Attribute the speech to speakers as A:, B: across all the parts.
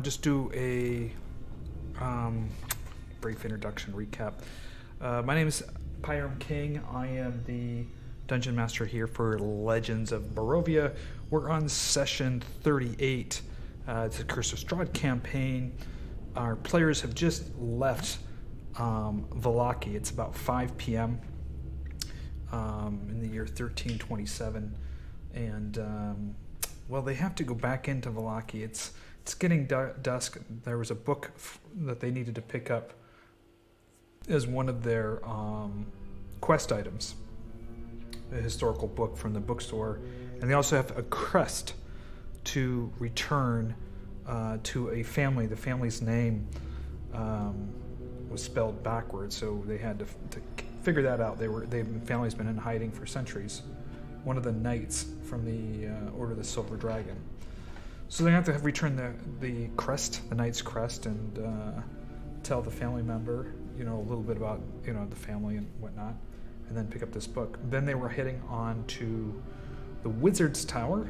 A: Just do a brief introduction recap. My name is Pyram King. I am the Dungeon Master here for Legends of Barovia. We're on session 38. It's a Curse of Strahd campaign. Our players have just left Vallaki. It's about 5 p.m. In the year 1327. And, well, they have to go back into Vallaki. It's getting dusk. There was a book that they needed to pick up as one of their quest items, a historical book from the bookstore, and they also have a crest to return to a family. The family's name was spelled backwards, so they had to figure that out. Family's been in hiding for centuries. One of the knights from the Order of the Silver Dragon. So they have to return the crest, the knight's crest, and tell the family member, a little bit about, the family and whatnot, and then pick up this book. Then they were heading on to the Wizard's Tower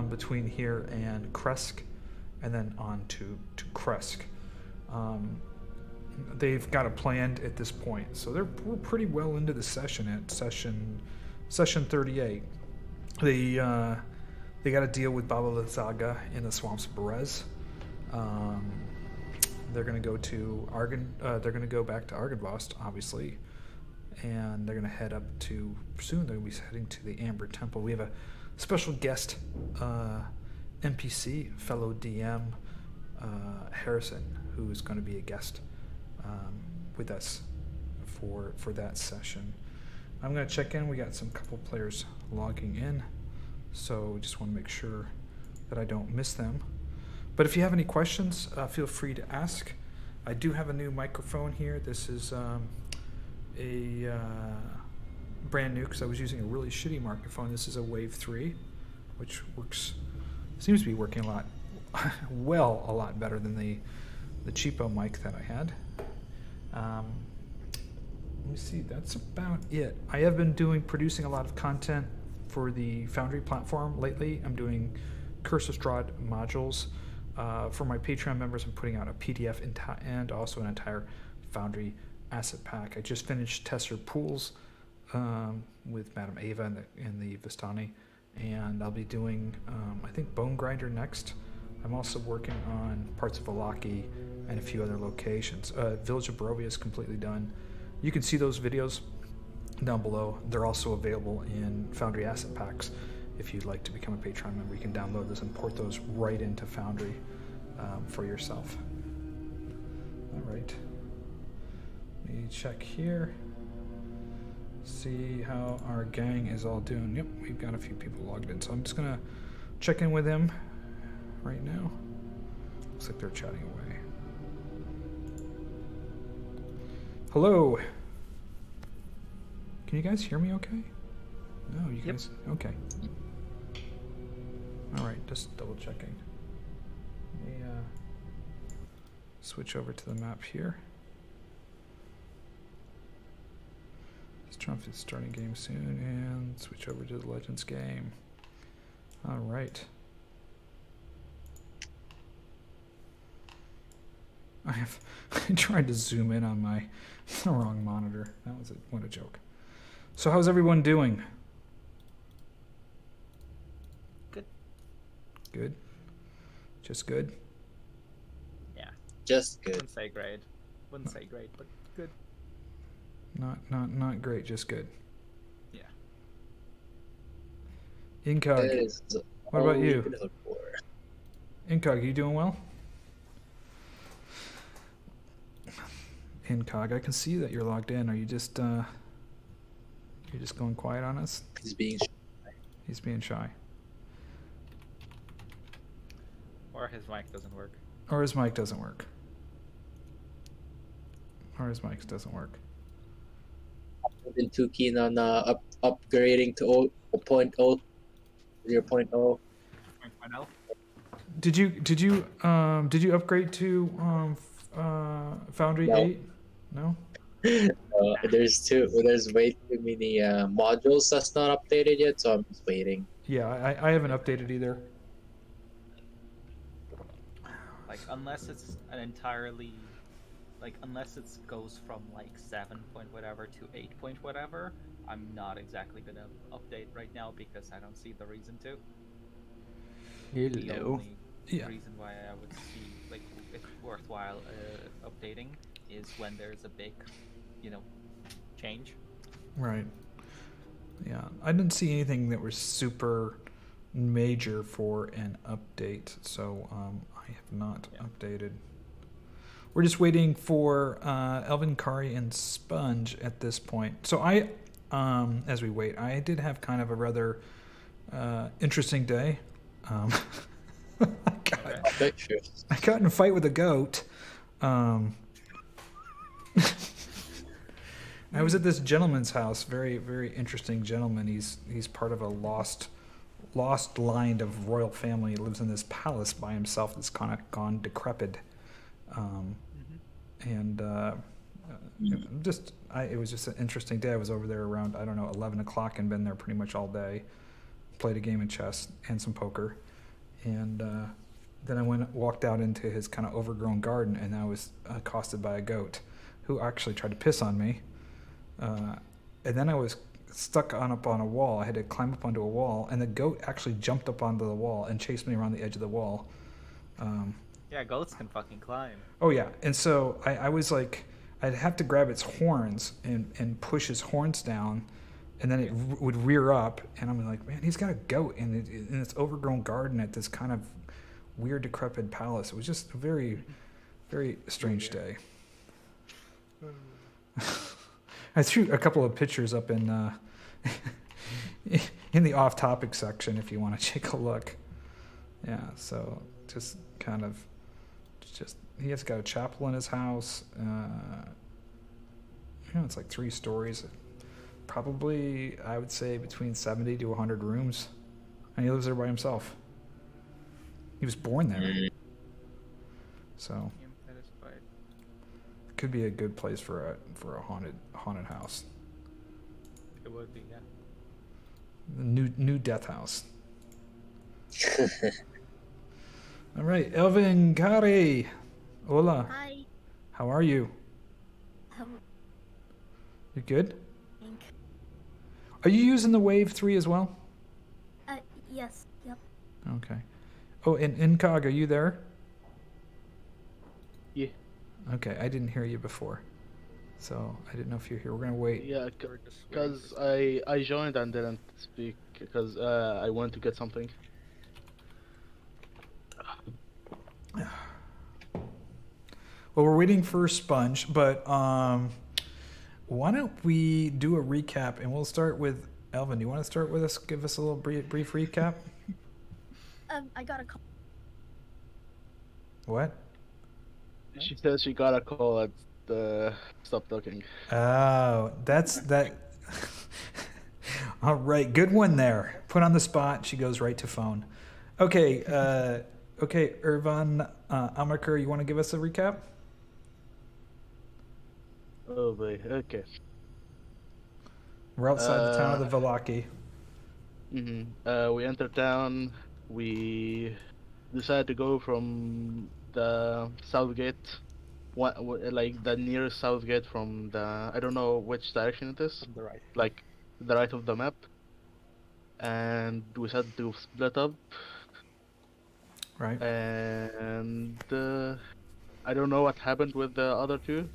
A: between here and Kresk, and then on to Kresk. They've got a plan at this point, so we're pretty well into the session at session 38. They got to deal with Baba Lysaga in the swamps of Berez. They're going to go to Argon. They're going to go back to Argonvost, obviously, and they're going to head up to soon. They're going to be heading to the Amber Temple. We have a special guest NPC, fellow DM Herjann, who is going to be a guest with us for that session. I'm going to check in. We got some couple players logging in. So just want to make sure that I don't miss them. But if you have any questions, feel free to ask. I do have a new microphone here. This is a brand new, because I was using a really shitty microphone. This is a Wave 3, which seems to be working a lot better than the cheapo mic that I had. Let me see, that's about it. I have been producing a lot of content for the Foundry platform lately. I'm doing Curse of Strahd modules. For my Patreon members, I'm putting out a PDF and also an entire Foundry asset pack. I just finished Tesser Pools with Madame Ava in the Vistani, and I'll be doing, I think, Bone Grinder next. I'm also working on parts of Vallaki and a few other locations. Village of Barovia is completely done. You can see those videos down below. They're also available in Foundry asset packs. If you'd like to become a Patreon member, you can download those and port those right into Foundry for yourself. All right. Let me check here. See how our gang is all doing. Yep, we've got a few people logged in, so I'm just gonna check in with them right now. Looks like they're chatting away. Hello. Can you guys hear me okay? No, you guys? Okay. All right, just double checking. Let me switch over to the map here. Just trying to start a game soon and switch over to the Legends game. All right. I tried to zoom in on my wrong monitor. That was what a joke. So how's everyone doing?
B: Good.
A: Good? Just good?
B: Yeah.
C: Just good.
B: Wouldn't say great, but good.
A: Not great, just good.
B: Yeah.
A: Incog, what about you? Incog, you doing well? Incog, I can see that you're logged in. Are you just you're just going quiet on us?
C: He's being shy.
A: He's being shy.
B: Or his mic doesn't work.
A: Or his mic doesn't work. Or his mic doesn't work.
C: I've been too keen on upgrading to 0.0, 0.0.
B: 0.0?
A: Did you upgrade to Foundry
C: No.
A: 8? No?
C: There's way too many modules that's not updated yet, so I'm just waiting.
A: Yeah, I haven't updated either.
B: Like, unless it's an entirely, like, unless it goes from like 7 point whatever to 8 point whatever, I'm not exactly gonna update right now because I don't see the reason to. The only
A: Yeah.
B: reason why I would see like it's worthwhile updating is when there's a big, change.
A: Right. Yeah, I didn't see anything that was super major for an update, so I have not updated. We're just waiting for ElvinCari and Sponge at this point. So as we wait, I did have kind of a rather interesting day. I got in a fight with a goat. I was at this gentleman's house, very, very interesting gentleman. He's part of a lost line of royal family. He lives in this palace by himself that's kind of gone decrepit. And it was just an interesting day. I was over there around, 11 o'clock and been there pretty much all day. Played a game of chess and some poker. And then I walked out into his kind of overgrown garden, and I was accosted by a goat who actually tried to piss on me. And then I was stuck up on a wall. I had to climb up onto a wall, and the goat actually jumped up onto the wall and chased me around the edge of the wall.
B: Yeah, goats can fucking climb.
A: Oh yeah, and so I was like, I'd have to grab its horns and push his horns down, and then it would rear up, and I'm like, man, he's got a goat in this overgrown garden at this kind of weird decrepit palace. It was just a very, very strange day. I threw a couple of pictures up in the off-topic section if you want to take a look. Yeah, so just kind of, he has got a chapel in his house. It's like 3 stories. Probably, I would say, between 70 to 100 rooms. And he lives there by himself. He was born there. So
B: That is quite.
A: it could be a good place for a haunted house.
B: It would be, yeah.
A: The new death house. All right, ElvinCari. Hola.
D: Hi.
A: How are you?
D: How
A: You good?
D: think?
A: Are you using the Wave 3 as well?
D: Yes. Yep.
A: Okay. Oh, and Incog, are you there?
E: Yeah.
A: Okay, I didn't hear you before. So I didn't know if you're here. We're going to wait.
E: Yeah, because I joined and didn't speak because I went to get something.
A: Well, we're waiting for Sponge, but why don't we do a recap, and we'll start with Elvin. Do you want to start with us? Give us a little brief recap?
D: I got a call.
A: What?
E: She says she got a call at the stop talking.
A: Oh, that's that. All right, good one there. Put on the spot. She goes right to phone. Okay, Ervan, Amakar, you want to give us a recap?
E: Oh boy, okay.
A: We're outside the town of the Vallaki.
E: We entered town. We decided to go from the south gate, like the nearest south gate from the, I don't know which direction it is,
B: On the right.
E: like the right of the map. And we had to split up.
A: Right.
E: And I don't know what happened with the other two.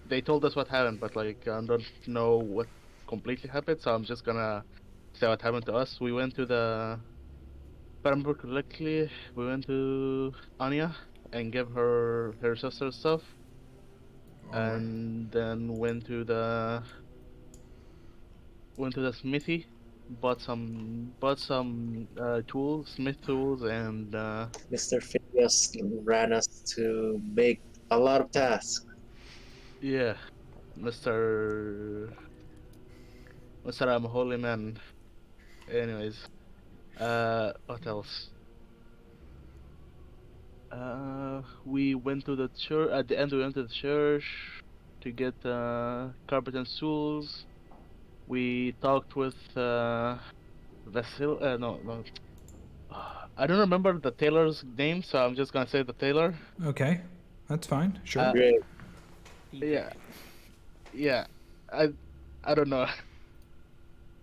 E: They told us what happened, but like I don't know what completely happened, so I'm just gonna say what happened to us. We went to the, if I remember correctly, we went to Anya and gave her sister stuff, and then went to the smithy, bought some tools, smith tools, and
C: Mr. Fiannos ran us to make a lot of tasks.
E: yeah, Mr. I'm a holy man. Anyways, what else? We went to the church. At the end, we went to the church to get carpet and stools. We talked with Vasil. No. I don't remember the tailor's name, so I'm just gonna say the tailor.
A: Okay, that's fine. Sure.
C: Great.
E: Yeah, yeah. I I don't know.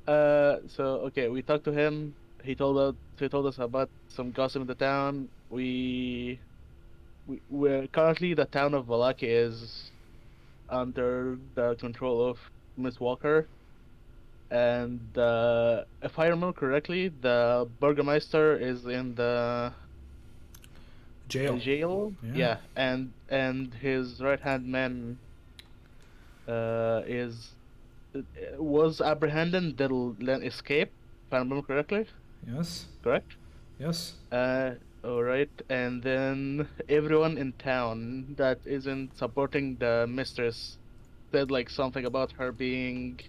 E: So okay, we talked to him. He told us about some gossip in the town. We're currently the town of Vallaki is under the control of Miss Walker, and if I remember correctly, the Burgermeister is in the
A: Jail.
E: jail.
A: Yeah.
E: Yeah, and his right hand man is was apprehended, then escape. If I remember correctly,
A: Yes.
E: correct?
A: Yes.
E: All right, and then everyone in town that isn't supporting the mistress said like something about her being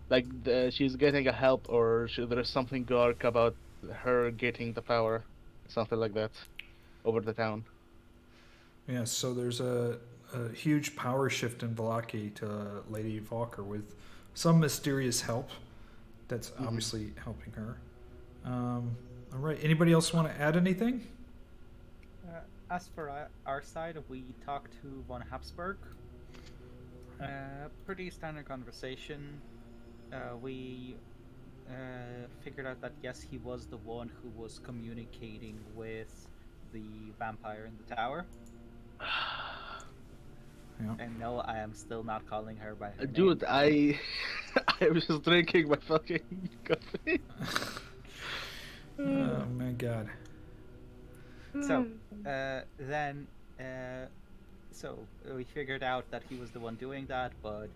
E: like she's getting a help, or there is something dark about her getting the power, something like that, over the town.
A: Yes. So there's a huge power shift in Vallaki to Lady Valkyr with some mysterious help that's obviously helping her. All right. Anybody else want to add anything?
B: As for our side, we talked to von Habsburg. Pretty standard conversation. We figured out that yes, he was the one who was communicating with the vampire in the tower.
A: Yeah.
B: And no, I am still not calling her by her
E: Dude,
B: name.
E: I was just drinking my fucking coffee.
A: Oh my god.
B: So, so we figured out that he was the one doing that, but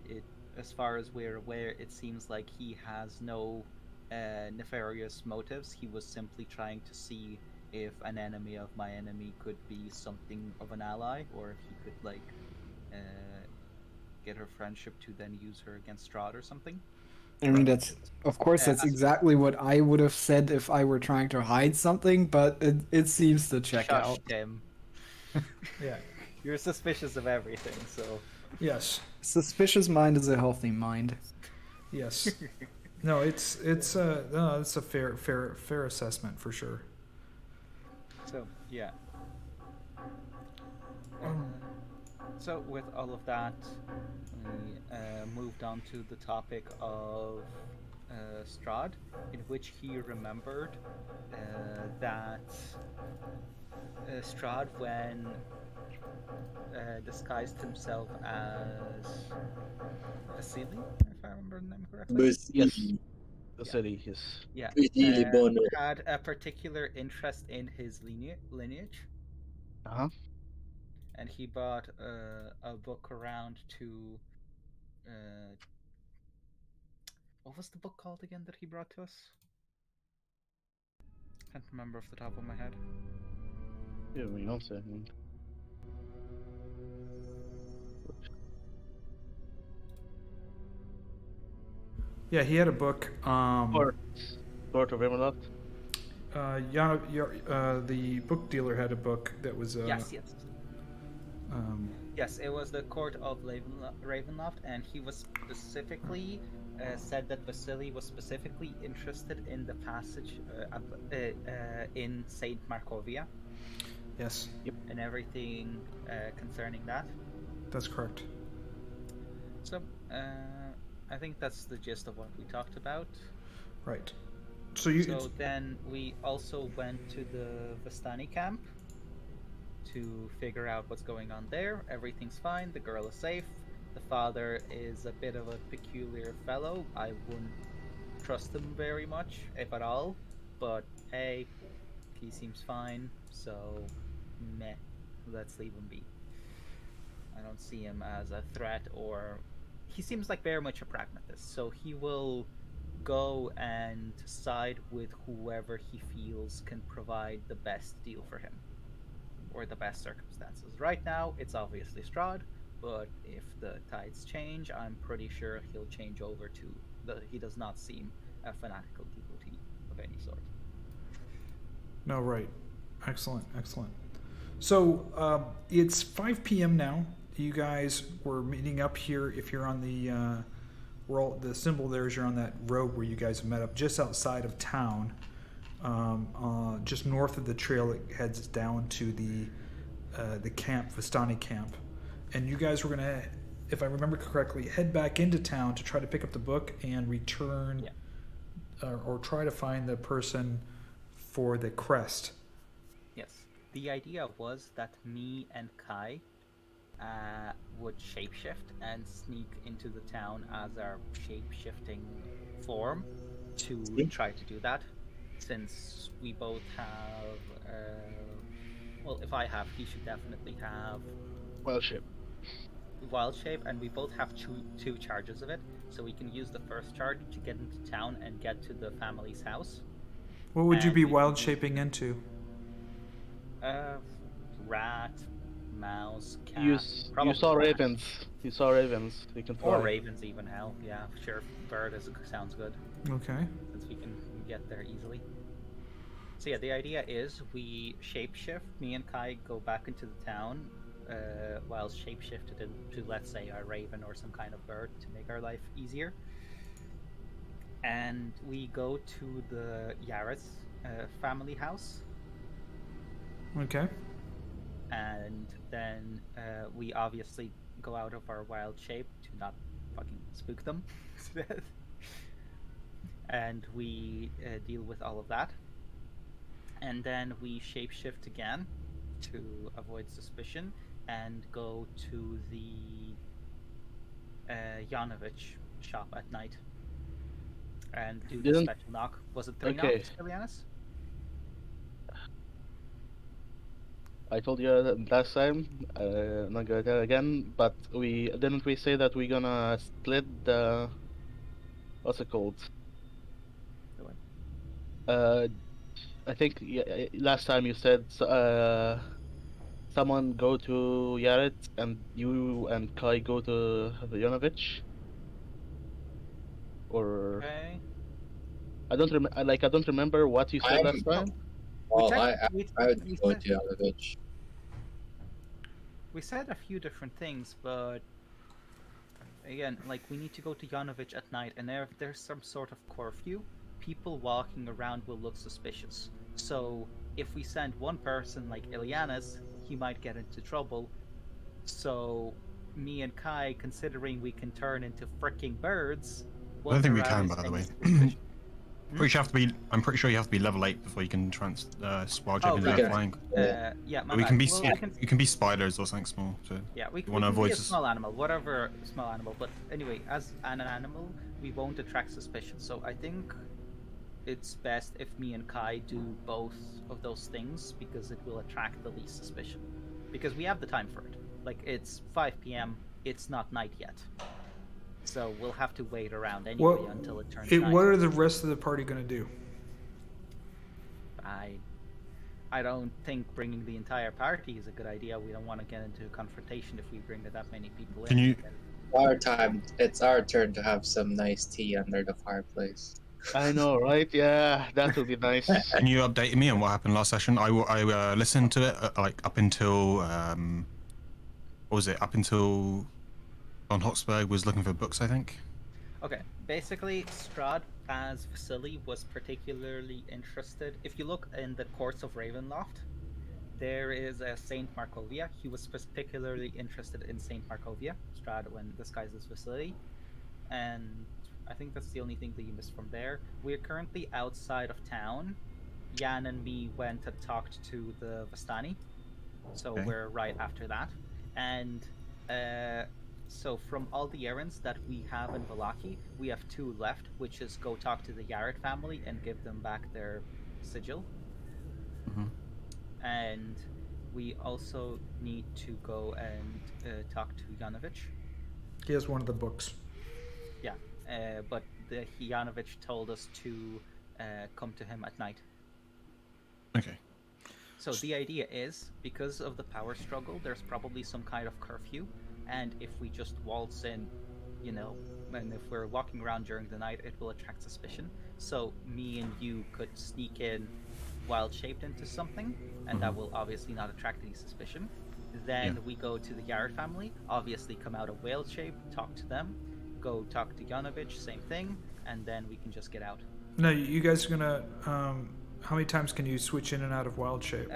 B: as far as we're aware, it seems like he has no nefarious motives. He was simply trying to see if an enemy of my enemy could be something of an ally, or if he could, like, get her friendship to then use her against Strahd or something.
F: I mean, that's exactly what I would have said if I were trying to hide something, but it seems to check
B: Shush,
F: out.
B: Tim.
A: Yeah.
B: You're suspicious of everything, so...
A: Yes.
F: Suspicious mind is a healthy mind.
A: Yes. No, it's a fair assessment for sure.
B: So, yeah. So, with all of that, we moved on to the topic of Strahd, in which he remembered that Strahd, when disguised himself as Vasily, if I remember the name correctly.
E: Yes. The city, yes.
B: Yeah.
C: Vasily Bono.
B: Had a particular interest in his lineage.
E: Uh-huh.
B: And he brought a book around to... what was the book called again that he brought to us? Can't remember off the top of my head.
E: Yeah, we don't say.
A: Yeah, he had a book.
E: Lord of Everlot.
A: The book dealer had a book that was.
B: Yes.
A: Um,
B: Yes, it was the Court of Ravenloft, and he was specifically said that Vasily was specifically interested in the passage in Saint Markovia.
A: yes,
B: And everything concerning that.
A: that's correct.
B: So, I think that's the gist of what we talked about.
A: Right. So you.
B: So then we also went to the Vistani camp to figure out what's going on there. Everything's fine. The girl is safe. The father is a bit of a peculiar fellow. I wouldn't trust him very much, if at all. But hey, he seems fine. So, meh. Let's leave him be. I don't see him as a threat, or he seems like very much a pragmatist. So he will go and side with whoever he feels can provide the best deal for him, or the best circumstances. Right now, it's obviously Strahd, but if the tides change, I'm pretty sure he'll change over to he does not seem a fanatical devotee of any sort.
A: No, right. Excellent. So it's 5 p.m. now. You guys were meeting up here. If you're on the the symbol there is you're on that road where you guys met up just outside of town. just north of the trail that heads down to the camp, Vistani camp. And you guys were gonna, if I remember correctly, head back into town to try to pick up the book and return, or try to find the person for the crest.
B: Yes. The idea was that me and Kai would shapeshift and sneak into the town as our shapeshifting form to try to do that. Since we both have, well, if I have, he should definitely have wild shape, and we both have two charges of it, so we can use the first charge to get into town and get to the family's house.
A: What would you be wild shaping into?
B: Rat, mouse, cat.
E: You saw
B: rat.
E: ravens. You saw ravens. You can fly.
B: Or ravens, even. Hell, yeah, sure. Bird sounds good.
A: Okay.
B: Since we can get there easily. So yeah, the idea is we shapeshift. Me and Kai go back into the town, while shapeshifted into, let's say, a raven or some kind of bird to make our life easier. And we go to the Yaris family house.
A: Okay.
B: And then we obviously go out of our wild shape to not fucking spook them. And we deal with all of that. And then we shapeshift again to avoid suspicion and go to the Yanovich shop at night and do the special knock. Was it 3 knocks, Ileanys?
E: I told you that last time. I'm not gonna tell again. But didn't we say that we're gonna split the what's it called?
B: The what?
E: I think last time you said someone go to Yaret and you and Kai go to the Yanovich. Or
B: Okay.
E: I don't remember what you said last time.
C: Well,
B: We
C: I would go
B: said-
C: to Yanovich.
B: We said a few different things, but again, like, we need to go to Yanovich at night, and if there's some sort of curfew, people walking around will look suspicious. So if we send one person like Ileanys, he might get into trouble. So me and Kai, considering we can turn into freaking birds,
G: I don't think we can,
B: arouse
G: by the way.
B: any suspicion.
G: I'm pretty sure you have to be level 8 before you can wild shape
B: Oh,
G: into
B: right.
G: flying.
B: Yeah, my
G: But we
B: bad.
G: can be
B: Well,
G: you can be spiders or something small. So
B: Yeah, we
G: you
B: can
G: wanna
B: be
G: avoid
B: a small animal, whatever small animal. But anyway, as an animal, we won't attract suspicion. So I think it's best if me and Kai do both of those things, because it will attract the least suspicion. Because we have the time for it. Like, it's 5 p.m., it's not night yet. So we'll have to wait around anyway until it turns night.
A: What are the rest of the party going to do?
B: I don't think bringing the entire party is a good idea. We don't want to get into a confrontation if we bring that many people
G: Can
B: in.
G: you-
C: It's our turn to have some nice tea under the fireplace.
E: I know, right? Yeah, that would be nice.
G: Can you update me on what happened last session? I listened to it like up until what was it? Up until Von Hoxberg was looking for books, I think.
B: Okay, basically, Strahd as Vasily was particularly interested. If you look in the courts of Ravenloft, there is a Saint Markovia. He was particularly interested in Saint Markovia, Strahd, when disguised as Vasily. And I think that's the only thing that you missed from there. We're currently outside of town. Jan and me went and talked to the Vistani, so
G: Okay.
B: we're right after that. And so from all the errands that we have in Vallaki, we have 2 left, which is go talk to the Yaret family and give them back their sigil.
G: Mhm.
B: And we also need to go and talk to Yanovich.
A: He has one of the books.
B: Yeah, but the Yanovich told us to come to him at night.
G: Okay.
B: So the idea is, because of the power struggle, there's probably some kind of curfew, and if we just waltz in, and if we're walking around during the night, it will attract suspicion. So me and you could sneak in wild shaped into something, and that will obviously not attract any suspicion. Then we go to the Yaret family, obviously come out of whale shape, talk to them, go talk to Yanovich, same thing, and then we can just get out.
A: No, you guys are gonna how many times can you switch in and out of wild shape?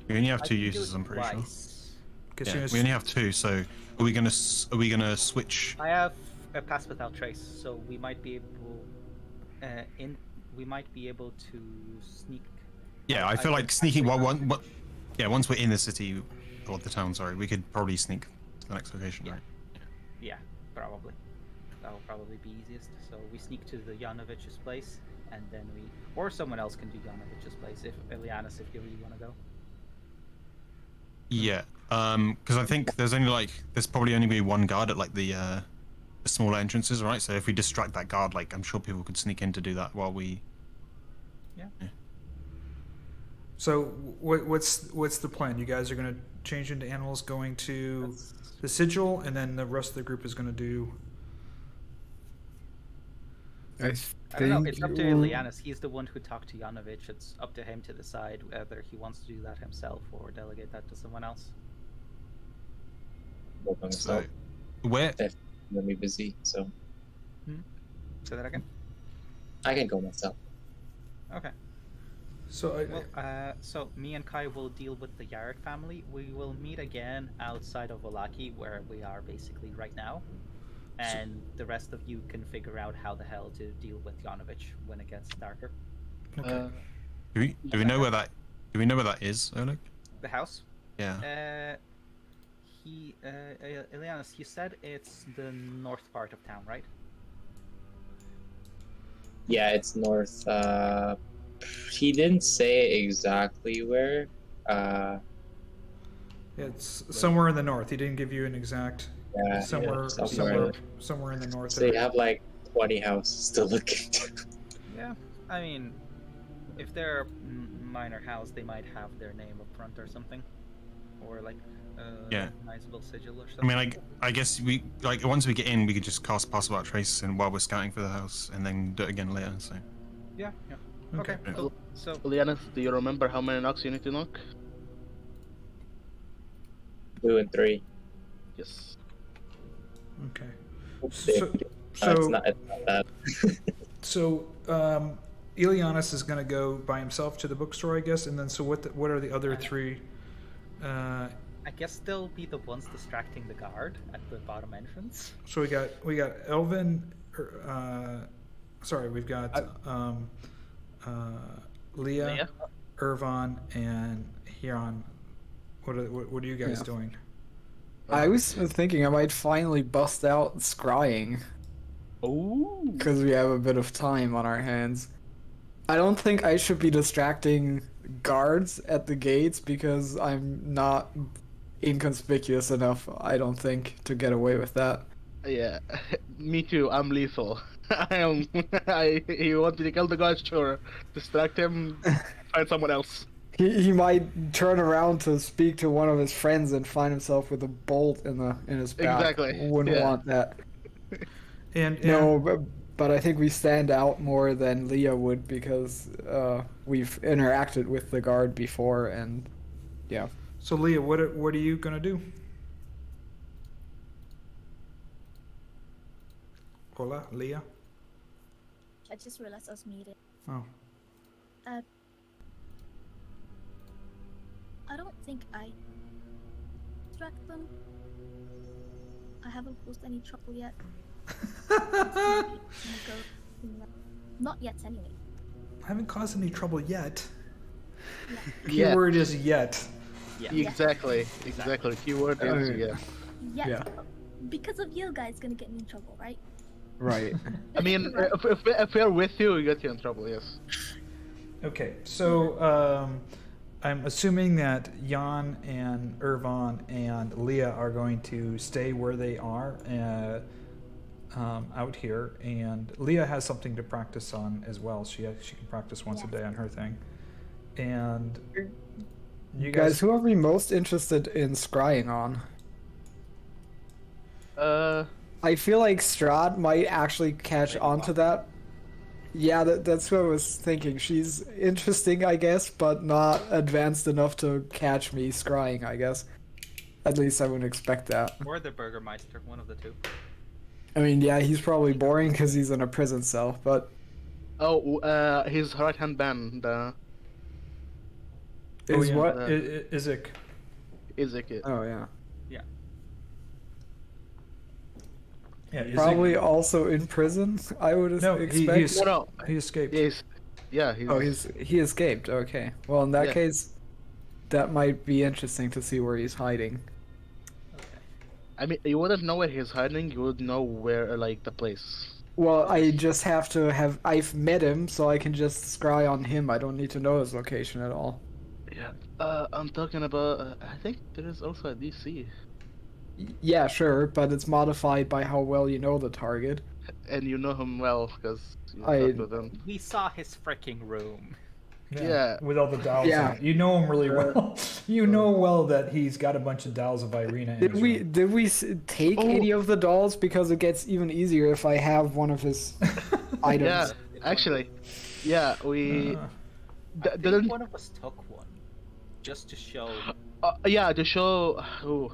G: We only have
B: I
G: two
B: can do
G: users,
B: it
G: I'm pretty sure.
B: twice.
G: Yeah, we only have two, so are we gonna switch?
B: I have a pass without trace, so we might be able we might be able to sneak.
G: Yeah, I feel like sneaking once we're in the city or the town, sorry, we could probably sneak to the next location, right?
B: Yeah, probably. That will probably be easiest. So we sneak to the Janovich's place, and then or someone else can do Janovich's place if Ileanys, if you really want to go.
G: Yeah, because I think there's probably only be one guard at like the smaller entrances, right? So if we distract that guard, like I'm sure people could sneak in to do that while we.
B: Yeah.
A: So what's the plan? You guys are gonna change into animals, going to the sigil, and then the rest of the group is gonna do.
B: I don't know. It's up to Ileanys. He's the one who talked to Janovich. It's up to him to decide whether he wants to do that himself or delegate that to someone else.
G: So, where?
C: I'm gonna be busy, so
B: Say that again.
C: I can go myself.
B: Okay.
A: So
B: So me and Kai will deal with the Yarrick family. We will meet again outside of Vallaki, where we are basically right now. And the rest of you can figure out how the hell to deal with Janovich when it gets darker.
A: okay.
G: Do we know where that? Do we know where that is, Oleg?
B: The house?
G: Yeah.
B: Ileanys, you said it's the north part of town, right?
C: Yeah, it's north. He didn't say exactly where.
A: It's somewhere in the north. He didn't give you an exact.
C: Yeah,
A: Somewhere in the north.
C: So you have like 20 houses to look into.
B: Yeah. I mean, if they're minor house, they might have their name up front or something, or like
G: Yeah.
B: recognizable sigil or
G: I
B: something.
G: mean, I guess we once we get in, we could just cast Pass Without Trace, and while we're scouting for the house, and then do it again later. So.
B: Yeah. Okay.
G: Okay.
B: Cool. So
E: Ileanys, do you remember how many knocks you need to knock?
C: 2 and 3.
E: Yes.
A: Okay.
C: It's
A: So
C: not bad.
A: so Ileanys is gonna go by himself to the bookstore, I guess, and then so what are the other three?
B: I guess they'll be the ones distracting the guard at the bottom entrance.
A: So we got Elvin. Sorry, we've got Liea, Ervan, and Herjann. What are you guys doing?
F: I was thinking I might finally bust out scrying.
E: Oh.
F: Because we have a bit of time on our hands. I don't think I should be distracting guards at the gates because I'm not inconspicuous enough, I don't think, to get away with that.
E: Yeah, me too. I'm lethal. I am. You want me to kill the guard? Sure. Distract him. Find someone else.
F: He might turn around to speak to one of his friends and find himself with a bolt in his back.
E: Exactly,
F: Wouldn't
E: yeah.
F: want that.
A: And
F: No, but I think we stand out more than Liea would because we've interacted with the guard before, and yeah.
A: So Liea, what are you gonna do? Hola, Liea.
D: I just realized I was muted.
A: Oh.
D: I don't think I distract them. I haven't caused any trouble yet. Not yet, anyway.
A: I haven't caused any trouble yet.
D: Yeah.
A: Keyword is yet.
B: Yeah.
E: Exactly. Keyword is yeah.
D: Yet.
F: Yeah.
D: Because of you guys gonna get me in trouble, right?
F: Right.
E: I mean, if we're with you, we get you in trouble. Yes.
A: Okay, so I'm assuming that Jan and Ervan and Liea are going to stay where they are out here, and Liea has something to practice on as well. She can practice once a day on her thing, and you
F: Guys, who are we most interested in scrying on? I feel like Strahd might actually catch on to that. Yeah, that's what I was thinking. She's interesting, I guess, but not advanced enough to catch me scrying, I guess. At least I wouldn't expect that.
B: Or the Burgermeister, one of the two.
F: I mean, yeah, he's probably boring because he's in a prison cell, but...
E: Oh, his right-hand man,
F: Is
A: yeah.
F: what?
A: Isaac.
E: Isaac. Yeah.
F: Oh yeah.
A: Yeah, Isaac.
F: Probably also in prison. I would
A: No,
F: expect.
E: No,
A: he escaped.
E: he's
F: Oh, he escaped. Okay. Well, in that
E: Yeah.
F: case, that might be interesting to see where he's hiding.
E: I mean, you wouldn't know where he's hiding. You would know where, like, the place.
F: Well, I just have to have. I've met him, so I can just scry on him. I don't need to know his location at all.
E: Yeah. I'm talking about. I think there is also a DC,
F: Yeah, sure, but it's modified by how well you know the target.
E: and you know him well because you
F: I-
E: talked with him.
B: We saw his freaking room.
E: Yeah.
A: With all the dials.
F: Yeah.
A: In it. You know him really well. You know well that he's got a bunch of dials of Irina. In
F: Did
A: his
F: we
A: room.
F: did we take
E: Oh.
F: any of the dolls? Because it gets even easier if I have one of his items.
E: Yeah, actually, yeah, we
A: Uh,
B: I think
E: didn't.
B: one of us took one, just to show.
E: Yeah, to show. Oh,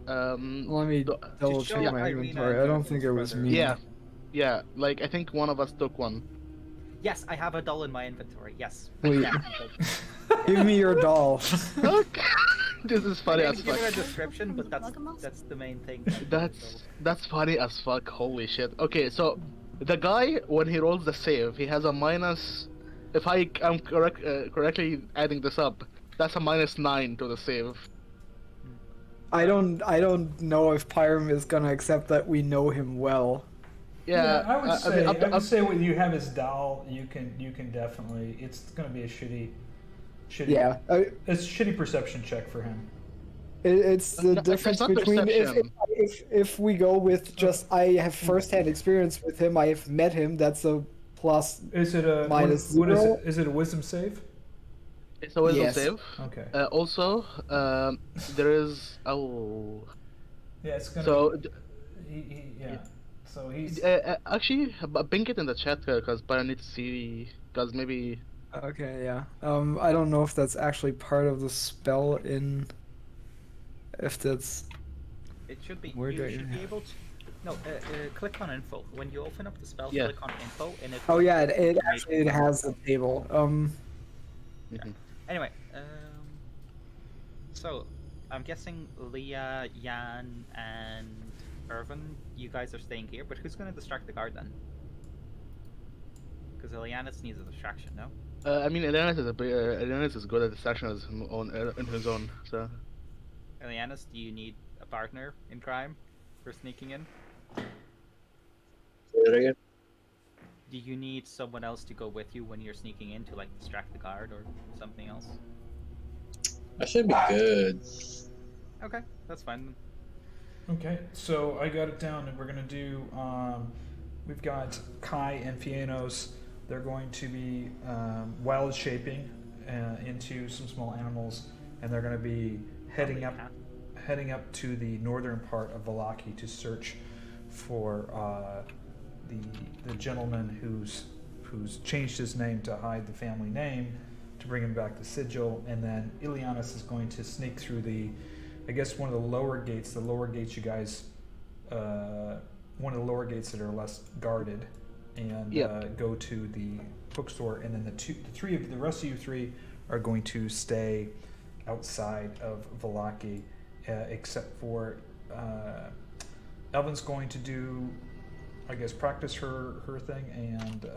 F: Let me
E: to
F: double
B: show
F: check my
B: Irina
F: inventory. I don't
B: and
F: think it was
B: brother.
F: me.
E: yeah, yeah. Like I think one of us took one.
B: Yes, I have a doll in my inventory. Yes.
F: Wait.
B: Yeah.
F: Give me your doll.
E: Okay. This is
B: I
E: funny
B: didn't
E: as
B: give
E: fuck.
B: her a description, but that's the main thing.
E: That's funny as fuck. Holy shit. Okay, so the guy when he rolls the save, he has a minus. If I'm correctly adding this up, that's a -9 to the save.
F: I don't know if Pyram is gonna accept that we know him well.
E: Yeah,
A: I would
E: I
A: say.
E: mean,
A: I would say when you have his dial, you can definitely. It's going to be a shitty.
F: Yeah,
A: It's a shitty perception check for him.
F: it's the
E: No, it's
F: difference
E: not
F: between
E: perception.
F: if we go with just I have first-hand experience with him. I have met him. That's a plus.
A: Is it a
F: Minus
A: what is
F: zero?
A: it? Is it a wisdom save?
E: it's a wisdom
F: Yes.
E: save.
A: Okay.
E: Also, there is
A: Yeah, it's gonna.
E: so
A: Yeah. So he's.
E: actually ping it in the chat because I need to see because maybe
F: Okay, yeah. I don't know if that's actually part of the spell in. If that's.
B: It should be.
F: Where do
B: You
F: you
B: should be
F: have-
B: able to. No, click on info. When you open up the spell,
E: Yeah.
B: click on info, and it.
F: Oh yeah, it
B: make
F: actually it has the table.
E: Mhm.
B: Anyway, so I'm guessing Liea, Jan, and Ervan, you guys are staying here. But who's going to distract the guard then? Because Ileanys needs a distraction, no?
E: I mean Ileanys is good at distraction as in his own. So
B: Ileanys, do you need a partner in crime for sneaking in?
C: Say that again.
B: Do you need someone else to go with you when you're sneaking in to like distract the guard or something else?
C: I should be good.
B: Okay, that's fine then.
A: Okay, so I got it down, and we're gonna do. We've got Kai and Fiannos. They're going to be wild shaping into some small animals, and they're going to be heading up to the northern part of Vallaki to search for the gentleman who's changed his name to hide the family name to bring him back to Sigil, and then Ileanys is going to sneak through I guess one of the lower gates you guys, one of the lower gates that are less guarded, and
E: Yep.
A: go to the bookstore, and then the rest of you three are going to stay outside of Vallaki, except for Elvin's going to do, I guess, practice her thing, and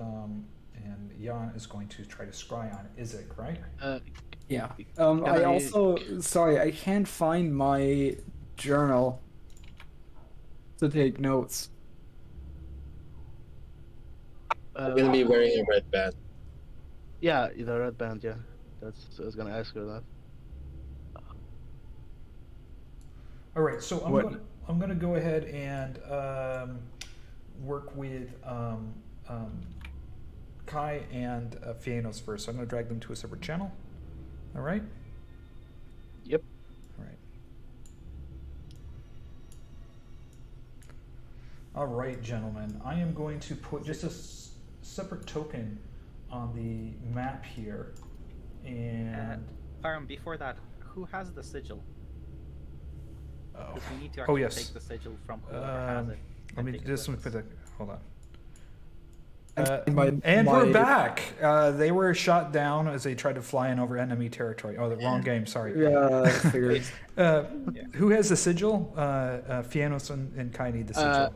A: Jan is going to try to scry on Isaac, right?
F: Yeah.
E: Can
F: I
E: I-
F: also sorry, I can't find my journal to take notes.
C: I'm gonna be wearing a red band.
E: Yeah, the red band. Yeah, I was gonna ask her that.
A: All right, so
F: What-
A: I'm gonna go ahead and work with Kai and Fiannos first. So I'm gonna drag them to a separate channel. All right.
E: Yep.
A: All right. All right, gentlemen. I am going to put just a separate token on the map here, and
B: Byron, before that, who has the sigil?
A: oh,
B: Because we need to actually
A: yes.
B: take the sigil from whoever has it.
A: Let
B: and
A: me
B: take it
A: just
B: with
A: put
B: us.
A: the hold on. And we're back. They were shot down as they tried to fly in over enemy territory. Oh, the wrong game. Sorry.
F: Yeah, I figured.
A: Who has the sigil? Fiannos and Kai need the sigil.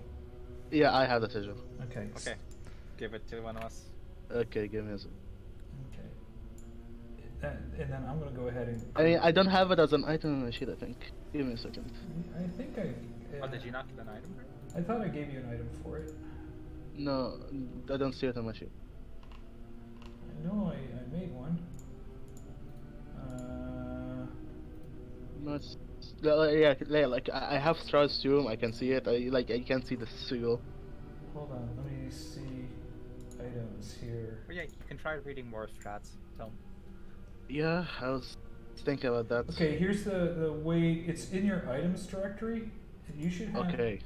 E: Yeah, I have the sigil.
A: Okay.
B: Okay, give it to one of us.
E: Okay, give me a second.
A: Okay. And then I'm gonna go ahead and.
E: I mean, I don't have it as an item in my sheet, I think. Give me a second.
A: I think I.
B: Oh, did you not get an item?
A: I thought I gave you an item for it.
E: No, I don't see it on my sheet.
A: I know I made one.
E: No, it's yeah, like I have Strahd's tomb. I can see it. I can't see the sigil.
A: Hold on, let me see items here.
B: Oh yeah, you can try reading more strats. So
E: Yeah, I was thinking about that.
A: Okay, here's the way it's in your items directory. You should have.
E: Okay.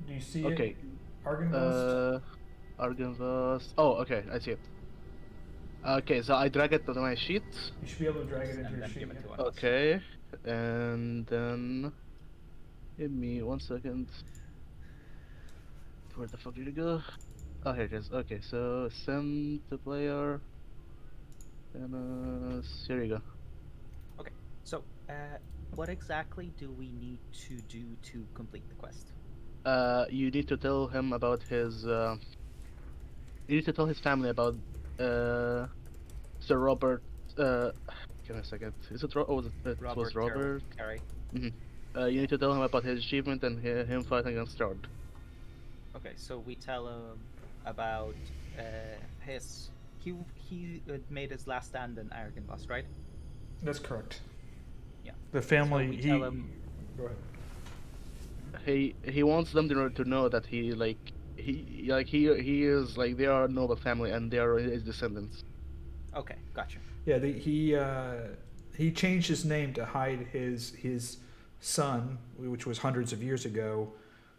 A: Do you see
E: Okay.
A: it? Argynvost.
E: Argynvost. Oh, okay, I see it. Okay, so I drag it to my sheet.
A: You should be able to drag it into
B: and
A: your
B: then
A: sheet.
B: give it to us.
E: Okay, and then give me 1 second. Where the fuck did it go? Oh, here it is. Okay, so send the player. And here you go.
B: Okay, so what exactly do we need to do to complete the quest?
E: You need to tell him about his. You need to tell his family about Sir Robert. Give me a second. Is it Robert? Oh, it was Robert.
B: Carey.
E: You need to tell him about his achievement and him fighting against Strahd.
B: Okay, so we tell him about his. He made his last stand in Argynvost, right?
A: That's correct.
B: Yeah.
A: The family.
B: So we tell him.
A: Go ahead.
E: He wants them to know that he is like they are a noble family and they are his descendants.
B: Okay, gotcha.
A: Yeah, he changed his name to hide his son, which was hundreds of years ago.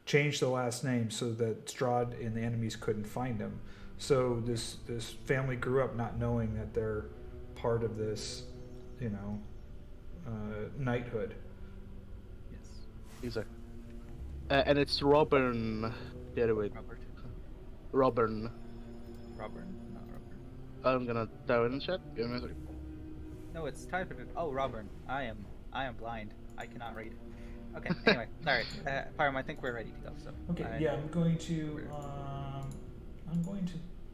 A: Changed the last name so that Strahd and the enemies couldn't find him. So this family grew up not knowing that they're part of this, knighthood.
B: Yes.
E: Exactly. And it's Robin. Yeah, wait. Robin.
B: Robert, not Robert.
E: I'm gonna type it in chat. Give me a second.
B: No, it's typed in. Oh, Robert. I am blind. I cannot read. Okay. Anyway, sorry. Pyram, I think we're ready to go. So.
A: Okay. Yeah, I'm going to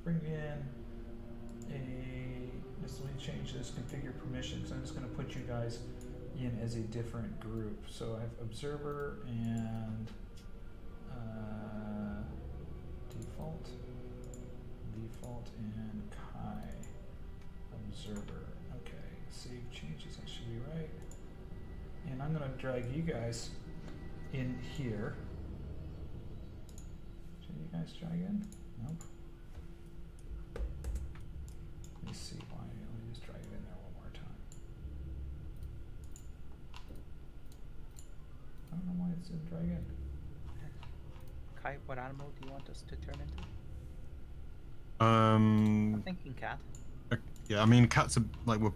A: bring in just let me change this configure permissions. I'm just going to put you guys in as a different group. So I have observer and default and Kai observer. Okay, save changes. That should be right. And I'm going to drag you guys in here. Should you guys drag in? Nope. Let me see why. Let me just drag it in there one more time. I don't know why it's didn't drag in.
B: Kai, what animal do you want us to turn into?
G: Um.
B: I'm thinking cat.
G: Yeah, I mean, cats are,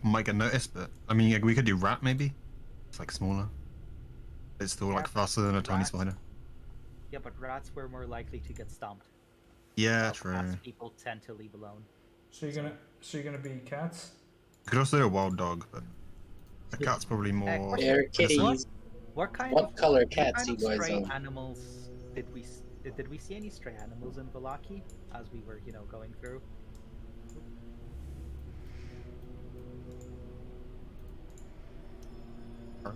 G: might get noticed, but I mean, we could do rat maybe. It's like smaller. It's still like
B: Cat,
G: faster than a tiny
B: rat.
G: spider.
B: Yeah, but rats were more likely to get stomped.
G: Yeah,
B: While
G: true.
B: cats people tend to leave alone.
A: So you're gonna be cats?
G: You could also do a wild dog, but a cat's probably more.
C: They're kitties.
B: What kind
C: What
B: of
C: color
B: what
C: cats
B: kind
C: you
B: of
C: guys
B: stray
C: own?
B: animals did we see any stray animals in Vallaki as we were going through? Yeah,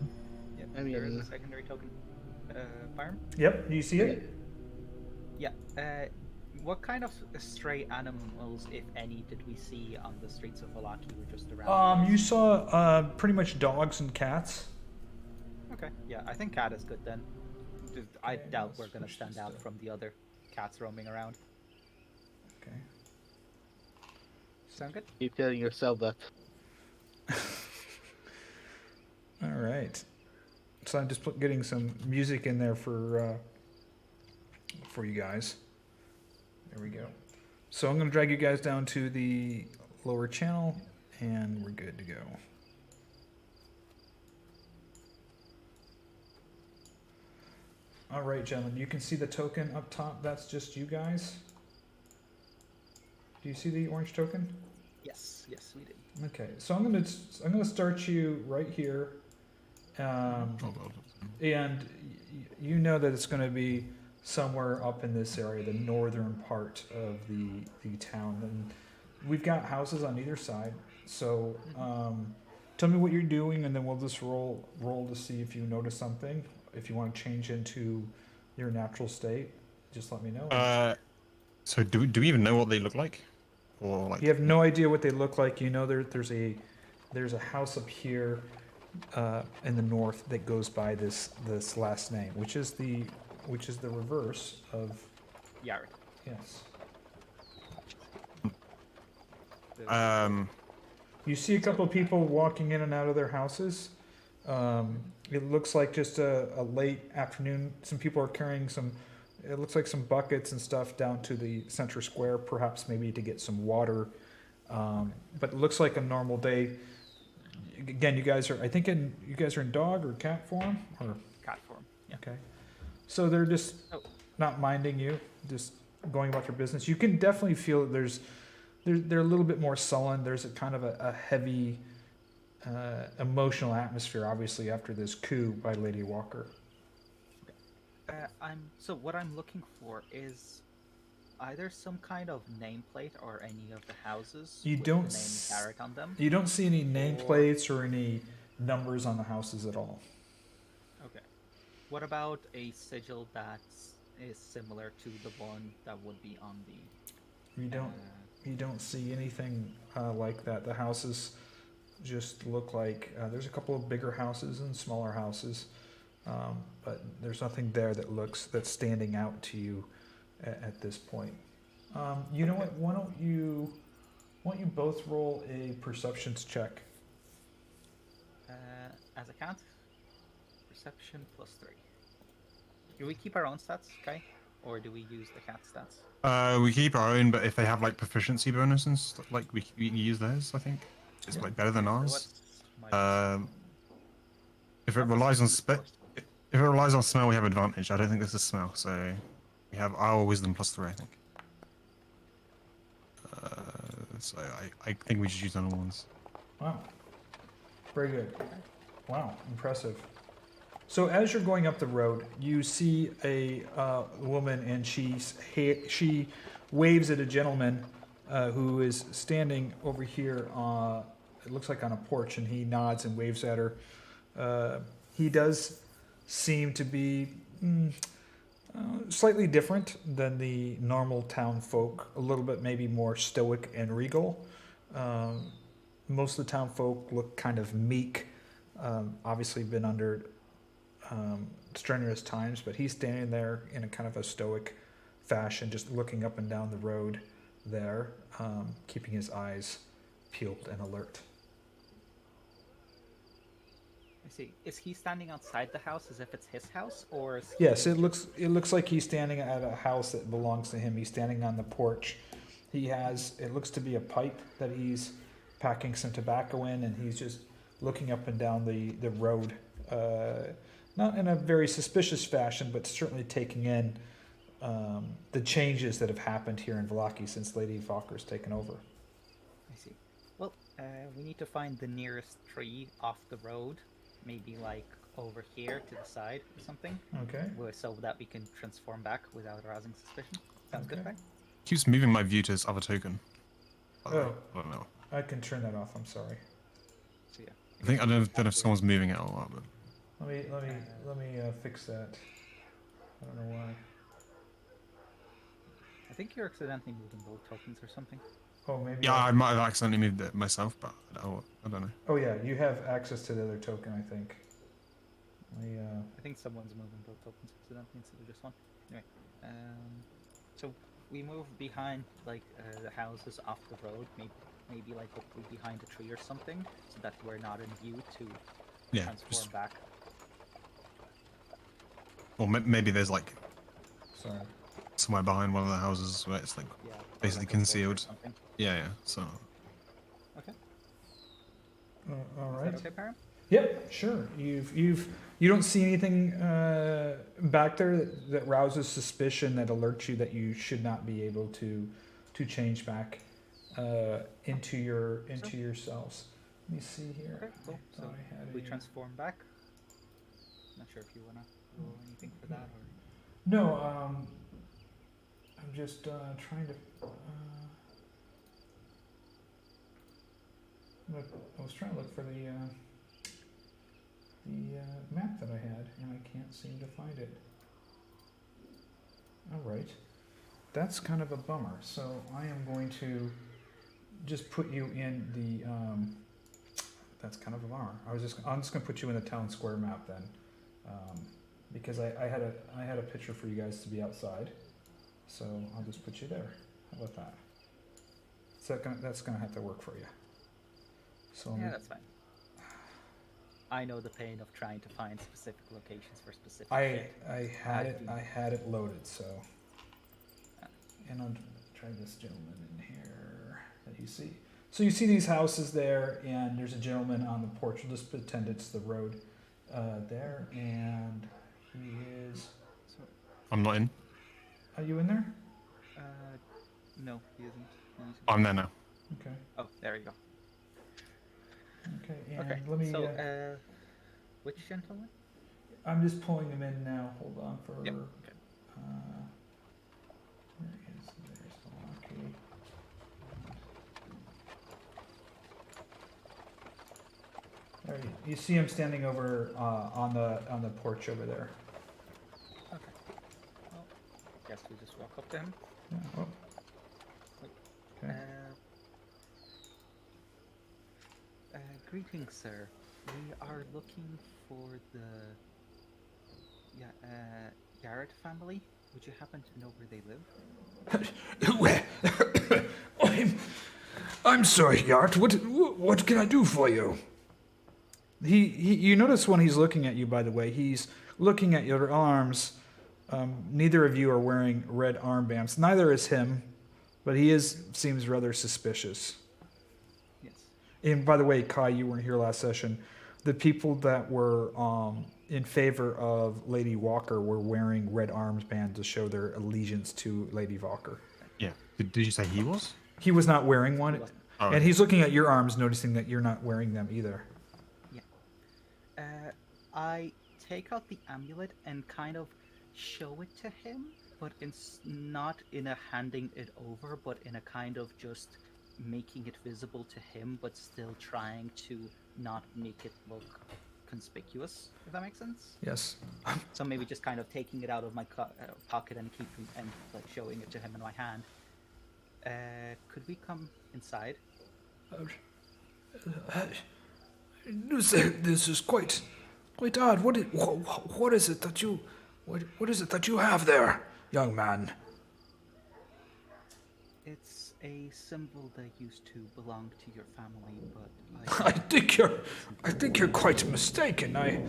E: I
B: there is
E: mean-
B: a secondary token. Farm?
A: Yep. Do you see it?
B: Yeah. What kind of stray animals, if any, did we see on the streets of Vallaki or just around?
A: You saw pretty much dogs and cats.
B: Okay. Yeah, I think cat is good then. I
A: Okay,
B: doubt
A: let's
B: we're gonna
A: switch
B: stand
A: this
B: out
A: to-
B: from the other cats roaming around.
A: Okay.
B: Sound good?
E: Keep telling yourself that.
A: All right. So I'm just getting some music in there for you guys. There we go. So I'm going to drag you guys down to the lower channel, and we're good to go. All right, gentlemen. You can see the token up top. That's just you guys. Do you see the orange token?
B: Yes, yes, we did.
A: Okay, so I'm gonna start you right here,
G: Oh, well,
A: and you know that it's gonna be somewhere up in this area, the northern part of the town, and we've got houses on either side. So tell me what you're doing, and then we'll just roll to see if you notice something. If you want to change into your natural state, just let me know.
G: So do we even know what they look like? Or like
A: You have no idea what they look like. You know there's a house up here in the north that goes by this last name, which is the reverse of
B: Yard.
A: yes. You see a couple of people walking in and out of their houses. It looks like just a late afternoon. Some people are carrying it looks like some buckets and stuff down to the center square, perhaps maybe to get some water. But it looks like a normal day. Again, you guys are in dog or cat form? Or
B: Cat form. Yeah.
A: okay. So they're just not minding you, just going about their business. You can definitely feel that they're a little bit more sullen. There's a kind of a heavy emotional atmosphere, obviously, after this coup by Lady Wachter.
B: So what I'm looking for is either some kind of nameplate or any of the houses
A: You
B: with
A: don't
B: the name Cleric on them.
A: You don't see any nameplates or any numbers on the houses at all.
B: Okay. What about a sigil that is similar to the one that would be on the?
A: You don't see anything like that. The houses just look like there's a couple of bigger houses and smaller houses, but there's nothing there that's standing out to you at this point. You know what? Why don't you both roll a perceptions check?
B: As a cat, perception +3. Do we keep our own stats, okay? Or do we use the cat stats?
G: we keep our own, but if they have like proficiency bonuses, like we use theirs, I think it's like better than ours. If it relies on smell, we have advantage. I don't think this is smell, so we have our wisdom +3, I think. So I think we should use normal ones.
A: Wow. Very good. Wow, impressive. So as you're going up the road, you see a woman, and she waves at a gentleman who is standing over here. It looks like on a porch, and he nods and waves at her. He does seem to be slightly different than the normal town folk. A little bit maybe more stoic and regal. Most of the town folk look kind of meek. Obviously been under strenuous times, but he's standing there in a kind of a stoic fashion, just looking up and down the road there, keeping his eyes peeled and alert.
B: I see. Is he standing outside the house as if it's his house, or is
A: Yes, it looks like he's standing at a house that belongs to him. He's standing on the porch. He has, it looks to be a pipe that he's packing some tobacco in, and he's just looking up and down the road, not in a very suspicious fashion, but certainly taking in the changes that have happened here in Vallaki since Lady Wachter's taken over.
B: I see. Well, we need to find the nearest tree off the road, maybe like over here to the side or something.
A: Okay.
B: So that we can transform back without arousing suspicion. Sounds good, right?
G: Keeps moving my view to this other token. I don't know.
A: I can turn that off. I'm sorry.
B: So yeah.
G: I don't know if someone's moving it or not, but
A: Let me fix that. I don't know why.
B: I think you're accidentally moving gold tokens or something.
A: Oh, maybe.
G: yeah, I might have accidentally moved it myself, but I don't know.
A: Oh yeah, you have access to the other token, I think.
B: I think someone's moving gold tokens accidentally instead of just one. Anyway, so we move behind like the houses off the road, maybe like hopefully behind a tree or something, so that we're not in view to transform
G: just,
B: back.
G: or maybe there's like
A: Sorry.
G: somewhere behind one of the houses where it's like basically
B: like a fort or
G: concealed.
B: something.
G: Yeah. So
B: Okay.
A: All
B: Is
A: right.
B: that okay, Param?
A: Yep, sure. You don't see anything back there that rouses suspicion, that alerts you that you should not be able to change back. into yourselves. Let me see here.
B: Okay, cool.
A: I
B: So
A: thought I had
B: we
A: a-
B: transform back. Not sure if you wanna roll anything for that or.
A: No, I'm just trying to. Look, I was trying to look for the map that I had, and I can't seem to find it. All right, that's kind of a bummer. So I am going to just put you in the. That's kind of a bummer. I'm just going to put you in the town square map then, because I had a picture for you guys to be outside. So I'll just put you there. How about that? So that's gonna have to work for you. So
B: Yeah, that's fine. I know the pain of trying to find specific locations for specific
A: I
B: shit.
A: had it loaded, so. And I'll try this gentleman in here that you see. So you see these houses there, and there's a gentleman on the porch. We'll just pretend it's the road there, and he is.
G: I'm not in.
A: Are you in there?
B: No, he isn't. No, he's-
G: I'm there now.
A: Okay.
B: Oh, there you go.
A: Okay. And
B: Okay.
A: let me.
B: So, which gentleman?
A: I'm just pulling him in now. Hold on for.
B: Yep. Okay.
A: There's Vallaki. There you see him standing over on the porch over there.
B: Okay. Well, guess we just walk up to him.
A: Yeah. Oh. Okay.
B: Greetings, sir. We are looking for the Garrett family. Would you happen to know where they live?
A: I'm sorry, Yart. What can I do for you? You notice when he's looking at you, by the way, he's looking at your arms. Neither of you are wearing red armbands. Neither is him, but he seems rather suspicious.
B: Yes.
A: And by the way, Kai, you weren't here last session. The people that were in favor of Lady Walker were wearing red armbands to show their allegiance to Lady Walker.
G: Yeah. Did you say he was?
A: He was not wearing one,
G: Oh,
A: and he's looking at your arms, noticing that you're not wearing them either.
B: I take out the amulet and kind of show it to him, but not in a handing it over, but in a kind of just making it visible to him, but still trying to not make it look conspicuous, if that makes sense.
A: Yes.
B: So maybe just kind of taking it out of my pocket and keeping and like showing it to him in my hand. Could we come inside?
A: This is quite odd. What is it that you have there, young man?
B: It's a symbol that used to belong to your family, but
A: I think you're quite mistaken. I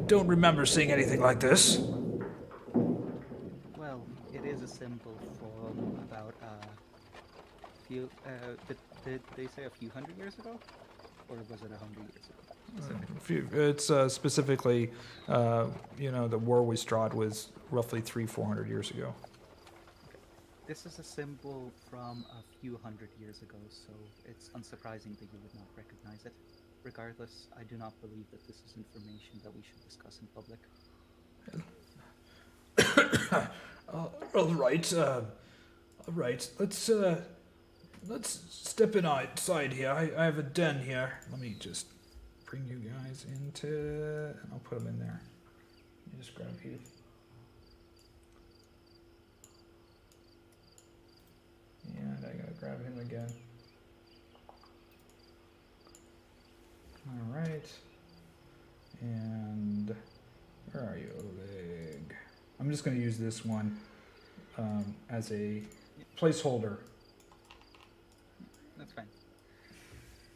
A: don't remember seeing anything like this.
B: Well, it is a symbol from about a few. Did they say a few hundred years ago, or was it 100 years ago?
A: It's specifically, the war we Strahd was roughly 300-400 years ago.
B: This is a symbol from a few hundred years ago, so it's unsurprising that you would not recognize it. Regardless, I do not believe that this is information that we should discuss in public.
A: All right. Let's step inside here. I have a den here. Let me just bring you guys into, and I'll put them in there. Let me just grab you. And I gotta grab him again. All right. And where are you, Oleg? I'm just gonna use this one as a placeholder.
B: That's fine.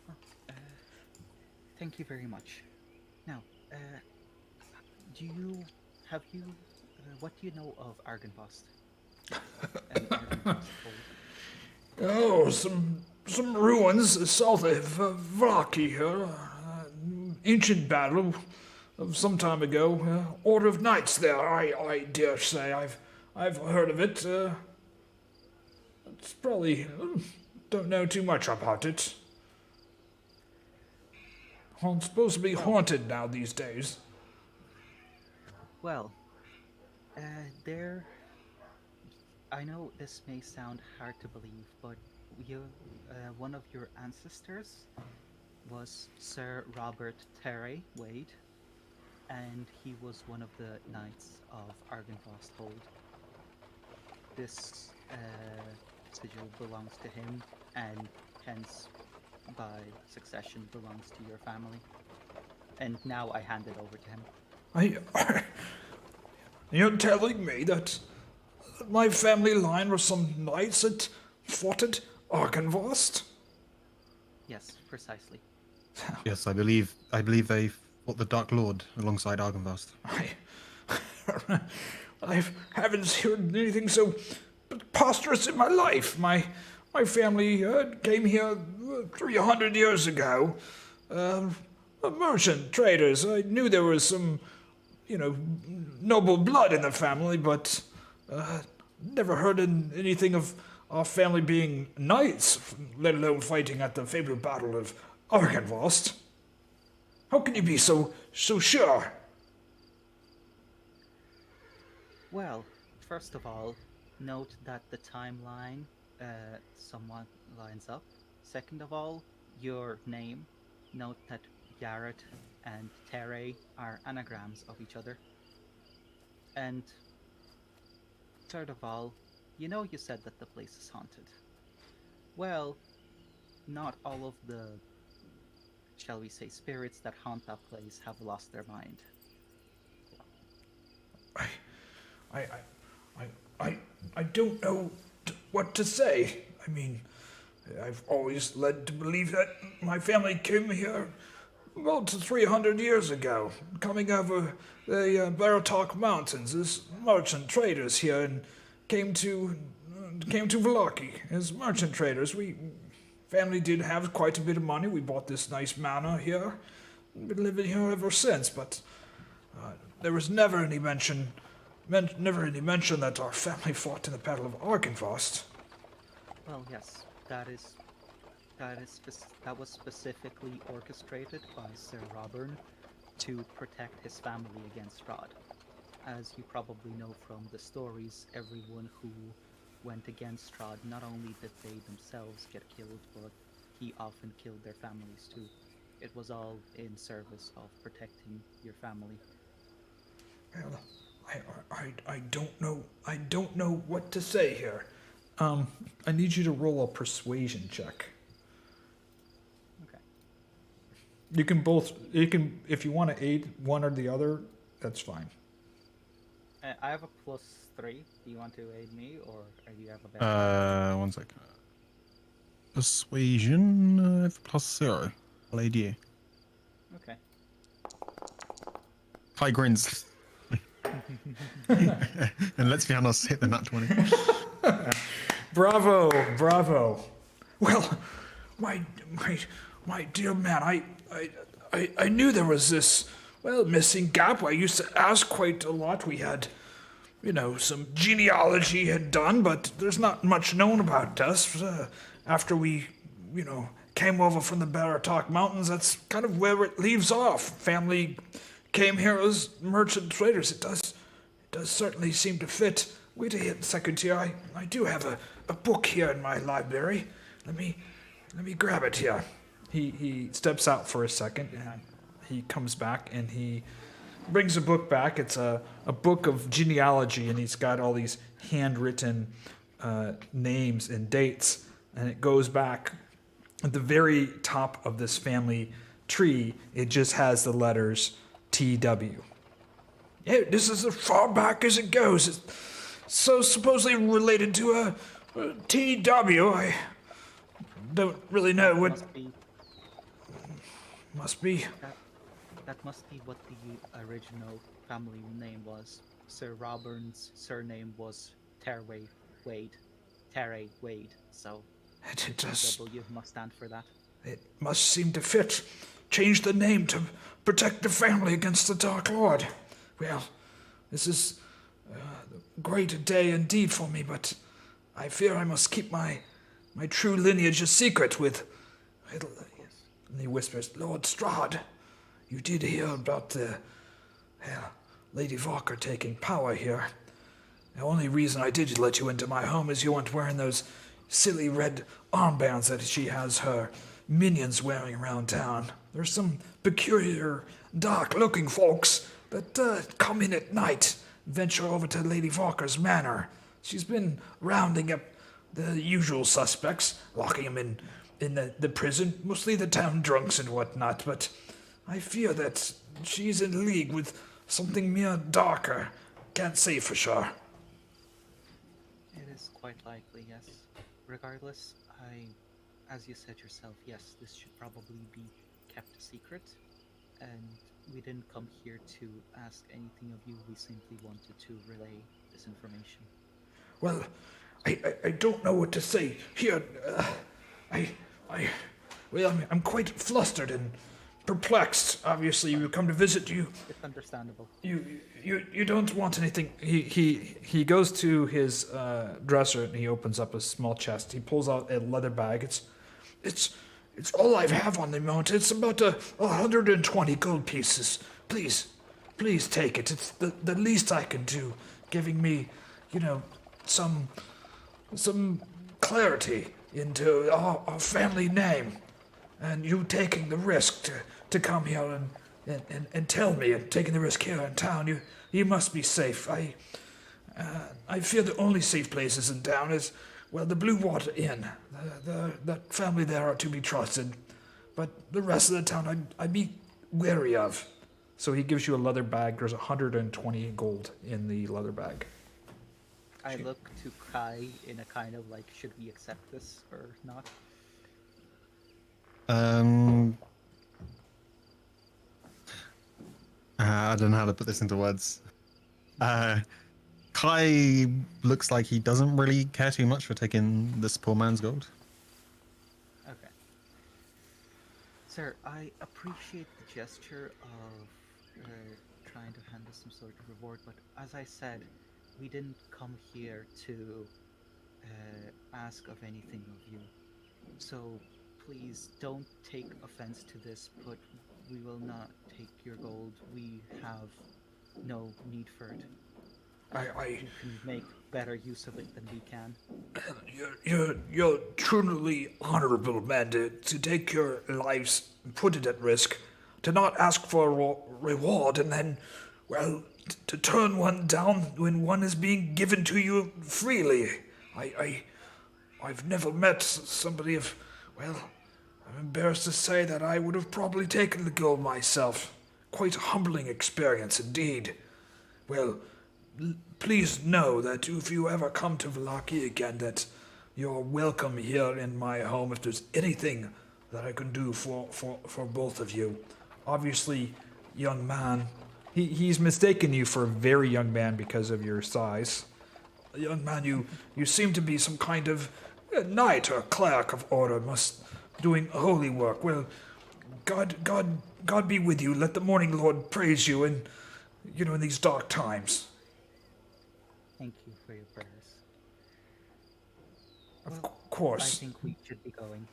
B: Well, thank you very much. Now, what do you know of Argynvost? And Argynvost Hold?
A: Oh, some ruins south of Vallaki here. Ancient battle of some time ago. Order of Knights there, I dare say. I've heard of it. It's probably don't know too much about it. It's supposed to be haunted now these days.
B: Well, there. I know this may sound hard to believe, but one of your ancestors was Sir Robert Terry Wade, and he was one of the knights of Argynvost Hold. This sigil belongs to him, and hence, by succession, belongs to your family. And now I hand it over to him.
A: You're telling me that my family line were some knights that fought at Argynvost?
B: Yes, precisely.
G: Yes, I believe they fought the Dark Lord alongside Argynvost.
A: I haven't heard anything so preposterous in my life. My family came here 300 years ago. Merchant traders. I knew there was some, noble blood in the family, but never heard anything of our family being knights, let alone fighting at the fabled Battle of Argynvost. How can you be so sure?
B: Well, first of all, note that the timeline somewhat lines up. Second of all, your name. Note that Garrett and Tere are anagrams of each other. And third of all, you said that the place is haunted. Well, not all of the, shall we say, spirits that haunt that place have lost their mind.
A: I don't know what to say. I mean, I've always led to believe that my family came here about 300 years ago, coming over the Baratok Mountains as merchant traders here, and came to Vallaki as merchant traders. Family did have quite a bit of money. We bought this nice manor here. Been living here ever since, but there was never any mention that our family fought in the Battle of Argynvost.
B: Well, yes, that was specifically orchestrated by Sir Robert to protect his family against Strahd. As you probably know from the stories, everyone who went against Strahd, not only did they themselves get killed, but he often killed their families too. It was all in service of protecting your family.
A: Well, I don't know what to say here. I need you to roll a persuasion check.
B: Okay.
A: You can if you want to aid one or the other, that's fine.
B: I have a +3. Do you want to aid me, or do you have a better?
G: 1 second. Persuasion, I have +0. I'll aid you.
B: Okay.
G: High grins. And let's be honest, hit the nat 20.
A: Bravo. Well, my dear man, I knew there was this missing gap. I used to ask quite a lot. We had, some genealogy had done, but there's not much known about us. After we, came over from the Baratok Mountains, that's kind of where it leaves off. Family came here as merchant traders. It does certainly seem to fit. Wait a second here. I do have a book here in my library. Let me grab it here. He steps out for a second, and he comes back, and he brings a book back. It's a book of genealogy, and he's got all these handwritten names and dates, and it goes back at the very top of this family tree. It just has the letters TW. Yeah, this is as far back as it goes. It's so supposedly related to a TW. I don't really know what. Must be.
B: That must be what the original family name was. Sir Robert's surname was Terway Wade. Terry Wade. So
A: It does.
B: TW must stand for that.
A: It must seem to fit. Change the name to protect the family against the Dark Lord. Well, this is a great day indeed for me, but I fear I must keep my my true lineage a secret with... And he whispers, Lord Strahd, you did hear about the Lady Wachter taking power here. The only reason I did let you into my home is you weren't wearing those silly red armbands that she has her minions wearing around town. There's some peculiar, dark-looking folks that come in at night, venture over to Lady Walker's manor. She's been rounding up the usual suspects, locking them in the prison, mostly the town drunks and whatnot, but I fear that she's in league with something mere darker. Can't say for sure.
B: It is quite likely, yes. Regardless, as you said yourself, yes, this should probably be kept a secret, and we didn't come here to ask anything of you, we simply wanted to relay this information.
A: Well, I don't know what to say. Here, I'm quite flustered and perplexed. Obviously, we come to visit you.
B: It's understandable.
A: You don't want anything. He goes to his dresser and he opens up a small chest. He pulls out a leather bag. It's all I have on the mount. It's about 120 gold pieces. Please take it. It's the least I can do, giving me, some clarity into our family name, and you taking the risk to come here and tell me, and taking the risk here in town. You must be safe. I fear the only safe places in town is, well, the Blue Water Inn. The family there are to be trusted, but the rest of the town I'd be wary of. So he gives you a leather bag. There's 120 gold in the leather bag.
B: I look to Kai in a kind of like, should we accept this or not?
G: I don't know how to put this into words. Kai looks like he doesn't really care too much for taking this poor man's gold.
B: Okay. Sir, I appreciate the gesture of trying to hand us some sort of reward, but as I said, we didn't come here to ask of anything of you. So please don't take offense to this, but we will not take your gold. We have no need for it. You can make better use of it than we can.
A: You're truly honorable men to take your lives and put it at risk, to not ask for a reward and then, well, to turn one down when one is being given to you freely. I've never met somebody of, well, I'm embarrassed to say that I would have probably taken the gold myself. Quite a humbling experience indeed. Well, please know that if you ever come to Vallaki again, that you're welcome here in my home if there's anything that I can do for both of you. Obviously, young man, he's mistaken you for a very young man because of your size. Young man, you seem to be some kind of knight or cleric of order, doing holy work. Well, God be with you. Let the morning Lord praise you in these dark times.
B: Thank you for your prayers.
A: Of course.
B: I think we should be going.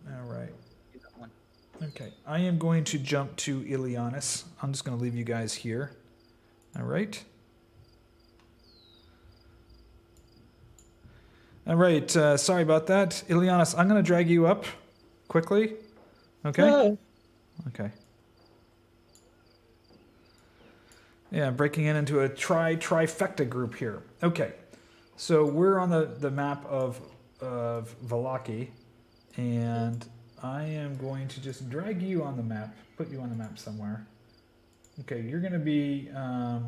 A: All right.
B: Do that one.
A: Okay. I am going to jump to Ileanys. I'm just going to leave you guys here. All right. All right. Sorry about that. Ileanys, I'm going to drag you up quickly. Okay?
C: No.
A: Okay. Yeah, breaking into a trifecta group here. Okay, so we're on the map of Vallaki, and I am going to just drag you on the map, put you on the map somewhere. Okay, you're going to be... I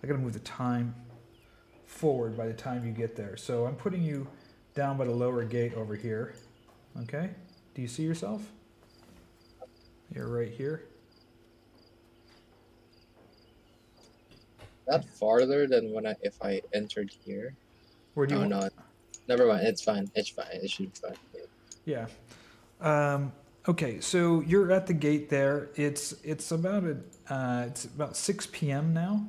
A: got to move the time forward by the time you get there. So I'm putting you down by the lower gate over here. Okay, do you see yourself? You're right here.
C: Not farther than if I entered here.
A: Where do you want?
C: No, never mind. It's fine. It's fine. It should be fine.
A: Yeah. Okay, so you're at the gate there. It's about 6 p.m. now.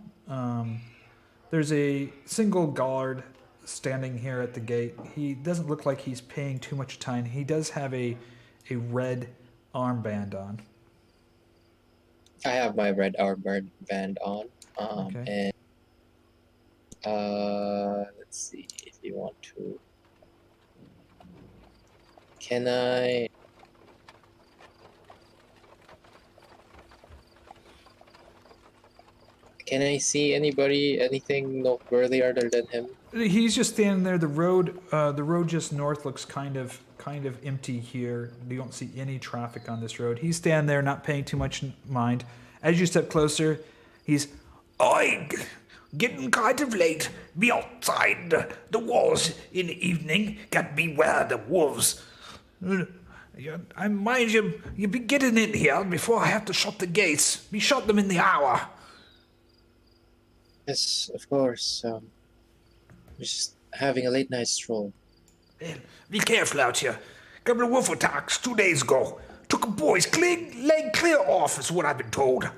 A: There's a single guard standing here at the gate. He doesn't look like he's paying too much time. He does have a red armband on.
C: I have my red armband on.
A: Okay.
C: And let's see if you want to. Can I? Can I see anything noteworthy other than him?
A: He's just standing there. The road just north looks kind of empty here. You don't see any traffic on this road. He's standing there, not paying too much mind. As you step closer, he's, "Oi, getting kind of late. Be outside the walls in the evening. Got beware the wolves. I mind you be getting in here before I have to shut the gates. Be shut them in the hour."
C: Yes, of course. Just having a late night stroll.
A: Well, be careful out here. Couple of wolf attacks 2 days ago. Took a boy's leg clear off, is what I've been told.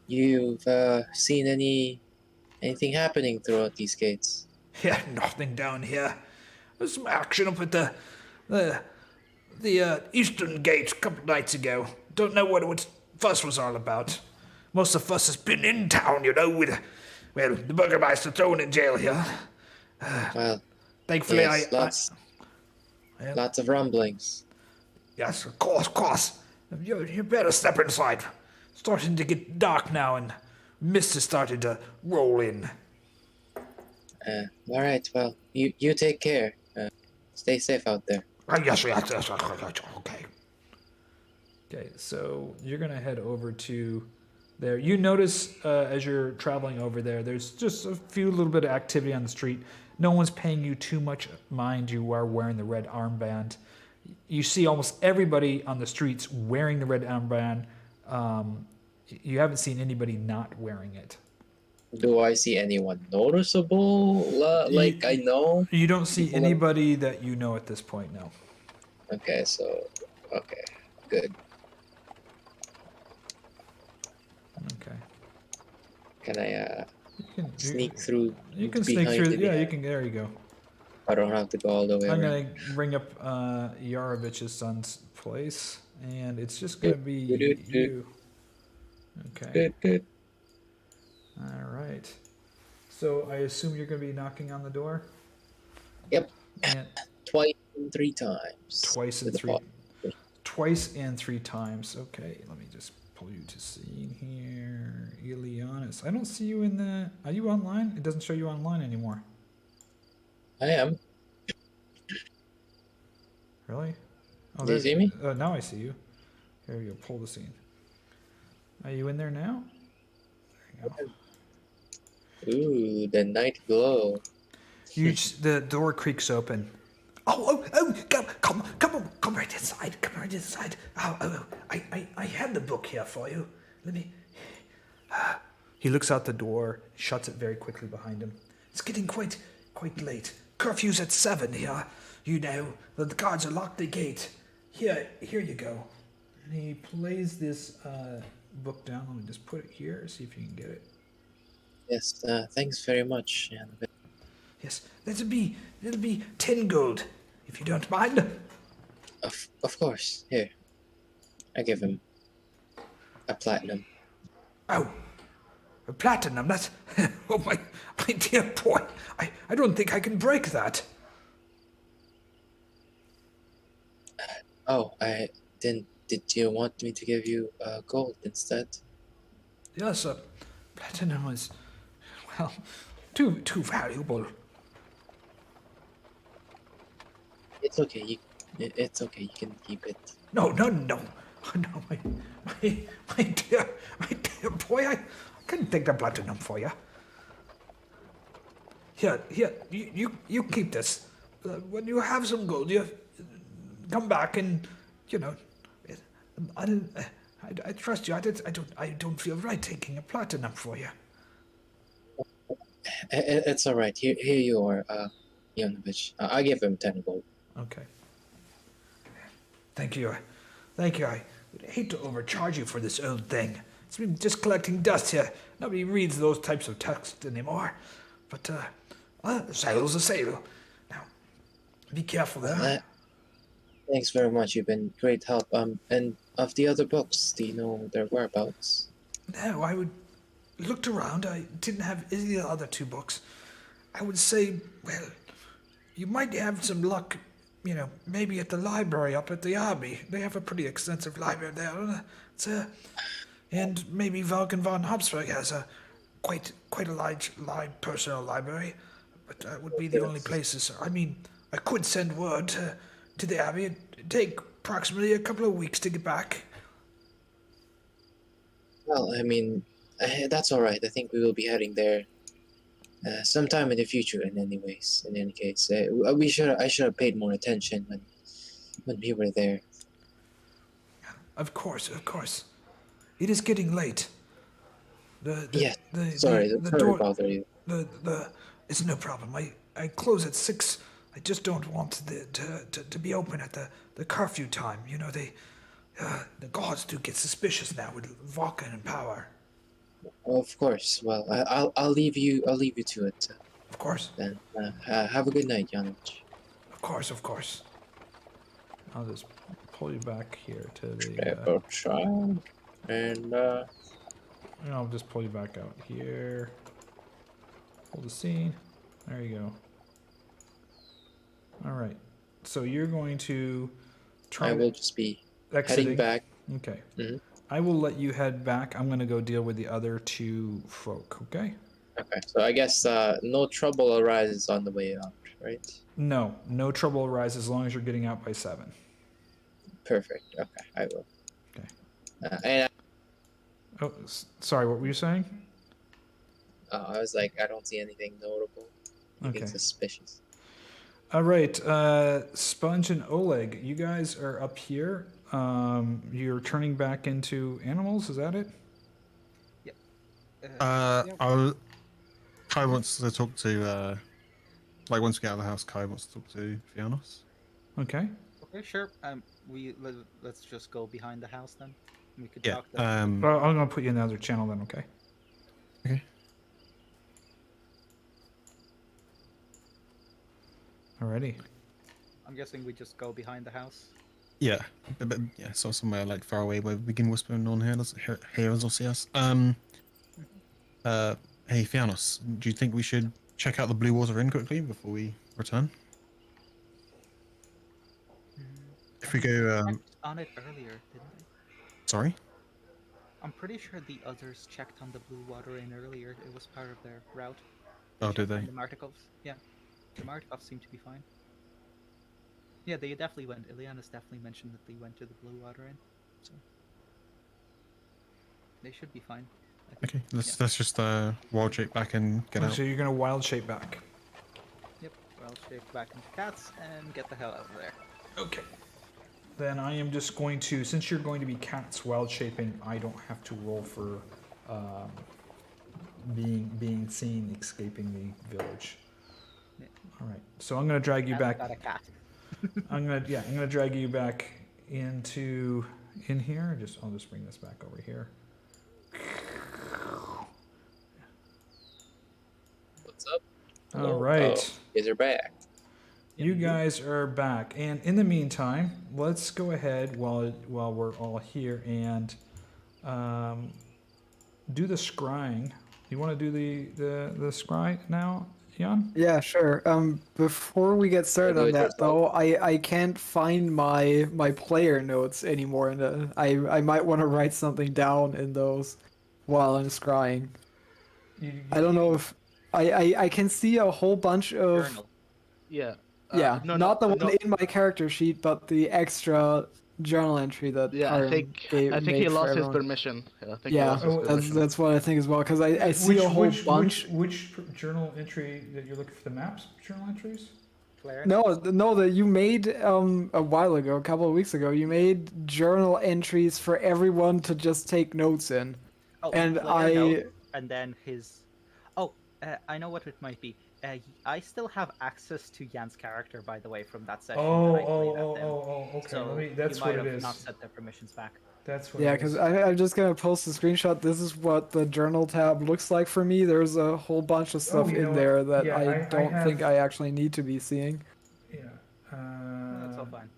C: You've seen anything happening throughout these gates?
A: Yeah, nothing down here. There's some action up at the eastern gate a couple nights ago. Don't know what fuss was all about. Most of the fuss has been in town, with, the Burgermeister thrown in jail here.
C: Well,
A: Thankfully,
C: yes, lots of rumblings.
A: Yes, of course. You better step inside. Starting to get dark now, and mist is starting to roll in.
C: All right. Well, you take care. Stay safe out there.
A: Yes, okay. Okay, so you're gonna head over to there. You notice as you're traveling over there, there's just a few little bit of activity on the street. No one's paying you too much mind. You are wearing the red armband. You see almost everybody on the streets wearing the red armband. You haven't seen anybody not wearing it.
C: Do I see anyone noticeable? I know?
A: You don't see anybody that you know at this point, no.
C: Okay, good.
A: Okay.
C: Can I sneak
A: You
C: through?
A: can sneak
C: behind
A: through.
C: the-
A: Yeah, you can. There you go.
C: I don't have to go all the way
A: I'm
C: around.
A: gonna bring up Yarovich's son's place, and it's just gonna be you. Okay.
C: Good.
A: All right. So I assume you're gonna be knocking on the door.
C: Yep.
A: And
C: Twice and 3 times.
A: twice
C: To
A: and
C: the
A: three.
C: bottom.
A: Twice and 3 times. Okay. Let me just pull you to scene here. Ileanys. I don't see you in the. Are you online? It doesn't show you online anymore.
C: I am.
A: Really? Oh,
C: Do you
A: there's-
C: see me?
A: Now I see you. Here we go. Pull the scene. Are you in there now? There you go.
C: Ooh, the night glow.
A: The door creaks open. Oh! Come right inside. Come right inside. I had the book here for you. Let me. He looks out the door, shuts it very quickly behind him. It's getting quite late. Curfew's at 7 here. You know, the guards are locked the gate. Here you go. And he plays this book down. Let me just put it here, see if you can get it.
C: Yes, thanks very much.
A: Yes, that'll be 10 gold, if you don't mind.
C: Of course. Here. I give him a platinum.
A: Oh, a platinum, that's... Oh, my dear boy. I don't think I can break that.
C: Oh, I didn't. Did you want me to give you gold instead?
A: Yes, platinum is, well, too valuable.
C: It's okay. It's okay. You can keep it.
A: No, my dear boy, I couldn't take the platinum for you. Here, you keep this. When you have some gold, you come back and, I trust you. I don't feel right taking a platinum for you.
C: It's all right. Here you are, Ivanovich. I give him 10 gold.
A: Okay. Thank you. I would hate to overcharge you for this old thing. It's been just collecting dust here. Nobody reads those types of texts anymore. But A sail's a sail. Now, be careful there.
C: Thanks very much. You've been great help. And of the other books, do you know their whereabouts?
A: No, I looked around. I didn't have any of the other 2 books. I would say, well, you might have some luck, maybe at the library up at the Abbey. They have a pretty extensive library there. And maybe Vulcan von Habsburg has a quite a large personal library. But that would be the only places. I mean, I could send word to the Abbey. It'd take approximately a couple of weeks to get back.
C: Well, I mean, that's all right. I think we will be heading there sometime in the future. In any case, I should have paid more attention when we were there.
A: Of course. It is getting late.
C: Sorry
A: the
C: to
A: door.
C: bother you.
A: It's no problem. I close at 6. I just don't want to be open at the curfew time. The gods do get suspicious now with Vulcan and power.
C: Of course. Well, I'll leave you to it.
A: Of course.
C: Then have a good night, Janovich.
A: Of course. I'll just pull you back here to the.
C: And
A: I'll just pull you back out here. Hold the scene. There you go. All right. So you're going to try.
C: I will just be
A: exiting.
C: heading back.
A: Okay.
C: Mm-hmm.
A: I will let you head back. I'm going to go deal with the other 2 folk, okay?
C: Okay. So I guess no trouble arises on the way out, right?
A: No trouble arises as long as you're getting out by 7.
C: Perfect. Okay, I will.
A: Okay.
C: And
A: sorry, what were you saying?
C: I was like, I don't see anything notable. Anything suspicious.
A: All right, Sponge and Oleg, you guys are up here. You're turning back into animals, is that it?
G: Yep. Kai wants to talk to, once we get out of the house, Kai wants to talk to Fiannos.
A: Okay.
B: Okay, sure. Let's just go behind the house then. We could
G: Yeah.
B: talk there.
A: Well, I'm going to put you in the other channel then, okay?
G: Okay.
A: Alrighty.
B: I'm guessing we just go behind the house.
G: Yeah, but so somewhere far away where we can whisper and no one hears or see us. Hey Fiannos, do you think we should check out the Blue Water Inn quickly before we return? If we go,
B: Checked on it earlier, didn't they?
G: Sorry?
B: I'm pretty sure the others checked on the Blue Water Inn earlier. It was part of their route.
G: Oh, did they?
B: The Martikovs? Yeah. The Martikovs seem to be fine. Yeah, they definitely went. Ileanys definitely mentioned that they went to the Blue Water Inn. So they should be fine. I think.
G: Okay, let's just wild shape back and get out.
A: So you're going to wild shape back.
B: Yep, well, shake back into cats and get the hell out of there.
A: Okay. Then I am just going to, since you're going to be cats wild shaping, I don't have to roll for being seen escaping the village.
B: Yeah.
A: All right. So I'm going to drag you back.
B: Got a cat.
A: I'm gonna drag you back in here. I'll just bring this back over here.
C: What's up?
A: All right.
C: Oh, you guys are back.
A: You guys are back, and in the meantime, let's go ahead while we're all here and do the scrying. You want to do the scry now, Jan?
F: Yeah, sure. Before we get started on that, though, I can't find my player notes anymore, and I might want to write something down in those while I'm scrying. I don't know if I can see a whole bunch of
B: Journal.
E: Yeah.
F: not the one in my character sheet, but the extra journal entry that
E: I think he lost his permission. That's
F: what I think as well, because I see a whole bunch.
A: Which journal entry that you're looking for? The maps journal entries?
B: Cleric?
F: No, that you made a while ago, a couple of weeks ago. You made journal entries for everyone to just take notes in,
B: Oh,
F: and
B: Cleric note, and then his. Oh, I know what it might be. I still have access to Jan's character, by the way, from that session
A: Oh,
B: that I
A: oh,
B: played
A: oh,
B: at them.
A: oh, oh, okay.
B: So
A: That's
B: you
A: what
B: might
A: it
B: have
A: is.
B: not set their permissions back.
A: That's what
F: Yeah,
A: it
F: because
A: is.
F: I'm just gonna post a screenshot. This is what the journal tab looks like for me. There's a whole bunch of stuff
A: you know
F: in
A: what?
F: there that
A: Yeah,
F: I
A: I
F: don't think
A: have-
F: I actually need to be seeing.
A: Yeah.
B: No, that's all fine.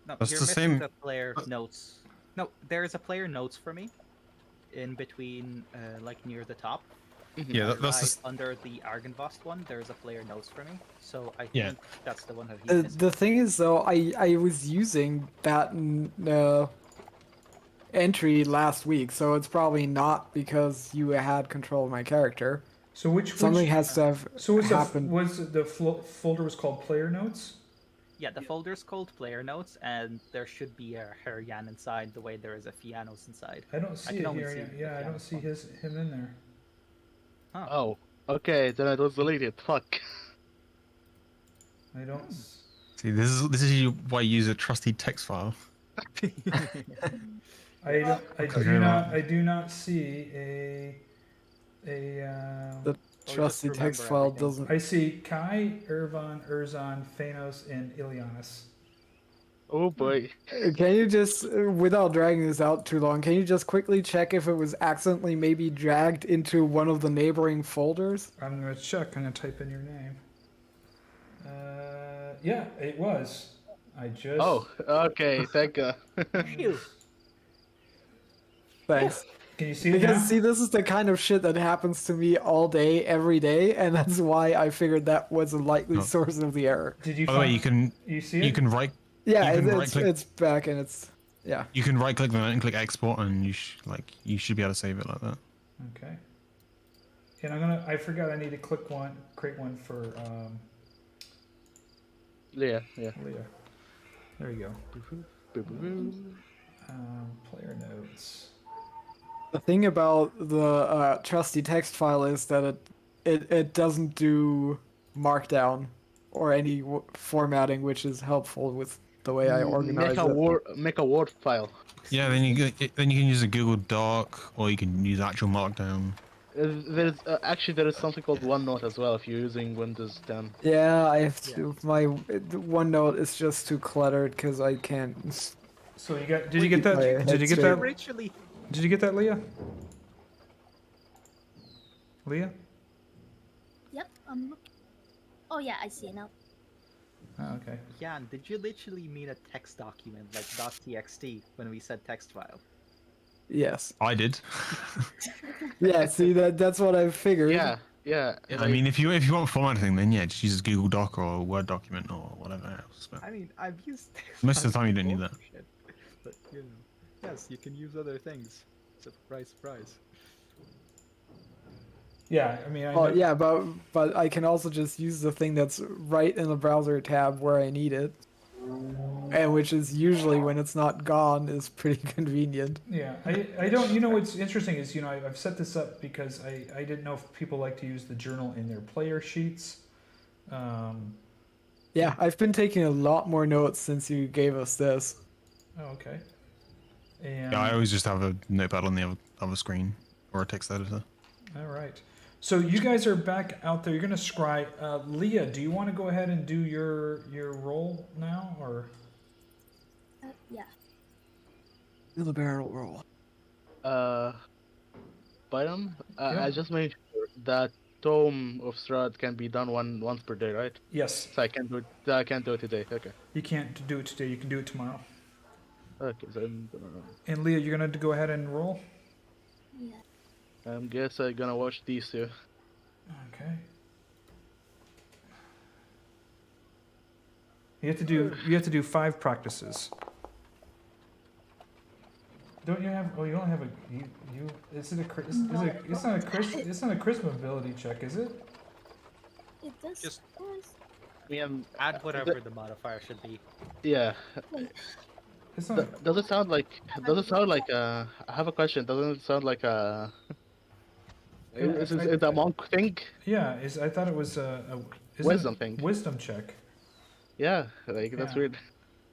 B: No,
G: That's
B: you're
G: the
B: missing
G: same-
B: the player notes. No, there is a player notes for me, in between, like near the top.
G: Yeah, that's
B: Right
G: the,
B: under the Argynvost one. There is a player notes for me, so I
G: Yeah.
B: think that's the one that he's missing.
F: The thing is, though, I was using that entry last week, so it's probably not because you had control of my character.
A: So which
F: Something has to have
A: So was
F: happened.
A: the folder was called player notes?
B: Yeah, the folder's called player notes, and there should be a Herjann inside, the way there is a Fiannos inside.
A: I don't see
B: can
A: it
B: only
A: here.
B: see
A: Yet.
B: the
A: Yeah, I don't
B: Fiannos
A: see
B: one.
A: him in there.
B: Huh.
E: Oh, okay, then it was deleted. Fuck.
A: I don't.
G: see, this is why you use a trusty text file.
A: I do not see a.
F: The trusty
B: remember
F: text file
B: everything.
F: doesn't.
A: I see Kai, Ervan, Erzan, Fiannos, and Ileanys.
E: Oh boy.
F: Can you just, without dragging this out too long, can you just quickly check if it was accidentally maybe dragged into one of the neighboring folders?
A: I'm gonna check. I'm gonna type in your name. Yeah, it was. I just.
E: Oh, okay, thank God.
B: Phew.
F: Thanks.
A: Can you see it
F: Because
A: now?
F: see, this is the kind of shit that happens to me all day, every day, and that's why I figured that was a likely
G: No.
F: source of the error.
A: Did you?
G: By the way,
A: find- You see it?
G: you can right
F: Yeah,
G: You can
F: it's
G: right-click-
F: it's back and it's yeah.
G: you can right click on it and click export, and you should be able to save it like that.
A: Okay. And I forgot I need to create one for
E: Yeah, yeah.
A: Leah. There you go.
E: Boo-boo-boo.
A: Player notes.
F: The thing about the trusty text file is that it doesn't do markdown or any formatting, which is helpful with the way I organize it.
E: Make a Word file.
G: Yeah, then you can use a Google Doc, or you can use actual Markdown.
E: There's actually there is something called OneNote as well if you're using Windows 10.
F: Yeah, I have to. My OneNote is just too cluttered because I can't.
A: So you got? Did you get that? Did you get that?
B: Originally,
A: Did you get that, Leah? Leah?
D: Yep, I'm looking. Oh yeah, I see it now.
A: Oh, okay.
B: Jan, did you literally mean a text document like .txt when we said text file?
F: Yes.
G: I did.
F: Yeah. See that's what I figured.
E: Yeah, yeah.
G: I mean, if you want formatting, then yeah, just use Google Doc or a Word document or whatever else. But
B: I mean, I've used text
G: Most of the
B: files
G: time you don't need
B: before,
G: that.
B: shit. But you know, yes, you can use other things. Surprise, surprise.
A: Yeah, I mean, I
F: Oh
A: know-
F: yeah, but I can also just use the thing that's right in the browser tab where I need it, and which is usually when it's not gone is pretty convenient.
A: Yeah, I don't. You know what's interesting is I've set this up because I didn't know if people like to use the journal in their player sheets.
F: Yeah, I've been taking a lot more notes since you gave us this.
A: Oh, okay. And
G: yeah, I always just have a notepad on the other screen or a text editor.
A: all right. So you guys are back out there. You're gonna scry. Leah, do you want to go ahead and do your role now, or?
D: Yeah.
F: Do the barrel roll.
E: Bottom.
A: Yeah.
E: I just made sure that Tome of Strahd can be done once per day, right?
A: Yes.
E: So I can do it. I can't do it today. Okay.
A: You can't do it today. You can do it tomorrow.
E: Okay. Then
A: And Leah, you're gonna go ahead and roll.
D: Yeah.
E: I guess I'm gonna watch these two.
A: Okay. You have to do 5 practices. Don't you have? Oh, you don't have a. You. Is it a? It's not a. It's not a charisma ability check, is it?
D: It does.
B: Just-
E: Me and
B: Add whatever the modifier should be.
E: yeah.
A: It's not.
E: Does it sound like? Does it sound like? I have a question. Doesn't it sound like a? Is it a monk thing?
A: Yeah. I thought it was a isn't
E: Wisdom
A: it
E: thing.
A: Wisdom check.
E: Yeah, like that's
A: Yeah.
E: weird.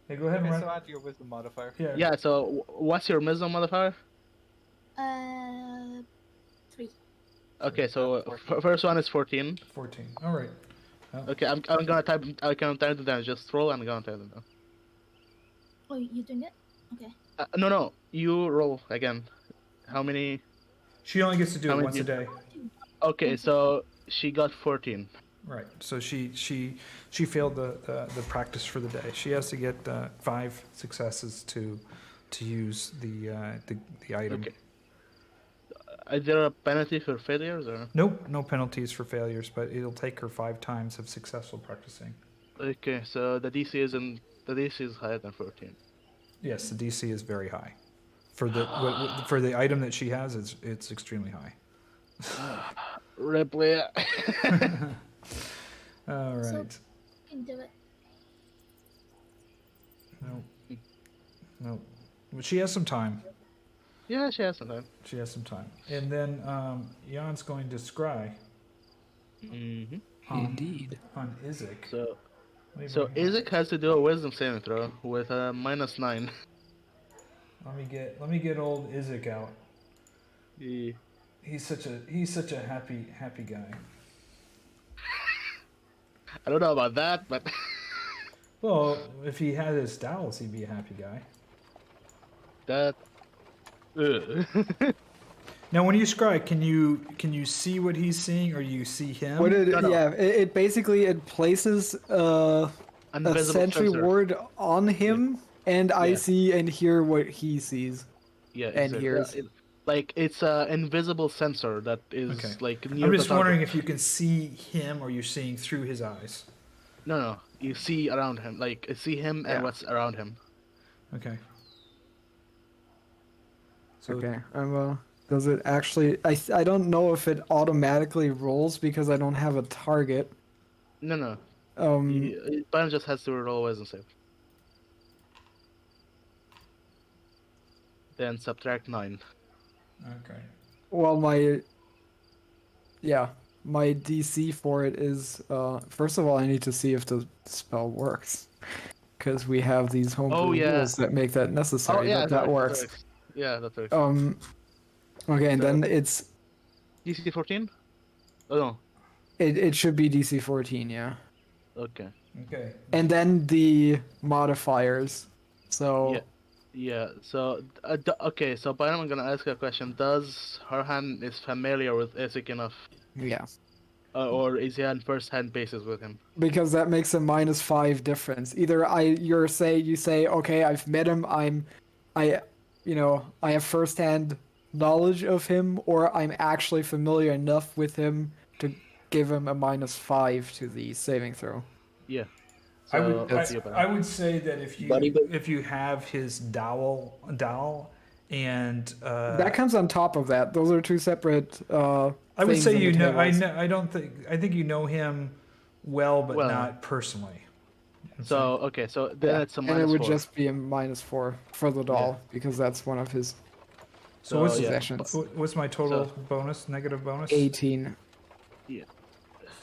A: Hey, go ahead and
B: Okay,
A: run.
B: so add your wisdom modifier.
A: Yeah.
E: Yeah. So what's your wisdom modifier?
D: 3.
E: Okay, so first one is 14.
A: 14. All right.
E: Okay, I'm gonna type. I can type it down. Just roll. I'm gonna type it down.
D: Oh, you doing it? Okay.
E: No. You roll again. How many?
A: She only gets to do
E: How
A: it
E: many
A: once a
E: do you-
A: day.
E: Okay, so she got 14.
A: Right. So she failed the practice for the day. She has to get 5 successes to use the item.
E: Okay. Is there a penalty for failures or?
A: Nope, no penalties for failures, but it'll take her 5 times of successful practicing.
E: Okay, so the DC is higher than 14.
A: Yes, the DC is very high. For the item that she has, it's extremely high.
E: Ripley.
A: All right.
D: So, you can do it.
A: No. But she has some time.
E: Yeah, she has some time.
A: She has some time. And then Jan's going to scry
E: Mm-hmm.
F: Indeed.
A: on Isaac.
E: So
A: Let me
E: So
A: bring him up.
E: Isaac has to do a wisdom saving throw with a -9.
A: Let me get old Isaac out.
E: He-
A: He's such a happy guy.
E: I don't know about that, but
A: Well, if he had his dowels, he'd be a happy guy.
E: that. Ugh.
A: Now, when you scry, can you see what he's seeing, or you see him?
F: What it,
E: No.
F: Yeah, it basically it places a
E: Invisible
F: sentry
E: sensor.
F: ward on him, and I
E: Yeah.
F: see and hear what he sees.
E: Yeah,
F: And
E: exactly.
F: hears.
E: Like it's a invisible sensor that is
A: Okay.
E: like near
A: I'm
E: the
A: just
E: target.
A: wondering if you can see him, or you're seeing through his eyes.
E: No, you see around him, like see him and
F: Yeah.
E: what's around him.
A: Okay. So
F: Okay, does it actually? I don't know if it automatically rolls because I don't have a target.
E: No.
F: Um,
E: Brian just has to roll a wisdom save. Then subtract 9.
A: Okay.
F: well, my DC for it is first of all I need to see if the spell works, because we have these homebrew
E: yeah.
F: rules that make that necessary.
E: yeah,
F: but that works.
E: Yeah, that works.
F: Okay, and
E: So-
F: then it's
E: DC 14? Oh no.
F: it should be DC 14, yeah.
E: Okay.
A: Okay.
F: And then the modifiers. So
E: Yeah. So okay. So Byron, I'm gonna ask you a question. Does Herjann is familiar with Isaac enough,
F: yeah,
E: or is he on first-hand basis with him?
F: because that makes a -5 difference. Either you say okay, I've met him, I have first-hand knowledge of him, or I'm actually familiar enough with him to give him a -5 to the saving throw.
E: Yeah.
A: I
E: So,
A: would
E: let's see about
A: I would say that if you have his dowel and
F: That comes on top of that. Those are two separate.
A: I would
F: things
A: say
F: on the
A: you know
F: tables.
A: I think you know him well, but
E: Well.
A: not personally.
E: So okay. So then it's a
F: and it
E: -4.
F: would just be a -4 for the doll because that's one of his
A: So what's
E: yeah.
F: possessions.
A: what's my total bonus? Negative bonus?
F: 18,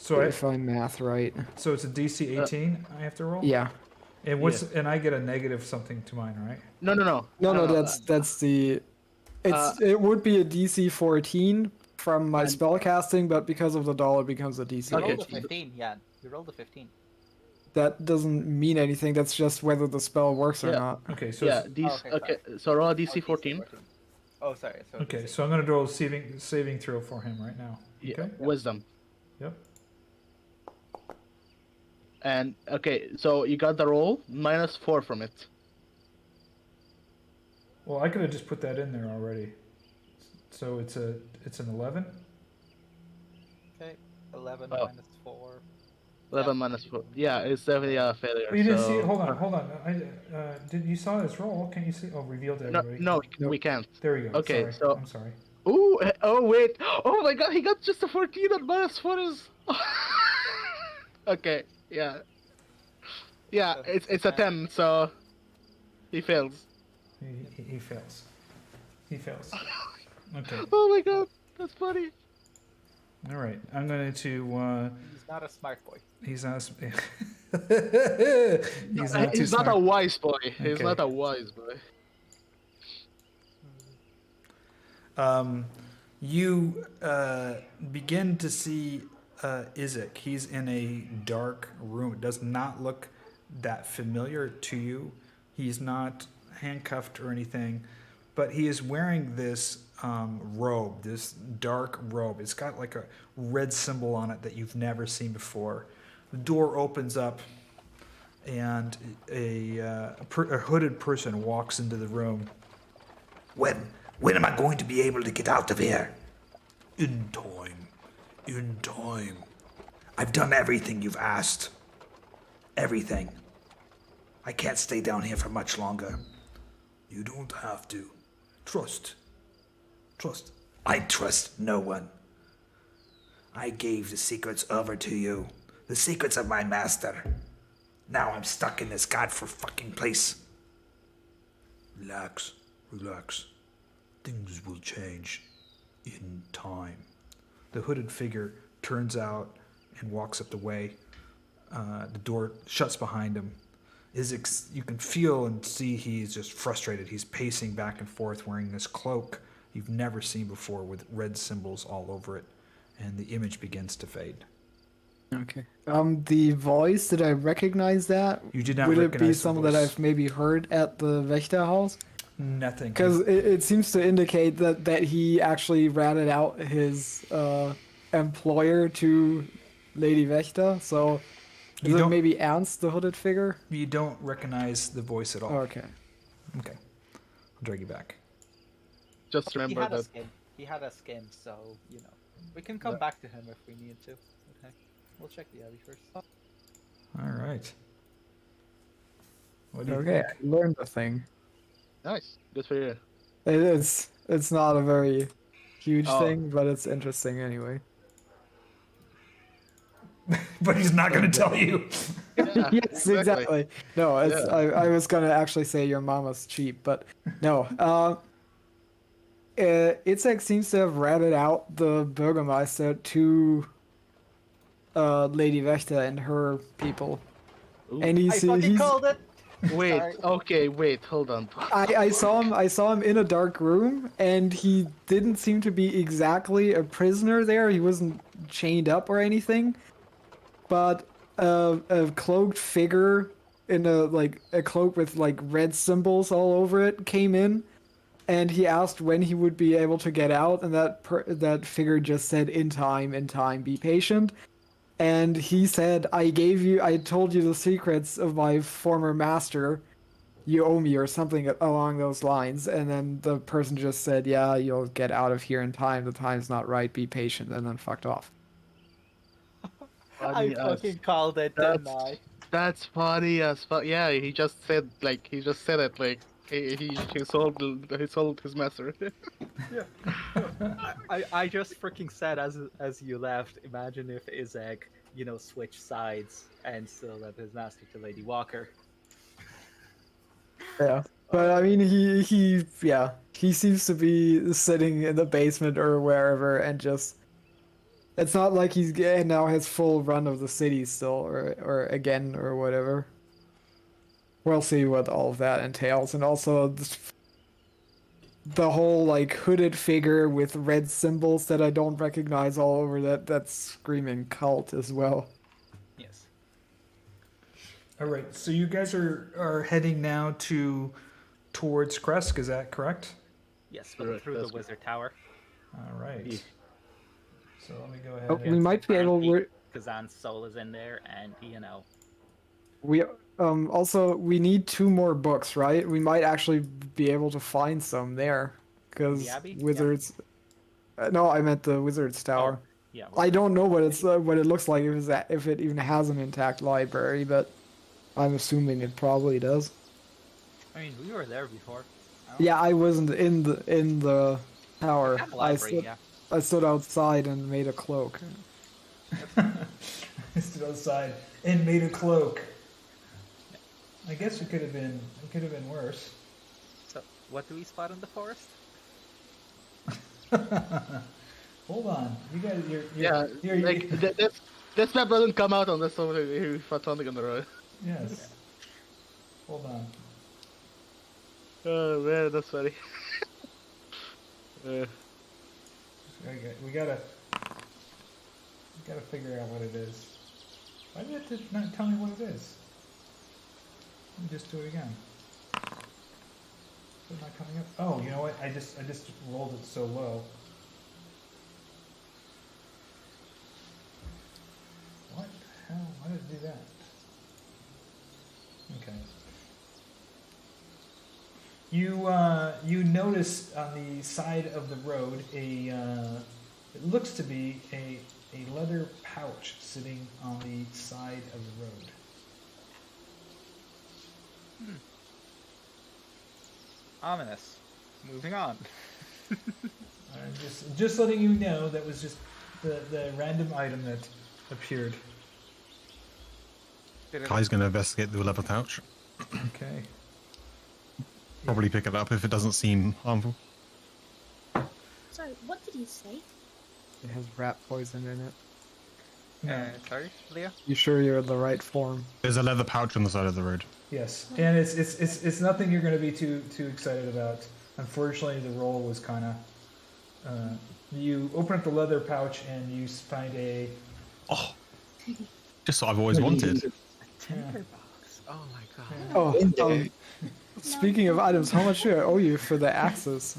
A: So
F: if I math right.
A: so it's a DC 18 I have to roll?
F: Yeah.
A: And and I get a negative something to mine, right?
E: No.
F: No, that's the. It would be a DC 14 from my spell casting, but because of the doll, it becomes a DC
B: You
E: Okay.
B: rolled a
F: 18.
B: 15, yeah. You rolled a 15.
F: That doesn't mean anything. That's just whether the spell works or
E: Yeah.
F: not.
A: Okay, so
E: Yeah.
A: it's-
E: DC.
B: okay,
E: Okay. So roll a DC
B: Oh,
E: 14.
B: Oh, sorry. So
A: okay, so I'm gonna do a saving throw for him right now.
E: Yeah.
A: Okay.
E: Wisdom.
A: Yep.
E: And okay, so you got the roll -4 from it.
A: Well, I could have just put that in there already. So it's an 11.
B: Okay, 11
E: Oh.
B: minus 4.
E: 11 -4. Yeah, it's definitely a failure.
A: Oh, you didn't
E: so...
A: see it? Hold on. You saw this roll? Can't you see? Oh, revealed to
E: No,
A: everybody.
E: no, we can't.
A: There you go.
E: Okay,
A: Sorry.
E: so-
A: I'm sorry.
E: Ooh, oh wait. Oh my god, he got just a 14 and -4 is... Okay, yeah. Yeah,
B: So
E: it's a 10, so... He fails.
A: He fails. He fails. Okay.
E: Oh my god, that's funny.
A: All right. I'm going to.
B: He's not a smart boy.
A: He's not.
E: He's not a wise boy. He's
A: Okay.
E: not a wise boy.
A: You begin to see Isaac. He's in a dark room. It does not look that familiar to you. He's not handcuffed or anything, but he is wearing this robe, this dark robe. It's got like a red symbol on it that you've never seen before. The door opens up, and a hooded person walks into the room.
H: When am I going to be able to get out of here?
A: In time. In time.
H: I've done everything you've asked. Everything. I can't stay down here for much longer.
A: You don't have to. Trust. Trust.
H: I trust no one. I gave the secrets over to you. The secrets of my master. Now I'm stuck in this god-for-fucking place.
A: Relax. Relax. Things will change in time. The hooded figure turns out and walks up the way. The door shuts behind him. You can feel and see he's just frustrated. He's pacing back and forth wearing this cloak you've never seen before with red symbols all over it. And the image begins to fade.
F: Okay. The voice, did I recognize that?
A: You did not
F: Would it
A: recognize
F: be
A: the
F: something that
A: voice.
F: I've maybe heard at the Wachter house?
A: Nothing.
F: Because it seems to indicate that he actually ratted out his employer to Lady Wachter. So is it maybe Ernst, the hooded figure?
A: You don't recognize the voice at all.
F: Okay.
A: Okay. I'll drag you back.
E: Just
B: He
E: remember
B: had a
E: that.
B: skin. He had a skin, so you know we can come back to him if we need to. Okay. We'll check the alley first.
A: All right. What do you
F: Okay,
A: think?
F: I learned a thing.
E: Nice. Good for you.
F: It's not a very huge
E: Oh.
F: thing, but it's interesting anyway.
A: But he's not going to tell you.
E: Yeah,
F: Yes, exactly. No, it's
E: Yeah.
F: I was gonna actually say your mama's cheap, but no. Itzek seems to have ratted out the Bürgermeister to Lady Wächter and her people.
E: Ooh.
F: And
B: I fucking called it.
E: Wait.
B: Sorry.
E: Okay. Wait. Hold on.
F: I saw him in a dark room, and he didn't seem to be exactly a prisoner there. He wasn't chained up or anything, but a cloaked figure in a cloak with like red symbols all over it came in, and he asked when he would be able to get out, and that figure just said, in time, be patient." And he said, I told you the secrets of my former master. You owe me, or something along those lines. And then the person just said, yeah, you'll get out of here in time. The time's not right. Be patient. And then fucked off.
B: I
E: Funny as-
B: fucking called it, didn't I?
E: That's funny as fuck. Yeah, he just said it like he sold his master.
B: I just freaking said as you left. Imagine if Izek, switched sides and still led his master to Lady Walker.
F: Yeah. But I mean, he seems to be sitting in the basement or wherever, and just, it's not like he's now has full run of the city still, or again, or whatever. We'll see what all of that entails, and also the whole like hooded figure with red symbols that I don't recognize all over that's screaming cult as well.
B: Yes.
A: All right. So you guys are heading now towards Kresk. Is that correct?
B: Yes, but
E: Correct,
B: through the
E: that's
B: wizard tower.
A: All right.
E: Yeah.
A: So let me go ahead.
F: Oh,
A: and-
F: we might be able.
B: Kazan's soul is in there, and
F: We also we need 2 more books, right? We might actually be able to find some there, because
B: The Abbey?
F: wizards. No, I meant the wizards tower.
B: yeah.
F: I don't know what it looks like if it even has an intact library, but I'm assuming it probably does.
B: I mean, we were there before.
F: Yeah, I wasn't in the tower.
B: Have a library, yeah.
F: I stood outside and made a cloak.
A: I stood outside and made a cloak. I guess it could have been worse.
B: So, what do we spot in the forest?
A: Hold on, you guys,
E: Yeah, this map doesn't come out on this one. We found something on the road.
A: yes. Hold on.
E: Oh man, that's funny.
A: We gotta figure out what it is. Why do you have to not tell me what it is? Let me just do it again. Is it not coming up? Oh, you know what? I just rolled it so low. What the hell? Why did it do that? Okay. You notice on the side of the road it looks to be a leather pouch sitting on the side of the road.
B: Ominous. Moving on.
A: I'm just letting you know that was just the random item that appeared.
G: Kai's going to investigate the leather pouch.
A: Okay.
G: Probably pick it up if it doesn't seem harmful.
D: Sorry, what did you say?
F: It has rat poison in it.
B: Sorry, Leah?
F: You sure you're in the right form?
G: There's a leather pouch on the side of the road.
A: Yes, and it's nothing you're going to be too excited about. Unfortunately, the roll was kind of. You open up the leather pouch and you find a.
G: Oh, just what I've always wanted.
B: Tinderbox. Oh my god.
F: Oh, speaking of items, how much do I owe you for the axes?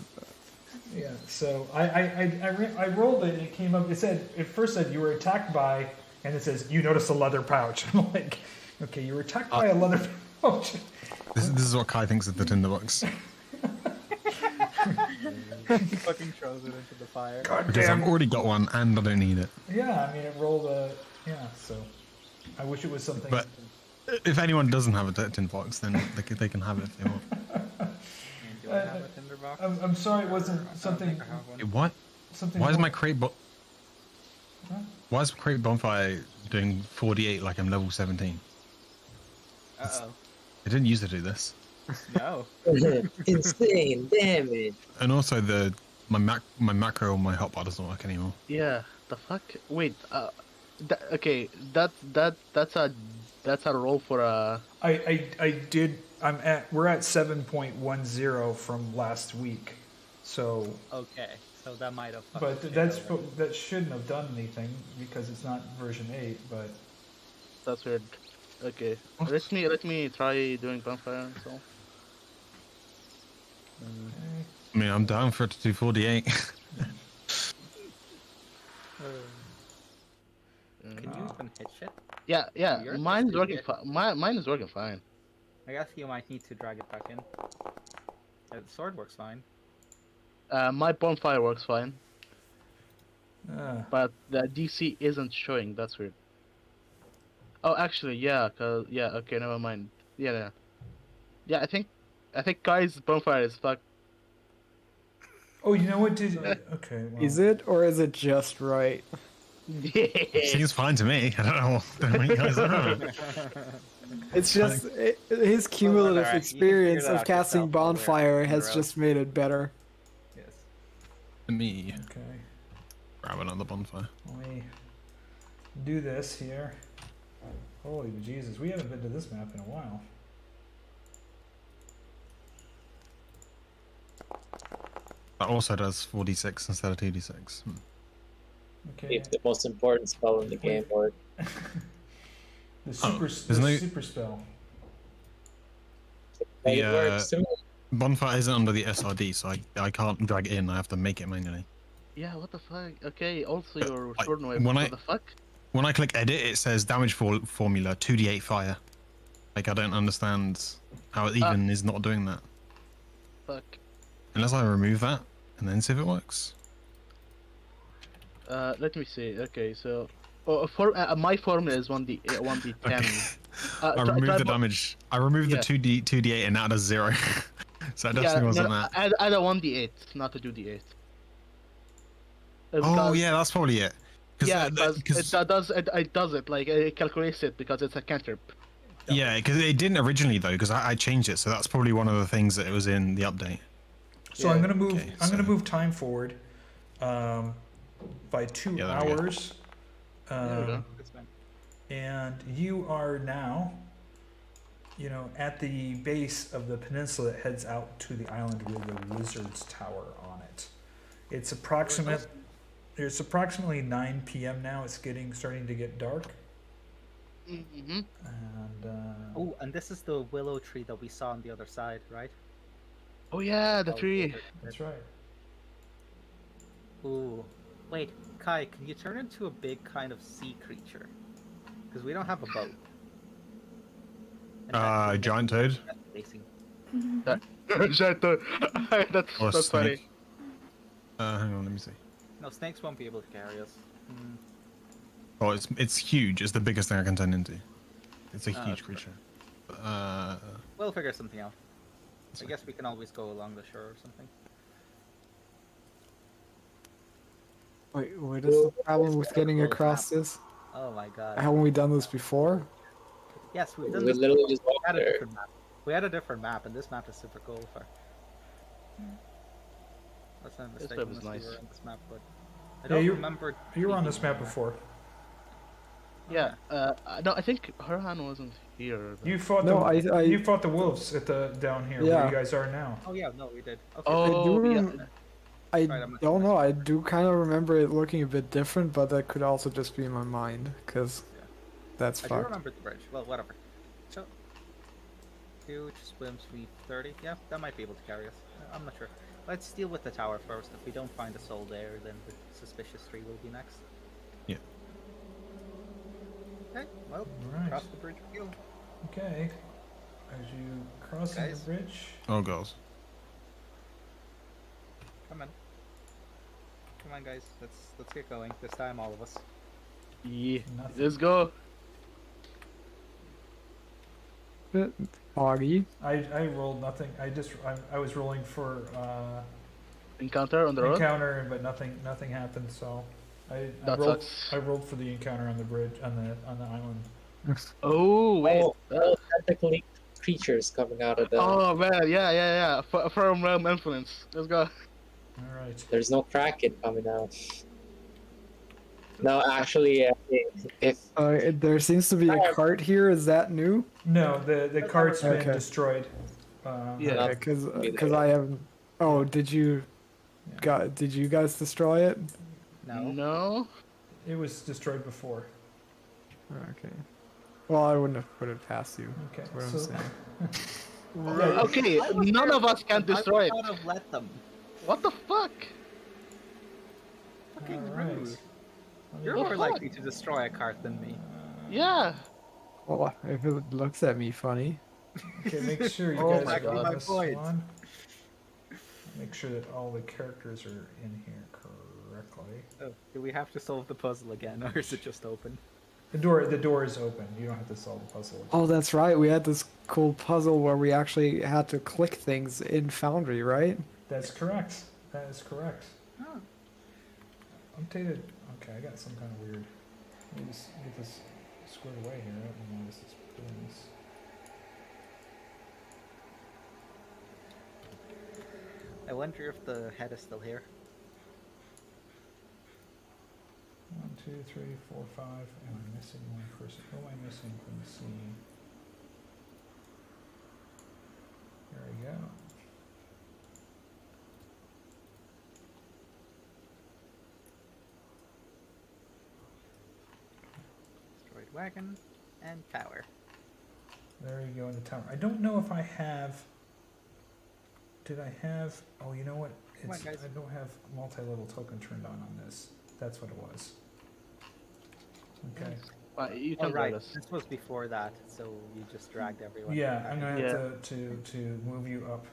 A: Yeah, so I rolled it and it came up. It first said you were attacked by, and it says you noticed a leather pouch. I'm like, okay, you were attacked by a leather pouch.
G: This is what Kai thinks of the tinderbox.
B: Fucking throws it into the fire.
A: God
G: Because
A: damn.
G: I've already got one and I don't need it.
A: Yeah, I mean it rolled a so I wish it was something.
G: But if anyone doesn't have a tinderbox, then they can have it if they want.
B: Do I have a tinderbox?
A: I'm sorry, it wasn't
B: I don't
A: something.
B: think I have one.
G: What?
A: Something.
G: Why is
A: more-
G: my crate Why is crate bonfire doing 48 like I'm level 17?
B: Uh-oh.
G: I didn't used to do this.
B: No.
C: Insane damage.
G: And also my macro on my hotbar doesn't work anymore.
E: Yeah, the fuck? Wait, okay, that's a roll for a...
A: I did. We're at 7.10 from last week, so.
B: Okay, so that might have.
A: But that shouldn't have done anything because it's not version 8. But
E: That's weird. Okay, let me try doing bonfire, so...
G: I mean, I'm down for it to do 48.
B: Can you even hit shit?
E: Yeah,
B: Yours is
E: mine is
B: pretty
E: working
B: good.
E: fine. Mine is working fine.
B: I guess you might need to drag it back in. The sword works fine.
E: My bonfire works fine,
A: uh,
E: but the DC isn't showing. That's weird. Oh, actually, yeah, okay, never mind. Yeah. I think Kai's bonfire is fucked.
A: oh, you know what? Okay. Well,
F: Is it, or is it just right?
G: Seems fine to me. I don't know what you guys are.
F: It's just his cumulative
B: alright, you can
F: experience
B: figure that
F: of
B: out
F: casting
B: yourself while we're
F: bonfire
B: on the
F: has
B: road.
F: just made it better.
B: Yes.
G: Me.
A: Okay.
G: Grab another bonfire.
A: Let me do this here. Holy Jesus, we haven't been to this map in a while.
G: That also does 46 instead of 2d6.
A: Okay.
C: If the most important spell in the game worked.
A: The super,
G: there's no-
A: super spell.
C: It
G: The,
C: works too.
G: Bonfire isn't under the SRD, so I can't drag it in. I have to make it manually.
E: Yeah, what the fuck? Okay, also your
G: I-
E: sword knife.
G: when I-
E: What the fuck?
G: When I click edit, it says damage formula 2d8 fire. Like, I don't understand how it even is not doing that.
E: Fuck.
G: Unless I remove that and then see if it works.
E: Let me see. Okay, so my formula is 1d10.
G: Okay. I
E: Try-
G: removed
E: try
G: the
E: bo-
G: damage. I removed
E: Yeah.
G: the 2d8 and now it does 0. So it definitely wasn't that.
E: Add a 1d8, not a 2d8.
G: Oh yeah, that's probably it.
E: Yeah, because it does it, like it calculates it because it's a cantrip.
G: Yeah, because it didn't originally though, because I changed it, so that's probably one of the things that was in the update.
A: So I'm gonna move.
G: Okay,
A: I'm gonna
G: so-
A: move time forward by 2
G: Yeah, there we go.
A: hours.
E: There we go.
B: It's fine.
A: And you are now, at the base of the peninsula that heads out to the island with the wizard's tower on it. It's approximate. It's approximately 9 p.m. now. It's starting to get dark.
E: Mm-hmm.
A: And
B: Oh, and this is the willow tree that we saw on the other side, right?
E: Oh yeah, the
B: Oh,
E: tree.
A: that's right.
B: Ooh. Wait, Kai, can you turn into a big kind of sea creature? Because we don't have a boat. And
G: Giant toad.
B: facing.
E: Giant toad. that's
G: Or a
E: that's funny.
G: snake. Hang on, let me see.
B: No, snakes won't be able to carry us. Hmm.
G: Oh, it's huge. It's the biggest thing I can turn into. It's a
B: Oh,
G: huge
B: that's
G: creature.
B: We'll figure something out.
G: That's
B: I guess we can always go along the shore or something.
F: Wait, what is the problem with getting
B: Close
F: across
B: map.
F: this?
B: Oh my god.
F: Haven't we done this before?
B: Yes, we've
C: We
B: done this.
C: literally
B: before.
C: just
B: We
C: walked
B: had a
C: there.
B: different map. We had a different map, and this map is super cool. For that's not a
E: This
B: mistake.
E: map is
B: unless we
E: nice.
B: were on this map, but I
A: Yeah,
B: don't
A: you-
B: remember.
A: You were on
B: being
A: this map
B: there.
A: before.
E: Yeah. No, I think Herjann wasn't here.
A: You fought
F: No,
A: you fought the wolves at the down here where
F: Yeah.
A: you guys are now.
B: Oh yeah, no, we did. Okay.
E: Oh, yeah.
F: I
B: Right, I'm-
F: don't know. I do kind of remember it looking a bit different, but that could also just be in my mind, because
B: Yeah.
F: that's
B: I do
F: fucked.
B: remember the bridge. Well, whatever. So, huge swims speed 30. Yeah, that might be able to carry us. I'm not sure. Let's deal with the tower first. If we don't find a soul there, then the suspicious tree will be next.
G: Yeah.
B: Okay, well,
A: Right.
B: cross the bridge we go.
A: Okay. As you cross the
B: Guys.
A: bridge.
G: Oh, girls.
B: Come on. Come on, guys. Let's get going. This time, all of us.
E: Yeah.
A: Nothing.
E: Let's go.
F: Foggy.
A: I rolled nothing. I was rolling for
E: Encounter on the road.
A: encounter, but nothing happened. So I
E: That
A: rolled
E: sucks.
A: I rolled for the encounter on the bridge on the island.
E: Oh wait.
C: Technically, creatures coming out of the.
E: Oh man, yeah. From realm influence. Let's go.
A: All right.
C: There's no kraken coming out. No, actually, if
F: There seems to be a cart here. Is that new?
A: No, the cart's been
F: Okay.
A: destroyed.
E: Yeah.
C: Not
F: Because I haven't. Oh, did you?
A: Yeah.
F: Did you guys destroy it?
B: No.
E: No.
A: It was destroyed before.
F: Okay. Well, I wouldn't have put it past you.
A: Okay.
F: That's what I'm
A: So
F: saying.
E: Okay, none of us can destroy
B: I
E: it.
B: would not have let them.
E: What the fuck?
B: Fucking
A: all right.
B: rude.
A: Let me
B: You're
E: Oh,
B: more
E: fuck.
B: likely to destroy a cart than me.
E: Yeah.
F: Well, if it looks at me funny.
A: Okay, make sure you
E: Oh
A: guys
E: my
A: are on
B: God.
A: this
B: My point.
A: one. Make sure that all the characters are in here correctly.
B: Oh, do we have to solve the puzzle again, or is it just open?
A: The door is open. You don't have to solve the puzzle.
F: Oh, that's right. We had this cool puzzle where we actually had to click things in Foundry, right?
A: That's correct. That is correct.
B: Oh.
A: Updated. Okay, I got some kind of weird. Let me just get this squared away here. I don't know why this is doing this.
B: I wonder if the head is still here.
A: 1, 2, 3, 4, 5. Am I missing one person? Who am I missing from the scene? There we go.
B: Destroyed wagon and tower.
A: There you go in the tower. I don't know if I have. Did I have? Oh, you know what?
B: Come on,
A: It's,
B: guys.
A: I don't have multi-level token turned on this. That's what it was. Okay.
E: You
B: Oh,
E: can
B: right.
E: guide us.
B: This was before that, so you just dragged everyone.
A: Yeah,
B: back.
A: I'm gonna
E: Yeah.
A: have to move you up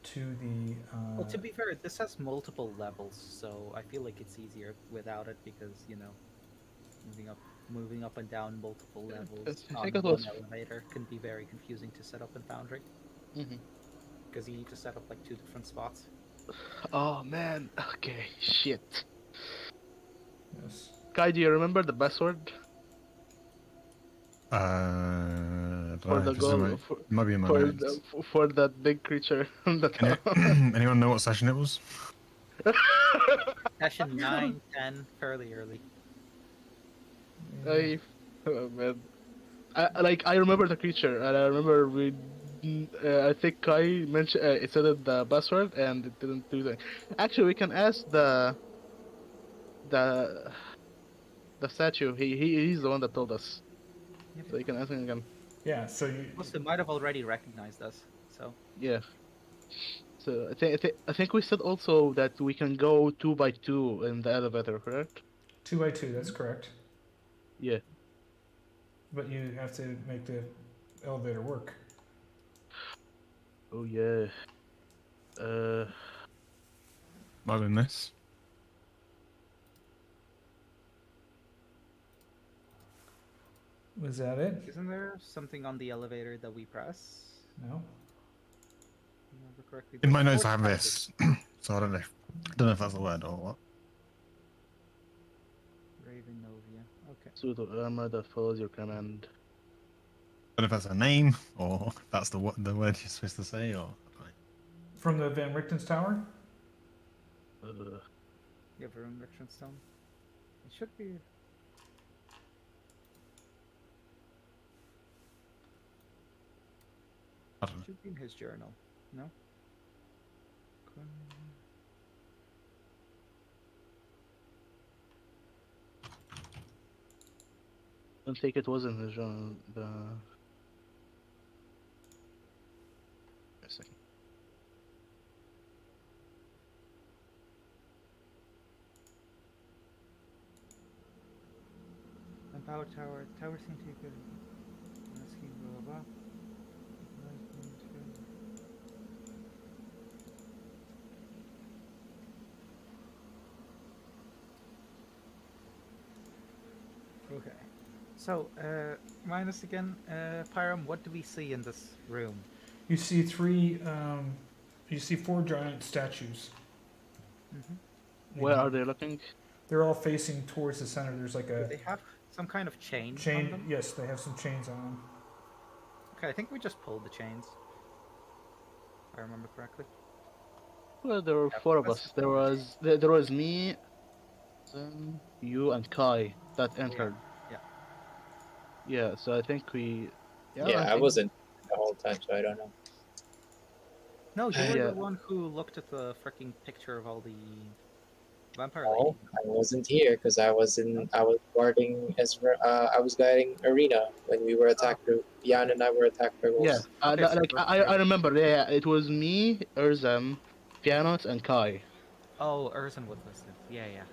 A: to the.
B: Well, to be fair, this has multiple levels, so I feel like it's easier without it because moving up and down multiple levels
E: I
B: on
E: think it
B: one
E: was-
B: elevator can be very confusing to set up in Foundry
E: Mhm.
B: because you need to set up like 2 different spots.
E: Oh man. Okay. Shit.
A: Yes.
E: Kai, do you remember the password
G: I don't
E: for
G: know,
E: the
G: if it's in
E: goal
G: my-
E: for,
G: it might be in my
E: for,
G: notes.
E: for that big creature? on the
G: Any-
E: tower?
G: anyone know what session it was?
B: Session 9, 10, fairly early.
E: Oh man. I remember the creature, and I remember I think Kai mentioned it said the password, and it didn't do that. Actually, we can ask the statue. He's the one that told us. So you can ask him again.
A: Yeah. So you.
B: Plus, they might have already recognized us. So
E: Yeah. So I think we said also that we can go 2 by 2 in the elevator, correct?
A: 2 by 2. That's correct.
E: Yeah.
A: But you have to make the elevator work.
E: Oh yeah.
G: Not in this.
A: Was that it?
B: isn't there something on the elevator that we press?
A: No.
B: Remember correctly.
G: In my
B: There's
G: notes, I
B: 4
G: have
B: touches.
G: this. So I don't know. Don't know if that's a word or what.
B: Ravenovia. Okay.
E: Suit of armor that follows your command.
G: I don't know if that's a name or if that's the word you're supposed to say or.
A: From the Van Richten's tower?
B: You have a rune Riction Stone. It should be.
G: I don't know.
B: Should be in his journal. No.
E: I don't think it was in his journal. A second.
B: And Power Tower. Tower seemed to be good. Asking blah blah blah. Okay. So, remind us again, Pyram, what do we see in this room?
A: You see three. You see 4 giant statues.
E: Where are they looking?
A: They're all facing towards the center. There's like
B: Do
A: a
B: they have some kind of chain on
A: chain.
B: them?
A: Yes, they have some chains on them.
B: Okay, I think we just pulled the chains. If I remember correctly.
E: Well, there were 4 of us. There was me, you, and Kai that entered.
B: Yeah.
E: Yeah. So I think we.
C: Yeah, I
E: think-
C: wasn't the whole time, so I don't know.
B: No, you were
E: Yeah.
B: the one who looked at the freaking picture of all the vampire
C: No,
B: lady.
C: I wasn't here because I was guarding I was guarding Arena when we were attacked. Jan and I were attacked by wolves.
E: Yeah.
B: Okay, so
E: Like
B: we're-
E: I remember. Yeah. It was me, Erzem, Fiannos, and Kai.
B: Oh, Ervan was listed. Yeah.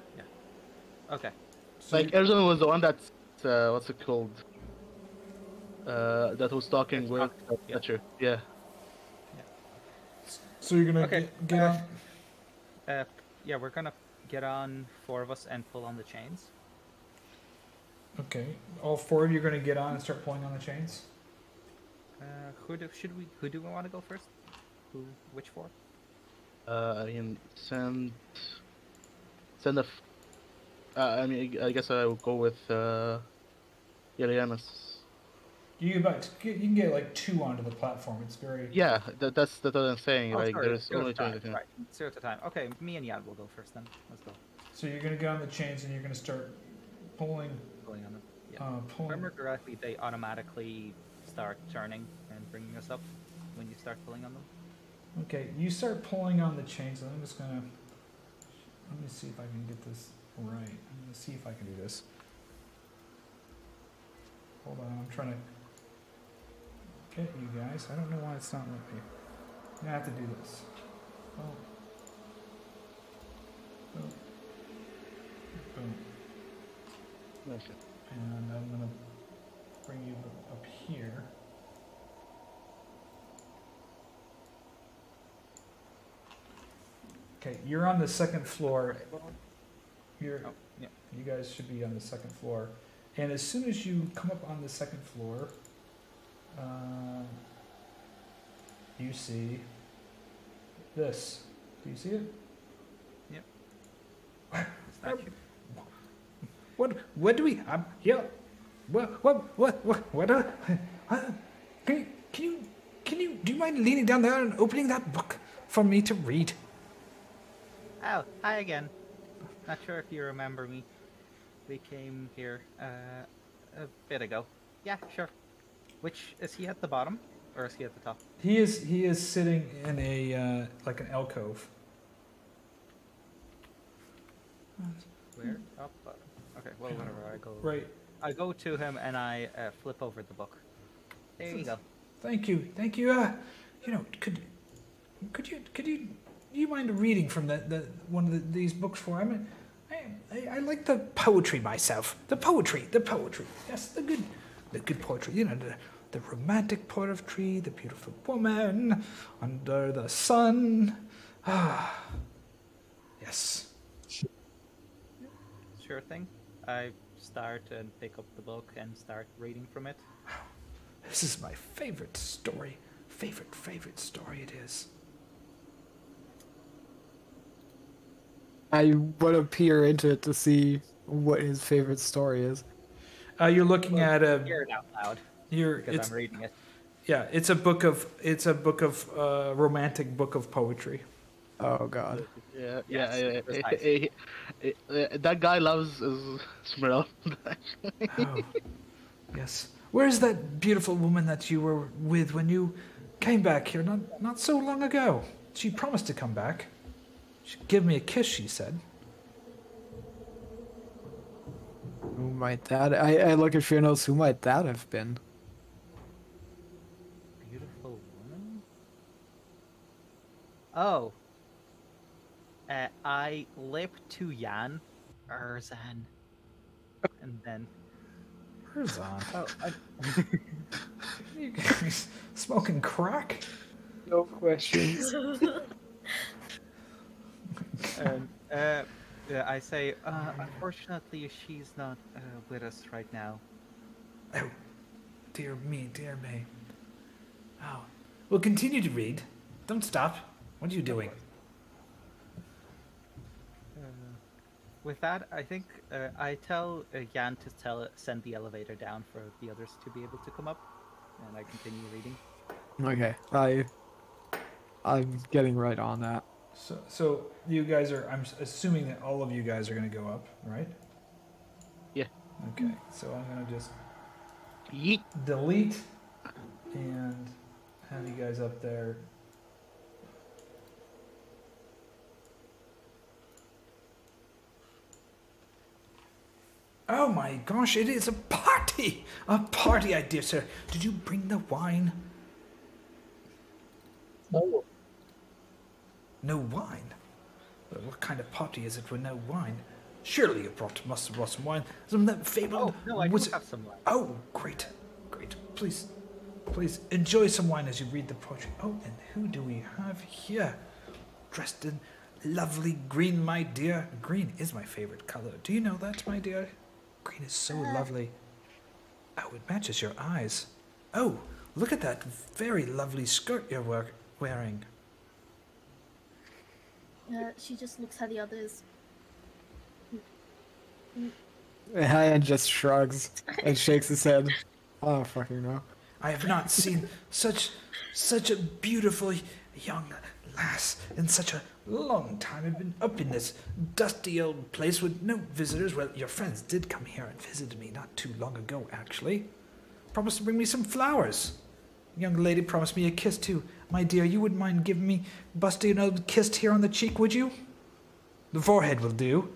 B: Okay.
A: So
E: Like Erzem was the one that's what's it called? That was talking
B: It's
E: with
B: talked-
E: that
B: yeah.
E: picture. Yeah.
A: So you're gonna
B: Okay,
A: get on.
B: Yeah, we're gonna get on 4 of us and pull on the chains.
A: Okay, all 4 of you are gonna get on and start pulling on the chains.
B: Who do we want to go first? Which 4?
E: I mean, send a. I mean, I guess I will go with Ileanys.
A: You can get like 2 onto the platform. It's very.
E: Yeah, that's what I'm saying.
B: Oh,
E: like,
B: sorry,
E: there's
B: 0
E: only
B: at a
E: 20.
B: time. Right, 0 at a time. Okay, me and Yad will go first then. Let's go.
A: So you're gonna get on the chains and you're gonna start pulling.
B: Pulling on them. Yeah.
A: Pulling.
B: Remember correctly, they automatically start turning and bringing us up when you start pulling on them.
A: Okay, you start pulling on the chains. And I'm just gonna. Let me see if I can get this right. I'm gonna see if I can do this. Hold on, I'm trying to get you guys. I don't know why it's not letting me. I'm gonna have to do this. Oh. Boom. Boom.
E: Okay.
A: And I'm gonna bring you up here. Okay, you're on the 2nd floor. You're,
B: Oh, yeah.
A: You guys should be on the 2nd floor. And as soon as you come up on the 2nd floor, you see this. Do you see it?
B: Yep. Statue.
A: What do we? Yeah. What? Can you? Do you mind leaning down there and opening that book for me to read?
B: Oh, hi again. Not sure if you remember me. We came here a bit ago. Yeah, sure. Which is he at the bottom or is he at the top?
A: He is sitting in a like an alcove.
B: Where? Up. Okay. Well, whatever. I go.
A: Right.
B: I go to him and I flip over the book. There you go.
A: Thank you. You know, could you mind reading from the one of these books for? I like the poetry myself. The poetry. Yes, the good poetry. You know, the romantic poetry, the beautiful woman under the sun. Ah, yes.
B: Sure thing. I start and pick up the book and start reading from it.
A: This is my favorite story. Favorite story it is.
F: I want to peer into it to see what his favorite story is.
A: You're looking at a.
B: Hear it out loud.
A: It's
B: Because I'm reading it.
A: yeah. It's a book of romantic book of poetry.
F: Oh God.
E: Yeah,
B: Yes,
E: that guy loves Esmeralda. Actually.
A: Oh, yes. Where's that beautiful woman that you were with when you came back here not so long ago? She promised to come back. She'd give me a kiss, she said.
F: Who might that? I look at Fiannos. Who might that have been?
B: Beautiful woman? Oh. I lip to Jan, Ervan, and then.
A: Herjann.
B: Oh,
A: You guys smoking crack?
F: No questions.
B: and I say, unfortunately, she's not with us right now.
A: Oh, dear me. Oh, well, continue to read. Don't stop. What are you doing?
B: With that, I think I tell Jan to send the elevator down for the others to be able to come up, and I continue reading.
F: Okay, I'm getting right on that.
A: So you guys are. I'm assuming that all of you guys are going to go up, right?
E: Yeah.
A: Okay. So I'm going to just
E: Yeet.
A: delete and have you guys up there. Oh my gosh, it is a party! A party, I dear sir. Did you bring the wine?
C: No.
A: No wine? Well, what kind of party is it with no wine? Surely you must have brought some wine. Some of that fabled...
B: Oh, no, I do have some wine.
A: Oh, great. Please enjoy some wine as you read the poetry. Oh, and who do we have here? Dressed in lovely green, my dear. Green is my favorite color. Do you know that, my dear? Green is so lovely. Oh, it matches your eyes. Oh, look at that very lovely skirt you're wearing.
D: She just looks at the others.
F: And just shrugs and shakes his head. I don't fucking know.
A: I have not seen such a beautiful young lass in such a long time. I've been up in this dusty old place with no visitors. Well, your friends did come here and visited me not too long ago, actually. Promised to bring me some flowers. Young lady promised me a kiss, too. My dear, you wouldn't mind giving me Busty an old kiss here on the cheek, would you? The forehead will do.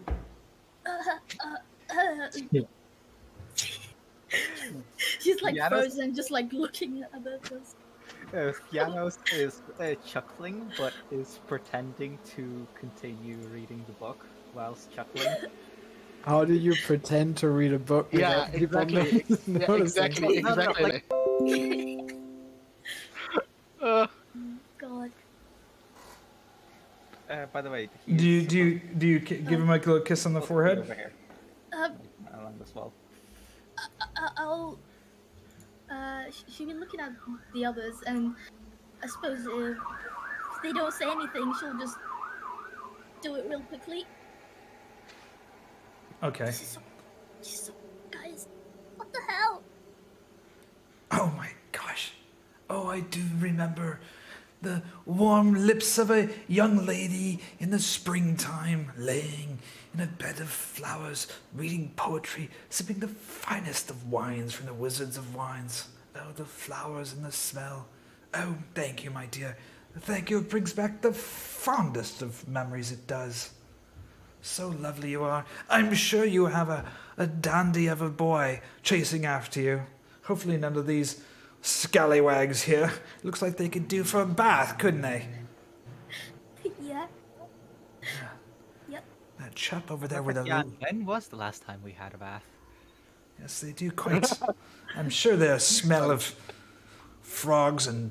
D: She's like
B: Fiannos?
D: frozen, just like looking at us.
B: Fiannos is chuckling, but is pretending to continue reading the book whilst chuckling.
F: How do you pretend to read a book?
E: Yeah,
F: without people
E: exactly. Yeah,
F: noticing?
E: exactly.
B: No, no,
E: Exactly.
D: God.
B: By the way,
A: Do you give him a little kiss on the forehead?
B: over here along this wall.
D: I'll. She'll be looking at the others, and I suppose if they don't say anything, she'll just do it real quickly.
A: Okay.
D: Guys, what the hell?
A: Oh my gosh. Oh, I do remember the warm lips of a young lady in the springtime, laying in a bed of flowers, reading poetry, sipping the finest of wines from the wizards of wines. Oh, the flowers and the smell. Oh, thank you, my dear. Thank you. It brings back the fondest of memories, it does. So lovely you are. I'm sure you have a dandy of a boy chasing after you. Hopefully none of these scallywags here. Looks like they could do for a bath, couldn't they?
D: Yeah. Yep.
A: That chap over there with a
B: Yeah,
A: little...
B: when was the last time we had a bath?
A: Yes, they do quite... I'm sure their smell of frogs and,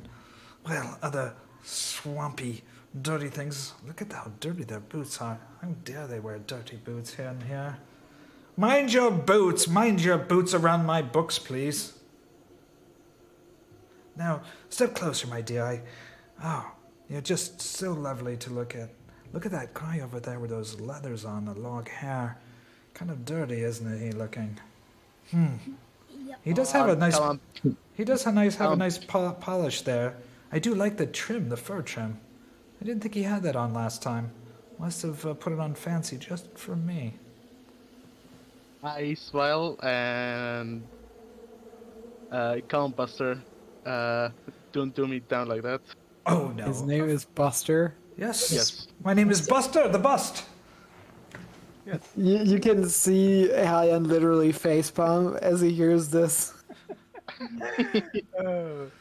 A: well, other swampy, dirty things. Look at how dirty their boots are. How dare they wear dirty boots here and here? Mind your boots! Mind your boots around my books, please. Now, step closer, my dear. Oh, you're just so lovely to look at. Look at that guy over there with those leathers on, the long hair. Kind of dirty, isn't he, looking?
D: Yep.
A: He does have a nice...
E: Come on.
A: He does have a nice polish there. I do like the trim, the fur trim. I didn't think he had that on last time. Must have put it on fancy just for me.
E: I smile and calm Buster. Don't do me down like that.
A: Oh no.
F: His name is Buster.
A: Yes.
E: Yes.
A: My name is Buster the Bust.
F: You can see Herjann literally facepalm as he hears this.
A: Well,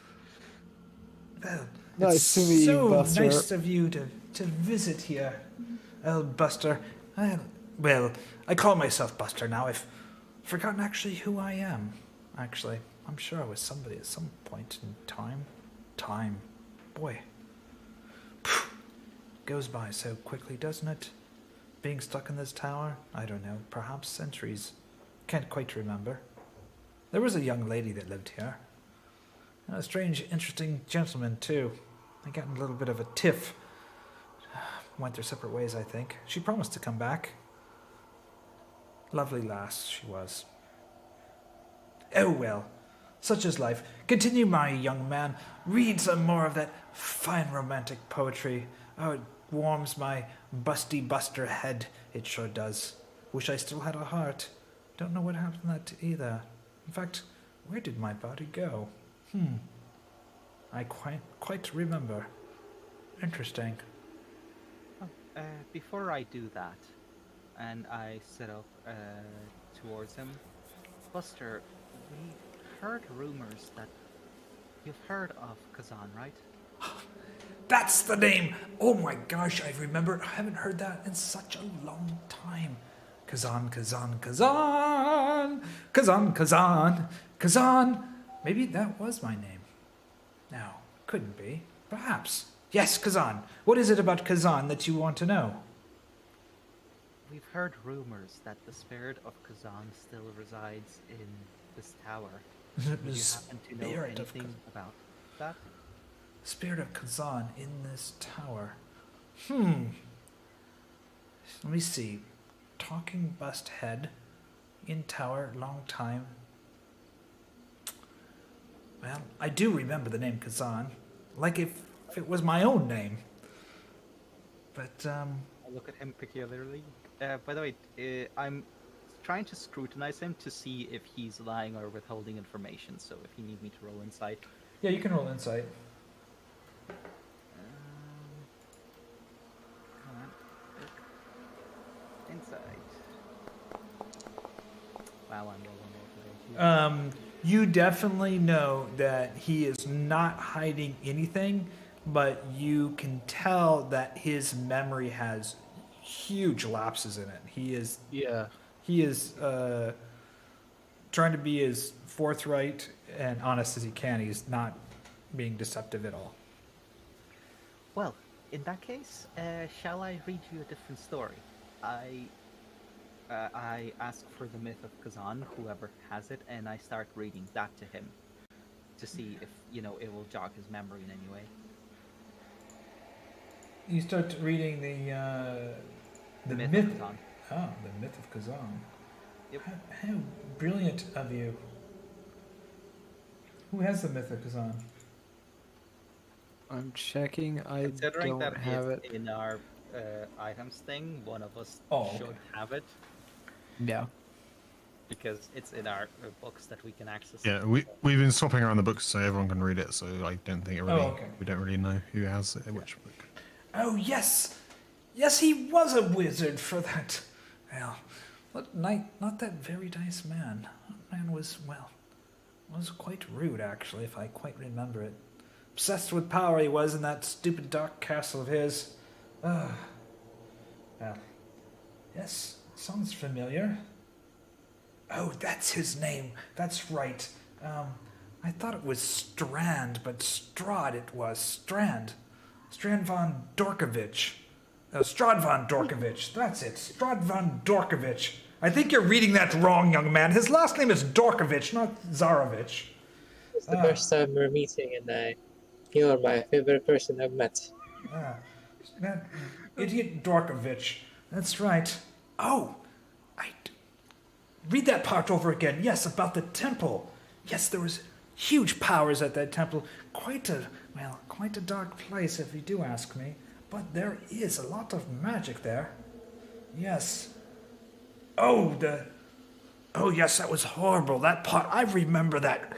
F: Nice
A: it's
F: to meet you,
A: so
F: Buster.
A: nice of you to visit here, Buster. Well, I call myself Buster now. I've forgotten actually who I am. Actually, I'm sure I was somebody at some point in time. Boy. Goes by so quickly, doesn't it? Being stuck in this tower? I don't know, perhaps centuries. Can't quite remember. There was a young lady that lived here. And a strange, interesting gentleman, too. I got in a little bit of a tiff. Went their separate ways, I think. She promised to come back. Lovely lass, she was. Oh well, such is life. Continue, my young man. Read some more of that fine romantic poetry. Oh, it warms my busty buster head. It sure does. Wish I still had a heart. Don't know what happened to that either. In fact, where did my body go? I quite remember. Interesting.
B: Before I do that, and I set up towards him, Buster, we heard rumors that you've heard of Kazan, right?
A: That's the name! Oh my gosh, I remember. I haven't heard that in such a long time. Kazan, Kazan, Kazan! Kazan, Kazan, Kazan! Maybe that was my name. No, couldn't be. Perhaps. Yes, Kazan. What is it about Kazan that you want to know?
B: We've heard rumors that the spirit of Kazan still resides in this tower.
A: The
B: Would you happen to know
A: spirit of
B: anything about that?
A: Spirit of Kazan in this tower. Let me see. Talking bust head. In tower, long time. Well, I do remember the name Kazan. Like if it was my own name. But,
B: I look at him peculiarly. By the way, I'm trying to scrutinize him to see if he's lying or withholding information, so if you need me to roll insight.
A: yeah, you can roll insight.
B: Come on. Insight. Wow, I'm rolling over today.
A: You definitely know that he is not hiding anything, but you can tell that his memory has huge lapses in it. He is trying to be as forthright and honest as he can. He's not being deceptive at all.
B: Well, in that case, shall I read you a different story? I ask for the myth of Kazan, whoever has it, and I start reading that to him to see if, it will jog his memory in any way.
A: You start reading the
B: myth
A: myth.
B: of Kazan.
A: Oh, the myth of Kazan.
B: Yep.
A: How brilliant of you. Who has the myth of Kazan?
F: I'm checking. I
B: Considering
F: don't
B: that
F: have
B: it's
F: it.
B: in our items thing, one of us
A: Oh,
B: should
A: okay.
B: have it
F: Yeah.
B: because it's in our books that we can access.
G: Yeah, we've been swapping around the books so everyone can read it. So I don't think it really.
A: okay.
G: We don't really know who has it, which book.
A: Oh, yes!
H: Yes, he was a wizard for that. Well, not that very nice man. That man was quite rude, actually, if I quite remember it. Obsessed with power he was in that stupid dark castle of his. Well, yes, sounds familiar. Oh, that's his name. That's right. I thought it was Strand, but Strahd it was. Strand. Strand von Dorkovich. Strahd von Dorkovich. That's it. Strahd von Dorkovich. I think you're reading that wrong, young man. His last name is Dorkovich, not Zarovich.
C: It's the first time we're meeting, and you're my favorite person I've met.
H: That idiot Dorkovich. That's right. Oh, read that part over again. Yes, about the temple. Yes, there was huge powers at that temple. Quite a dark place, if you do ask me. But there is a lot of magic there. Yes. Oh, yes, that was horrible. That part, I remember that.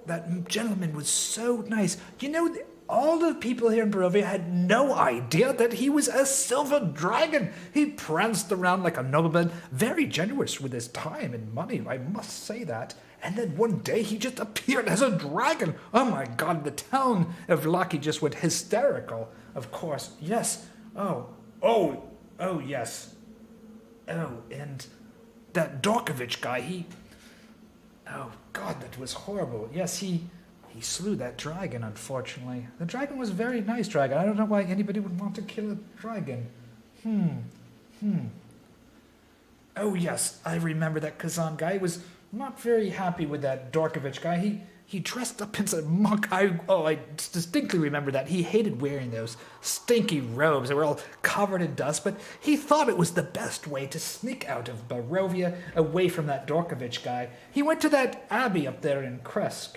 H: That gentleman was so nice. You know, all the people here in Barovia had no idea that he was a silver dragon. He pranced around like a nobleman, very generous with his time and money, I must say that. And then one day he just appeared as a dragon. Oh my God, the town of Vallaki just went hysterical. Of course, yes. Oh, yes. Oh, and that Dorkovich guy, oh God, that was horrible. Yes, he slew that dragon, unfortunately. The dragon was a very nice dragon. I don't know why anybody would want to kill a dragon. Oh yes, I remember that Kazan guy was not very happy with that Dorkovich guy. He dressed up as a monk. I distinctly remember that. He hated wearing those stinky robes. They were all covered in dust, but he thought it was the best way to sneak out of Barovia away from that Dorkovich guy. He went to that abbey up there in Kresk.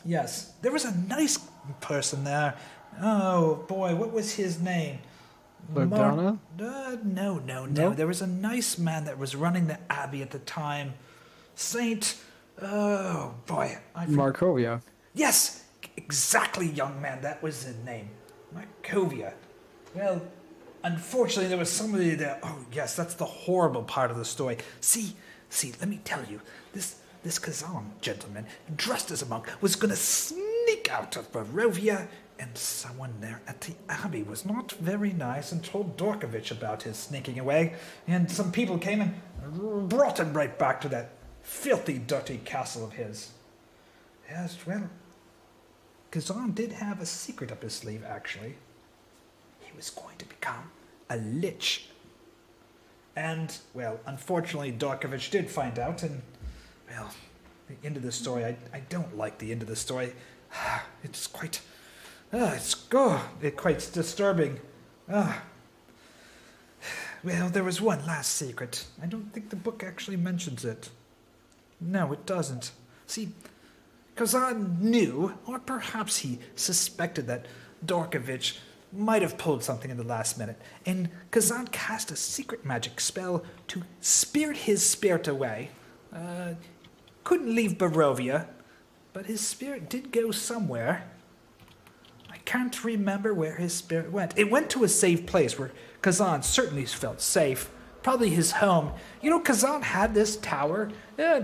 H: Yes, there was a nice person there. Oh boy, what was his name?
F: Bogdana?
H: No.
F: Nope.
H: There was a nice man that was running the abbey at the time. Saint... Oh boy,
F: Markovia.
H: Yes, exactly, young man. That was the name, Markovia. Well, unfortunately, there was somebody there. Oh yes, that's the horrible part of the story. See. Let me tell you, this Kazan gentleman, dressed as a monk, was going to sneak out of Barovia, and someone there at the abbey was not very nice and told Dorkovich about his sneaking away, and some people came and brought him right back to that filthy, dirty castle of his. Yes, well, Kazan did have a secret up his sleeve, actually. He was going to become a lich. And, well, unfortunately, Dorkovich did find out, and, well, the end of the story, I don't like the end of the story. It's quite, it's quite disturbing. Well, there was one last secret. I don't think the book actually mentions it. No, it doesn't. See, Kazan knew, or perhaps he suspected that Dorkovich might have pulled something in the last minute, and Kazan cast a secret magic spell to spirit his spirit away. Couldn't leave Barovia, but his spirit did go somewhere. I can't remember where his spirit went. It went to a safe place where Kazan certainly felt safe. Probably his home. You know, Kazan had this tower.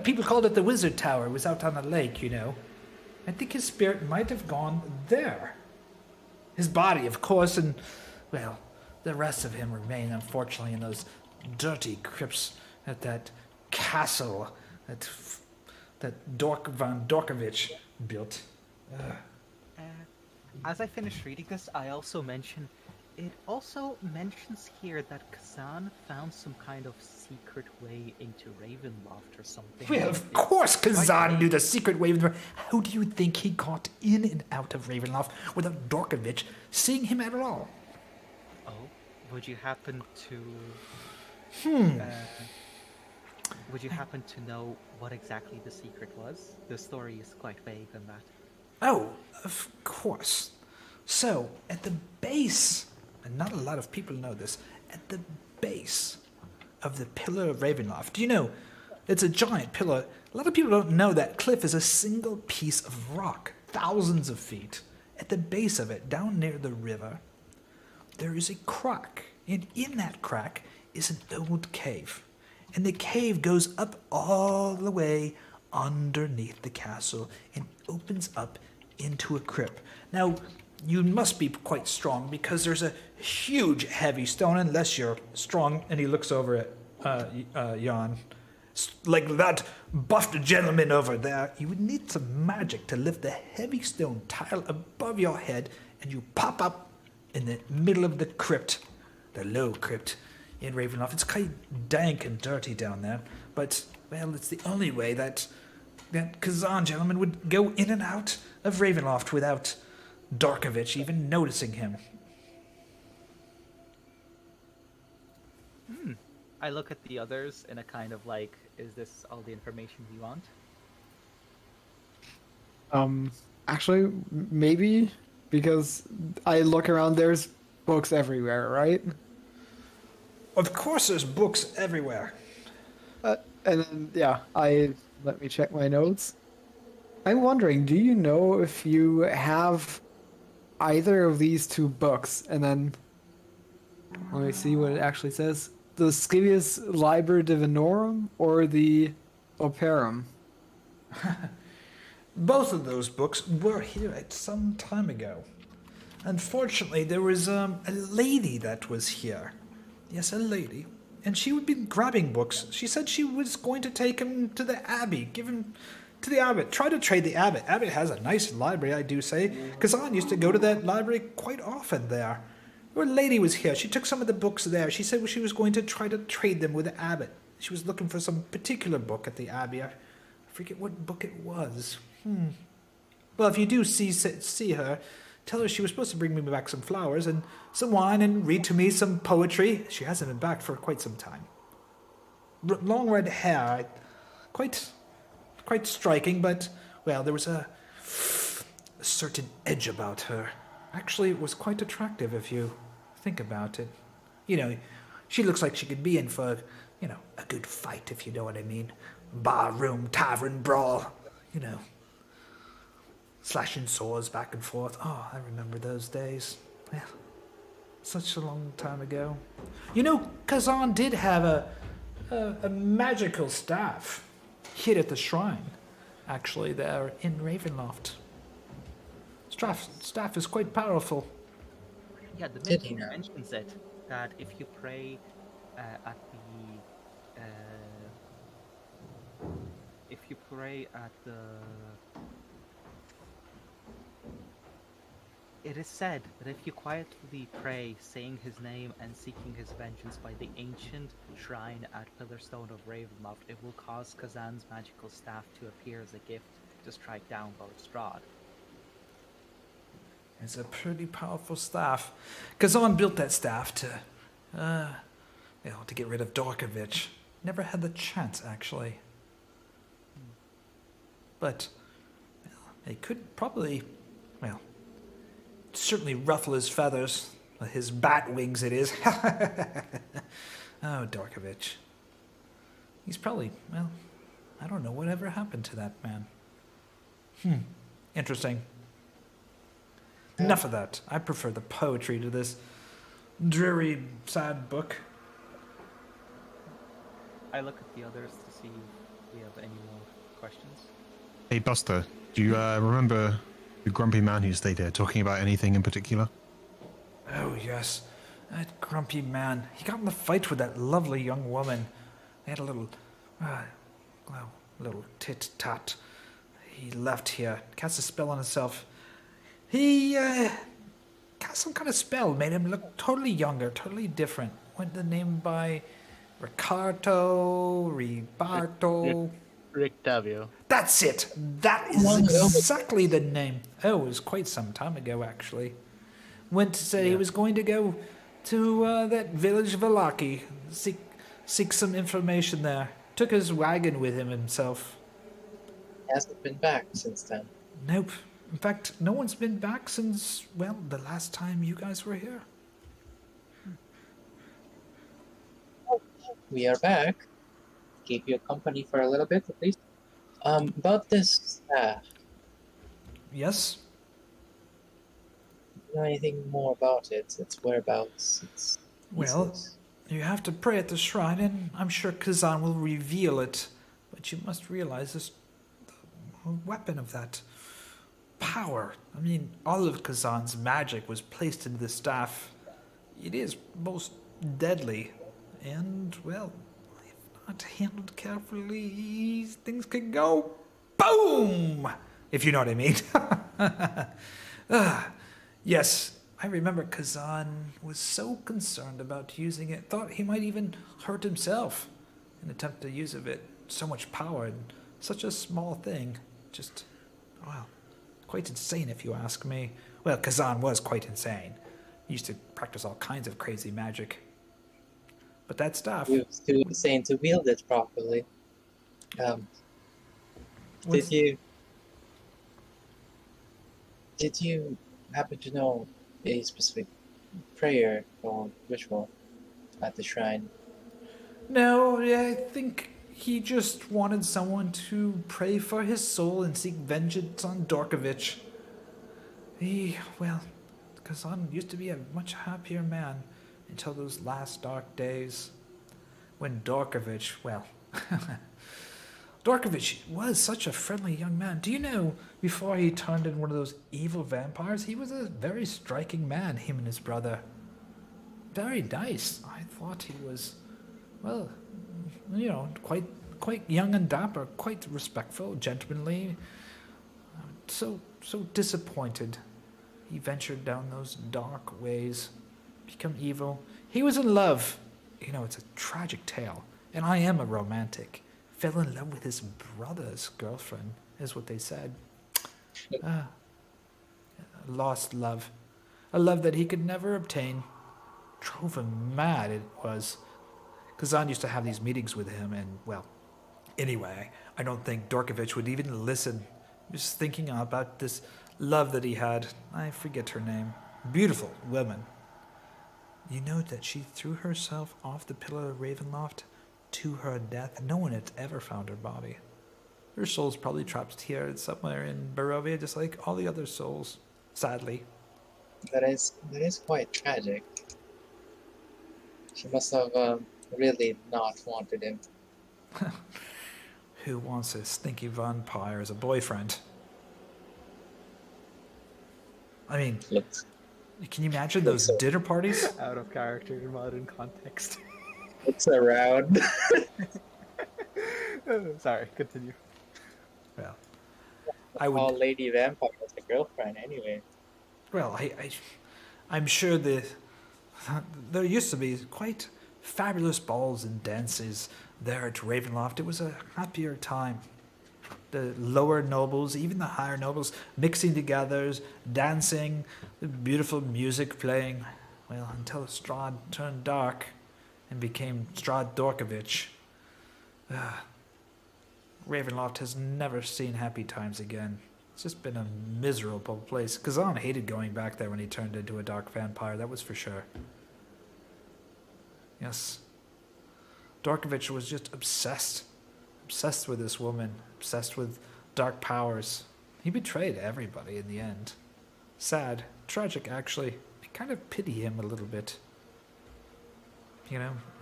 H: People called it the Wizard Tower. It was out on a lake, you know. I think his spirit might have gone there. His body, of course, and, well, the rest of him remain, unfortunately, in those dirty crypts at that castle that von Dorkovich built.
I: As I finished reading this, it also mentions here that Kazan found some kind of secret way into Ravenloft or something.
H: Well, of course Kazan knew the secret way. How do you think he got in and out of Ravenloft without Dorkovich seeing him at all?
I: Oh, would you happen to... would you happen to know what exactly the secret was? The story is quite vague on that.
H: Oh, of course. So, at the base, and not a lot of people know this, at the base of the Pillar of Ravenloft, do you know, it's a giant pillar. A lot of people don't know that cliff is a single piece of rock, thousands of feet. At the base of it, down near the river, there is a crack And in that crack is an old cave. And the cave goes up all the way underneath the castle and opens up into a crypt. Now, you must be quite strong because there's a huge heavy stone, unless you're strong. And he looks over at Jan. Like that buffed gentleman over there, you would need some magic to lift the heavy stone tile above your head, and you pop up in the middle of the crypt, the low crypt in Ravenloft. It's kind of dank and dirty down there, but, well, it's the only way that Kazan gentleman would go in and out of Ravenloft without Darkovich even noticing him.
I: I look at the others in a kind of like, is this all the information we want?
F: Actually, maybe, because I look around, there's books everywhere, right?
H: Of course there's books everywhere.
F: And then, yeah, let me check my notes. I'm wondering, do you know if you have either of these two books? And then, let me see what it actually says. The Scivius Liber Divinorum or the Operum?
H: Both of those books were here at some time ago. Unfortunately, there was a lady that was here. Yes, a lady. And she would be grabbing books. She said she was going to take him to the abbey, give him to the abbot. Try to trade the abbot. Abbot has a nice library, I do say. Kazan used to go to that library quite often there. A lady was here. She took some of the books there. She said she was going to try to trade them with the abbot. She was looking for some particular book at the abbey. I forget what book it was. Well, if you do see her, tell her she was supposed to bring me back some flowers and some wine and read to me some poetry. She hasn't been back for quite some time. Long red hair, quite striking, but, well, there was a certain edge about her. Actually, it was quite attractive if you think about it. You know, she looks like she could be in for, a good fight, if you know what I mean. Barroom, tavern, brawl, slashing swords back and forth. Oh, I remember those days. Well, such a long time ago. Kazan did have a magical staff hid at the shrine, actually, there in Ravenloft. Staff is quite powerful.
I: Yeah, the minute mentions it, that if you pray it is said that if you quietly pray, saying his name and seeking his vengeance by the ancient shrine at Pillarstone of Ravenloft, it will cause Kazan's magical staff to appear as a gift to strike down Lord Strahd.
H: It's a pretty powerful staff. Kazan built that staff to get rid of Darkovich. Never had the chance, actually. But, they could probably, certainly ruffle his feathers. His bat wings, it is. Oh, Darkovich. He's probably, I don't know whatever happened to that man. Interesting. Enough of that. I prefer the poetry to this dreary, sad book.
I: I look at the others to see if we have any more questions.
G: Hey, Buster, do you remember the grumpy man who stayed here talking about anything in particular?
H: Oh, yes. That grumpy man. He got in the fight with that lovely young woman. They had a little tit-tat. He left here, cast a spell on himself. He got some kind of spell, made him look totally younger, totally different. Went the name by Ricardo.
E: Rictavio.
H: That's it. That is exactly the name. Oh, it was quite some time ago, actually. Went to say he was going to go to that village Vallaki, seek some information there. Took his wagon with him himself.
C: He hasn't been back since then.
H: Nope. In fact, no one's been back since, the last time you guys were here.
C: We are back. Keep you company for a little bit, at least. About this staff.
H: Yes?
C: Do you know anything more about it? Its whereabouts? Its
A: Well,
C: Useless.
A: you have to pray at the shrine, and I'm sure Kazan will reveal it. But you must realize this weapon of that power. I mean, all of Kazan's magic was placed into the staff. It is most deadly, and, well, if not handled carefully, things could go boom! If you know what I mean. Yes, I remember Kazan was so concerned about using it, thought he might even hurt himself in an attempt to use of it. So much power and such a small thing. Just, well, quite insane if you ask me. Well, Kazan was quite insane. He used to practice all kinds of crazy magic. But that stuff...
C: He was too insane to wield it properly.
A: What's-
C: Did you happen to know a specific prayer or ritual at the shrine?
A: No, I think he just wanted someone to pray for his soul and seek vengeance on Dorkovich. Kazan used to be a much happier man until those last dark days when Dorkovich, Dorkovich was such a friendly young man. Do you know, before he turned into one of those evil vampires, he was a very striking man, him and his brother. Very nice. I thought he was, well, quite young and dapper, quite respectful, gentlemanly. So disappointed. He ventured down those dark ways, become evil. He was in love. It's a tragic tale. And I am a romantic. Fell in love with his brother's girlfriend, is what they said. Lost love. A love that he could never obtain. Drove him mad, it was. Kazan used to have these meetings with him, and, anyway, I don't think Dorkovich would even listen. Just thinking about this love that he had. I forget her name. Beautiful woman. You know that she threw herself off the pillar of Ravenloft to her death. No one had ever found her body. Her soul's probably trapped here somewhere in Barovia, just like all the other souls, sadly.
C: That is quite tragic. She must have really not wanted him.
A: Who wants a stinky vampire as a boyfriend? I mean,
C: Looks
A: can you imagine those dinner parties?
I: Out of character in modern context.
C: around.
I: Sorry, continue.
A: Well, I would.
C: All lady vampire has a girlfriend anyway.
A: Well, I'm sure there used to be quite fabulous balls and dances there at Ravenloft. It was a happier time. The lower nobles, even the higher nobles, mixing together, dancing, the beautiful music playing. Well, until Strahd turned dark and became Strahd Dorkovich. Ravenloft has never seen happy times again. It's just been a miserable place. Kazan hated going back there when he turned into a dark vampire, that was for sure. Yes. Dorkovich was just obsessed with this woman, obsessed with dark powers. He betrayed everybody in the end. Sad, tragic actually. I kind of pity him a little bit.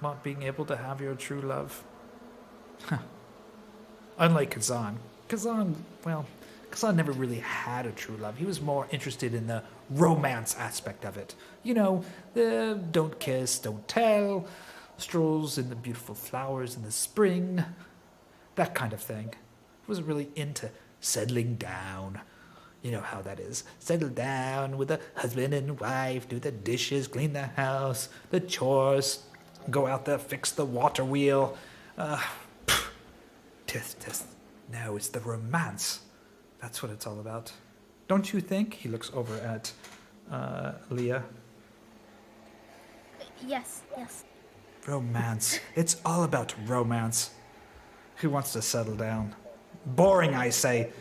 A: Not being able to have your true love. Unlike Kazan. Kazan never really had a true love. He was more interested in the romance aspect of it. The don't kiss, don't tell, strolls in the beautiful flowers in the spring, that kind of thing. He wasn't really into settling down. You know how that is. Settle down with a husband and wife, do the dishes, clean the house, the chores, go out there, fix the water wheel. No, it's the romance. That's what it's all about. Don't you think? He looks over at Liea.
D: Yes.
A: Romance. It's all about romance. Who wants to settle down? Boring, I say.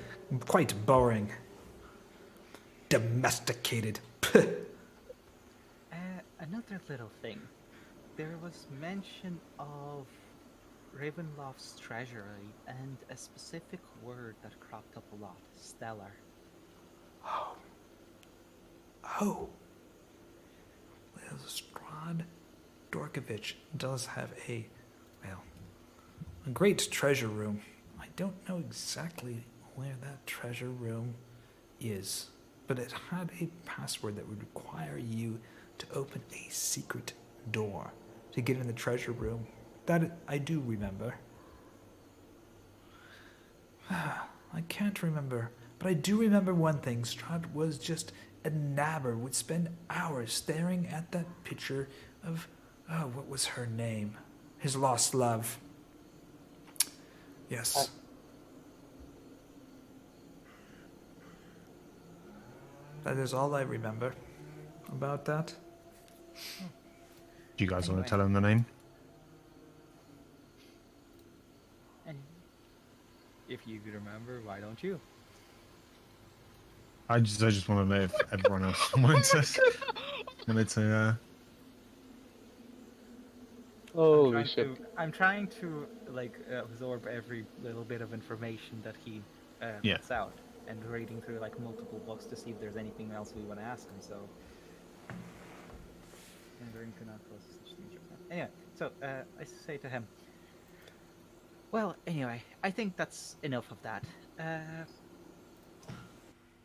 A: Quite boring. Domesticated.
I: Another little thing. There was mention of Ravenloft's treasury and a specific word that cropped up a lot. Stellar.
A: Oh. Well, Strahd
H: Dorkovich does have a great treasure room. I don't know exactly where that treasure room is, but it had a password that would require you to open a secret door to get in the treasure room. That I do remember. I can't remember, but I do remember one thing. Strahd was just enamored, would spend hours staring at that picture of, what was her name? His lost love. Yes. That is all I remember about that.
G: Do you guys want
I: Anyway.
G: to tell him the name?
B: And if you remember, why don't you?
G: I just want to know if everyone else wanted to.
E: Holy shit.
B: I'm trying to like absorb every little bit of information that he
G: Yeah.
B: puts out, and reading through like multiple books to see if there's anything else we want to ask him. So, anyway, so I say to him, well, anyway, I think that's enough of that.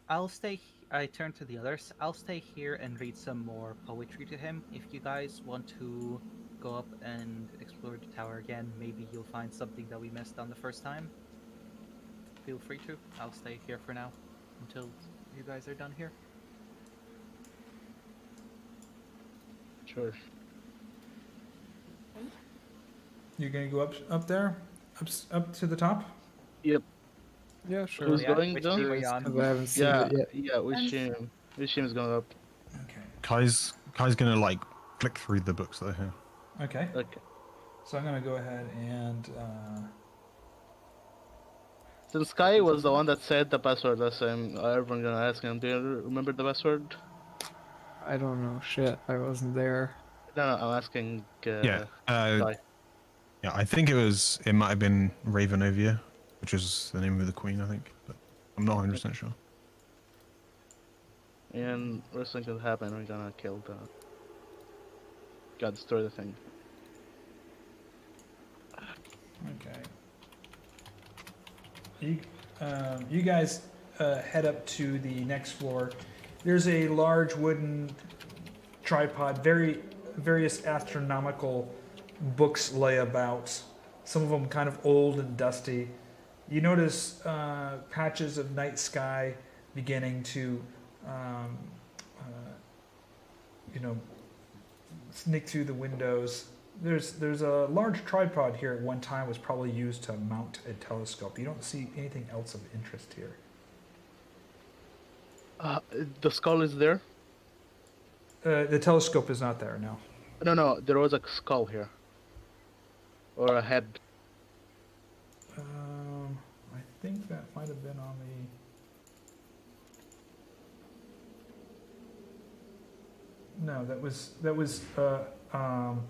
B: I'll stay. I turn to the others. I'll stay here and read some more poetry to him. If you guys want to go up and explore the tower again, maybe you'll find something that we missed on the first time. Feel free to. I'll stay here for now until you guys are done here.
E: Sure.
A: You're gonna go up there, up to the top.
E: Yep.
F: Yeah, sure.
E: Who's
B: Yeah,
E: going
B: which
E: down?
B: team are you on?
F: 'Cause I haven't seen
E: Yeah,
F: it yet.
E: yeah, which team? Which team is going up?
A: Okay.
G: Kai's gonna like flick through the books that are here.
A: Okay.
E: Okay.
A: So I'm gonna go ahead and.
E: Since Kai was the one that said the password last time, everyone's gonna ask him, do you remember the password?
F: I don't know. Shit, I wasn't there.
E: No, I'm asking
G: Yeah.
E: Kai.
G: Yeah. I think it might have been Ravenovia, which is the name of the queen, I think, but I'm not 100% sure.
E: And worst thing could happen, we're gonna kill the... Gotta destroy the thing.
A: Okay. You guys head up to the next floor. There's a large wooden tripod. Various astronomical books lay about. Some of them kind of old and dusty. You notice patches of night sky beginning to, sneak through the windows. There's a large tripod here at one time was probably used to mount a telescope. You don't see anything else of interest here.
E: The skull is there?
A: The telescope is not there, no.
E: No, there was a skull here. Or a head.
A: I think that might have been on the... No, that was on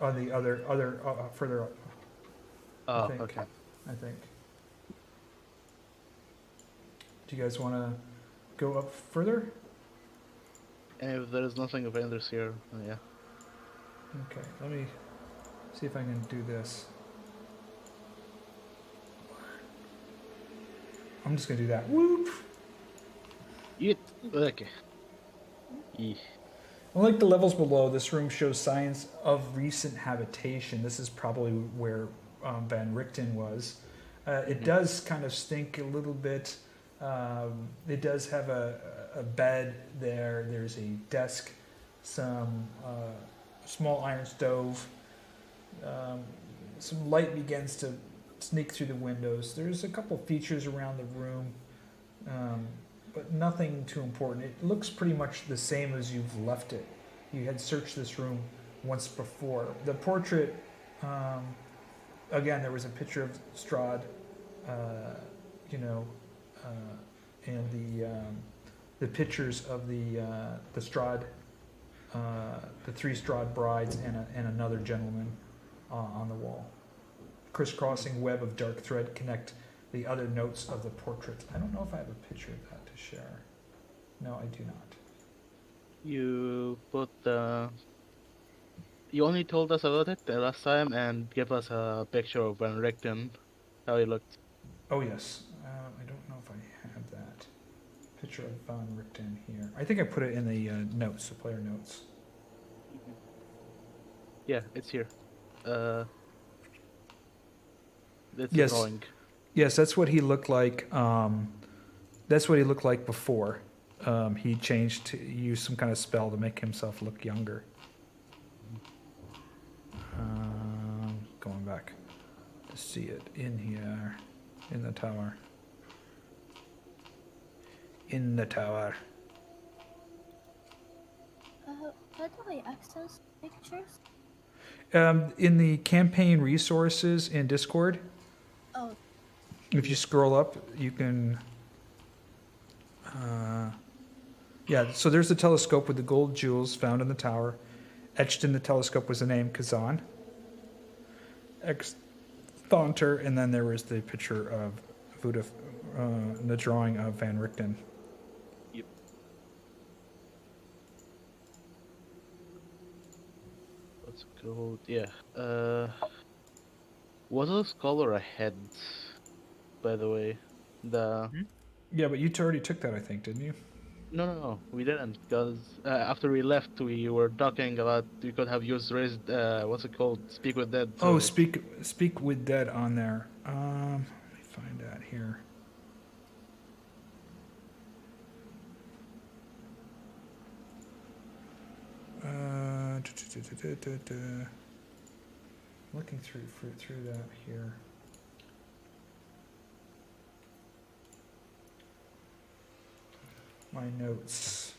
A: the other further up.
E: Oh,
A: think.
E: okay.
A: I think. Do you guys want to go up further?
E: And if there is nothing of interest here, yeah.
A: Okay, let me see if I can do this. I'm just gonna do that. Whoop!
E: Okay.
A: Unlike the levels below, this room shows signs of recent habitation. This is probably where Van Richten was. It does kind of stink a little bit. It does have a bed there. There's a desk, some small iron stove. Some light begins to sneak through the windows. There's a couple features around the room, but nothing too important. It looks pretty much the same as you've left it. You had searched this room once before. The portrait, again, there was a picture of Strahd, and the pictures of the Strahd, the three Strahd brides and another gentleman on the wall. Crisscrossing web of dark thread connect the other notes of the portrait. I don't know if I have a picture of that to share. No, I do not.
E: You put the. You only told us about it the last time and gave us a picture of Van Richten, how he looked.
A: Oh yes. I don't know if I have that picture of Von Richten here. I think I put it in the notes, the player notes.
E: Yeah, it's here. It's
A: Yes.
E: a drawing.
A: Yes, that's what he looked like. That's what he looked like before. He changed to use some kind of spell to make himself look younger. Going back to see it in here, in the tower. In the tower.
D: How do I access pictures?
A: In the campaign resources in Discord,
D: Oh,
A: if you scroll up, you can. Yeah, so there's the telescope with the gold jewels found in the tower. Etched in the telescope was the name Kazan. Thonter, and then there was the picture of Voda, the drawing of Van Richten.
E: Yep. Let's go. Yeah. Was a skull or a head? By the way, the.
A: Yeah, but you already took that, I think, didn't you?
E: No, we didn't, because after we left, we were talking about we could have used raised, what's it called? Speak with Dead.
A: Oh,
E: so-
A: speak with dead on there. Let me find that here. Looking through that here. My notes.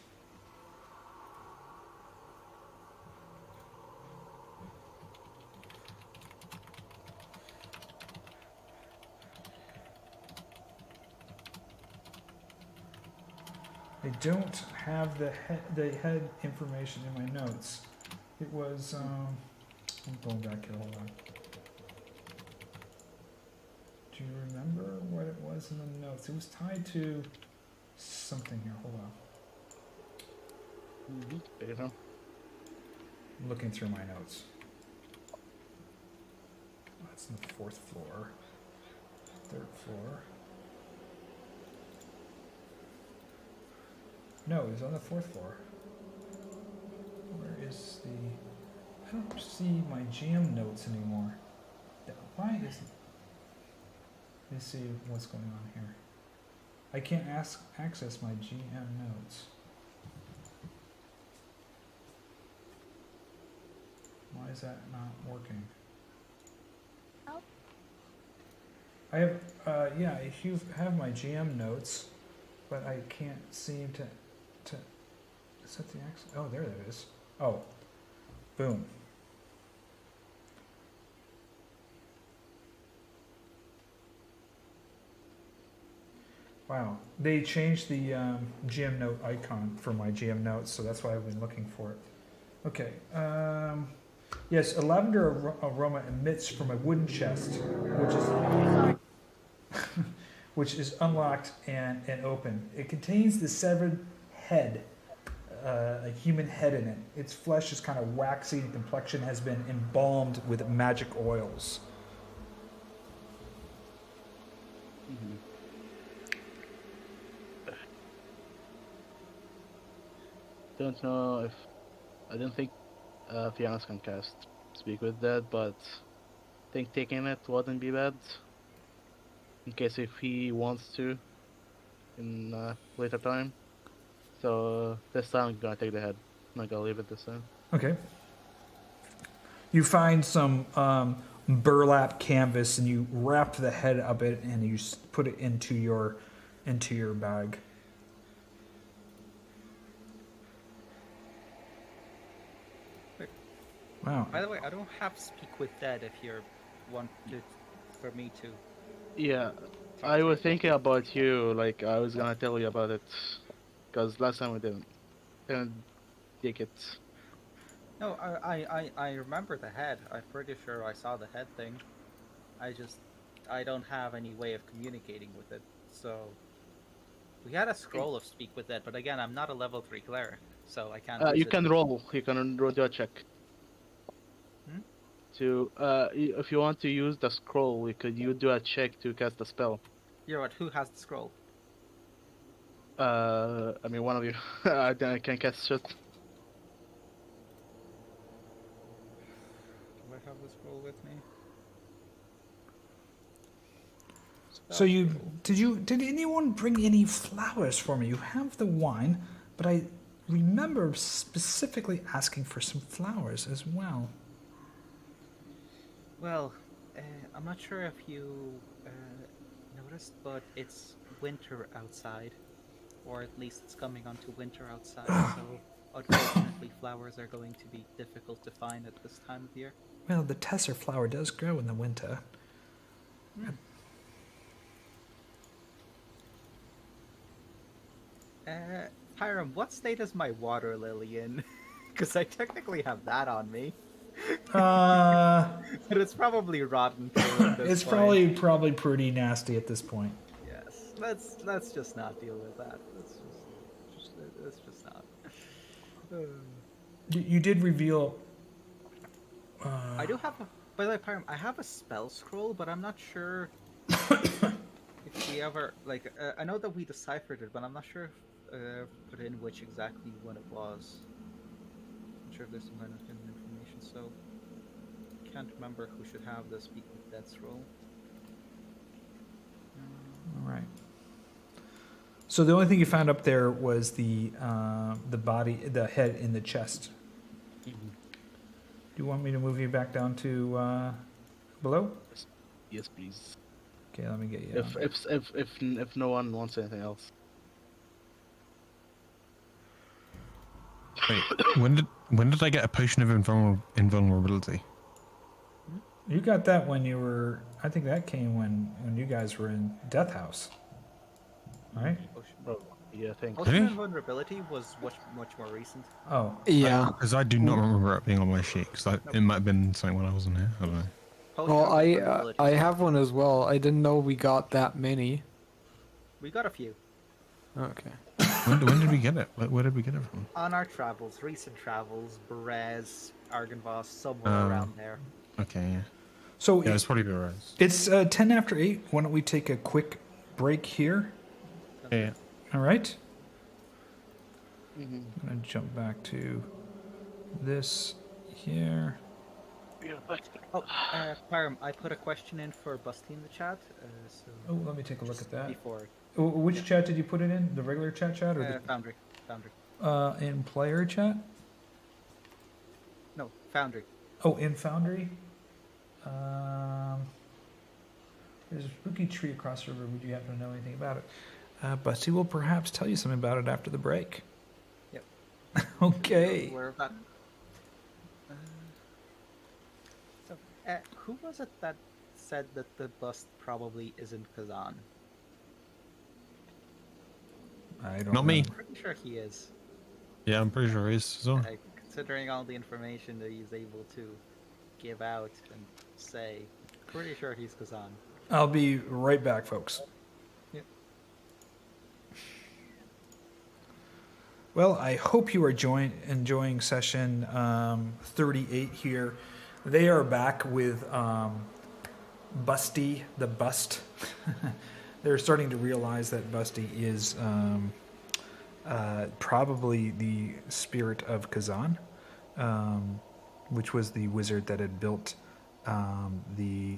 A: I don't have the head information in my notes. It was I'm going back here, hold on. Do you remember what it was in the notes? It was tied to something here, hold on.
E: Take it home.
A: I'm looking through my notes. That's on the 4th floor. 3rd floor. No, it's on the 4th floor. Where is the... I don't see my GM notes anymore. Why is it... Let me see what's going on here. I can't access my GM notes. Why is that not working?
D: Oh.
A: I have, yeah, if you have my GM notes, but I can't seem to set the access. Oh, there that is. Oh, boom. Wow, they changed the GM note icon for my GM notes, so that's why I've been looking for it. Okay. Yes, a lavender aroma emits from a wooden chest, which is unlocked and open. It contains the severed head, a human head in it. Its flesh is kind of waxy and complexion has been embalmed with magic oils.
E: Mm-hmm. Don't know if I don't think Fiannos can cast Speak with Dead, but I think taking it wouldn't be bad. In case if he wants to in later time. So this time I'm gonna take the head. I'm not gonna leave it this time.
A: Okay. You find some burlap canvas and you wrap the head up it and you put it into your bag. Wow.
I: By the way, I don't have Speak with Dead if you want to, for me to.
E: Yeah, I was thinking about you. Like I was gonna tell you about it, cause last time we didn't take it.
I: No, I remember the head. I'm pretty sure I saw the head thing. I don't have any way of communicating with it. So we had a scroll of Speak with Dead, but again, I'm not a level 3 cleric.
B: so I can't.
E: You
B: use it
E: can
B: to-
E: roll. You can roll do a check.
B: Hmm?
E: If you want to use the scroll, you do a check to cast the spell.
B: You're what? Who has the scroll?
E: I mean, one of you. I can cast shit.
B: Do I have the scroll with me?
H: So did anyone bring any flowers for me? You have the wine, but I remember specifically asking for some flowers as well.
B: Well, I'm not sure if you noticed, but it's winter outside, or at least it's coming onto winter outside. So unfortunately, flowers are going to be difficult to find at this time of year.
H: Well, the tesser flower does grow in the winter.
B: Hiram, what state is my water lily in? Because I technically have that on me.
H: Uh,
B: But it's probably rotten too at this
H: it's
B: point.
H: probably pretty nasty at this point.
B: Yes. Let's just not deal with that. Let's just not.
H: You did reveal.
B: I do have a. By the way, Pyram, I have a spell scroll, but I'm not sure if we ever I know that we deciphered it, but I'm not sure if put in which exactly one it was. Not sure if there's some kind of hidden information. So can't remember who should have the Speak with Dead scroll.
H: All right. So the only thing you found up there was the body, the head in the chest. Do you want me to move you back down to below?
E: Yes, please.
H: Okay, let me get you.
E: If no one wants anything else.
G: Wait, when did I get a potion of invulnerability?
H: You got that when you were. I think that came when you guys were in Death House, right?
E: Oh, yeah, I think.
B: Potion
G: Really?
B: of Vulnerability was much more recent.
H: Oh,
F: Yeah.
G: Because I do not remember it being on my sheet. Because it might have been something when I wasn't here. I don't know.
B: Potion
F: Well,
B: of
F: I
B: Vulnerability.
F: have one as well. I didn't know we got that many.
B: We got a few
F: Okay.
G: When did we get it? Where did we get it from?
B: on our travels, recent travels, Berez, Argynvost, somewhere
G: Oh.
B: around there.
G: Okay, yeah.
H: so
G: Yeah, it's probably the rise.
H: it's 10 after 8. Why don't we take a quick break here?
G: Yeah.
H: All right. I'm gonna jump back to this here.
B: Oh, Pyram, I put a question in for Busty in the chat. So
H: Oh, let me take a look at that.
B: before
H: Which chat did you put it in? The regular chat or
B: Foundry.
H: the in player chat?
B: No, Foundry.
H: Oh, in Foundry. There's a spooky tree across the river. Would you happen to know anything about it? Busty will perhaps tell you something about it after the break.
B: Yep.
H: Okay.
B: Where about? So, who was it that said that the bust probably isn't Kazan?
H: I don't.
G: Not me.
H: remember.
B: I'm pretty sure he is.
G: Yeah, I'm pretty sure it is as well.
B: Considering all the information that he's able to give out and say, pretty sure he's Kazan.
H: I'll be right back, folks.
B: Yep.
H: Well, I hope you are enjoying session 38 here. They are back with Busty, the Bust. They're starting to realize that Busty is probably the spirit of Kazan, which was the wizard that had built the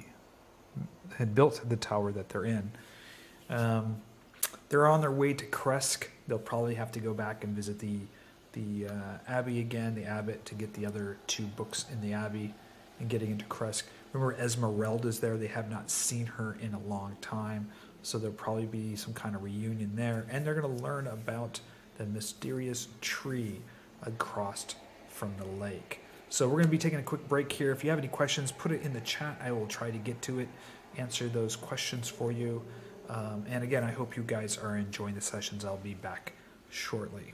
H: tower that they're in. They're on their way to Kresk. They'll probably have to go back and visit the abbey again, the abbot, to get the other 2 books in the abbey and getting into Kresk. Remember, Esmeralda's there. They have not seen her in a long time, so there'll probably be some kind of reunion there. And they're going to learn about the mysterious tree across from the lake. So we're going to be taking a quick break here. If you have any questions, put it in the chat. I will try to get to it, answer those questions for you. And again, I hope you guys are enjoying the sessions. I'll be back shortly.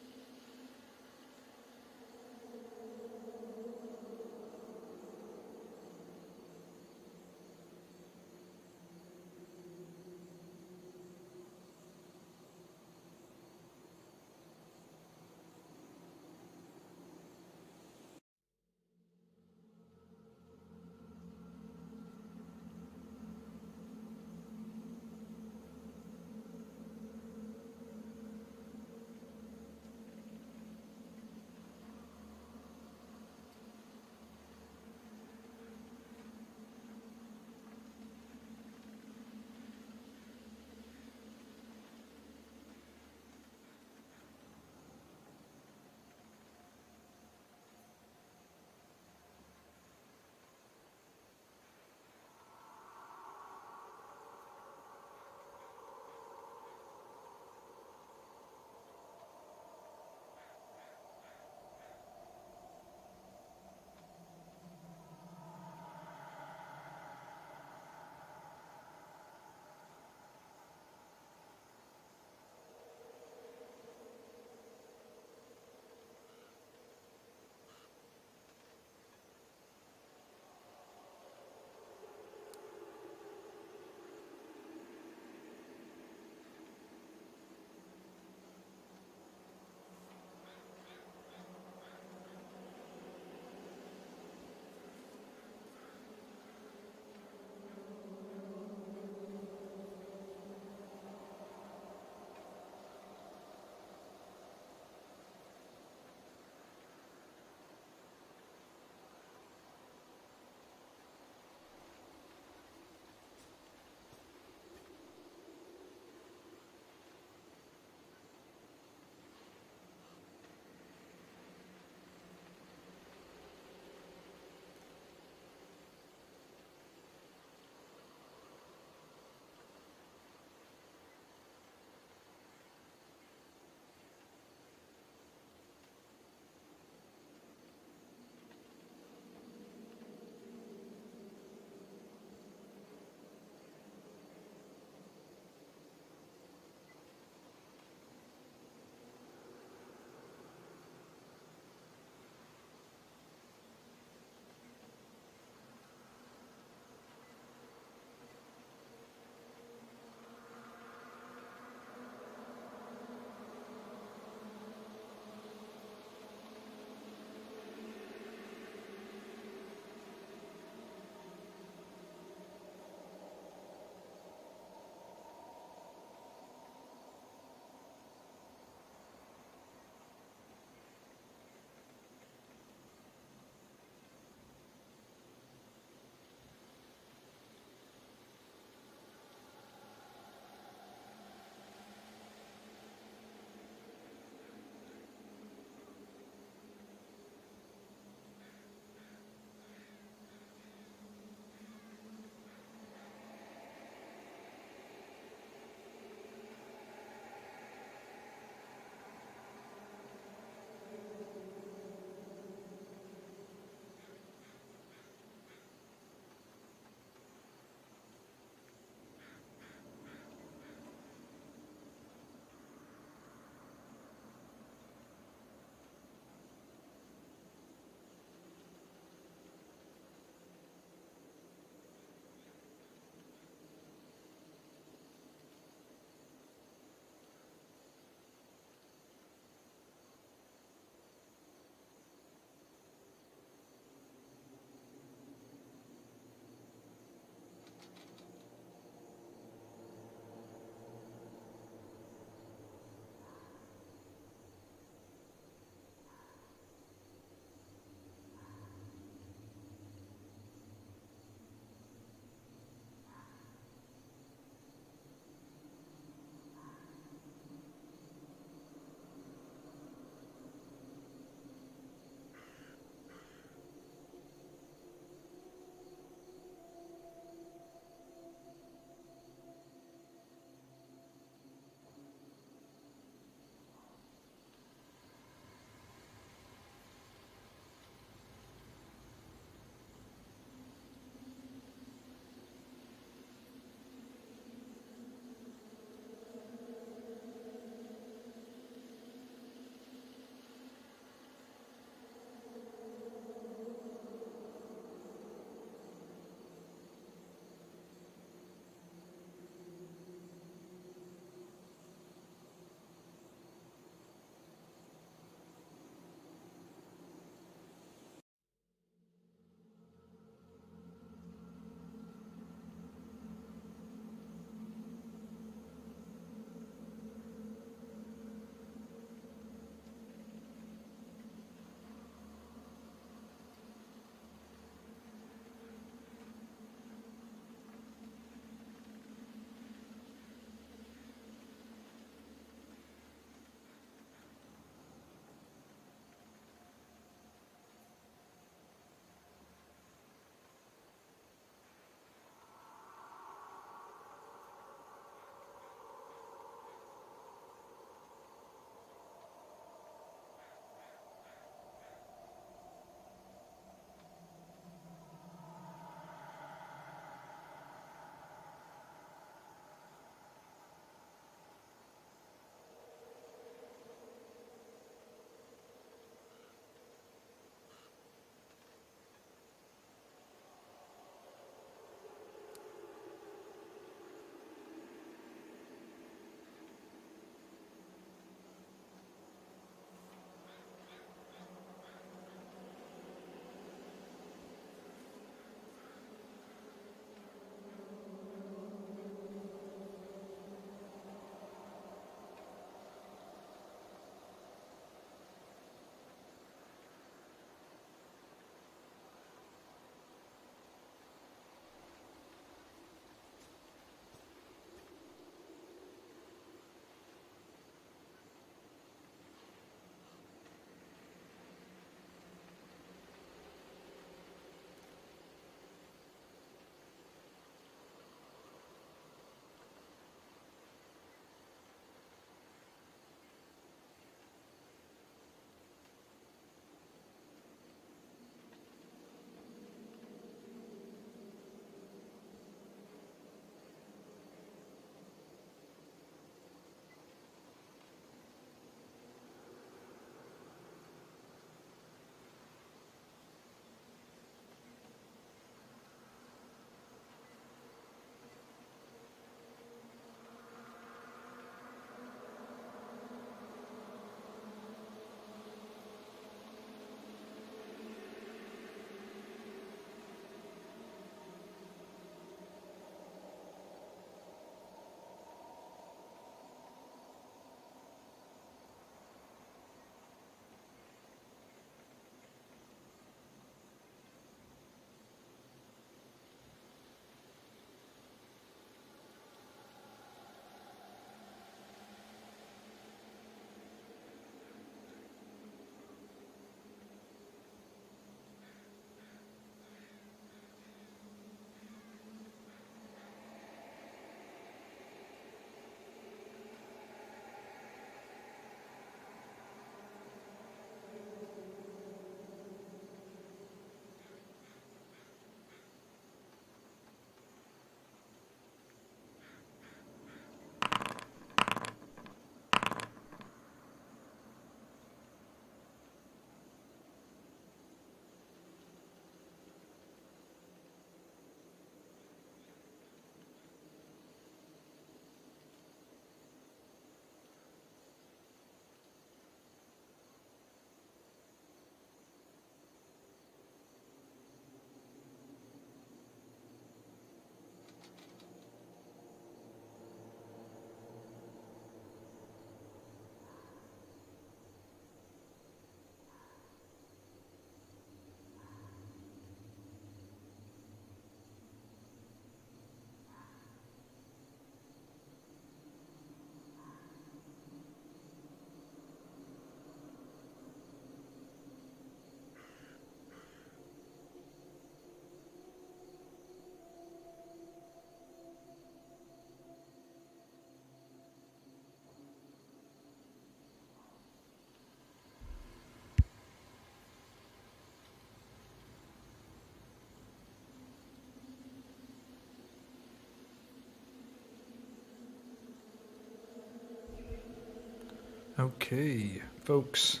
A: Okay, folks,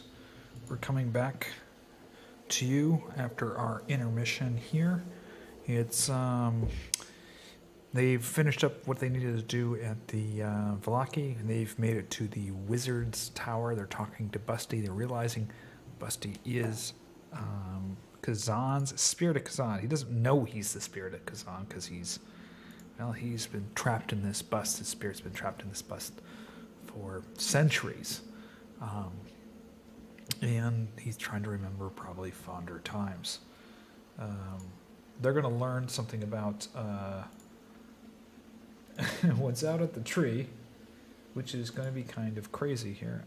A: we're coming back to you after our intermission here. It's they've finished up what they needed to do at the Vallaki, and they've made it to the Wizard's Tower. They're talking to Busty. They're realizing Busty is Kazan's spirit of Kazan. He doesn't know he's the spirit of Kazan because he's been trapped in this bust. His spirit's been trapped in this bust for centuries. And he's trying to remember probably fonder times. They're going to learn something about what's out at the tree, which is going to be kind of crazy here.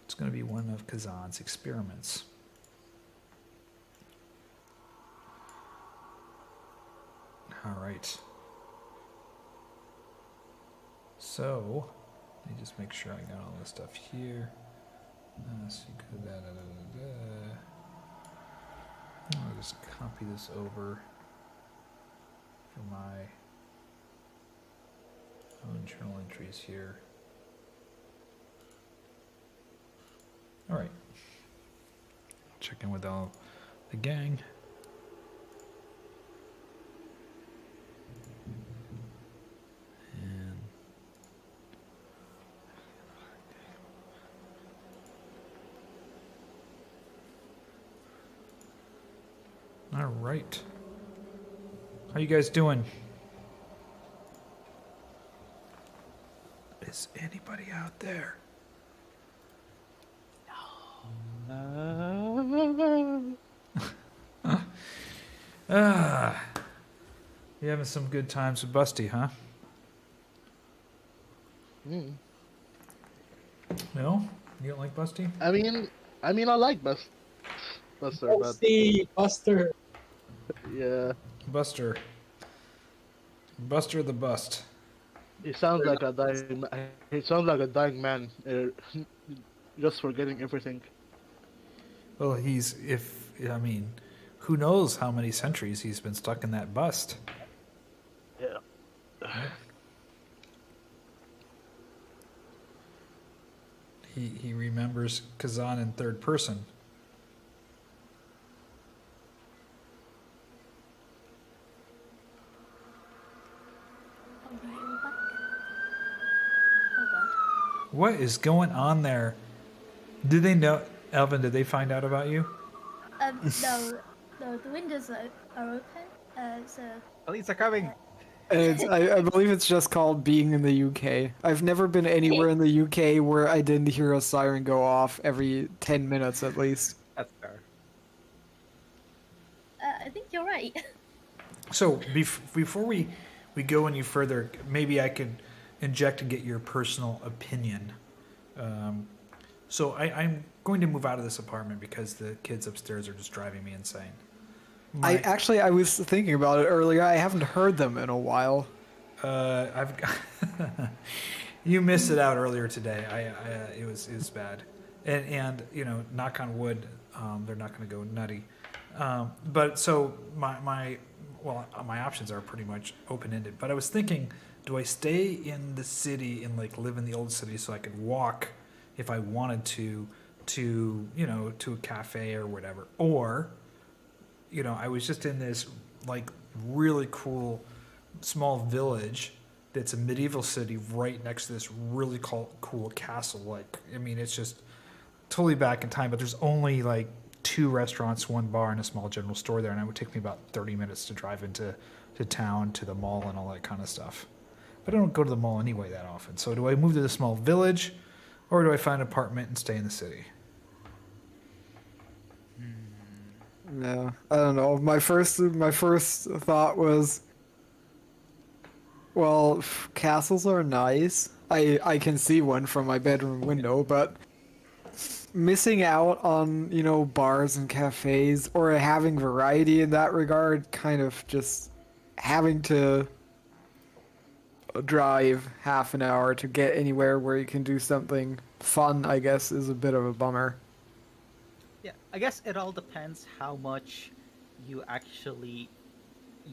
A: It's going to be one of Kazan's experiments. All right. So, let me just make sure I got all this stuff here. So you could I'll just copy this over for my own journal entries here. All right. Check in with all the gang. All right. How you guys doing? Is anybody out there? You having some good times with Busty, huh? No? You don't like Busty?
E: I mean, I like Buster,
C: Busty, Buster.
E: yeah,
A: Buster the Bust.
E: he sounds like a dying. He sounds like a dying man, just forgetting everything.
A: Well, who knows how many centuries he's been stuck in that bust.
E: Yeah.
A: He remembers Kazan in third person. What is going on there? Did they know, Elvin? Did they find out about you?
D: No, the windows are open. So
B: Police are coming.
F: I believe it's just called being in the UK. I've never been anywhere in the UK where I didn't hear a siren go off every 10 minutes at least.
B: That's fair.
D: I think you're right.
A: So before we go any further, maybe I could inject and get your personal opinion. So I'm going to move out of this apartment because the kids upstairs are just driving me insane.
F: I was thinking about it earlier. I haven't heard them in a while.
A: You missed it out earlier today. It was bad, and knock on wood, they're not going to go nutty. But so my options are pretty much open ended. But I was thinking, do I stay in the city and live in the old city so I could walk if I wanted to a cafe or whatever, or I was just in this really cool small village that's a medieval city right next to this really cool castle. It's just totally back in time, but there's only 2 restaurants, 1 bar, and a small general store there, and it would take me about 30 minutes to drive into town, to the mall, and all that kind of stuff. But I don't go to the mall anyway that often. So do I move to the small village, or do I find an apartment and stay in the city?
F: Yeah, I don't know. My first thought was, well, castles are nice. I can see one from my bedroom window, but missing out on, bars and cafes or having variety in that regard, kind of just having to drive half an hour to get anywhere where you can do something fun, I guess, is a bit of a bummer.
I: Yeah, I guess it all depends how much you actually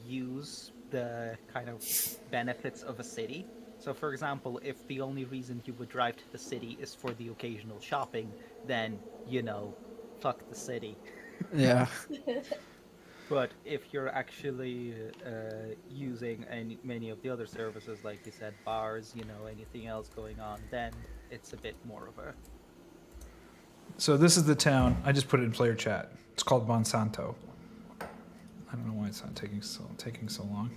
I: use the kind of benefits of a city. So, for example, if the only reason you would drive to the city is for the occasional shopping, then, fuck the city.
F: Yeah.
I: But if you're actually using many of the other services, like you said, bars, anything else going on, then it's a bit more of a...
A: So this is the town. I just put it in player chat. It's called Monsanto. I don't know why it's not taking so long.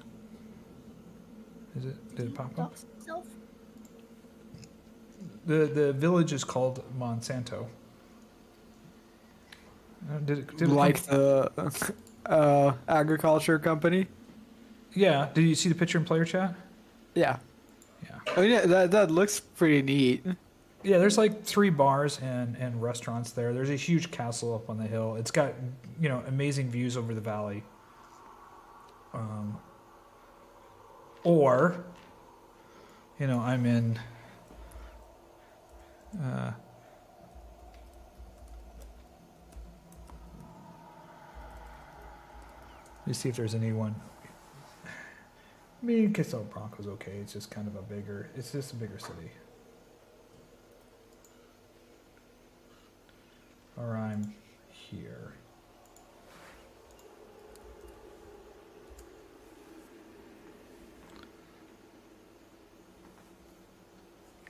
A: Is it? Did it pop up?
D: Docs itself?
A: The village is called Monsanto. Did it
F: Like
A: come-
F: the agriculture company.
A: Yeah. Did you see the picture in player chat?
F: Yeah.
A: Yeah.
F: I mean, that looks pretty neat.
A: Yeah, there's like 3 bars and restaurants there. There's a huge castle up on the hill. It's got, amazing views over the valley. Or, I'm in... Let's see if there's anyone. I mean, Khyraezul Bronco's okay. It's just kind of it's just a bigger city. Or I'm here.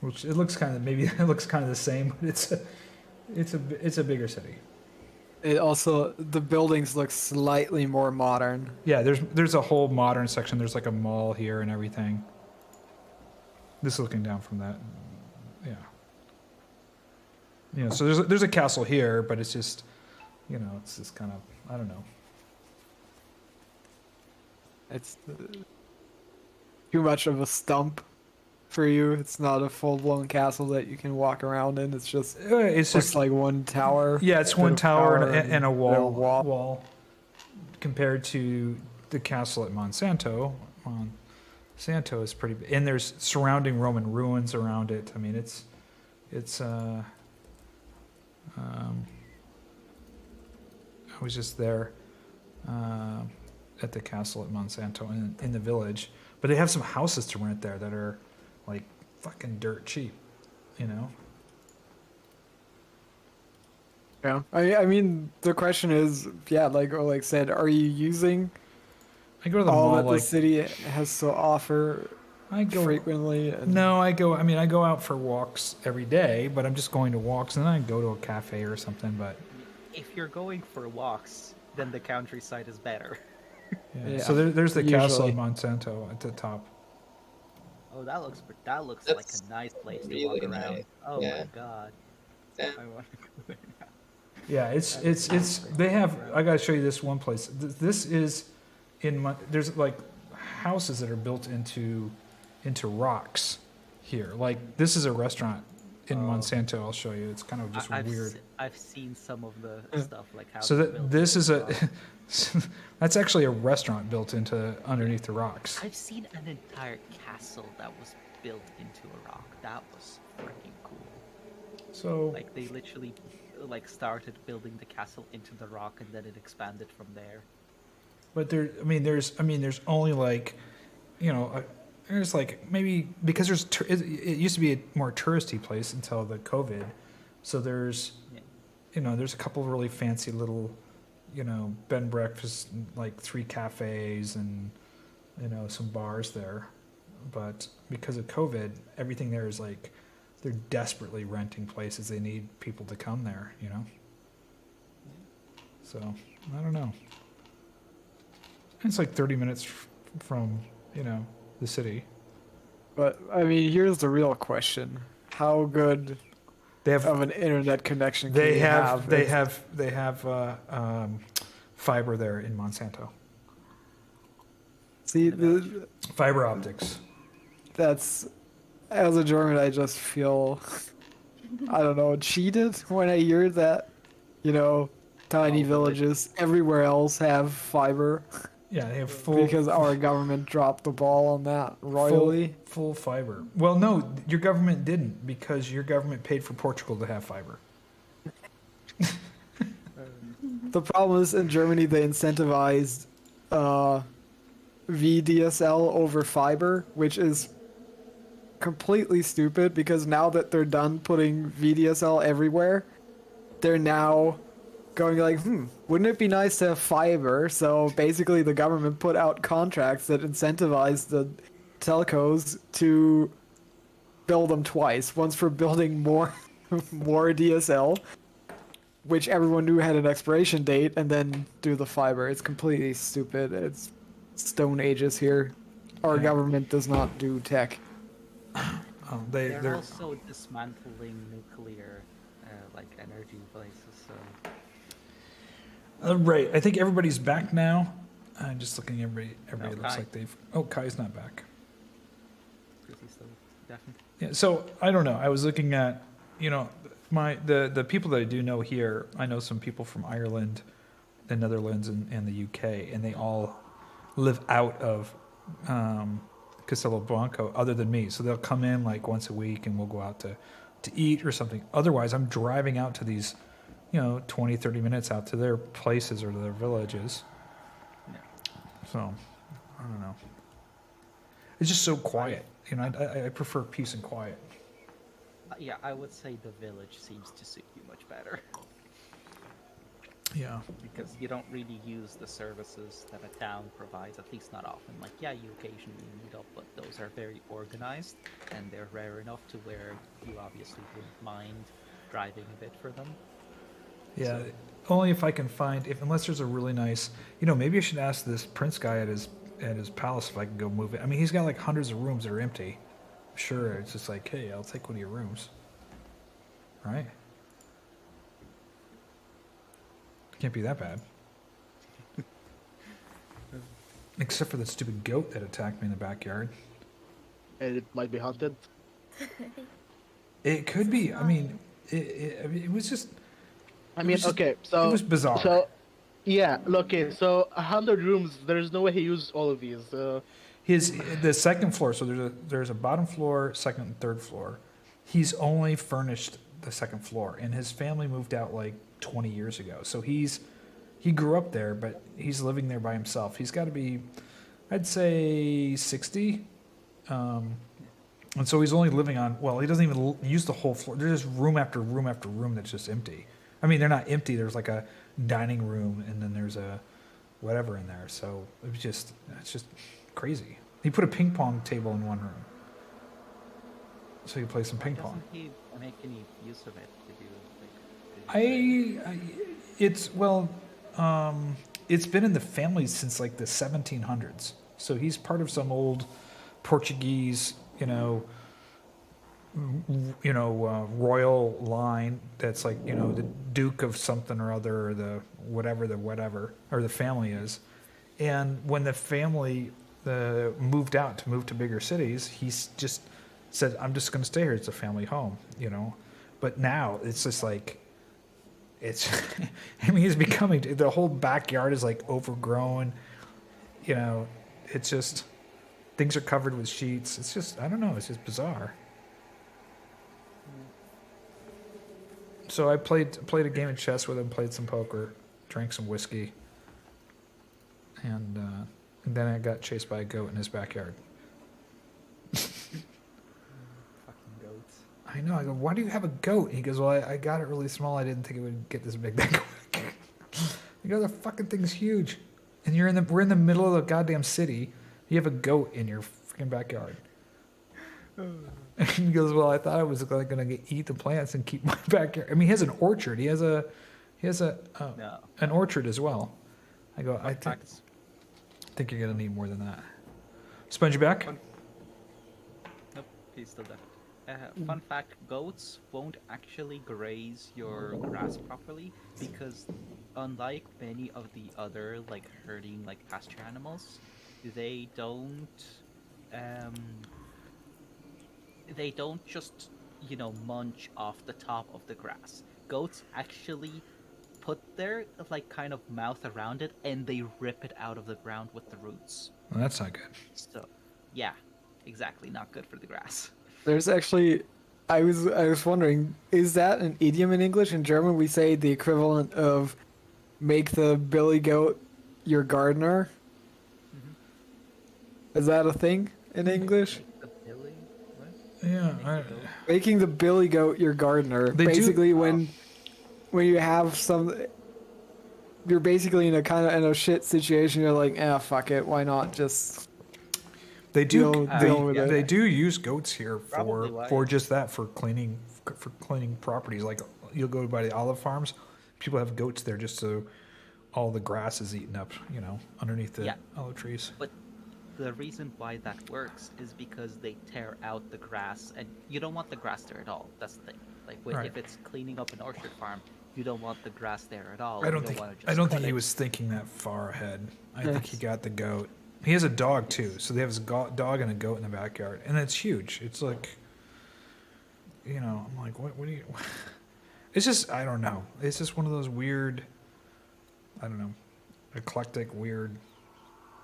A: Which it looks kind of the same, but it's a bigger city.
F: It also, the buildings look slightly more modern.
A: Yeah, there's a whole modern section. There's like a mall here and everything. This is looking down from that. Yeah. So there's a castle here, but it's just, it's just kind of, I don't know.
F: It's too much of a stump for you. It's not a full-blown castle that you can walk around in. It's just
A: It's just
F: like one tower.
A: Yeah, it's
F: bit
A: one
F: of
A: tower and a
F: wall.
A: wall compared to the castle at Monsanto. Monsanto is pretty big, and there's surrounding Roman ruins around it. I mean, it's I was just there at the castle at Monsanto in the village, but they have some houses to rent there that are like fucking dirt cheap,
F: Yeah. I mean, the question is, yeah, like Oleg said, are you using
A: I go to the
F: all
A: mall
F: that
A: like
F: the city has to offer
A: I go
F: frequently? And
A: No, I go out for walks every day, but I'm just going to walks, and then I go to a cafe or something. But
I: If you're going for walks, then the countryside is better.
A: yeah.
F: Yeah,
A: So there's the castle
F: usually.
A: at Monsanto at the top.
I: Oh, that looks like
C: That's
I: a nice place to
C: really
I: walk around.
C: nice.
I: Oh
C: Yeah.
I: my god.
C: Yeah.
I: I want to go there now.
A: Yeah, it's they have. I gotta show you this one place. This is there's like houses that are built into rocks here. Like this is a restaurant in Monsanto. I'll show you. It's kind of just weird.
I: I've seen some of the stuff like how.
A: So
I: they're
A: that
I: built
A: this is
I: into
A: a
I: rock.
A: that's actually a restaurant built into underneath the rocks.
I: I've seen an entire castle that was built into a rock. That was freaking cool.
A: So
I: Like they literally started building the castle into the rock and then it expanded from there.
A: but there's only like, there's like maybe because it used to be a more touristy place until the COVID, so there's,
I: Yeah.
A: there's a couple of really fancy little, bed and breakfast, like 3 cafes and, some bars there, but because of COVID, everything there is like, they're desperately renting places. They need people to come there, So I don't know. It's like 30 minutes from, the city.
F: But I mean, here's the real question: how good
A: They have
F: of an internet connection can
A: they
F: you
A: have they
F: It's-
A: have fiber there in Monsanto.
F: See,
A: Fiber optics.
F: that's, as a German, I just feel, I don't know, cheated when I hear that, tiny villages everywhere else have fiber
A: Yeah, they have full
F: because our government dropped the ball on that royally.
A: full fiber. Well, no, your government didn't, because your government paid for Portugal to have fiber.
F: The problem is in Germany they incentivized VDSL over fiber, which is completely stupid because now that they're done putting VDSL everywhere, they're now going like, wouldn't it be nice to have fiber? So basically the government put out contracts that incentivize the telcos to build them twice. Once for building more more DSL, which everyone knew had an expiration date, and then do the fiber. It's completely stupid. It's Stone Ages here. Our government does not do tech.
I: They're also dismantling nuclear, energy places. So.
A: Right. I think everybody's back now. I'm just looking. Everybody
B: No,
A: looks
B: Kai.
A: like they've. Oh, Kai's not back.
I: Is he still deafened?
A: Yeah. So I don't know. I was looking at, the people that I do know here. I know some people from Ireland, the Netherlands, and the UK, and they all live out of Castelo Blanco, other than me. So they'll come in like once a week, and we'll go out to eat or something. Otherwise, I'm driving out to these, 20, 30 minutes out to their places or their villages.
B: Yeah.
A: So, I don't know. It's just so quiet. I prefer peace and quiet.
I: Yeah, I would say the village seems to suit you much better.
A: Yeah.
I: Because you don't really use the services that a town provides, at least not often. Like, yeah, you occasionally meet up, but those are very organized, and they're rare enough to where you obviously wouldn't mind driving a bit for them.
A: Yeah. Only if I can find, unless there's a really nice, maybe I should ask this prince guy at his palace if I can go move it. I mean, he's got like hundreds of rooms that are empty. Sure, it's just like, hey, I'll take one of your rooms. Right? Can't be that bad. Except for the stupid goat that attacked me in the backyard.
E: And it might be haunted.
A: It could be. I mean, it was just.
E: I mean,
A: just-
E: okay, so...
A: it was bizarre.
E: So, yeah, okay, so 100 rooms, there's no way he used all of these.
A: The second floor. So there's a bottom floor, second and third floor. He's only furnished the second floor, and his family moved out like 20 years ago. So he grew up there, but he's living there by himself. He's got to be, I'd say 60. And so he's only living on, he doesn't even use the whole floor. There's just room after room after room that's just empty. I mean, they're not empty. There's like a dining room, and then there's a whatever in there. So it's just crazy. He put a ping pong table in one room, so you play some ping pong.
I: Doesn't he make any use of it?
A: It's been in the family since like the 1700s. So he's part of some old Portuguese, royal line that's like, the Duke of something or other, or the whatever, or the family is. And when the family moved to bigger cities, he's just said, I'm just going to stay here. It's a family home, But now it's just like, it's becoming, the whole backyard is like overgrown, it's just, things are covered with sheets. It's just, I don't know, it's just bizarre. So I played a game of chess with him, played some poker, drank some whiskey, and then I got chased by a goat in his backyard.
I: Fucking goats.
A: I know. I go, why do you have a goat? He goes, well, I got it really small. I didn't think it would get this big that quick. I go, the fucking thing's huge, and we're in the middle of the goddamn city. You have a goat in your freaking backyard. And he goes, well, I thought I was going to eat the plants and keep my backyard. I mean, he has an orchard. He has an orchard as well. I go, I think you're going to need more than that. Sponge, you back?
B: Nope, he's still there. Fun fact, goats won't actually graze your grass properly because unlike many of the other herding pasture animals, they don't just munch off the top of the grass. Goats actually put their kind of mouth around it and they rip it out of the ground with the roots.
A: Well, that's not good.
B: So yeah, exactly, not good for the grass.
F: There's actually, I was wondering, is that an idiom in English? In German, we say the equivalent of "make the billy goat your gardener." Mm-hmm. Is that a thing in English?
B: The billy? What?
A: Yeah,
F: Making the billy goat your gardener.
A: They do-
F: Basically, when you have some, you're basically in a shit situation. You're like, fuck it, why not just
A: they do.
F: deal with it.
A: They do use goats here
B: Probably
A: for
B: wise.
A: just that, for cleaning properties. Like you'll go by the olive farms, people have goats there just so all the grass is eaten up, underneath the olive trees.
I: But the reason why that works is because they tear out the grass, and you don't want the grass there at all. That's the thing. Like
A: Right.
I: if it's cleaning up an orchard farm, you don't want the grass there at all.
A: I don't
I: You
A: think
I: wanna just
A: I don't think
I: cut
A: he
I: it.
A: was thinking that far ahead. I think he got the goat. He has a dog too, so they have his dog and a goat in the backyard, and it's huge. It's like, I'm like, what do you? It's just, I don't know. It's just one of those weird, I don't know, eclectic, weird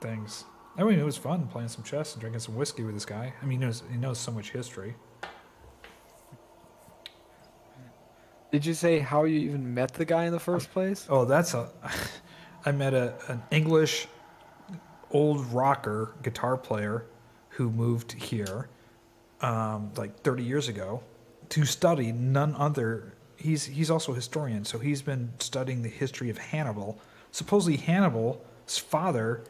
A: things. I mean, it was fun playing some chess and drinking some whiskey with this guy. I mean, he knows so much history.
F: Did you say how you even met the guy in the first place?
A: Oh, I met an English old rocker guitar player who moved here like 30 years ago to study none other. He's also a historian, so he's been studying the history of Hannibal. Supposedly Hannibal's father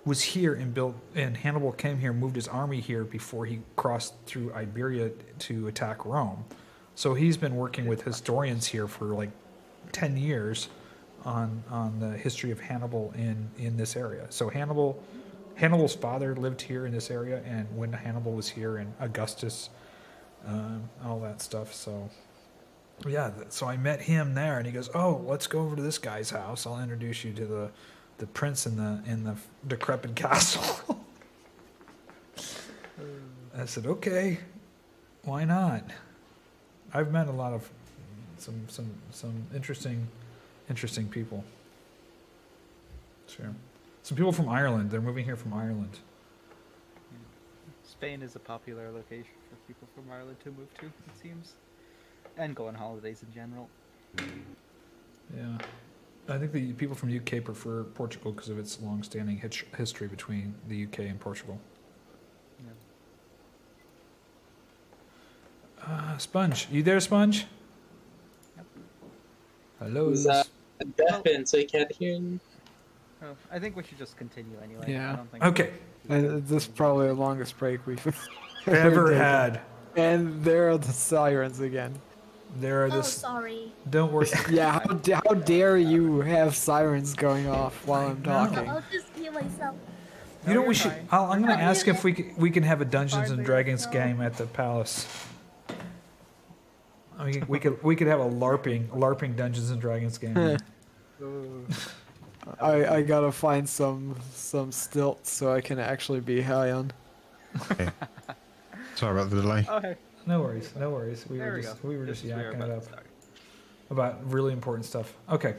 A: was here and Hannibal came here, moved his army here before he crossed through Iberia to attack Rome. So he's been working with historians here for like 10 years on the history of Hannibal in this area. So Hannibal's father lived here in this area, and when Hannibal was here, and Augustus, all that stuff. So yeah, so I met him there, and he goes, "Oh, let's go over to this guy's house. I'll introduce you to the prince in the decrepit castle." I said, "Okay, why not?" I've met a lot of some interesting people. Sure. Some people from Ireland. They're moving here from Ireland.
B: Spain is a popular location for people from Ireland to move to, it seems, and go on holidays in general.
A: Yeah. I think the people from UK prefer Portugal because of its long-standing history between the UK and Portugal. Sponge. You there, Sponge?
B: Yep.
A: Hello.
C: He's deafened, so he can't hear you.
B: Oh, I think we should just continue anyway.
F: Yeah.
B: I don't think
A: Okay.
F: This is probably the longest break we've
A: Ever
F: taken.
A: had.
F: And there are the sirens again.
A: There are
D: Oh,
A: this.
D: sorry.
A: Don't worry.
F: Yeah, how dare you have sirens going off while I'm talking?
D: I'll just heal myself.
A: You know,
B: you're
A: we should.
B: fine.
A: I'm going to ask if we can have a Dungeons and
D: Barbara,
A: Dragons
D: no. game
A: at the palace. I mean, we could have a LARPing Dungeons and Dragons game.
F: I gotta find some stilts so I can actually be Herjann.
G: Okay. Sorry about the delay.
B: Oh, hey.
A: No worries. We
B: There
A: were
B: we
A: just
B: go.
A: we were just
B: This is where
A: yakking
B: we're
A: it
B: about
A: up
B: to start.
A: about really important stuff. Okay.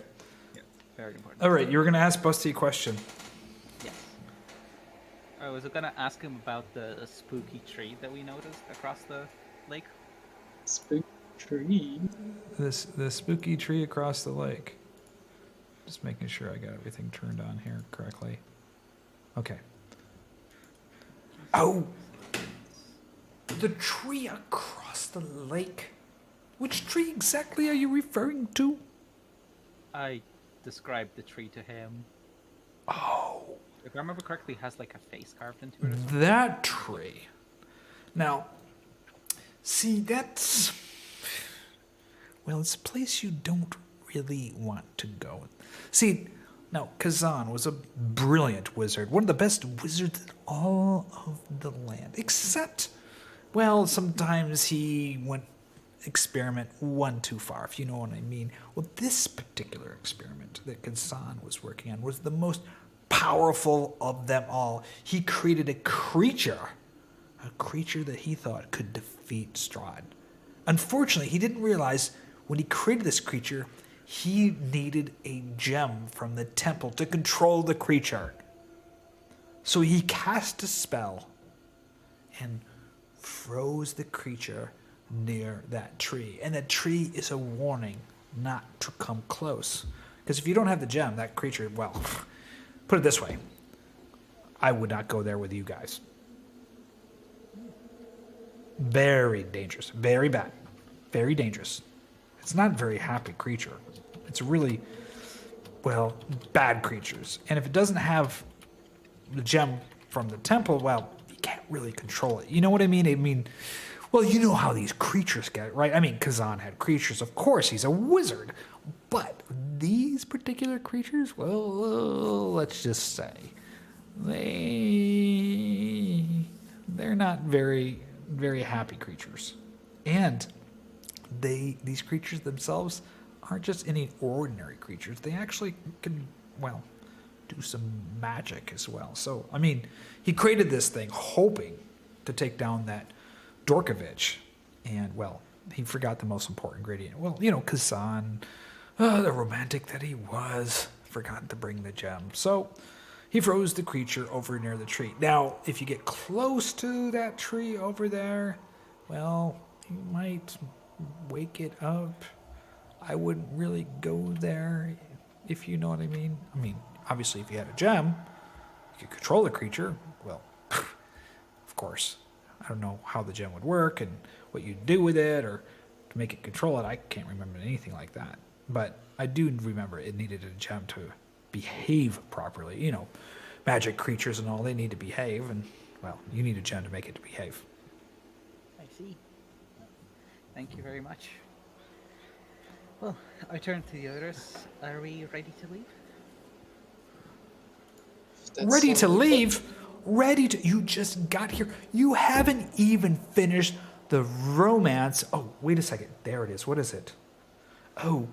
B: Yeah, very important.
A: All right. You were going to ask Busty a question.
B: Yes. I was gonna ask him about the spooky tree that we noticed across the lake.
C: Spook tree.
A: The spooky tree across the lake. Just making sure I got everything turned on here correctly. Okay. Oh! The tree across the lake. Which tree exactly are you referring to?
B: I described the tree to him.
A: Oh,
B: If I remember correctly, it has like a face carved into it or something.
A: that tree. Now, see, that's... Well, it's a place you don't really want to go. See, now, Kazan was a brilliant wizard. One of the best wizards in all of the land. Except, well, sometimes he went experiment one too far, if you know what I mean. Well, this particular experiment that Kazan was working on was the most powerful of them all. He created a creature that he thought could defeat Strahd. Unfortunately, he didn't realize when he created this creature, he needed a gem from the temple to control the creature. So he cast a spell and froze the creature near that tree. And that tree is a warning not to come close. Because if you don't have the gem, that creature, well, put it this way, I would not go there with you guys.
H: Very dangerous. Very bad. Very dangerous. It's not a very happy creature. It's really, well, bad creatures. And if it doesn't have the gem from the temple, well, you can't really control it. You know what I mean? I mean, well, you know how these creatures get, right? I mean, Kazan had creatures. Of course, he's a wizard. But these particular creatures, well, let's just say, they're not very, very happy creatures. And these creatures themselves aren't just any ordinary creatures. They actually can, well, do some magic as well. So, I mean, he created this thing hoping to take down that Dorkovich. And, well, he forgot the most important ingredient. Well, you know, Kazan, the romantic that he was, forgot to bring the gem. So he froze the creature over near the tree. Now, if you get close to that tree over there, well, you might wake it up. I wouldn't really go there, if you know what I mean. I mean, obviously, if you had a gem, you could control the creature. Well, of course. I don't know how the gem would work and what you'd do with it or to make it control it. I can't remember anything like that. But I do remember it needed a gem to behave properly. You know, magic creatures and all, they need to behave. And, well, you need a gem to make it to behave.
I: I see. Thank you very much. Well, I turn to the others. Are we ready to leave?
H: Ready to leave? Ready to... You just got here. You haven't even finished the romance. Oh, wait a second. There it is. What is it? Oh,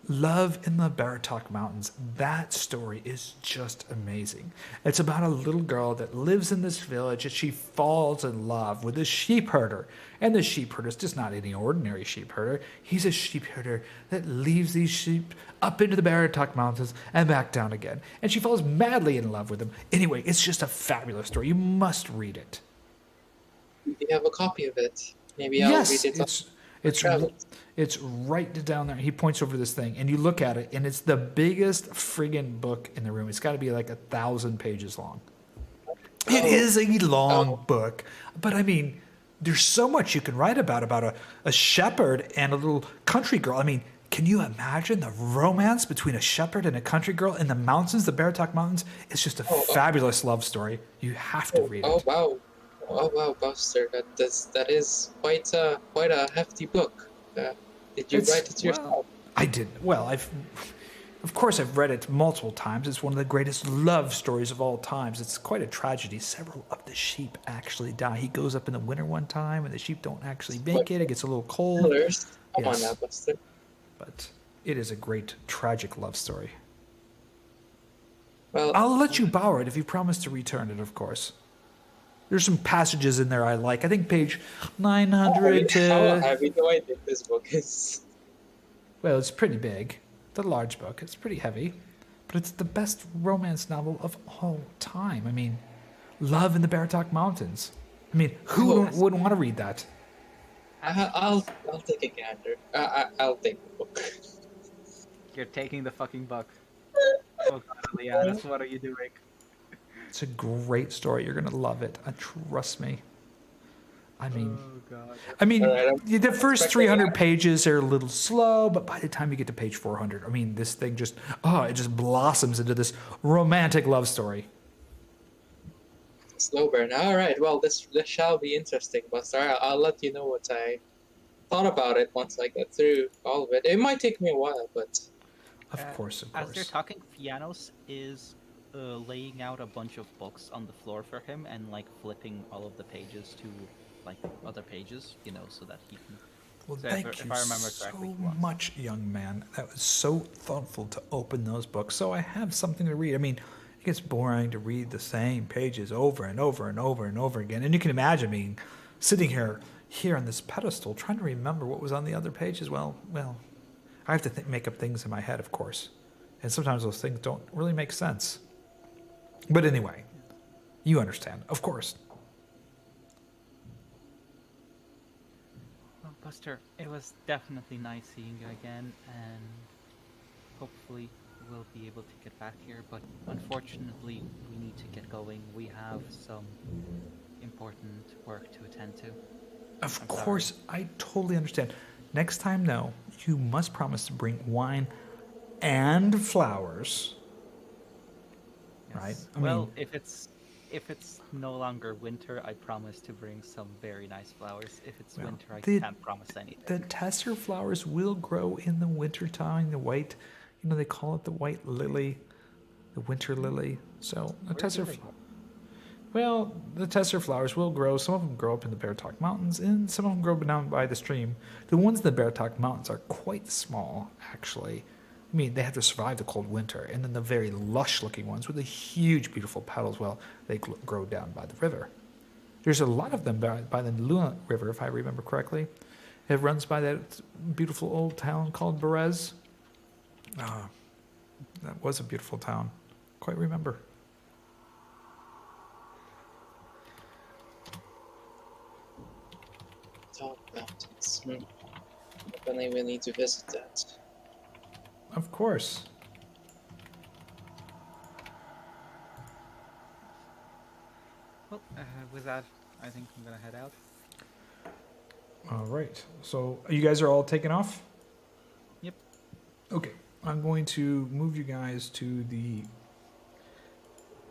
H: Love in the Baratok Mountains. That story is just amazing. It's about a little girl that lives in this village and she falls in love with a sheep herder. And the sheep herder is just not any ordinary sheep herder. He's a sheep herder that leaves these sheep up into the Baratok Mountains and back down again. And she falls madly in love with him. Anyway, it's just a fabulous story. You must read it.
C: Do you have a copy of it? Maybe I'll
H: Yes,
C: read it.
H: it's right down there. He points over this thing, and you look at it, and it's the biggest friggin' book in the room. It's got to be like 1,000 pages long. It is a long book, but I mean, there's so much you can write about a shepherd and a little country girl. I mean, can you imagine the romance between a shepherd and a country girl in the mountains, the Baratok Mountains? It's just a fabulous love story. You have to read it.
C: Oh wow. Oh wow, Buster, that is quite a hefty book. Did you write it yourself?
H: Well, I didn't. Well, of course I've read it multiple times. It's one of the greatest love stories of all times. It's quite a tragedy. Several of the sheep actually die. He goes up in the winter one time, and the sheep don't actually make it. It gets a little cold.
C: Come on now, Buster.
H: But it is a great tragic love story.
C: Well,
H: I'll let you borrow it if you promise to return it, of course. There's some passages in there I like. I think page 900 to...
C: How heavy do I think this book is?
H: Well, it's pretty big. It's a large book. It's pretty heavy. But it's the best romance novel of all time. I mean, Love in the Baratok Mountains. I mean, who wouldn't want to read that?
C: I'll take a gander. I'll take the book.
B: You're taking the fucking book. Oh god, Ileanys, what are you doing?
H: It's a great story. You're gonna love it. Trust me. I mean, the first 300 pages are a little slow, but by the time you get to page 400, I mean, this thing just it just blossoms into this romantic love story.
C: Slow burn. All right. Well, this shall be interesting, Buster. I'll let you know what I thought about it once I get through all of it. It might take me a while, but
H: of course.
I: As they're talking, Fiannos is laying out a bunch of books on the floor for him and like flipping all of the pages to like other pages, you know, so that he can.
H: Well,
I: so
H: thank
I: if
H: you
I: I remember correctly,
H: so much, young man. That was so thoughtful to open those books, so I have something to read. I mean, it gets boring to read the same pages over and over and over and over again, and you can imagine me sitting here on this pedestal trying to remember what was on the other pages. Well, I have to make up things in my head, of course, and sometimes those things don't really make sense. But anyway, you understand, of course.
I: Well, Buster, it was definitely nice seeing you again, and hopefully we'll be able to get back here, but unfortunately we need to get going. We have some important work to attend to.
A: Of
B: I'm
A: course, I totally understand. Next time, though, you must promise to bring wine and flowers.
B: Yes.
A: Right? I
B: Well,
A: mean-
B: if it's no longer winter, I promise to bring some very nice flowers. If it's
A: Well,
B: winter, I
A: the-
B: can't promise anything.
A: The tesser flowers will grow in the wintertime. The white, they call it the white lily, the winter lily. So the
B: Where do
A: tesser.
B: they grow?
A: Well, the tesser flowers will grow. Some of them grow up in the Beartalk Mountains, and some of them grow down by the stream. The ones in the Beartalk Mountains are quite small, actually. I mean, they have to survive the cold winter. And then the very lush-looking ones with the huge, beautiful petals, well, they grow down by the river. There's a lot of them by the Liea River, if I remember correctly. It runs by that beautiful old town called Berez. Ah, that was a beautiful town. Quite remember.
C: Talk Mountains. Definitely we need to visit that.
A: Of course.
B: Well, with that, I think I'm gonna head out.
A: All right. So you guys are all taken off?
B: Yep.
A: Okay. I'm going to move you guys to the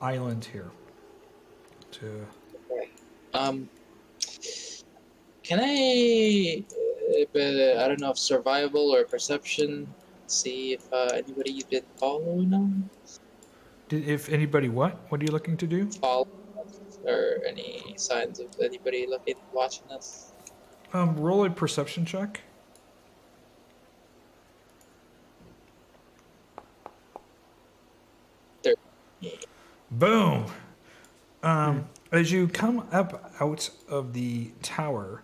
A: island here.
C: Can I, I don't know if survival or perception, see if anybody been following them?
A: If anybody what? What are you looking to do?
C: Follow or any signs of anybody looking, watching us?
A: Roll a perception check. Boom. As you come up out of the tower,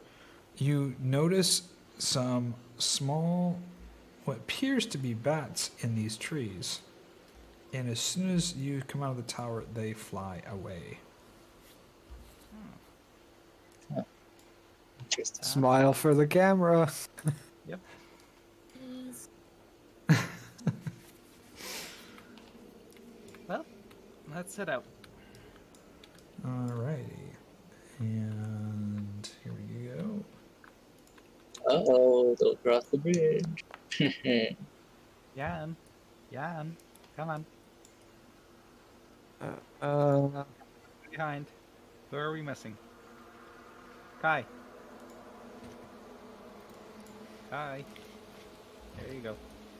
A: you notice some small, what appears to be bats in these trees. And as soon as you come out of the tower, they fly away.
C: Interesting.
F: Smile for the camera.
D: Please.
B: Well, let's head out.
A: Alrighty. And here we go.
C: Uh-oh, don't cross the bridge.
B: Jan, come on. Behind. Who are we missing? Kai. There you go.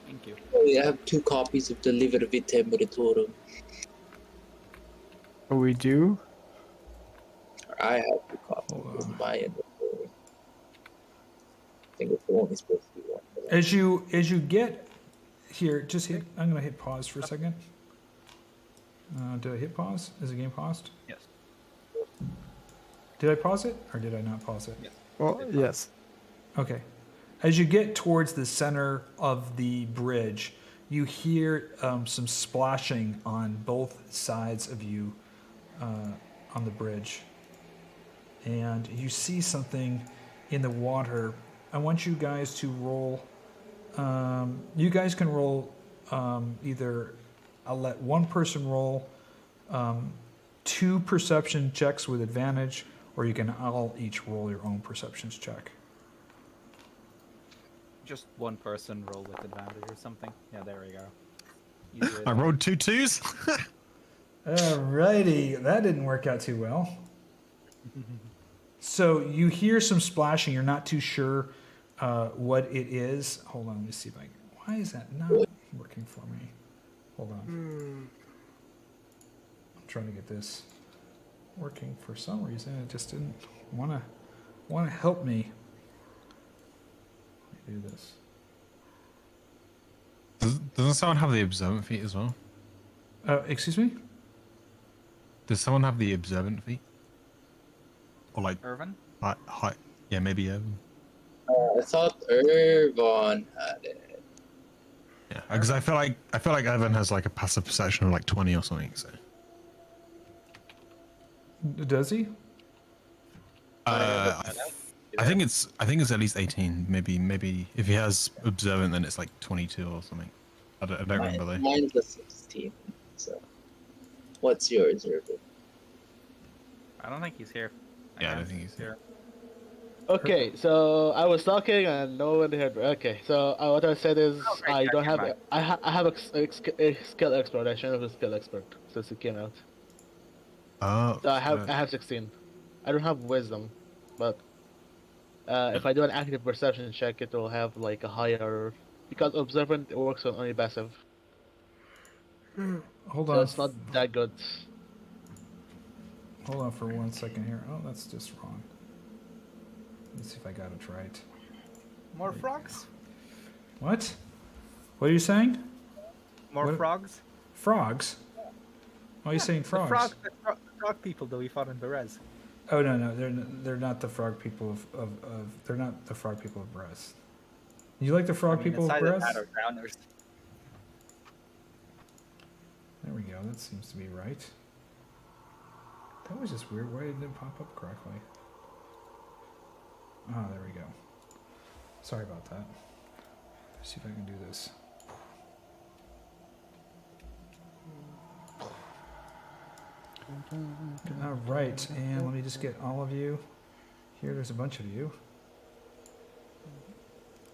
B: Thank you.
C: I have 2 copies of the Liber Vitae Meritorum.
F: Oh, we do?
C: I have 2 copies
A: Hold
C: of
A: on.
C: my inventory. I think it's only supposed to be 1. but
A: As you get here, just hit. I'm gonna hit pause for a second. Did I hit pause? Is the game paused?
B: Yes.
A: Did I pause it or did I not pause it?
B: Yes.
F: Well, yes.
A: Okay. As you get towards the center of the bridge, you hear some splashing on both sides of you on the bridge. And you see something in the water. I want you guys to roll. You guys can roll either. I'll let one person roll 2 perception checks with advantage, or you can all each roll your own perceptions check.
B: Just one person roll with advantage or something. Yeah, there we go. You do it.
G: I rolled 2 2s.
A: Alrighty, that didn't work out too well. So you hear some splashing. You're not too sure what it is. Hold on, let me see if I can. Why is that not working for me? Hold on. I'm trying to get this working for some reason. It just didn't want to help me. Let me do this.
G: Doesn't someone have the observant feat as well?
A: Excuse me?
G: Does someone have the observant feat? Or like,
B: Ervan?
G: yeah, maybe Ervan.
C: I thought Ervan had it.
G: Yeah, because I feel like Ervan has like a passive perception of like 20 or something. So.
A: Does he?
G: I think it's at least 18. Maybe if he has observant, then it's like 22 or something. I don't remember though.
C: Mine's a 16. So, what's yours, Ervan?
B: I don't think he's here.
G: Yeah, I don't think he's here.
E: Okay, so I was talking and no one heard me. Okay, so what I said is
B: Okay,
E: I
B: yeah,
E: don't
B: you're
E: have
B: right.
E: I have a skill expert. I shouldn't have a skill expert since it came out.
G: Oh.
E: So I have 16. I don't have wisdom, but if I do an active perception check, it will have like a higher because observant works on only passive,
A: Hold
E: so
A: on.
E: it's not that good.
A: Hold on for 1 second here. Oh, that's just wrong. Let's see if I got it right.
I: More frogs?
A: What? What are you saying?
I: More
A: What-
I: frogs?
A: Frogs? Why are you saying frogs?
I: The frog people that we fought in Berez.
A: Oh no, they're not the frog people of they're not the frog people of Brez. You like the frog people of
I: aside of
A: Brez?
I: that, are drowners.
A: There we go. That seems to be right. That was just weird. Why didn't it pop up correctly? Ah, there we go. Sorry about that. Let's see if I can do this. All right, and let me just get all of you. Here, there's a bunch of you.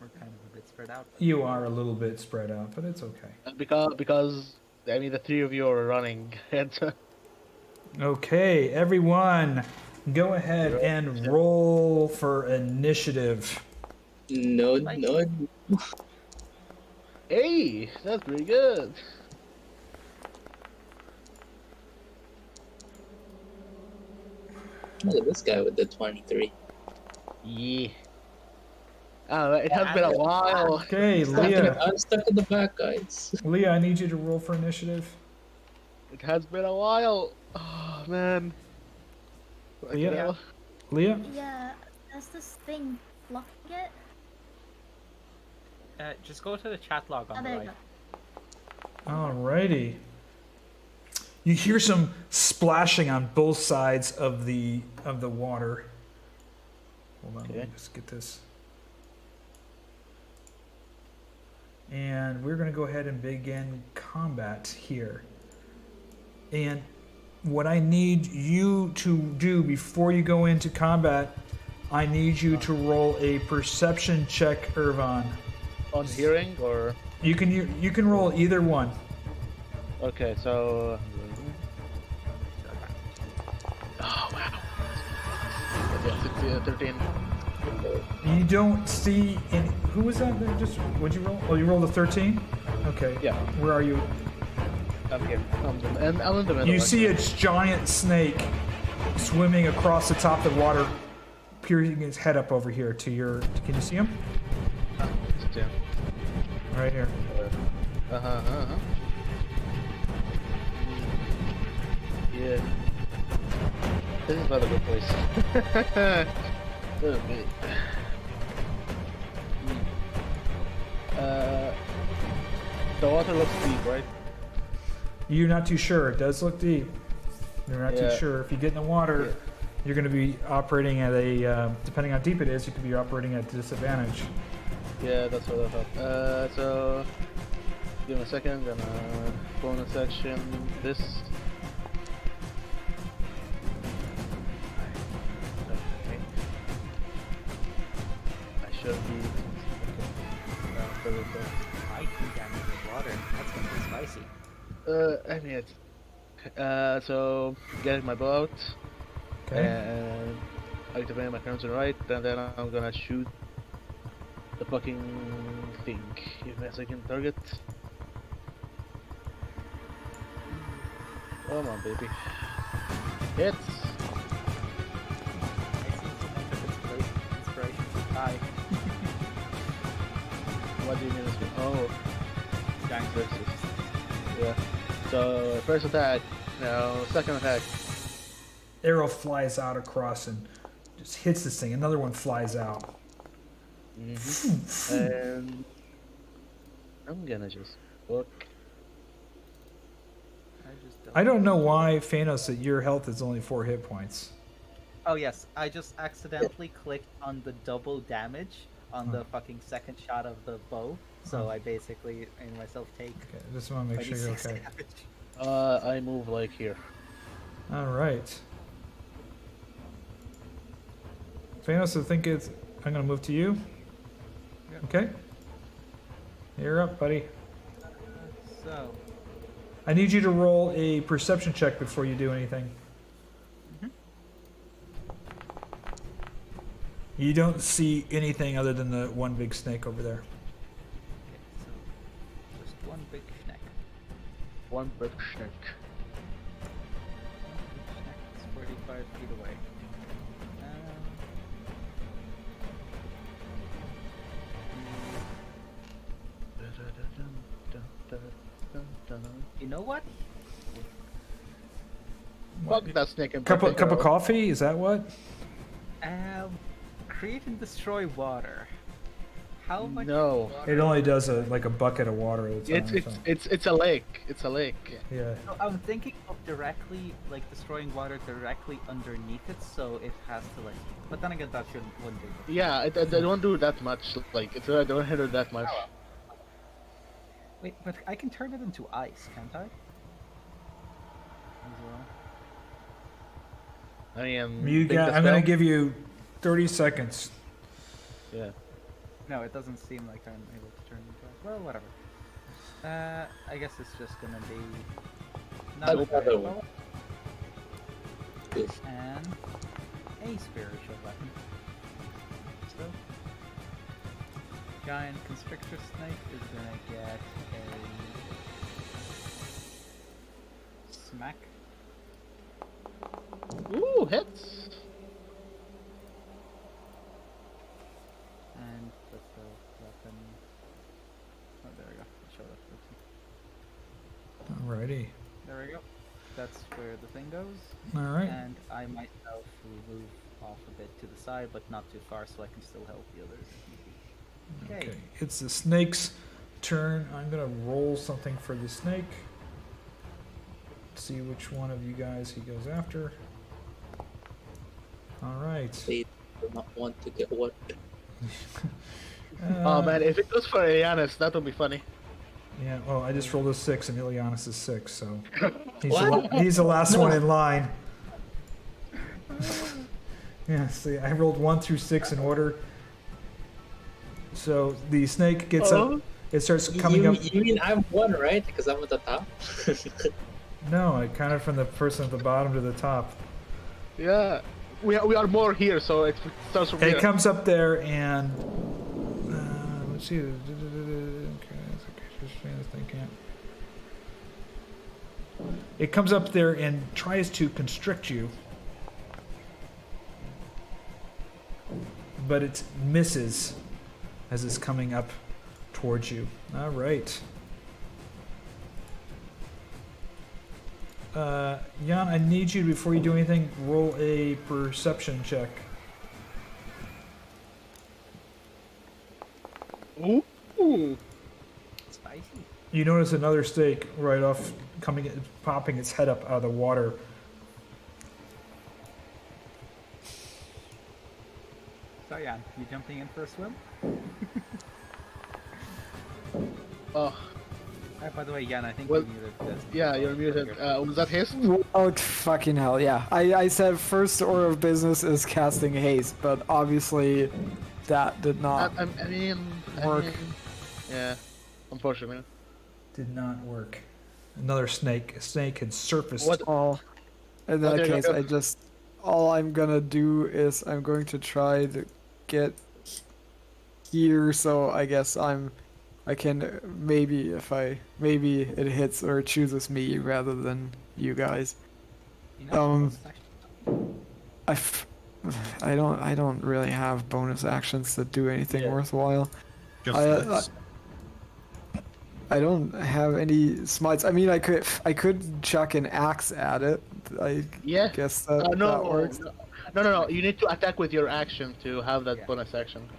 I: We're kind of a bit spread out.
A: You are a little bit spread out, but it's okay.
E: Because I mean the three of you are running.
A: Okay, everyone, go ahead and roll for initiative.
C: No.
E: Hey, that's pretty good.
C: Look at this guy with the 23.
E: Yeah. Oh, it has been a while.
A: Okay, Leah.
C: I'm stuck in the back, guys.
A: Leah, I need you to roll for initiative.
E: It has been a while. Oh man.
A: Leah? Leah?
D: Yeah, does this thing blocking it?
I: Just go to the chat log on
D: Oh,
I: the
D: there you
I: right.
D: go.
A: Alrighty. You hear some splashing on both sides of the water. Hold on, let me
E: Okay.
A: just get this. And we're going to go ahead and begin combat here. And what I need you to do before you go into combat, I need you to roll a perception check, Ervan.
E: On hearing or
A: You can roll either one.
E: okay, so oh wow. Yeah, 13.
A: You don't see any. Who was that? That just what'd you roll? Oh, you rolled a 13. Okay.
E: Yeah.
A: Where are you?
E: I'm here. And I'm in the middle.
A: You see a giant snake swimming across the top of the water, peering his head up over here to your. Can you see him?
E: Yeah.
A: Right here.
E: Yeah. This is not a good place. Oh, man. The water looks deep, right?
A: You're not too sure. It does look deep. You're not too
E: Yeah.
A: sure. If you get in the water, you're going to be operating at a. Depending on how deep it is, you could be operating at a disadvantage.
E: Yeah, that's what I thought. So give me a second, gonna bonus action this. Okay. I should be.
I: Fighting damage in water. That's gonna be spicy.
E: I mean it. So getting my bow out
A: Okay.
E: and activating my crimson right, and then I'm gonna shoot the fucking thing. Give me a second, target. Come on, baby. Hits.
I: I seem to make inspiration to die.
E: What do you mean? Oh,
I: Dying
E: versus. Yeah. So first attack. Now second attack.
A: Arrow flies out across and just hits this thing. Another one flies out.
E: And I'm gonna just look.
A: I don't know why, Fiannos, that your health is only 4 hit points.
I: Oh yes, I just accidentally clicked on the double damage on the fucking second shot of the bow, so I basically made myself take
A: Okay, just want to make sure you're
I: 26
A: okay.
I: damage.
E: I move like here.
A: All right. Fiannos, I think it's. I'm gonna move to you.
B: Yep.
A: Okay. You're up, buddy.
B: So,
A: I need you to roll a perception check before you do anything.
B: Mhm.
A: You don't see anything other than the one big snake over there.
B: okay, so just one big snack.
E: One big check.
B: It's 45 feet away. You know what?
E: Fuck that snake and
A: Cup of coffee? Is that what?
B: Create and destroy water. How much?
E: No.
A: It only does a bucket of water at a time.
E: It's a lake. It's a lake.
A: Yeah.
B: No, I'm thinking of directly, like destroying water directly underneath it, so it has to like. But then again, that wouldn't do it.
E: Yeah, they don't do that much. Like they don't hit it that much.
B: Wait, but I can turn it into ice, can't I? As well.
E: I mean,
A: You
E: think
A: got,
E: the
A: I'm gonna
E: spell?
A: give you 30 seconds.
E: Yeah.
B: No, it doesn't seem like I'm able to turn it into ice. Well, whatever. I guess it's just gonna be not
C: Another
B: very
C: one.
B: well,
C: Oof.
B: and a spiritual weapon. So, giant constrictor snake is gonna get a smack.
E: Ooh, hits.
B: And put the weapon. Oh, there we go. It showed up.
A: Alrighty.
B: There we go. That's where the thing goes.
A: Alright.
B: And I myself will move off a bit to the side, but not too far, so I can still help the others if need be.
A: Okay. It's the snake's turn. I'm gonna roll something for the snake. See which one of you guys he goes after. Alright.
C: They do not want to get what.
E: Oh man, if it goes for Ileanys, that would be funny.
A: Yeah, well, I just rolled a 6 and Ileanys is 6, so he's,
C: What?
A: he's the last one in line. Yeah, see, I rolled 1 through 6 in order. So the snake gets up, it starts coming up.
C: You mean I'm one, right? Because I'm at the top?
A: No, I counted from the person at the bottom to the top.
E: Yeah, we are more here, so it starts from
A: It
E: here.
A: comes up there and let's see. It comes up there and tries to constrict you, but it misses as it's coming up towards you. All right. Jan, I need you, before you do anything, roll a perception check.
E: Ooh.
B: Spicy.
A: You notice another snake right off, popping its head up out of the water.
B: So yeah, you jumping in for a swim?
E: Oh,
B: By the way, Jan, I think
E: Well,
B: you muted this.
E: yeah, you're muted. Was that haste?
F: Oh, fucking hell, yeah. I said first order of business is casting haste, but obviously that did not
E: I mean,
F: work.
E: Yeah, unfortunately.
A: Did not work. Another snake. A snake had surfaced.
E: What?
F: All. In
E: Oh,
F: that
E: there you
F: case,
E: go.
F: all I'm gonna do is I'm going to try to get here, so I guess I can maybe it hits or chooses me rather than you guys.
B: You know,
F: I don't really have bonus actions that do anything
C: Yeah.
F: worthwhile.
G: Just
F: I
G: this.
F: I don't have any smites. I mean, I could chuck an axe at it. I
E: Yeah.
F: guess that
E: No,
F: that works.
E: no. You need to attack with your action to have that
B: Yeah.
E: bonus action.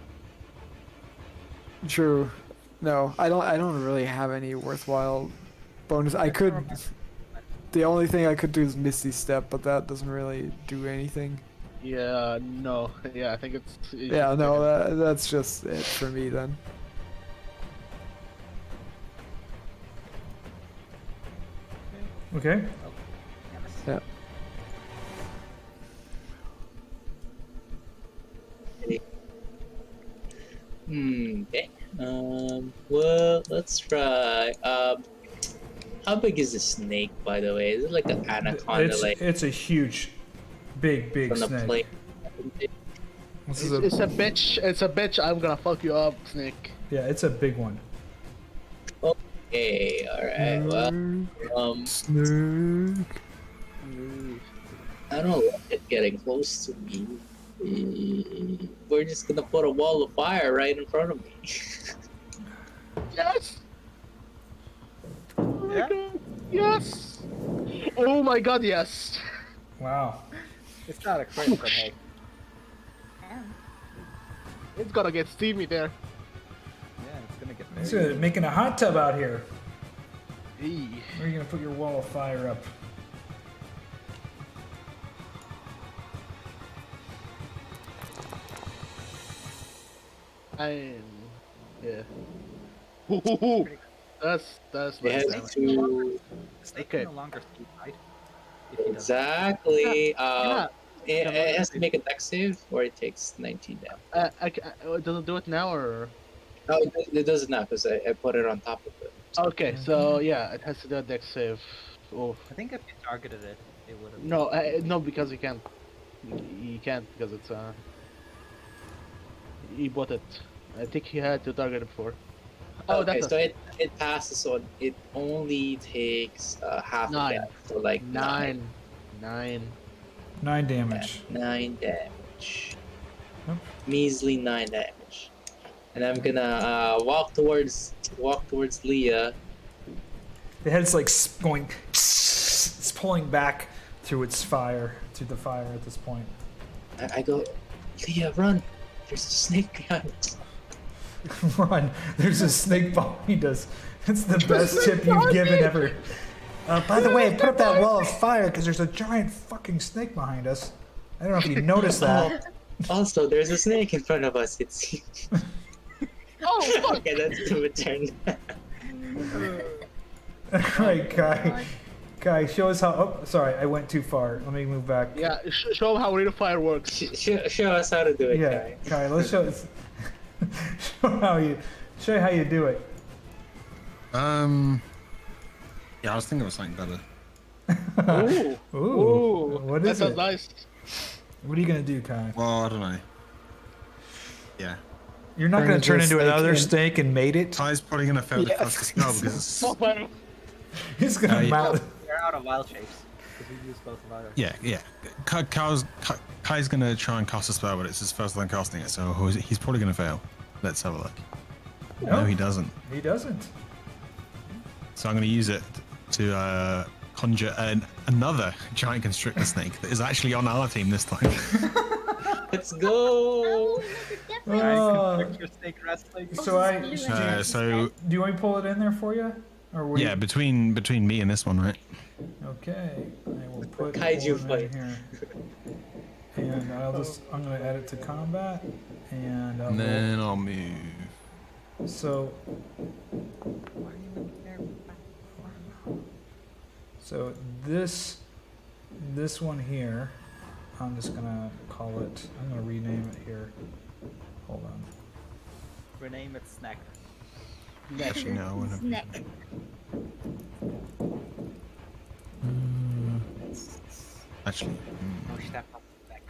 F: True. No, I don't really have any worthwhile bonus. I could. The only thing I could do is Misty Step, but that doesn't really do anything.
E: Yeah, no. Yeah, I think it's.
F: Yeah, no, that's just it for me then.
A: Okay.
F: Yeah.
C: let's try. How big is the snake, by the way? Is it like an anaconda,
A: It's a huge, big
C: on the
A: snake.
C: plate?
A: This is
E: It's a bitch. It's a bitch. I'm gonna fuck you up, Snake.
A: yeah, it's a big one.
C: Okay, alright, well,
F: Snake.
C: I don't like it getting close to me. We're just gonna put a wall of fire right in front of me.
E: Yes. Oh my
B: Yeah.
E: god. Yes. Oh my god. Yes.
A: Wow.
B: It's not a crit, but hey.
E: It's gonna get steamy there.
B: Yeah, it's gonna get
A: It's
B: very.
A: making a hot tub out here.
E: Eee.
A: Where are you gonna put your wall of fire up?
E: Yeah. Ooh, that's
C: They
E: nice.
C: have to
B: Snake
E: Okay.
B: can no longer sleep, right? If he does.
C: exactly.
E: Yeah.
C: It has to make a dex save, or it takes 19 damage.
E: Does it do it now or?
C: No, it doesn't now because I put it on top of it.
E: Okay, so yeah, it has to do a dex save. Oh
B: I think if you targeted it, it would have.
E: no, no, because you can't. You can't because it's He bought it. I think he had to target it before. Oh,
C: Okay,
E: that's
C: so it passes on. It only takes half
E: Nine.
C: of that, so like
E: nine.
A: 9 damage.
C: 9 damage.
A: Yep.
C: Measly 9 damage. And I'm gonna walk towards Liea.
A: The head's like going. It's pulling back through the fire at this point.
C: I go, Liea, run! There's a snake behind us.
A: Run! There's a snake behind us. It's the best tip you've given ever. By the way, put up that wall of fire because there's a giant fucking snake behind us. I don't know if you noticed that.
C: Also, there's a snake in front of us. It's
E: Oh fuck!
C: okay. That's to return.
A: Right, Kai. Kai, show us how. Oh, sorry, I went too far. Let me move back.
E: Yeah, show him how rate of fire works.
C: Show us how to do it,
A: Yeah,
C: guy.
A: Kai, let's show us. Show you how you do it.
G: Yeah, I was thinking of something better.
E: Ooh,
A: Ooh, what
E: that
A: is
E: sounds
A: it?
E: nice.
A: What are you gonna do, Kai?
G: Well, I don't know. Yeah.
A: You're not
F: Turn
A: gonna
F: into
A: turn
F: a
A: into
F: snake
A: another
F: and-
A: snake and mate it.
G: Ty's probably gonna fail to
F: Yeah.
G: cast the spell because it's
E: Oh, fire.
A: He's gonna
G: yeah.
A: mount.
B: They're out of wild shapes because we use both of ours.
G: yeah. Kai's gonna try and cast a spell, but it's his first time casting it, so he's probably gonna fail. Let's have a look. No, he doesn't.
A: He doesn't.
G: So I'm gonna use it to conjure another giant constrictor snake that is actually on our team this time.
C: Let's go.
A: Oh.
B: Your snake wrestling.
G: So
A: Do you want me to pull it in there for you? Or will
G: yeah,
A: you?
G: between me and this one, right?
A: Okay, I will put
C: Kaiju
A: pull it
C: fight.
A: in here. And I'm gonna add it to combat, and
G: And then I'll move.
A: so this one here, I'm just gonna call it. I'm gonna rename it here. Hold on.
B: Rename it Snack.
G: Actually, no. I wanna-
D: Neck.
G: Actually,
B: No step up Snack.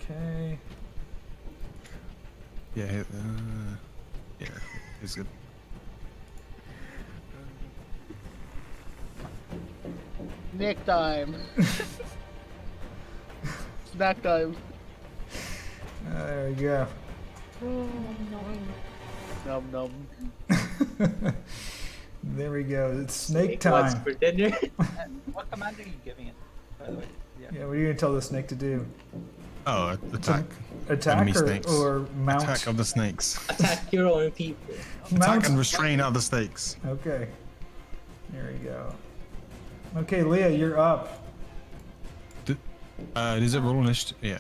A: Okay.
G: yeah, it's good.
E: Snack time. Snack time.
A: There we go.
E: Num num.
A: There we go. It's snake
C: What's
A: time.
C: for dinner?
B: What command are you giving it? By the way. Yeah.
A: Yeah, what are you gonna tell the snake to do?
G: Oh, attack.
A: Attack
G: Enemy
A: or,
G: snakes.
A: or mount?
G: Attack of the snakes.
C: Attack your own people.
A: Mount.
G: Attack and restrain other snakes.
A: Okay. There we go. Okay, Liea, you're up.
G: Does it roll initiative? Yeah.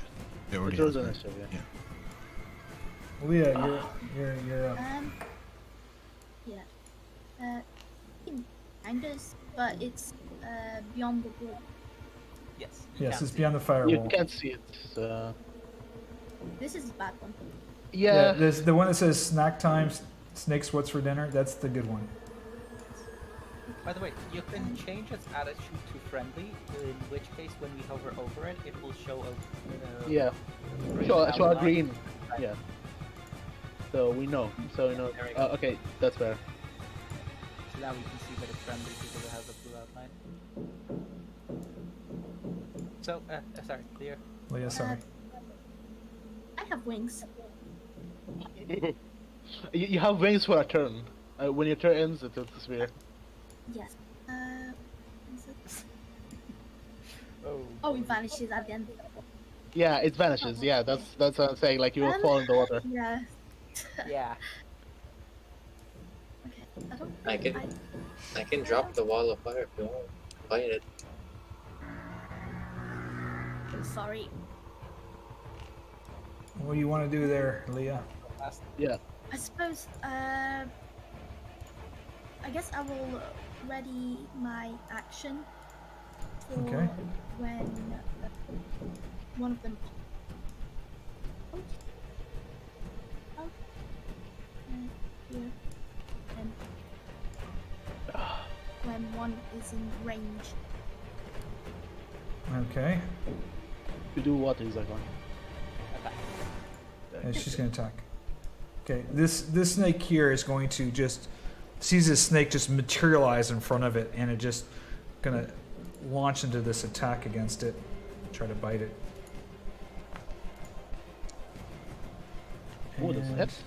G: It already
E: It was
G: has,
E: an
G: right?
E: issue, yeah.
A: Liea, you're up.
D: Yeah. Kind of, but it's beyond the wood.
B: Yes.
A: Yes,
B: can't
A: it's
B: see
A: beyond the
E: You
A: firewall.
E: can't see it.
D: This is a bad one.
E: Yeah.
A: There's the one that says snack time, snakes, what's for dinner? That's the good one.
B: By the way, you can change its attitude to friendly, in which case when we hover over it, it will show a
E: Yeah.
B: green
E: Show a
B: outline.
E: green. Yeah. So we know. So we know.
B: There we go.
E: Okay, that's fair.
B: So now we can see that it's friendly because it has a blue outline. So, sorry, Leah.
A: Leah, sorry.
D: I have wings.
E: You have wings for a turn. When your turn ends, it disappears.
D: Yes. Is it?
B: Oh.
D: Oh, it vanishes at the end.
E: Yeah, it vanishes. Yeah, that's what I'm saying. Like you will fall in the water.
D: Yeah.
B: Yeah.
D: Okay. I don't.
C: I
D: think
C: can- I can drop the wall of fire if you want. Fight it.
D: Sorry.
A: What do you want to do there, Leah?
E: Yeah.
D: I suppose. I guess I will ready my action for
A: Okay.
D: when one of them. Here. And when one is in range.
A: Okay.
E: To do what exactly?
A: And she's going to attack. Okay, this snake here is going to just sees this snake just materialize in front of it, and it just gonna launch into this attack against it, try to bite it.
E: Oh, this
A: And-
E: hits.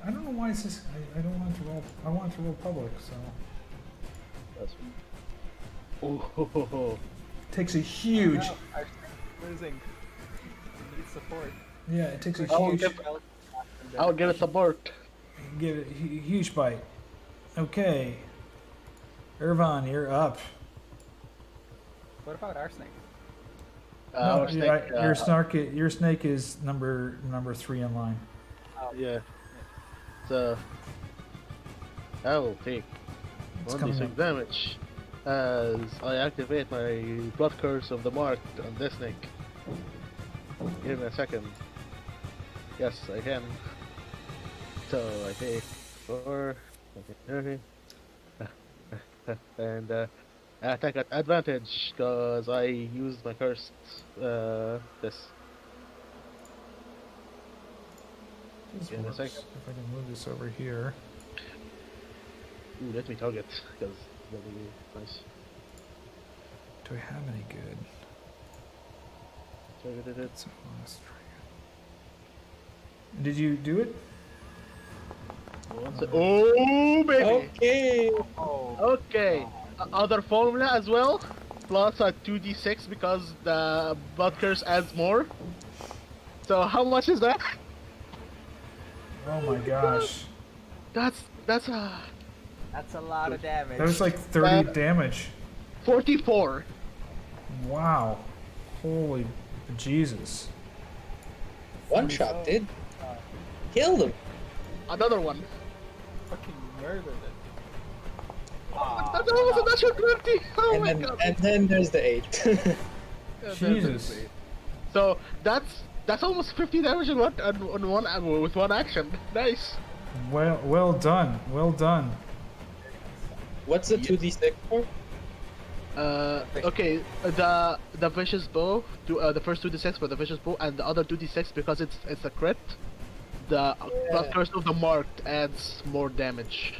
A: I don't know why it's just. I don't want it to roll. I want it to roll public, so
E: That's. Oh, ho, ho, ho.
A: takes a huge.
B: No, our losing. We need support.
A: Yeah, it takes a
E: Oh,
A: huge.
E: I'll give it support.
A: Give it a huge bite. Okay. Ervan, you're up.
B: What about our snake?
A: No,
E: Our snake,
A: your snake is number 3 in line.
E: Yeah. So I will take
A: It's
E: 1d6
A: coming up.
E: damage as I activate my blood curse of the mark on this snake. Give me a second. Yes, I can. So I take 4, 30, and I attack at advantage because I used my cursed this.
A: This
E: Give me a
A: works.
E: second.
A: If I can move this over here.
E: Ooh, let me target because that'll be nice.
A: Do I have any good?
E: Targeted it.
A: So let's try it. Did you do it?
E: Oh baby!
C: Okay.
B: Oh.
E: Okay. Other formula as well, plus a 2d6 because the blood curse adds more. So how much is that?
A: Oh my gosh.
E: That's a
B: That's a lot of damage.
A: That was like 30 damage.
E: 44.
A: Wow. Holy Jesus.
C: One shot, dude. Killed him.
E: Another one.
B: Fucking murdered it.
E: That was a natural 20. Oh my god.
C: And then there's the 8.
A: Jesus.
E: So that's almost 50 damage in one with one action. Nice.
A: Well done. Well done.
C: What's the 2d6 for?
E: Okay, the vicious bow, the first 2d6 for the vicious bow, and the other 2d6 because it's a crit. The blood curse of the marked adds more damage.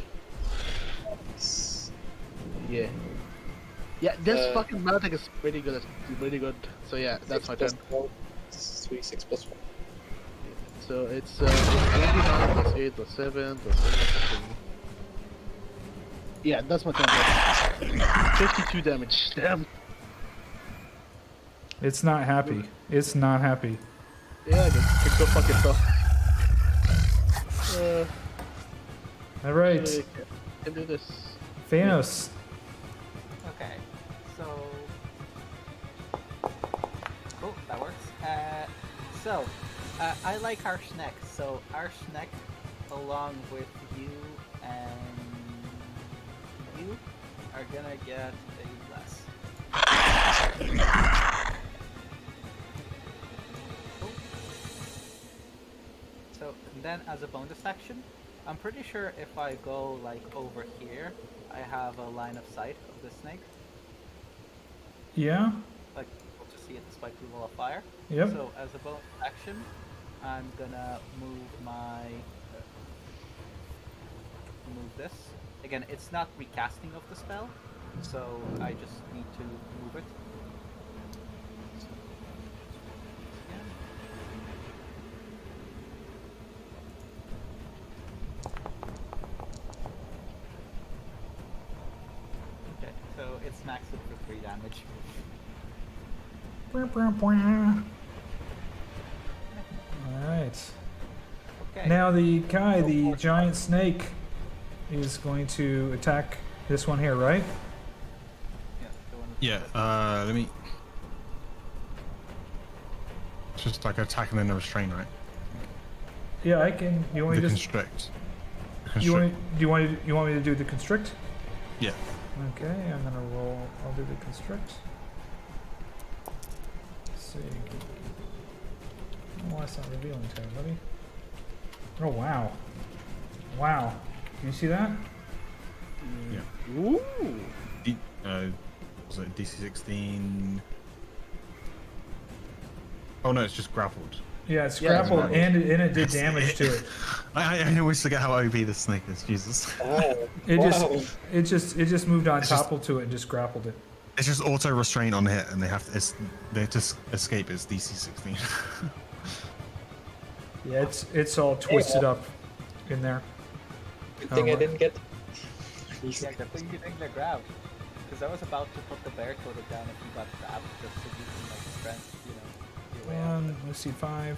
E: Yeah. Yeah, this fucking magic is pretty good. Pretty good. So yeah, that's my turn.
C: 3, 6 plus 4.
E: So it's 29 plus 8 plus 7 plus 8 plus 7. Yeah, that's my turn. 52 damage. Damn.
A: It's not happy. It's not happy.
E: Yeah, it can go fuck itself.
A: All right.
E: Can do this.
A: Fiannos.
B: Okay, so. Oh, that works. I like Arshnek, so Arshnek, along with you and you, are gonna get a less. Oh.
I: So then, as a bonus action, I'm pretty sure if I go like over here, I have a line of sight of the snake.
A: Yeah.
I: Like able to see it despite the wall of fire.
A: Yep.
I: So as a bonus action, I'm gonna move this. Again, it's not recasting of the spell, so I just need to move it. Okay, so it's maxed for 3 damage.
A: Alright.
I: Okay.
A: Now the guy, the giant snake, is going to attack this one here, right?
I: Yeah, the one with
G: Yeah, let me... It's just like attacking and a restraint, right?
A: Yeah, I can. You want
G: The
A: me to just?
G: constrict.
A: You want? You want me to do the constrict?
G: Yeah.
A: Okay, I'm gonna roll. I'll do the constrict. Let's see. Oh, that's not revealing tab, buddy. Oh wow, wow. You see that?
G: Yeah.
E: Ooh.
G: Was it DC 16? Oh no, it's just grappled.
A: Yeah, it's
E: Yeah,
A: grappled
G: it's
A: and it did damage to it.
G: I always forget how OP the snake is. Jesus.
C: Oh,
A: It
C: wow.
A: just moved on
G: It's just-
A: toppled to it and just grappled it.
G: It's just auto restraint on hit, and they have to escape. It's DC 16.
A: Yeah, it's all twisted up in there.
C: Good thing I didn't get.
I: Yeah, good thing you didn't get grabbed. Because I was about to put the barcode down if you got grabbed, just so you can like strength, you know, your way out.
A: Let's see, 5,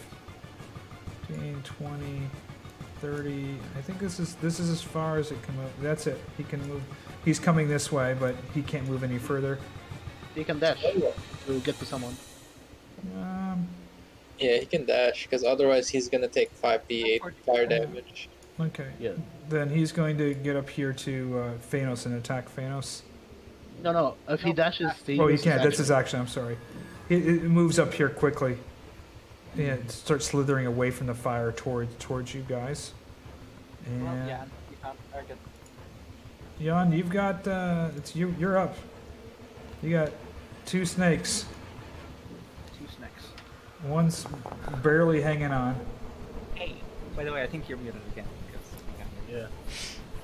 A: 15, 20, 30. I think this is as far as it can move. That's it. He can move. He's coming this way, but he can't move any further.
E: You can dash to get to someone.
C: Yeah, he can dash because otherwise he's gonna take 5d8 fire damage.
A: Okay.
E: Yeah.
A: Then he's going to get up here to Fiannos and attack Fiannos.
E: No. If he dashes, he
A: Oh, he
E: uses
A: can't. That's
E: action.
A: his action. I'm sorry. It moves up here quickly. Yeah, it starts slithering away from the fire towards you guys.
I: Well,
A: And
I: yeah, you can't target.
A: Jan, you've got you're up. You got 2 snakes.
I: 2 snakes.
A: One's barely hanging on.
I: Hey, by the way, I think you're muted again. Because you can't hear me.
E: Yeah.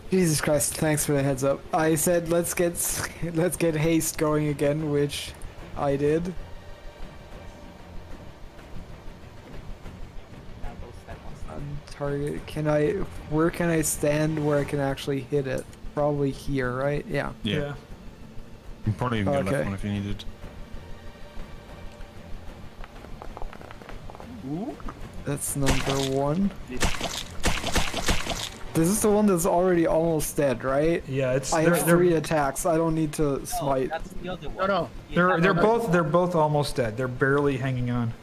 F: Jesus Christ! Thanks for the heads up. I said let's get haste going again, which I did.
I: Now go step on step.
F: Target. Where can I stand where I can actually hit it? Probably here, right? Yeah.
G: Yeah. You can probably even get
F: Okay.
G: left one if you needed.
F: That's number 1. This is the one that's already almost dead, right?
A: Yeah, it's
F: I have 3 attacks. I don't need to
I: No,
F: smite.
I: that's the other
E: No,
I: one.
E: no.
A: they're both almost dead. They're barely hanging on.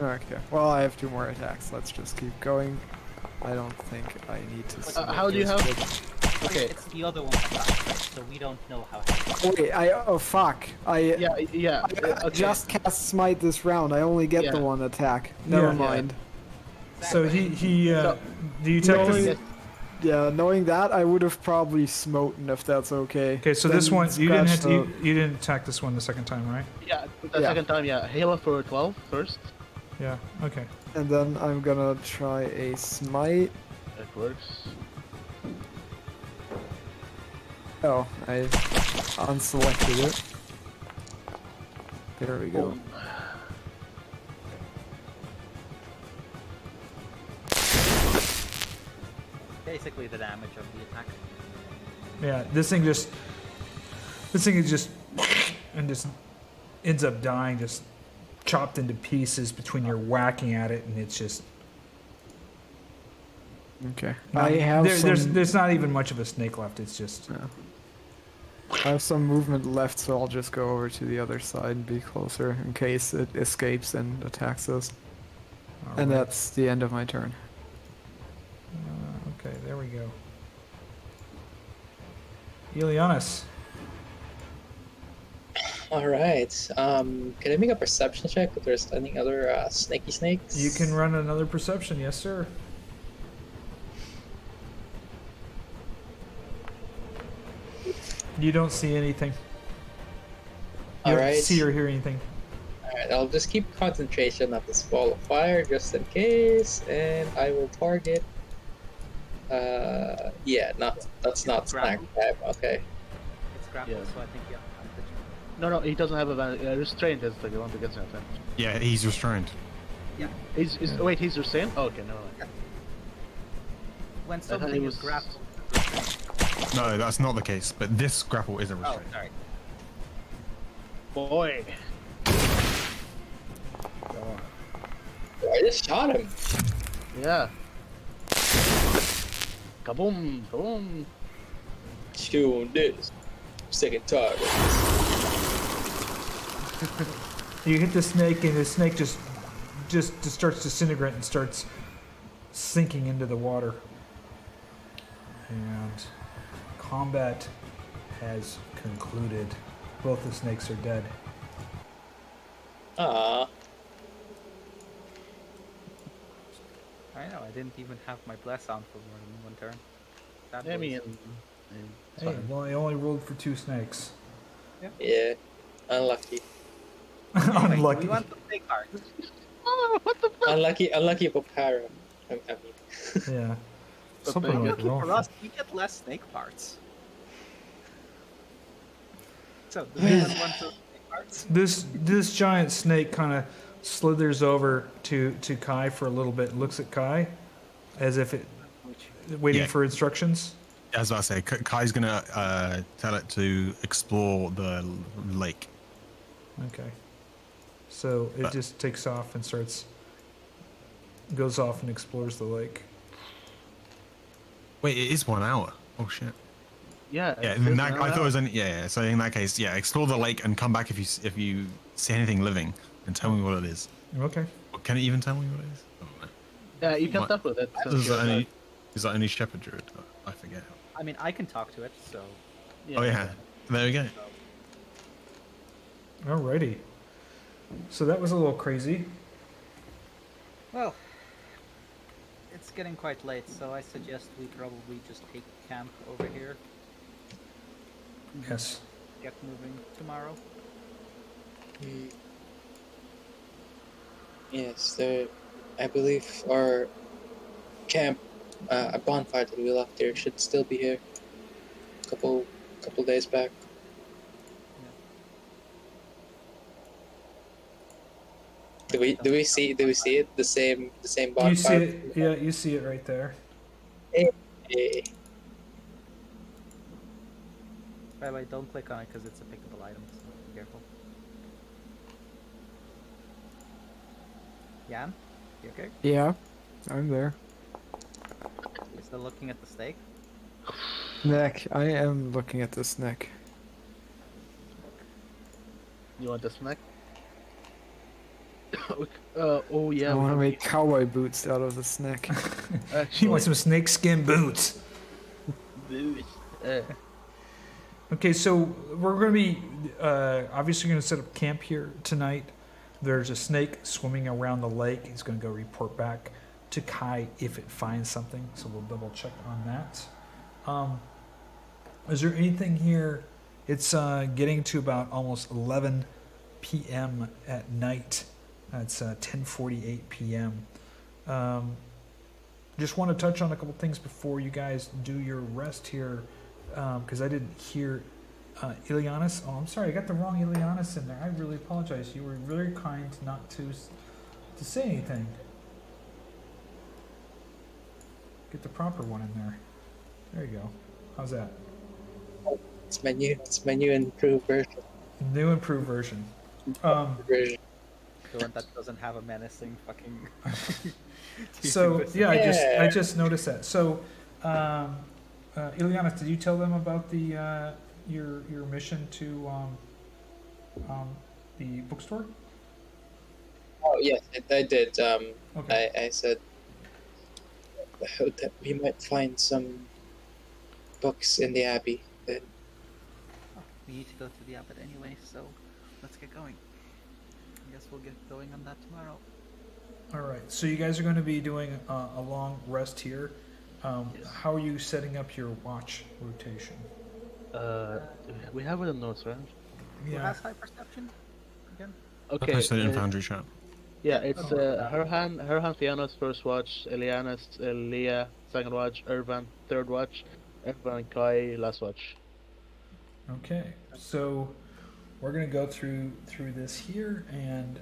F: Okay. Well, I have 2 more attacks. Let's just keep going. I don't think I need to. smite
E: how do you
F: this
E: have-
F: bitch.
E: Okay.
I: It's the other one that died, right? So we don't know how.
F: Wait, oh fuck! I
E: Yeah. Okay.
F: just cast smite this round. I only get the
E: Yeah.
F: 1 attack. Never
A: Yeah.
F: mind.
A: So he
E: So-
A: do you attack
F: Knowing-
A: this?
F: Yeah, knowing that, I would have probably smoten if that's okay.
A: Okay, so
F: Then
A: this one you didn't have
F: scratch
A: to, you didn't attack this one the second time, right?
E: Yeah. The
F: Yeah.
E: second time, yeah. Halo for 12 first.
A: Yeah. Okay.
F: And then I'm gonna try a smite.
E: That works.
F: Oh, I unselected it. There we go.
I: Basically, the damage of the attack.
A: Yeah. This thing is just and just ends up dying, just chopped into pieces between your whacking at it, and it's just.
F: Okay. I have
A: there's not even much of a snake left. It's just.
F: I have some movement left, so I'll just go over to the other side and be closer in case it escapes and attacks us. And
A: Alright.
F: that's the end of my turn.
A: Okay, there we go. Ileanys.
C: Alright. Can I make a perception check if there's any other snaky snakes?
A: You can run another perception, yes, sir. You don't see anything. You don't
C: Alright.
A: see or hear anything.
C: Alright, I'll just keep concentration on this ball of fire just in case, and I will target. Yeah, that's not snack time. Okay.
I: It's grappled,
E: Yeah.
I: so I think you have advantage.
E: No, he doesn't have advantage. Restrained is the one that gets an advantage.
G: Yeah, he's restrained.
E: Wait, he's restrained? Oh, okay, no.
I: When
E: thought
I: something
E: he
I: is
E: was-
I: grappled,
G: No, that's not the case. But this grapple isn't
I: oh,
G: restrained.
I: sorry.
E: Boy.
C: I just shot him.
E: Yeah. Kaboom, kaboom.
C: Chew on this. Second target.
A: You hit the snake, and the snake just starts disintegrating and starts sinking into the water. And combat has concluded. Both the snakes are dead.
C: Ah,
I: I know, I didn't even have my bless on for more than one turn. That
E: I
I: was-
E: mean, it's
A: Hey,
E: fine.
A: well, I only rolled for 2 snakes.
C: yeah. Unlucky.
I: Anyway,
A: Unlucky.
I: We want the big card.
E: Oh, what the fuck?
C: Unlucky for Pyro. I mean,
A: Yeah.
E: But
A: Something
E: thank you.
A: like wrong.
I: For us, we get less snake parts. So, do we want the snake parts?
A: This giant snake kind of slithers over to Kai for a little bit and looks at Kai as if it waiting
G: Yeah.
A: for instructions.
G: I was about to say, Kai's gonna tell it to explore the lake.
A: Okay. So it just takes off and goes off and explores the lake.
G: Wait, it is 1 hour. Oh shit.
E: Yeah.
G: Yeah,
E: it
G: in
E: says
G: that,
E: an
G: I thought it
E: hour.
G: was only, yeah. So in that case, yeah, explore the lake and come back if you see anything living and tell me what it is.
A: Okay.
G: Can it even tell me what it is? I don't know.
E: Yeah, you can
G: What?
E: talk with it.
G: Is that only Shepherd Druid? I forget.
I: I mean, I can talk to it, so...
G: Oh yeah, there we go.
A: Alrighty. So that was a little crazy.
I: Well, it's getting quite late, so I suggest we probably just take camp over here,
A: Yes.
I: get moving tomorrow.
C: yes, there. I believe our camp, a bonfire that we left there should still be here. Couple days back. Do we see it? The same bonfire.
A: You see it? Yeah, you see it right there.
C: Eh,
I: By the way, don't click on it because it's a pickable item, so be careful. Jan? You okay?
F: Yeah, I'm there.
I: You still looking at the stake?
F: Nick, I am looking at this Nick.
E: You want the snack? Oh yeah.
F: I
E: we
F: want to
E: can
F: make cowboy boots out of the Nick.
A: You want some snakeskin boots?
E: eat-
A: Okay, so we're going to be obviously going to set up camp here tonight. There's a snake swimming around the lake. He's going to go report back to Kai if it finds something. So we'll double check on that. Is there anything here? It's getting to about almost 11 p.m. at night. It's 10:48 p.m. Just want to touch on a couple things before you guys do your rest here, because I didn't hear Ileanys. Oh, I'm sorry, I got the wrong Ileanys in there. I really apologize. You were very kind not to say anything. Get the proper one in there. There you go. How's that?
C: It's my new improved version.
A: New improved version.
C: version.
I: The one that doesn't have a menacing fucking...
A: So yeah, I
C: Yeah.
A: just noticed that. So, Ileanys, did you tell them about the your mission to the bookstore?
C: Oh yes, I did.
A: Okay.
C: I said that we might find some books in the abbey. Then
I: We need to go to the abbot anyway, so let's get going. I guess we'll get going on that tomorrow.
A: All right. So you guys are going to be doing a long rest here.
E: Yes.
A: How are you setting up your watch rotation?
E: We have it in notes, right?
I: Who
A: Yeah.
I: has high perception? Again?
G: I
E: Okay.
G: posted it in Foundry chat.
E: Yeah, it's Herjann, Fiannos first watch, Ileanys, Liea second watch, Ervan third watch, ElvinCari last watch.
A: Okay. So we're gonna go through this here, and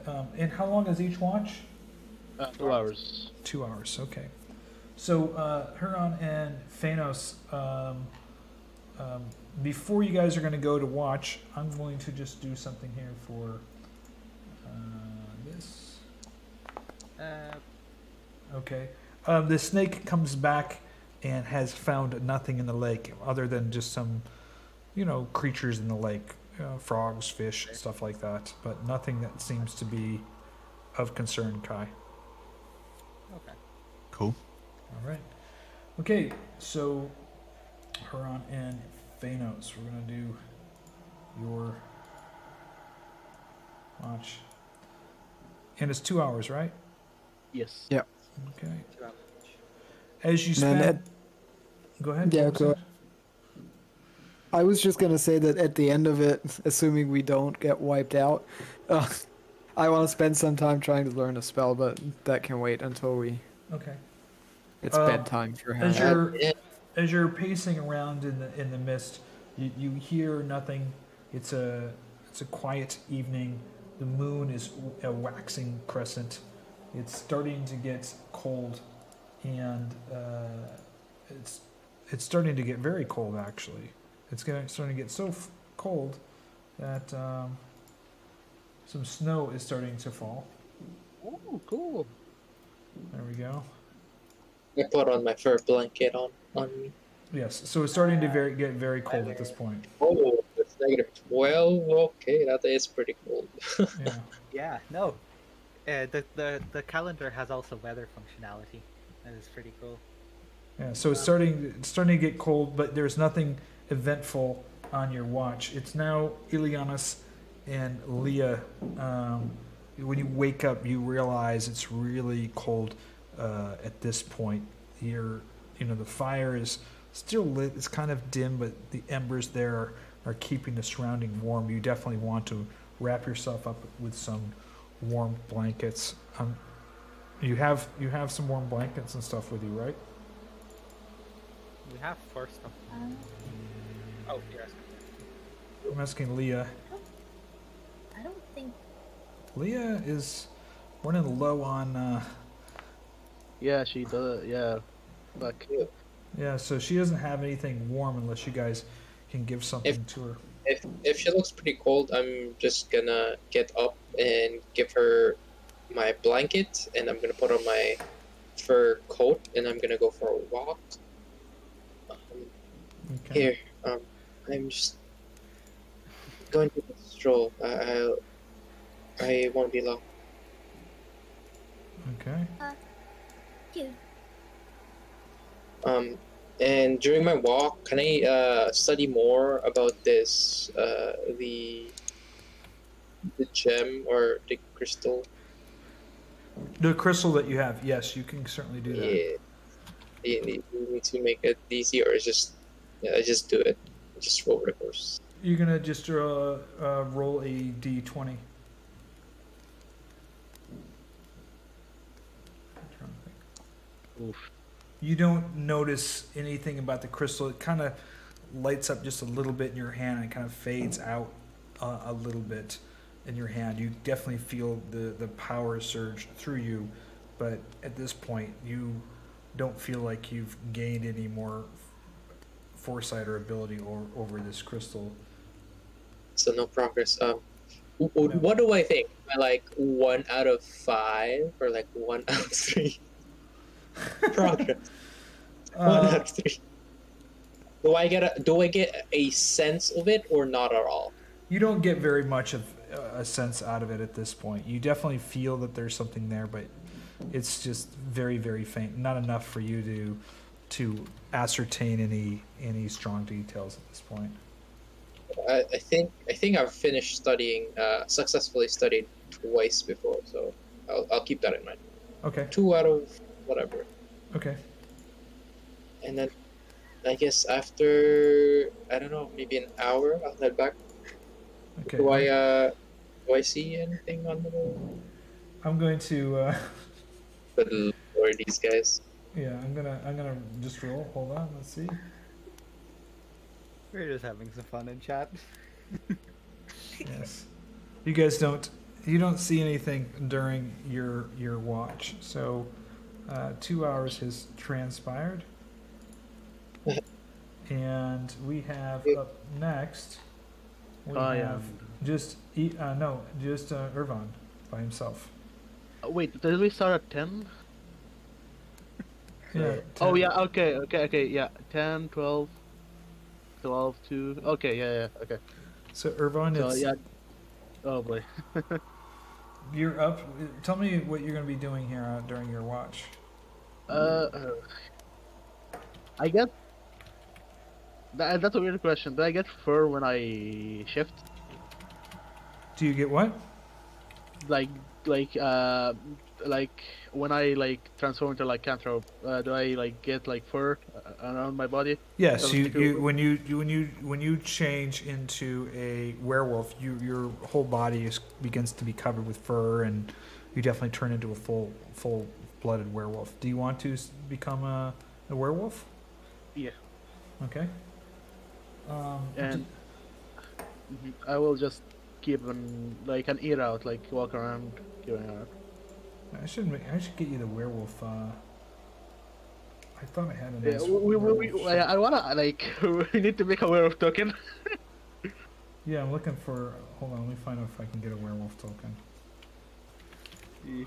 A: how long is each watch?
E: 2 hours.
A: 2 hours. Okay. So Herjann and Fiannos, before you guys are gonna go to watch, I'm going to just do something here for this. Okay. The snake comes back and has found nothing in the lake other than just some, creatures in the lake, frogs, fish, stuff like that, but nothing that seems to be of concern, Kai.
I: Okay.
G: Cool.
A: All right. Okay, so Herjann and Fiannos, we're gonna do your watch, and it's 2 hours, right?
E: Yes.
F: Yeah.
A: Okay. As you
F: And
A: spend, go ahead.
F: Yeah,
A: what was
F: go
A: that?
F: I was just gonna say that at the end of it, assuming we don't get wiped out, I want to spend some time trying to learn a spell, but that can wait until
A: Okay.
F: it's
A: Uh,
F: bedtime for him.
A: As you're pacing around in the mist, you hear nothing. It's a quiet evening. The moon is a waxing crescent. It's starting to get cold, and it's starting to get very cold actually. It's starting to get so cold that some snow is starting to fall.
E: Oh, cool.
A: There we go.
C: I put on my fur blanket on me.
A: Yes, so it's starting to get very cold at this point.
C: Oh, it's -12. Okay, that is pretty cold.
A: Yeah.
I: Yeah, no. The calendar has also weather functionality. That is pretty cool.
A: Yeah, so it's starting to get cold, but there's nothing eventful on your watch. It's now Ileanys and Liea. When you wake up, you realize it's really cold at this point. The fire is still lit. It's kind of dim, but the embers there are keeping the surrounding warm. You definitely want to wrap yourself up with some warm blankets. You have some warm blankets and stuff with you, right?
I: We have 4 stuff. Oh, yes.
A: I'm asking Liea.
D: I don't think.
A: Liea is running low on.
E: Yeah, she does. Yeah. Like,
A: Yeah, so she doesn't have anything warm unless you guys can give something to her.
C: If she looks pretty cold, I'm just gonna get up and give her my blanket, and I'm gonna put on my fur coat, and I'm gonna go for a walk.
A: Okay.
C: Here, I'm just going to stroll. I won't be long.
A: Okay.
D: Cute.
C: And during my walk, can I study more about this the gem or the crystal?
A: The crystal that you have, yes, you can certainly do that.
C: Yeah. Do you need to make it easy, or I just do it? Just roll the course.
A: You're gonna just roll a d20.
E: oof.
A: You don't notice anything about the crystal. It kind of lights up just a little bit in your hand and kind of fades out a little bit in your hand. You definitely feel the power surge through you, but at this point, you don't feel like you've gained any more foresight or ability over this crystal.
C: So no progress. What do I think? Am I like 1 out of 5 or like 1 out of 3? Progress. 1 out of 3. Do I get a sense of it or not at all?
A: You don't get very much of a sense out of it at this point. You definitely feel that there's something there, but it's just very, very faint. Not enough for you to ascertain any strong details at this point.
C: I think I've finished studying. Successfully studied twice before, so I'll keep that in mind.
A: Okay.
C: 2 out of whatever.
A: Okay.
C: And then I guess after, I don't know, maybe an hour, I'll head back.
A: Okay.
C: Do I see anything on the road?
A: I'm going to.
C: Good lord, these guys.
A: Yeah, I'm gonna just roll. Hold on. Let's see.
I: We're just having some fun in chat.
A: Yes. You guys don't see anything during your watch. So 2 hours has transpired. And we have up next we have just Ervan by himself.
E: Wait, did we start at 10?
A: Yeah.
E: Oh
A: 10.
E: yeah, okay, yeah. 10, 12, 12, 2. Okay, yeah, okay.
A: So Ervan,
E: So
A: it's
E: yeah. Oh boy.
A: you're up. Tell me what you're going to be doing here during your watch.
E: I guess that's a weird question. Do I get fur when I shift?
A: Do you get what?
E: Like when I transform into Cantrop, do I get fur around my body?
A: Yes,
E: Does
A: you,
E: it
A: you
E: do-
A: when you change into a werewolf, your whole body begins to be covered with fur, and you definitely turn into a full-blooded werewolf. Do you want to become a werewolf?
E: Yeah.
A: Okay.
E: And I will just keep an ear out, walk around, going out.
A: I should get you the werewolf. I thought I had a
E: Yeah,
A: nice
E: we
A: werewolf shirt.
E: I wanna we need to make a werewolf token.
A: Yeah, I'm looking for. Hold on, let me find out if I can get a werewolf token.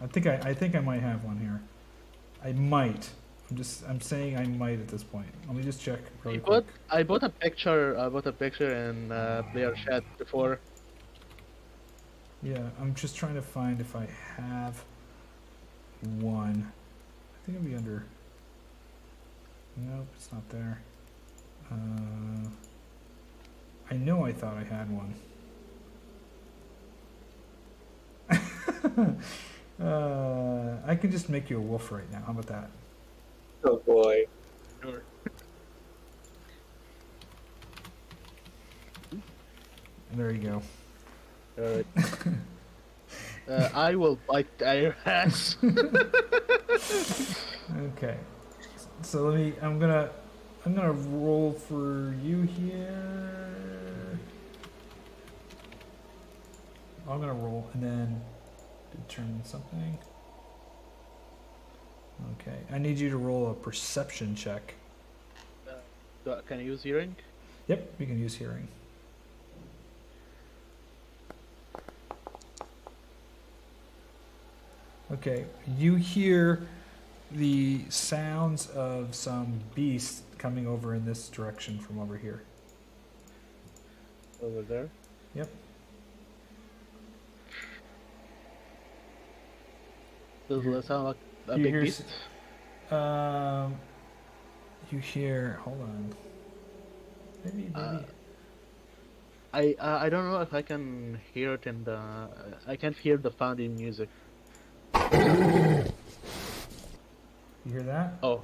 A: I think I might have one here. I might. I'm saying I might at this point. Let me just check really quick.
E: I bought a picture. in their chat before.
A: Yeah, I'm just trying to find if I have one. I think it'll be under. Nope, it's not there. I know I thought I had one. I can just make you a wolf right now. How about that?
C: Oh boy.
E: Sure.
A: There you go.
E: Alright. I will bite their ass.
A: Okay. So I'm gonna roll for you here. I'm gonna roll and then determine something. Okay. I need you to roll a perception check.
E: Can I use hearing?
A: Yep, you can use hearing. Okay, you hear the sounds of some beasts coming over in this direction from over here.
E: Over there?
A: Yep.
E: Does that sound like a
A: You
E: big
A: hear
E: beast?
A: You hear. Hold on. Maybe.
E: I don't know if I can hear it in the. I can't hear the founding music.
A: You hear that?
E: Oh.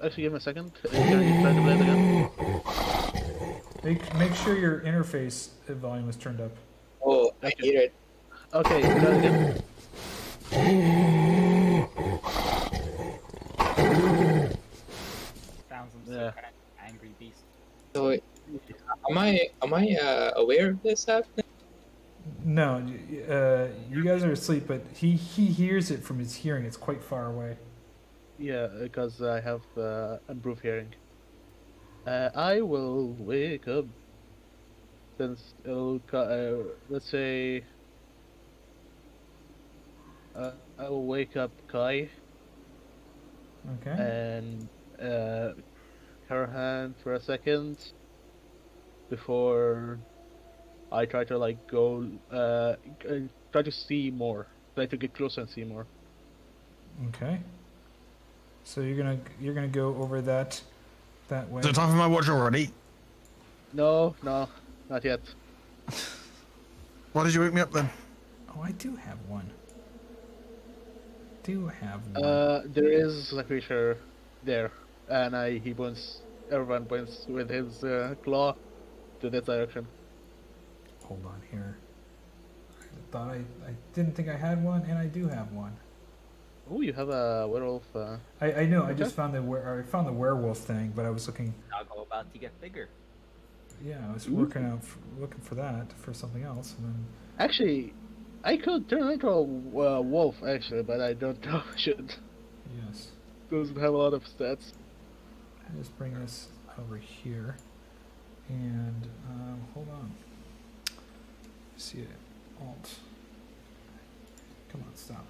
E: Actually, give me a second. Can you try to play it again?
A: Make sure your interface volume is turned up.
C: Oh, I hear it.
E: Okay, try it again.
B: Sounds some
E: Yeah.
B: kind of angry beast.
C: So, am I aware of this happening?
A: No, you guys are asleep, but he hears it from his hearing. It's quite far away.
E: Yeah, because I have improved hearing. I will wake up. Since let's say I will wake up Kai
A: Okay.
E: and Herjann for a second before I try to go try to see more. Try to get closer and see more.
A: Okay. So you're gonna go over that way.
G: Is it time for my watch already?
E: No, not yet.
G: Why did you wake me up then?
A: Oh, I do have one.
E: There is a creature there, and he points. Ervan points with his claw to this direction.
A: Hold on here. I didn't think I had one, and I do have one.
E: Oh, you have a werewolf.
A: I know. I
E: Okay.
A: just found I found the werewolf thing, but I was looking.
B: Nago about to get bigger.
A: Yeah, I was
E: Ooh.
A: looking for that for something else, and then
E: Actually, I could turn into a wolf actually, but I don't know. Should
A: yes,
E: doesn't have a lot of stats.
A: I just bring this over here, and hold on. See it, Alt. Come on, stop.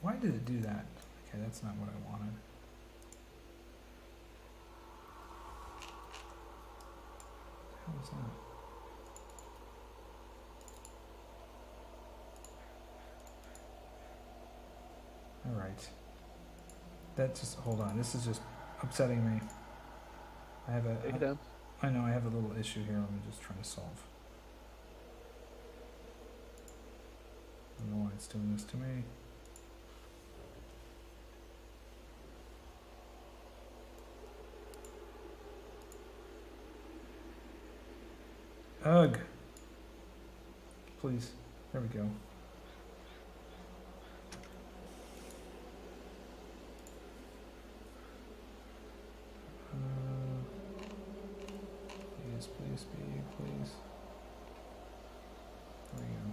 A: Why did it do that? Okay, that's not what I wanted. What the hell was that? All right. That just, hold on. This is just upsetting me. I have
E: Take it down.
A: I know I have a little issue here. Let me just try to solve. I don't know why it's doing this to me. Ugh. Please. There we go. Please be, please. There we go.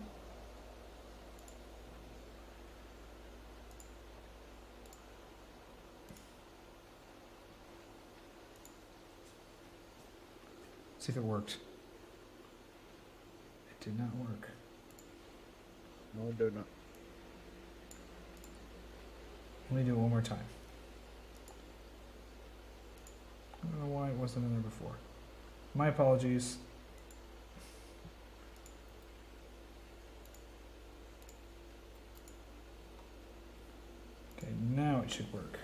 A: See if it worked. It did not work.
E: No, do not.
A: Let me do it one more time. I don't know why it wasn't in there before. My apologies. Okay, now it should work.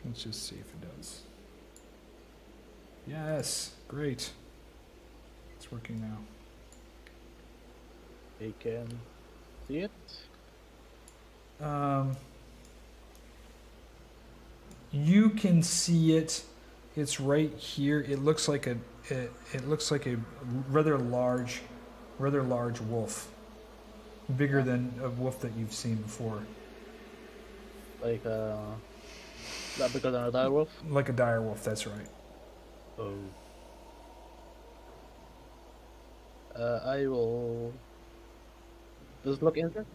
A: Let's just see if it does. Yes, great. It's working now.
E: They can see it.
A: You can see it. It's right here. It looks like a rather large wolf, bigger than a wolf that you've seen before.
E: Like not bigger than a dire wolf.
A: Like a dire wolf. That's right.
E: Oh. I will. Does it look injured?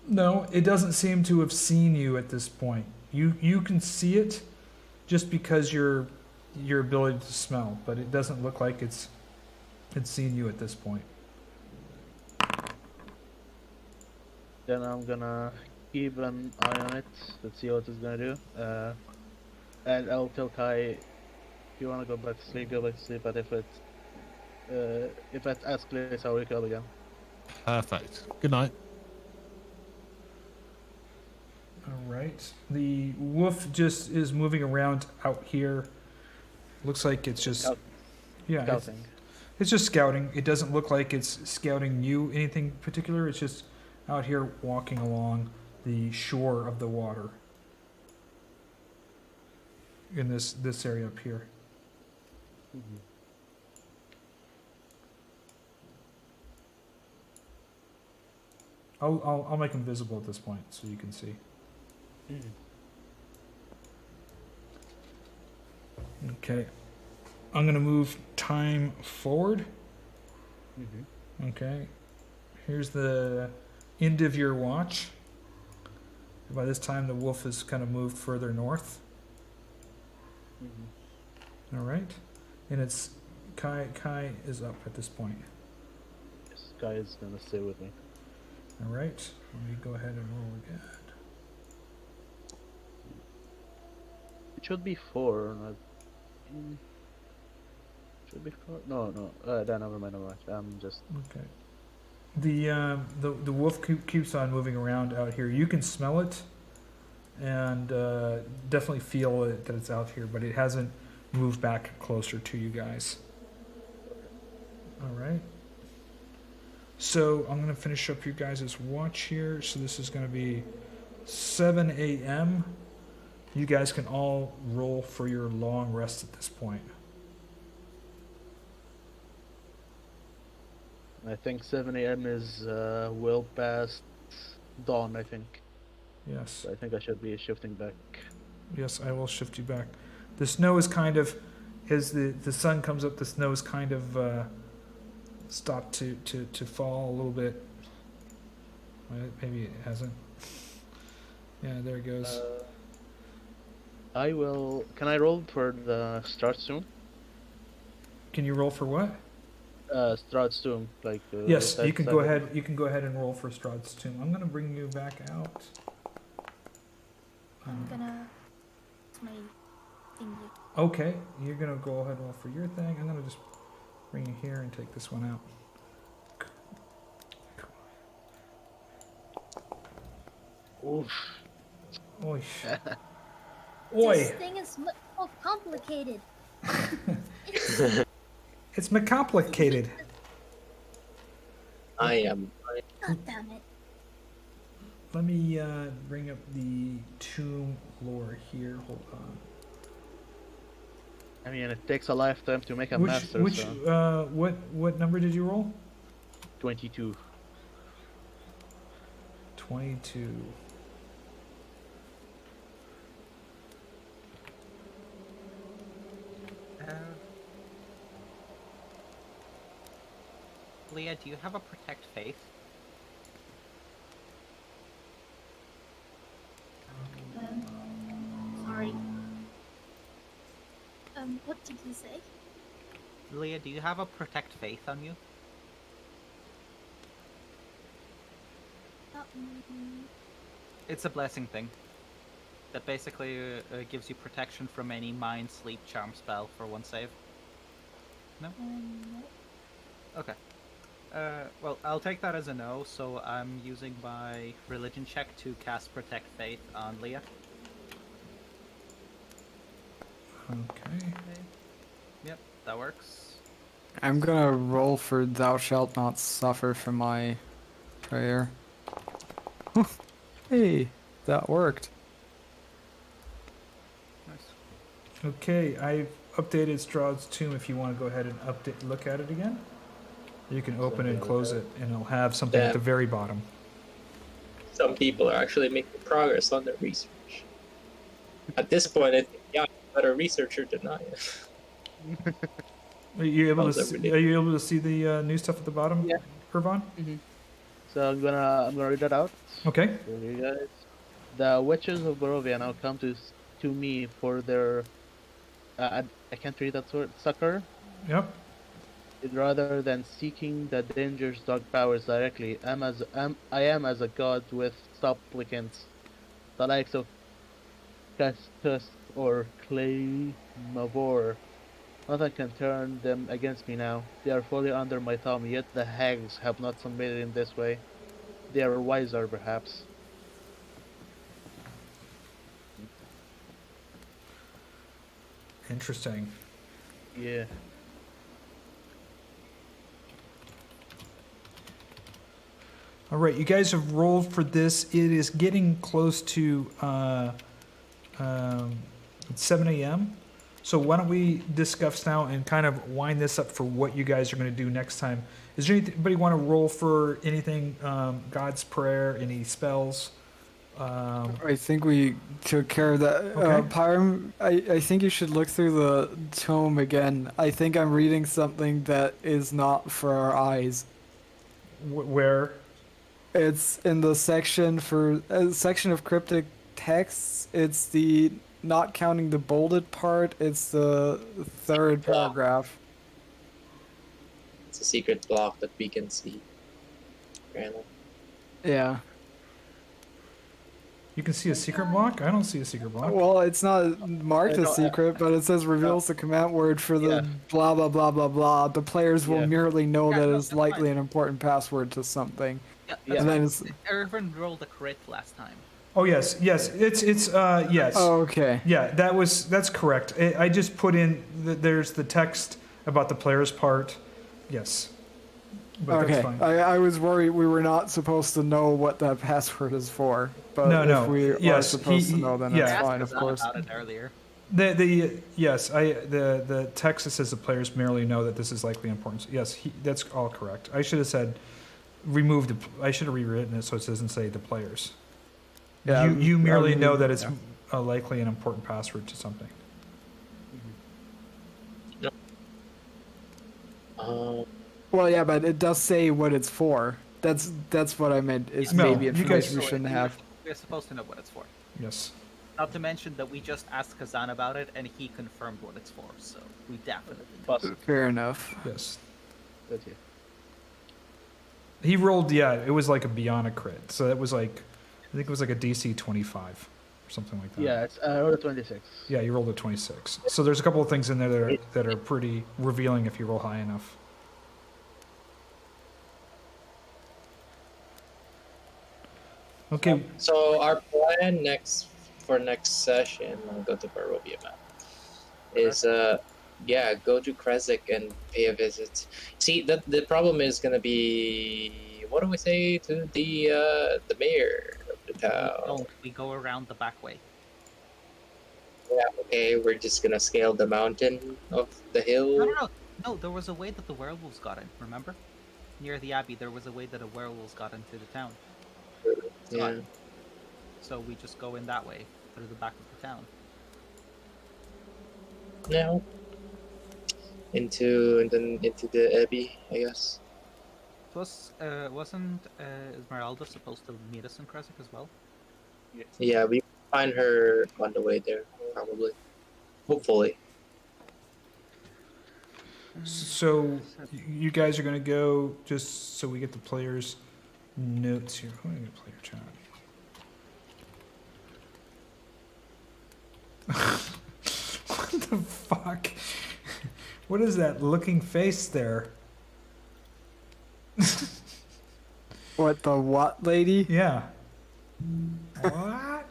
A: No, it doesn't seem to have seen you at this point. You can see it, just because your ability to smell, but it doesn't look like it's seen you at this point.
E: Then I'm gonna keep an eye on it. Let's see what it's gonna do. And I'll tell Kai, if you wanna go back to sleep, go back to sleep. But if it escalates, I'll wake you up again.
G: Perfect. Good night.
A: All right. The wolf just is moving around out here. Looks like it's just
E: Scouting.
A: it's just scouting. It doesn't look like it's scouting you anything particular. It's just out here walking along the shore of the water in this area up here.
E: Mhm.
A: I'll make him visible at this point so you can see. Okay. I'm gonna move time forward. Okay. Here's the end of your watch. By this time, the wolf has kind of moved further north. All right. And it's Kai is up at this point.
E: This guy is gonna stay with me.
A: All right. Let me go ahead and roll again.
E: It should be 4. Should be 4. No. Then never mind. I'm just.
A: Okay. The wolf keeps on moving around out here. You can smell it, and definitely feel it, that it's out here, but it hasn't moved back closer to you guys. All right. So I'm going to finish up your guys' watch here. So this is going to be 7 a.m. You guys can all roll for your long rest at this point.
E: I think 7 a.m. is well past dawn, I think.
A: Yes.
E: So I think I should be shifting back.
A: Yes, I will shift you back. The snow is kind of, as the sun comes up, the snow is kind of stopped to fall a little bit. Maybe it hasn't. Yeah, there it goes.
E: I will. Can I roll for the start soon?
A: Can you roll for what?
E: Start soon, like.
A: Yes, you can go
E: 7.
A: ahead. You can go ahead and roll for Strahd's Tomb. I'm gonna bring you back out.
D: I'm gonna. It's my thingy.
A: Okay, you're gonna go ahead and roll for your thing. I'm gonna just bring you here and take this one out.
E: Oof.
A: Oi.
D: This
A: Oi.
D: thing is much more complicated.
A: It's complicated.
C: I am.
D: God damn it.
A: Let me bring up the tomb lore here. Hold on.
E: I mean, it takes a lifetime to make a
A: Which
E: master. So.
A: what number did you roll?
E: 22.
A: 22.
I: Leah, do you have a Protect Faith?
D: Sorry. What did you say?
I: Leah, do you have a Protect Faith on you? It's a blessing thing. That basically gives you protection from any mind, sleep, charm spell for one save. No?
D: No.
I: Okay. Well, I'll take that as a no, so I'm using my religion check to cast Protect Faith on Leah.
A: Okay.
I: Yep, that works.
F: I'm gonna roll for Thou Shalt Not Suffer for my prayer. Hey, that worked.
I: Nice.
A: Okay, I've updated Strahd's Tomb. If you want to go ahead and look at it again, you can open and close it, and it'll have something at the very bottom.
C: Some people are actually making progress on their research. At this point, I think, yeah, I'm a better researcher than I am.
A: Are you able
C: How's
A: to?
C: that ridiculous?
A: Are you able to see the new stuff at the bottom,
E: Yeah.
A: Ervan?
E: So I'm gonna read that out.
A: Okay.
E: For you guys. The witches of Barovia now come to me for their. I can't read that word. Succor.
A: Yep.
E: Rather than seeking the dangerous dark powers directly, I am as a god with supplicants, the likes of Castus or Claymavor. Nothing can turn them against me now. They are fully under my thumb, yet the hags have not submitted in this way. They are wiser, perhaps.
A: Interesting.
E: Yeah.
A: All right, you guys have rolled for this. It is getting close to 7 a.m. So why don't we discuss now and kind of wind this up for what you guys are going to do next time. Is there anybody want to roll for anything? God's Prayer, any spells?
F: I think we took care of that.
A: Okay.
F: Pyram, I think you should look through the tome again. I think I'm reading something that is not for our eyes.
A: Where?
F: It's in the section for section of cryptic texts. It's the not counting the bolded part. It's the third paragraph.
C: It's a secret block that we can see. Apparently.
F: Yeah.
A: You can see a secret block? I don't see a secret block.
F: Well, it's not marked as secret, but it says reveals the command word for the blah blah blah blah blah. The players will merely know that it is likely an important password to something.
I: Yeah,
F: And then it's,
I: Ervan rolled a crit last time.
A: Oh yes, yes. It's yes.
F: oh, okay.
A: Yeah, that's correct. I just put in there's the text about the player's part. Yes. But that's
F: Okay,
A: fine.
F: I was worried we were not supposed to know what that password is for. But
A: No,
F: if we are
A: yes,
F: supposed to know, then
A: yeah.
F: it's
I: I asked
F: fine, of
I: Kazan
F: course.
I: about it earlier.
A: The text that says the players merely know that this is likely important. Yes, that's all correct. I should have said I should have rewritten it so it doesn't say the players.
F: Yeah,
A: you merely
F: I mean,
A: know that it's
F: yeah.
A: likely an important password to something.
F: Well, yeah, but it does say what it's for. That's what I meant. Is
A: No,
F: maybe
A: you guys-
F: information we shouldn't have.
I: We're supposed to know what it's for.
A: Yes.
I: Not to mention that we just asked Kazan about it, and he confirmed what it's for. So we definitely.
F: Fair enough.
A: Yes.
E: That's it.
A: He rolled. Yeah, it was like a beyond a crit. So it was like, I think it was like a DC 25 or something like that.
E: Yeah, it's I rolled a 26.
A: Yeah, you rolled a 26. So there's a couple of things in there that are pretty revealing if you roll high enough. Okay.
C: So our plan for next session, when we go to Barovia map, is go to Khyraezul and pay a visit. See, the problem is gonna be, what do we say to the mayor of the town?
I: No, we go around the back way.
C: Yeah, okay, we're just gonna scale the mountain of the hill.
I: No, there was a way that the werewolves got in, remember? Near the abbey, there was a way that the werewolves got into the town.
C: Yeah.
I: So we just go in that way, through the back of the town.
C: No. Into the abbey, I guess.
I: Wasn't Esmeralda supposed to meet us in Khyraezul as well?
C: Yeah, we find her on the way there, probably. Hopefully.
A: So you guys are gonna go just so we get the players' notes here. Who am I gonna player chat? What the fuck? What is that looking face there?
F: What, the what lady?
A: Yeah. What?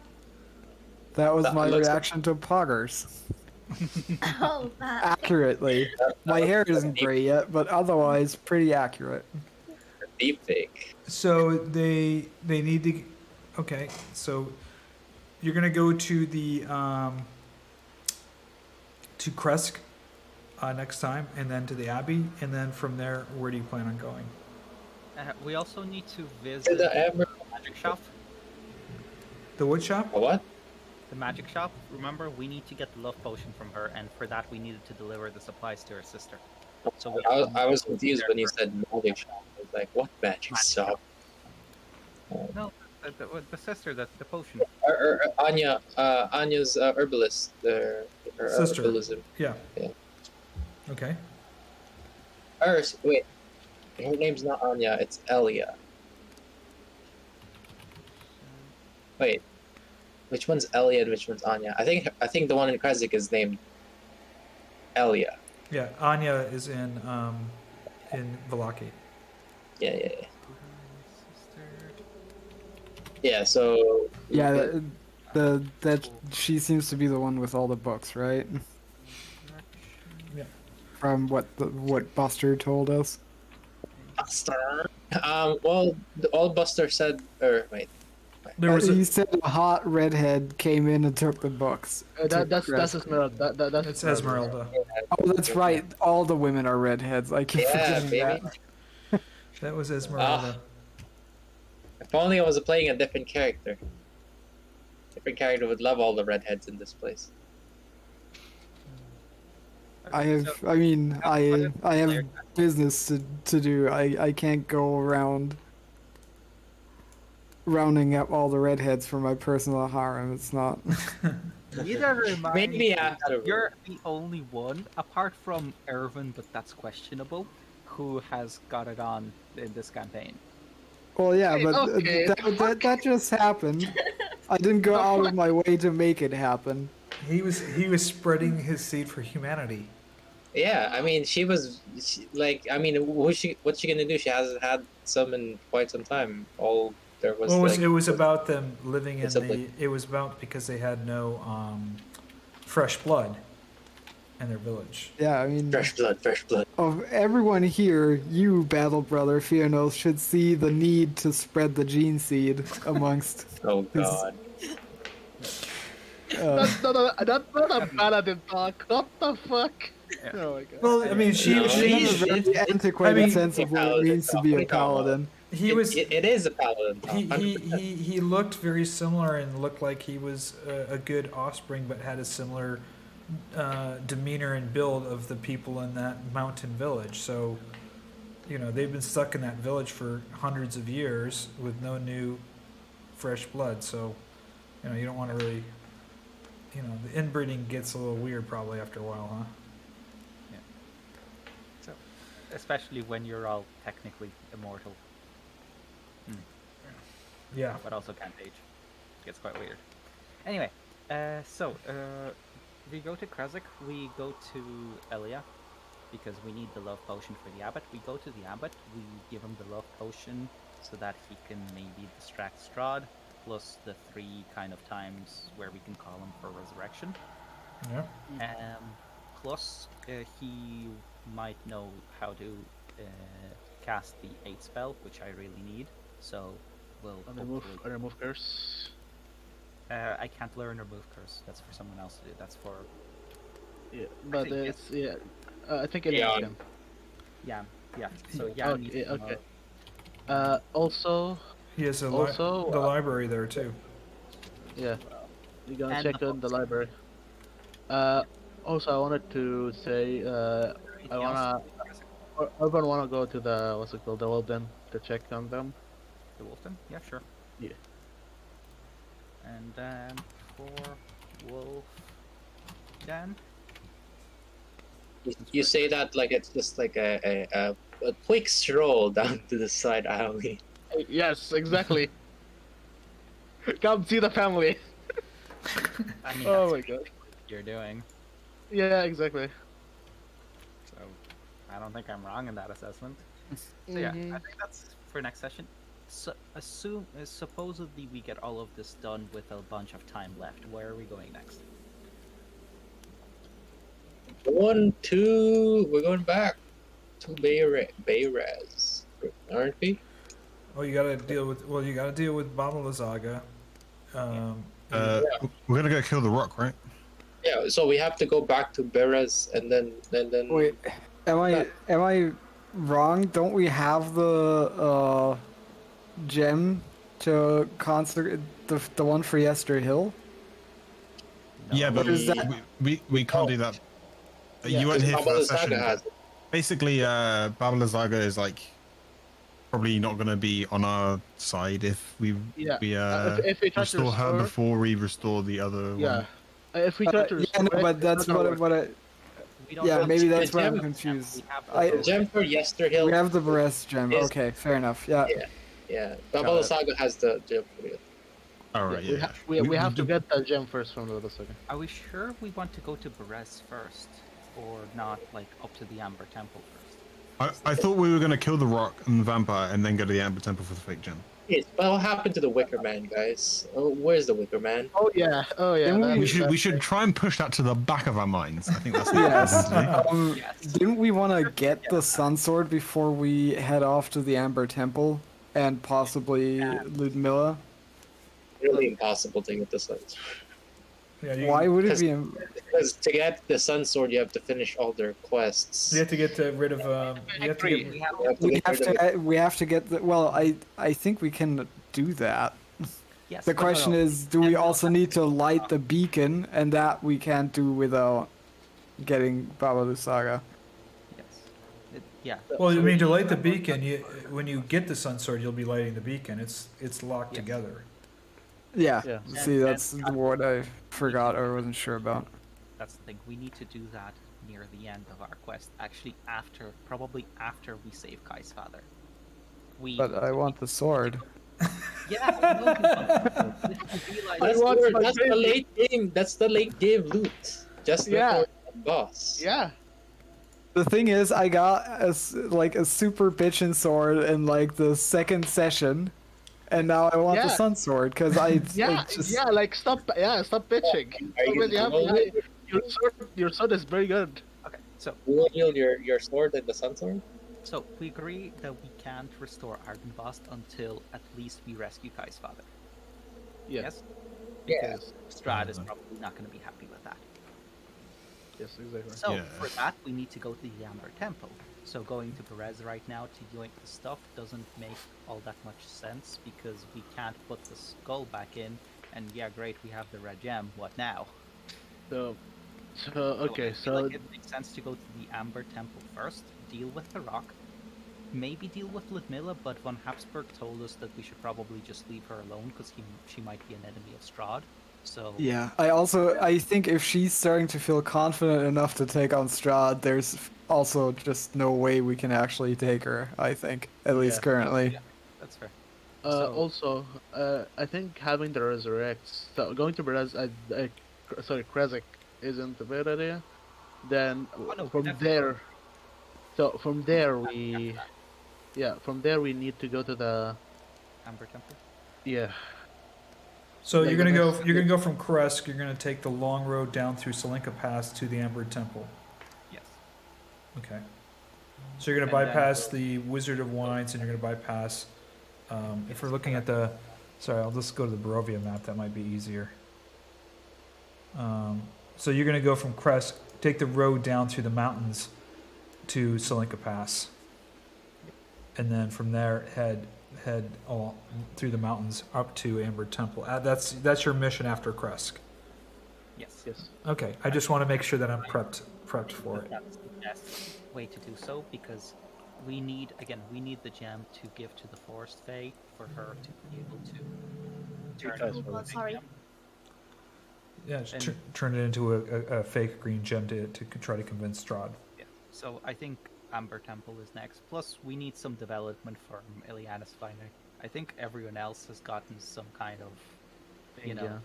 F: That was
C: That
F: my
C: looks-
F: reaction to poggers.
D: Oh, that.
F: Accurately. My hair isn't gray yet, but otherwise pretty accurate.
C: Deep fake.
A: So they need to. Okay, so you're gonna go to the to Kresk next time, and then to the Abbey, and then from there, where do you plan on going?
I: We also need to
C: To
I: visit
C: the Ever.
I: magic shop.
A: The wood shop?
C: What?
I: The magic shop. Remember, we need to get the love potion from her, and for that, we needed to deliver the supplies to her sister. So we
C: I was confused when you said magic shop. I was like, what magic shop?
I: No, the sister, the potion.
C: Anya's herbalist. Her
A: Sister.
C: herbalism.
A: Yeah.
C: Yeah.
A: Okay.
C: Wait. Her name's not Anya, it's Elia. Wait. Which one's Elia and which one's Anya? I think the one in Khyraezul is named Elia.
A: Yeah, Anya is in Vallaki.
C: Yeah. Yeah, so
F: Yeah, that she seems to be the one with all the books, right?
A: Yeah.
F: From what Buster told us.
C: Buster. Well, all Buster said, or wait,
A: There was
F: He
A: a,
F: said a hot redhead came in and took the books.
E: That's
F: Khyraezul.
E: Esmeralda. That's
A: it's Esmeralda.
F: Oh, that's right. All the women are redheads. I keep
C: yeah,
F: forgetting
C: baby.
F: that.
A: That was Esmeralda.
C: If only I was playing a different character. Different character would love all the redheads in this place.
F: I have business to do. I can't go around rounding up all the redheads for my personal harem. It's not.
I: Neither remind
C: Maybe
I: me
C: after.
I: you're the only one, apart from Ervan, but that's questionable, who has got it on in this campaign.
F: Well, yeah,
E: Hey,
F: but
E: okay.
F: that just happened. I didn't go out of my way to make it happen.
A: He was spreading his seed for humanity.
C: Yeah, I mean, what's she gonna do? She hasn't had some in quite some time. All there was.
A: Well,
C: like,
A: it was about them living in
C: It's
A: the.
C: something.
A: It was about because they had no fresh blood. and their village.
F: Yeah, I mean,
C: Fresh blood, fresh blood.
F: of everyone here, you, Battle Brother Fiannos, should see the need to spread the gene seed amongst.
C: Oh god.
E: That's not a paladin talk. What the fuck? Oh my god.
A: Well, I mean, she
C: No,
F: She has a very antiquated
A: I mean-
F: sense of what it means to be a paladin.
A: he was
C: It is a paladin.
A: he looked very similar and looked like he was a good offspring, but had a similar demeanor and build of the people in that mountain village. So, you know, they've been stuck in that village for hundreds of years with no new, fresh blood. So, you know, you don't want to really, you know, the inbreeding gets a little weird probably after a while, huh?
I: So, especially when you're all technically immortal,
A: Yeah.
I: but also can't age. Gets quite weird. Anyway, we go to Khyraezul, we go to Liea, because we need the love potion for the abbot. We go to the abbot, we give him the love potion so that he can maybe distract Strahd, plus the 3 kind of times where we can call him for resurrection.
A: Yeah.
I: Plus, he might know how to cast the 8 spell, which I really need. So we'll
E: Remove curse.
I: I can't learn remove curse. That's for someone else to do. That's for
E: Yeah, but
I: think
E: it's I think it
C: Yeah.
E: is him.
I: Yam. Yeah. So Yam needs
E: Okay,
I: to know.
E: okay. Also,
A: He has the
E: Also,
A: library there too.
E: yeah, you gotta
I: And
E: check
I: the
E: on the
I: books.
E: library. Also, I wanted to say, I wanna, Ervan wanna go to the what's it called, the Wolden, to check on them.
I: The Wolfden? Yeah, sure.
E: Yeah.
I: And for Wolf Dan.
C: You say that like it's just like a quick stroll down to the side alley.
E: Yes, exactly. Come see the family.
I: I mean,
E: Oh
I: that's
E: my god.
I: what you're doing.
E: Yeah, exactly.
I: So I don't think I'm wrong in that assessment. So yeah, I think that's for next session. So supposedly we get all of this done with a bunch of time left. Where are we going next?
C: 1, 2. We're going back to Bayraz, aren't we?
A: Well, you gotta deal with Baba Lysaga.
G: We're gonna go kill the rock, right?
C: Yeah. So we have to go back to Bayraz and then.
F: Wait, am I wrong? Don't we have the gem to consecrate the one for Yester Hill?
G: Yeah, but
F: What is that?
G: we can't do that. You weren't here for
C: Baba
G: that session.
C: Lysaga has it.
G: Basically, Baba Lysaga is like probably not gonna be on our side if we
E: Yeah.
G: we
E: If we try to
G: restore her
E: restore-
G: before we restore the other
E: Yeah.
G: one.
E: If we try to
F: Yeah,
E: restore
F: no,
E: it,
F: but
E: it's
F: that's
E: not gonna
F: what
E: work.
I: We don't
F: Yeah,
I: have
F: maybe
I: the
F: that's why I'm
C: gem.
F: confused.
I: We have
F: I-
I: the
C: Gem for Yesterhill.
F: We have the Barest gem.
C: Is-
F: Okay, fair enough. Yeah.
C: Yeah. Baba
F: Got it.
C: Lysaga has the gem for it.
G: All right, yeah.
E: We have to
G: do-
E: get the gem first from the other second.
I: Are we sure we want to go to Berez first, or not? Like up to the Amber Temple first?
G: I thought we were gonna kill the rock and the vampire and then go to the Amber Temple for the fake gem.
C: Yes, but what happened to the Wicker Man, guys? Oh, where's the Wicker Man?
E: Oh yeah.
F: Then
G: We should try and push that to the back of our minds. I think that's the
F: Yes.
G: important thing.
I: Yes.
F: Didn't we want to get the Sun Sword before we head off to the Amber Temple and possibly Ludmilla?
C: Really impossible to get the Sun Sword.
A: Yeah,
F: Why would it
C: Because-
F: be?
C: Because to get the Sun Sword, you have to finish all their quests.
A: You have to get rid of. You have to get.
C: You have to
F: We
C: get
F: have
C: rid of it.
F: to. We have to get the. Well, I think we can do that.
I: Yes.
F: The
I: but
F: question
I: no.
F: is, do we also need to light the beacon, and that we can't do without getting Baba Lysaga?
I: Yes. Yeah.
A: Well, I mean, to light the beacon, when you get the Sun Sword, you'll be lighting the beacon. It's locked
I: Yes.
A: together.
F: Yeah.
E: Yeah.
F: See, that's what I forgot or wasn't sure about.
I: That's the thing. We need to do that near the end of our quest. Actually, probably after we save Kai's father.
F: But I want the sword.
I: Yeah. I know you want it. If you realize-
C: That's the late game. That's the late game loot. Just
E: Yeah.
C: before the boss.
E: Yeah.
F: The thing is, I got a super bitchin' sword in like the second session, and now I want the
E: Yeah.
F: Sun Sword because I
E: Yeah.
F: just
E: Yeah. Like stop. Yeah. Stop bitching.
C: Are you
E: Already have-
C: going with it?
E: you your sword is very good.
I: Okay, so
J: You will yield your sword and the sun sword?
I: so we agree that we can't restore Ardenvost until at least we rescue Kai's father.
E: Yes.
J: Yeah.
I: Because Strahd is probably not going to be happy with that.
E: Yes, exactly.
I: So
G: Yeah.
I: for that, we need to go to the Amber Temple. So going to Perez right now to yoink the stuff doesn't make all that much sense because we can't put the skull back in. And yeah, great, we have the red gem. What now?
E: So
I: I
E: okay,
I: feel
E: so
I: like it makes sense to go to the Amber Temple first, deal with the rock, maybe deal with Ludmilla, but von Habsburg told us that we should probably just leave her alone because she might be an enemy of Strahd. So
F: Yeah, I think if she's starting to feel confident enough to take on Strahd, there's also just no way we can actually take her, I think. At least
E: Yeah.
F: currently.
I: yeah, that's fair.
E: also, I think having the resurrects, so going to Perez, sorry, Khyraezul isn't a bad idea. Then
I: no,
E: from
I: definitely.
E: there, so from there we, yeah, from there we need to go to the,
I: Amber Temple.
E: yeah,
A: So
E: Like
A: you're gonna
E: the
A: go.
E: next-
A: You're gonna go from Kresk. You're gonna take the long road down through Salinka Pass to the Amber Temple.
I: Yes.
A: Okay. So you're gonna
I: And then
A: bypass
I: go-
A: the Wizard of Wines, and you're gonna bypass. If we're looking at the, sorry, I'll just go to the Barovia map. That might be easier. So you're gonna go from Kresk, take the road down through the mountains to Salinka Pass, and then from there head all through the mountains up to Amber Temple. That's your mission after Kresk.
I: Yes.
E: yes,
A: Okay, I just want to make sure that I'm prepped for it.
I: That's the best way to do so because we need the gem to give to the Forest Fae for her to be able to turn
E: That's
I: it into
D: Oh,
I: a big
D: sorry.
I: gem.
A: Yeah, just
I: And-
A: turn it into a fake green gem to try to convince Strahd.
I: Yeah. So I think Amber Temple is next. Plus, we need some development from Ileanys finally. I think everyone else has gotten some kind of,
E: yeah.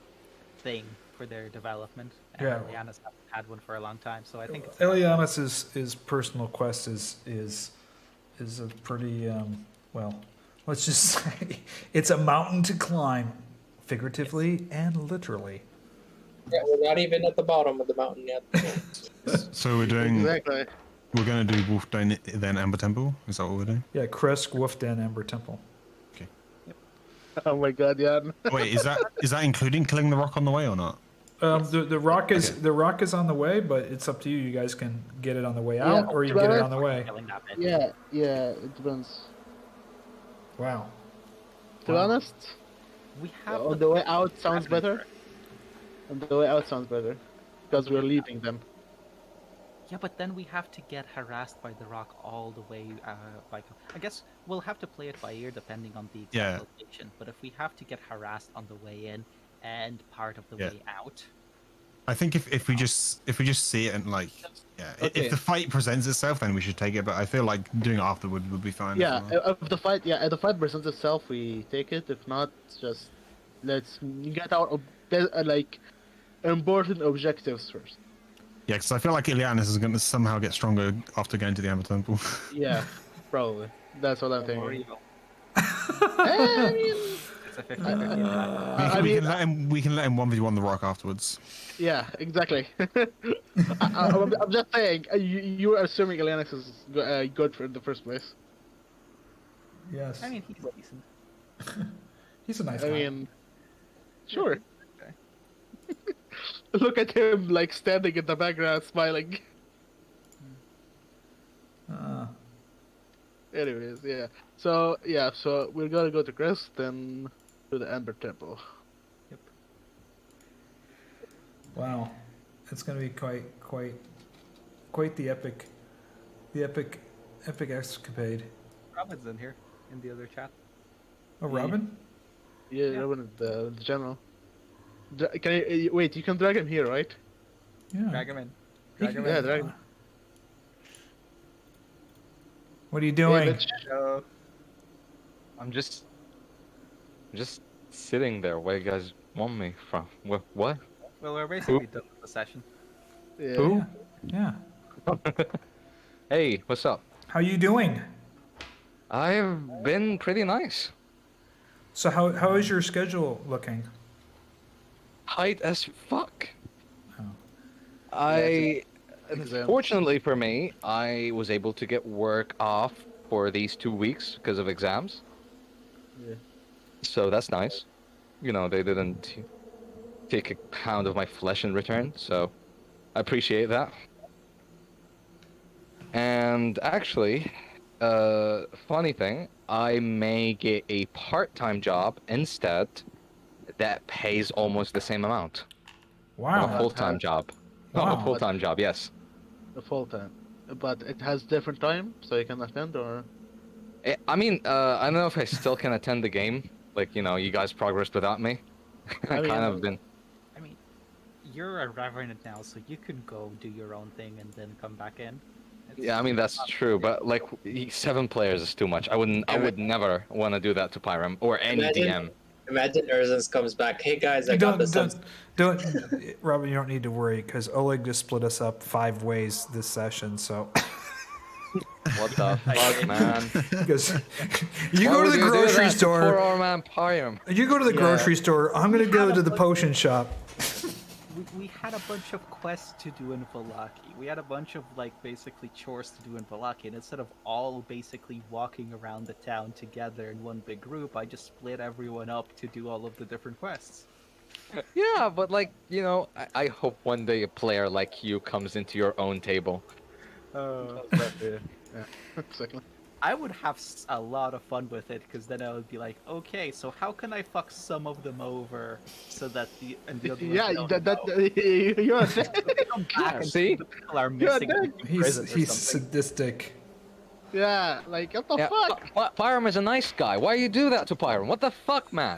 I: thing for their development. And
A: Yeah.
I: Ileanys hasn't had one for a long time, so I think it's
A: Ileanys' personal quest is a pretty well. Let's just say it's a mountain to climb, figuratively and literally.
J: Yeah, we're not even at the bottom of the mountain yet.
G: So we're doing.
E: Exactly.
G: We're gonna do Wolfden then Amber Temple. Is that what we're doing?
A: Yeah, Kresk, Wolfden, Amber Temple.
E: Oh my God, yeah.
G: Wait, is that including killing the rock on the way or not?
A: The rock is on the way, but it's up to you. You guys can get it on the way out,
E: Yeah,
A: or you
E: to be
A: get it
E: honest-
A: on the way.
I: killing that bit.
E: Yeah, it depends.
A: Wow.
E: To be honest,
I: We have
E: on the way out sounds
I: fragment
E: better.
I: for it.
E: On the way out sounds better because we're leaving them.
I: Yeah, but then we have to get harassed by the rock all the way. I guess we'll have to play it by ear depending on the exact
G: Yeah.
I: location. But if we have to get harassed on the way in and part of the
G: Yeah.
I: way out,
G: I think if we just see it and like
E: Okay.
G: if the fight presents itself, then we should take it. But I feel like doing it afterward would be fine. as
E: Yeah,
G: well.
E: if the fight presents itself, we take it. If not, just let's get our like important objectives first.
G: Yeah, because I feel like Ileanys is going to somehow get stronger after going to the Amber Temple.
E: Yeah, probably. That's what I'm
I: or
E: thinking.
I: evil.
E: I mean,
I: It's a 50-50 attack.
E: I
G: we
E: mean,
G: can let him. We can let him 1v1 the rock afterwards.
E: yeah, exactly. I'm just saying. You are assuming Ileanys is good for in the first place.
A: Yes.
I: I mean, he's decent.
A: he's a nice
E: I
A: guy.
E: mean, sure.
I: Okay.
E: Look at him like standing in the background, smiling. Anyways, yeah. So we're gonna go to Crest, then to the Amber Temple.
A: Wow, it's going to be quite the epic escapade.
I: Robin's in here in the other chat.
A: Oh, Robin?
E: Yeah,
I: Yeah.
E: Robin, the general. Can you wait? You can drag him here, right?
A: Yeah.
I: Drag him in.
A: He
I: Drag
A: can-
I: him in.
E: Yeah, drag him.
A: What are you doing?
E: Hey, bitch.
K: I'm just sitting there. Where you guys want me from? What?
I: Well, we're basically done with the session.
E: Yeah.
K: Who?
A: Yeah.
K: Hey, what's up?
A: How you doing?
K: I've been pretty nice.
A: So how is your schedule looking?
K: Tight as fuck.
A: Oh.
K: I,
E: Exams.
K: fortunately for me, I was able to get work off for these 2 weeks because of exams.
E: Yeah.
K: So that's nice. You know, they didn't take a pound of my flesh in return, so I appreciate that. And actually, funny thing, I may get a part-time job instead that pays almost the same amount of a
H: Wow.
K: full-time job.
H: Wow.
K: Of a full-time job, yes.
E: The full time, but it has different time, so you can attend or.
K: I mean, I don't know if I still can attend the game. Like, you know, you guys progressed without me. I
E: mean,
K: kind of been.
I: I mean, you're a revenant now, so you can go do your own thing and then come back in.
K: Yeah, I mean that's true, but like 7 players is too much. I would never want to do that to Pyram or any DM.
C: Imagine Urzen's comes back. Hey guys, I got
A: Don't,
C: this.
A: don't, Robin, you don't need to worry because Oleg just split us up 5 ways this session. So,
K: What the fuck, man?
A: because you
K: Why
A: go to
K: would
A: the
K: you do
A: grocery
K: that to
A: store,
K: poor old man Pyram.
A: you go to the grocery store. I'm gonna go to the potion shop.
I: We had a bunch of quests to do in Vallaki. We had a bunch of like basically chores to do in Vallaki, and instead of all basically walking around the town together in one big group, I just split everyone up to do all of the different quests.
K: Yeah, but like, you know, I hope one day a player like you comes into your own table.
E: Yeah, exactly.
I: I would have a lot of fun with it, because then I would be like, okay, so how can I fuck some of them over so that the other ones
E: Yeah,
I: don't
E: that
I: know?
E: you're.
I: Come back and
K: See?
I: the people are missing in prison or
A: He's
I: something.
A: sadistic.
E: Yeah, like what the
K: Yeah,
E: fuck?
K: Pyram is a nice guy. Why you do that to Pyram? What the fuck, man?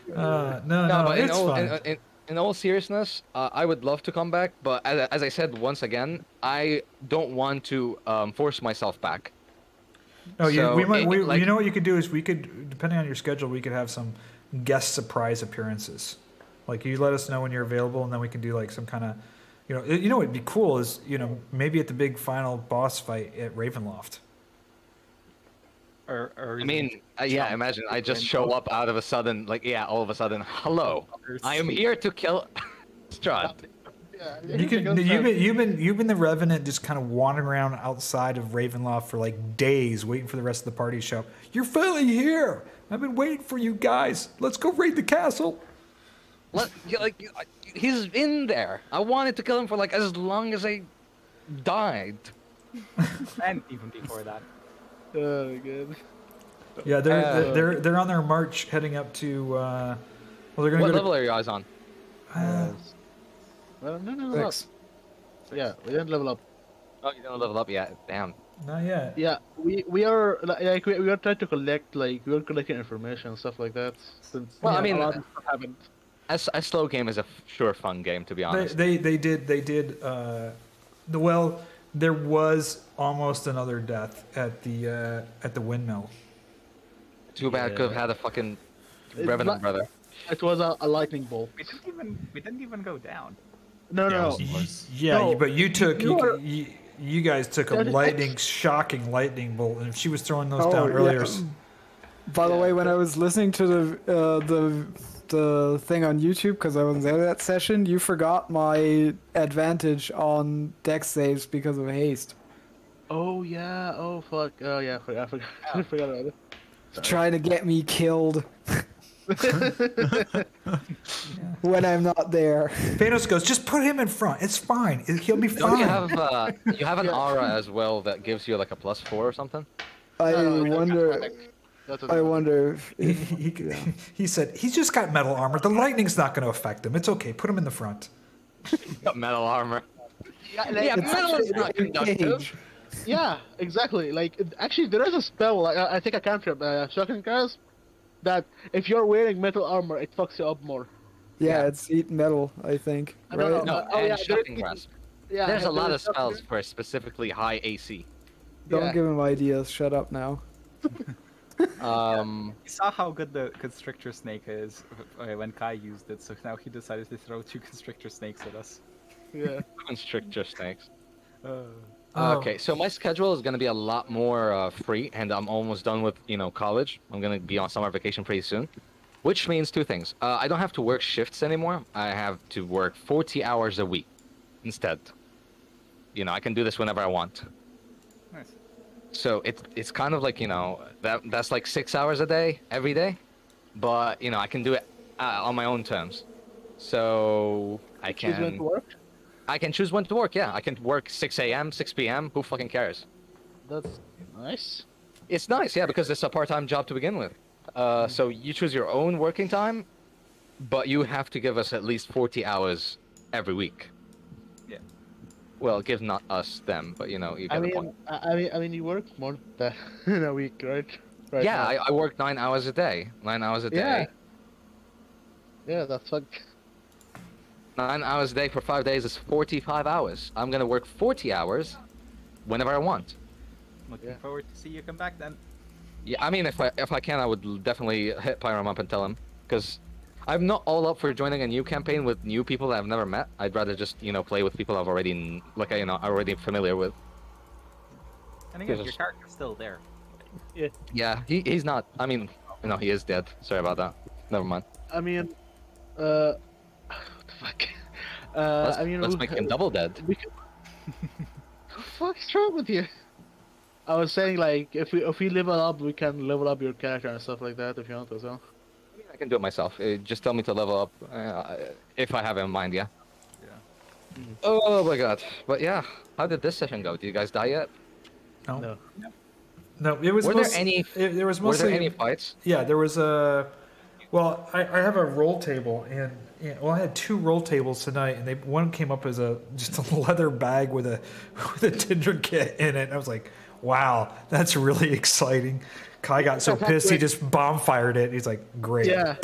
A: No,
K: But
A: it's fine.
K: in all seriousness, I would love to come back, but as I said once again, I don't want to force myself back.
A: No,
K: so
A: we might.
K: like-
A: You know what you could do is we could, depending on your schedule, we could have some guest surprise appearances. Like you let us know when you're available, and then we can do like some kind of, you know, what'd be cool is maybe at the big final boss fight at Ravenloft.
I: Or
K: I mean, yeah, imagine I just show up out of a sudden, like, yeah, all of a sudden, hello, I am here to kill Strahd.
E: Yeah,
A: You've been the Revenant, just kind of wandering around outside of Ravenloft for like days, waiting for the rest of the party to show up. You're finally here. I've been waiting for you guys. Let's go raid the castle.
K: He's in there. I wanted to kill him for like as long as I died.
I: and even before that.
E: Oh, good.
A: Yeah, they're on their march heading up to. Well, they're gonna
K: What
A: go
K: level are you guys on?
E: Well, no.
F: 6.
E: Yeah, we didn't level up.
K: Oh, you don't level up yet. Damn.
A: Not yet.
E: Yeah, we are like we are trying to collect we are collecting information and stuff like that. Since
K: Well, I mean,
E: a lot of stuff happened.
K: A slow game is a sure fun game, to be honest.
A: They did. Well, there was almost another death at the windmill.
K: Too bad. Could have had a fucking Revenant brother.
E: It was a lightning bolt.
I: We didn't even go down.
E: No.
A: Yeah,
E: No,
A: but you took
E: you
A: you guys took a shocking lightning bolt, and if she was throwing those down
F: yeah.
A: earlier.
F: By the way, when I was listening to the thing on YouTube, because I wasn't there that session, you forgot my advantage on dex saves because of haste.
E: Oh yeah. Oh fuck. Oh yeah. I forgot. I forgot about it.
F: Trying to get me killed when I'm not there.
A: Fiannos goes, just put him in front. It's fine. He'll be
K: Don't
A: fine.
K: you have an aura as well that gives you like a +4 or something?
F: I wonder if
A: He said he's just got metal armor. The lightning's not going to affect him. It's okay. Put him in the front.
K: Metal armor.
E: Yeah,
K: metal is not conductive.
E: Yeah, exactly. Like, actually, there is a spell. I think I cantrip, Shocking Grasp, that if you're wearing metal armor, it fucks you up more.
F: Yeah, it's eat metal, I think.
E: I don't
F: Right?
E: know.
K: No, and Shocking Grasp.
E: Yeah,
K: There's a lot of
E: Shocking
K: spells for specifically high AC.
F: Don't
E: Yeah.
F: give him ideas. Shut up now.
I: You saw how good the Constrictor Snake is when Kai used it, so now he decided to throw 2 Constrictor Snakes at us.
E: Yeah.
K: Constrictor snakes.
A: Oh.
K: Okay, so my schedule is going to be a lot more free, and I'm almost done with, college. I'm going to be on summer vacation pretty soon, which means 2 things. I don't have to work shifts anymore. I have to work 40 hours a week. instead. You know, I can do this whenever I want.
B: Nice.
K: So it's kind of like, you know, that's like 6 hours a day every day, but you know, I can do it on my own terms. So I
E: Choose when
K: can
E: to work.
K: I can choose when to work. Yeah, I can work 6 a.m., 6 p.m. Who fucking cares?
E: That's nice.
K: It's nice, yeah, because it's a part-time job to begin with. So you choose your own working time, but you have to give us at least 40 hours every week.
B: Yeah.
K: Well, give not us, them, but you know, you get the point.
E: I mean, you work more than in a week, right? Right
K: Yeah,
E: now.
K: I work 9 hours a day. 9 hours a day.
E: Yeah, that's like
K: 9 hours a day for 5 days is 45 hours. I'm gonna work 40 hours whenever I want.
B: Looking forward to see you come back then.
K: Yeah, I mean, if I can, I would definitely hit Pyram up and tell him, because I'm not all up for joining a new campaign with new people that I've never met. I'd rather just, you know, play with people I've already, already familiar with.
B: And again,
K: Yes.
B: your character's still there.
K: Yeah, he's not. I mean, no, he is dead. Sorry about that. Never mind.
E: I mean, what the fuck?
K: Let's make him double dead.
E: What the fuck's wrong with you? I was saying, like, if we level up, we can level up your character and stuff like that if you want as well.
K: I can do it myself. Just tell me to level up if I have it in mind. Yeah.
B: Yeah.
K: Oh my god. But yeah, how did this session go? Did you guys die yet?
A: No. No, it was.
K: Were there any?
A: There was
K: Were
A: mostly.
K: there any fights?
A: Yeah, there was a. Well, I have a roll table, and I had 2 roll tables tonight, and one came up as just a leather bag with a Tinder kit in it. And I was like, wow, that's really exciting. Kai got so pissed he just bomb fired it. He's like, great.
E: Yeah.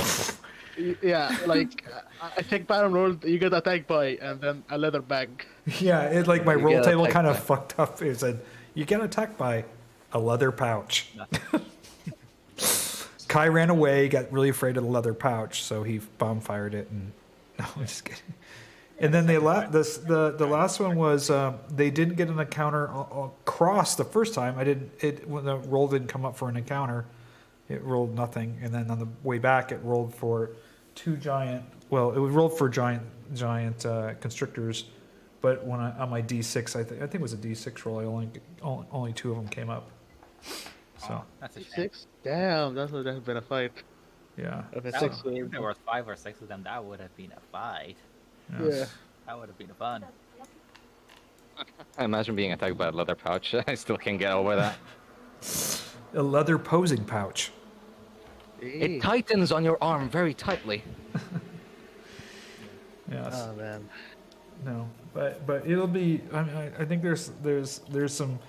E: Yeah, like I think bottom roll, you get attacked by, and then a leather bag.
A: Yeah, it like my
K: You
A: roll
K: get
A: table
K: attacked
A: kind of
K: by-
A: fucked up. It said, you get attacked by a leather pouch. Kai ran away, got really afraid of the leather pouch, so he bomb fired it. And no, I'm just kidding. And then the last one was they didn't get an encounter across the first time. When the roll didn't come up for an encounter, it rolled nothing. And then on the way back, it rolled for 2 giant. Well, it rolled for giant constrictors, but when on my D6, I think it was a D6 roll. Only 2 of them came up. So
B: That's a shame.
E: 6? Damn, that would have been a fight.
A: yeah.
E: If it's
B: That
E: 6
B: would, if there were 5 or 6 of them, that would have been a fight.
E: Yeah.
B: That would have been fun.
K: I imagine being attacked by a leather pouch. I still can't get over that.
A: A leather posing pouch.
K: It tightens on your arm very tightly.
A: Yes.
E: Oh man.
A: No, but it'll be. I think there's some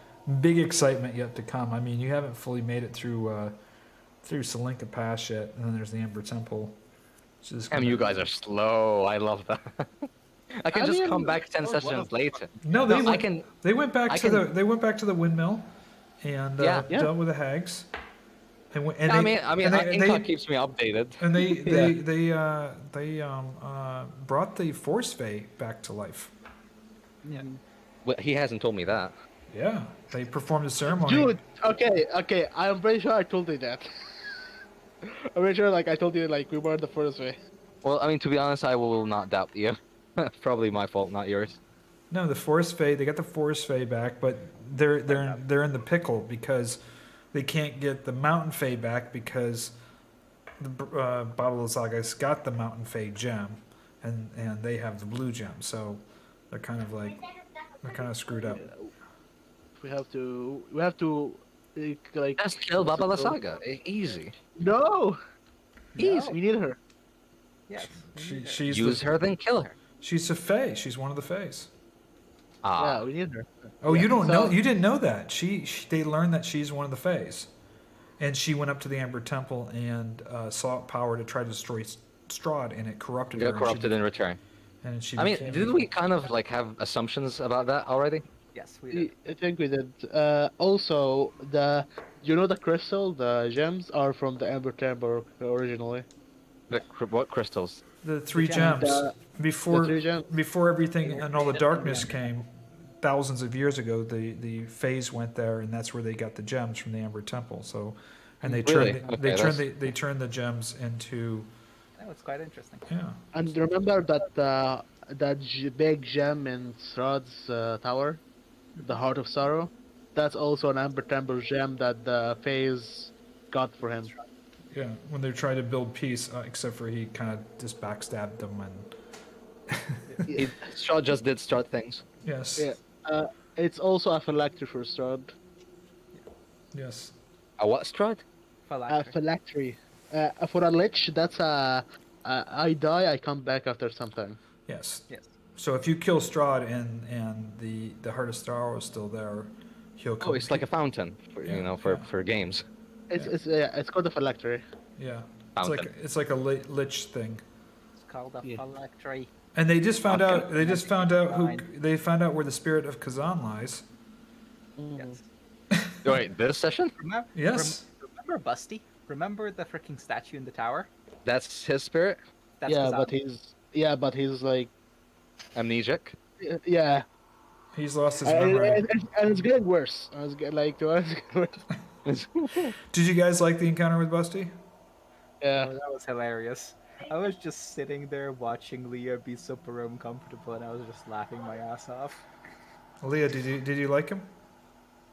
A: big excitement yet to come. I mean, you haven't fully made it through Salinka Pass yet, and then there's the Amber Temple. Which is
K: Damn, you guys are slow. I love that. I can just come back 10 sessions later.
A: No,
K: I can.
A: They went back
K: I
A: to
K: can-
A: they went back to the windmill, and dealt with the hags. And
K: Incog keeps me updated.
A: And they brought the Force Fae back to life.
B: Yeah.
K: Well, he hasn't told me that.
A: Yeah, they performed a ceremony.
E: Dude, okay, I'm pretty sure I told you that. I'm pretty sure, like, I told you, like, we were the first way.
K: Well, I mean, to be honest, I will not doubt you. Probably my fault, not yours.
A: No, the Force Fae. They got the Force Fae back, but they're in the pickle because they can't get the Mountain Fae back because the Baba Saga's got the Mountain Fae gem, and they have the blue gem. So they're kind of screwed up.
E: We have to, like...
K: Just kill Baba Saga. Easy.
E: No!
K: Easy.
E: We need her.
B: Yes.
A: She's
K: Use her, then kill her.
A: She's a Fae. She's one of the Faes.
K: Ah.
E: Yeah, we need her.
A: Oh,
E: Yeah,
A: you don't
E: so-
A: know? You didn't know that? They learned that she's one of the Faes, and she went up to the Amber Temple and sought power to try to destroy Strahd, and it corrupted her.
K: Got corrupted in return.
A: And she.
K: I mean,
A: became
K: didn't we kind of like have assumptions about that already?
B: Yes, we did.
E: I think we did. Also, the crystal, the gems are from the Amber Temple originally.
K: What crystals?
A: The 3
B: gems.
A: gems. Before
E: the 3 gems.
A: before everything and all the darkness came, thousands of years ago, the Faes went there, and that's where they got the gems from the Amber Temple. So, and they
K: Really?
A: turned
K: Okay,
A: they turned the gems into
B: That was quite interesting.
A: yeah.
E: And remember that big gem in Throd's tower, the Heart of Sorrow. That's also an Amber Temple gem that the Fays got for him.
A: Yeah, when they tried to build peace, except for he kind of just backstabbed them and.
K: Strahd just did Strahd things.
A: Yes.
E: Yeah. It's also a phylactery for Strahd.
A: Yes.
K: A what Strahd?
E: A phylactery. For a lich, that's I die, I come back after some time.
A: Yes.
B: Yes.
A: So if you kill Strahd and the Heart of Sorrow is still there, he'll come.
K: Oh, it's like a fountain, for games.
E: It's called a phylactery.
A: Yeah.
K: Fountain.
A: It's like a lich thing.
B: It's called a phylactery.
A: And they just found
K: Okay.
A: out. They just found out they found out where the spirit of Khazan lies.
B: Yes.
K: Wait, this session?
A: Yes.
B: Remember Busty? Remember the freaking statue in the tower?
K: That's his spirit?
B: That's
E: Yeah,
B: Khazan.
E: but he's like
K: Amnesiac?
E: yeah.
A: He's lost his
E: And
A: memory.
E: it's getting worse. I was getting like to us.
A: Did you guys like the encounter with Busty?
E: Yeah.
B: Oh, that was hilarious. I was just sitting there watching Leah be super uncomfortable, and I was just laughing my ass off.
A: Leah, did you like him?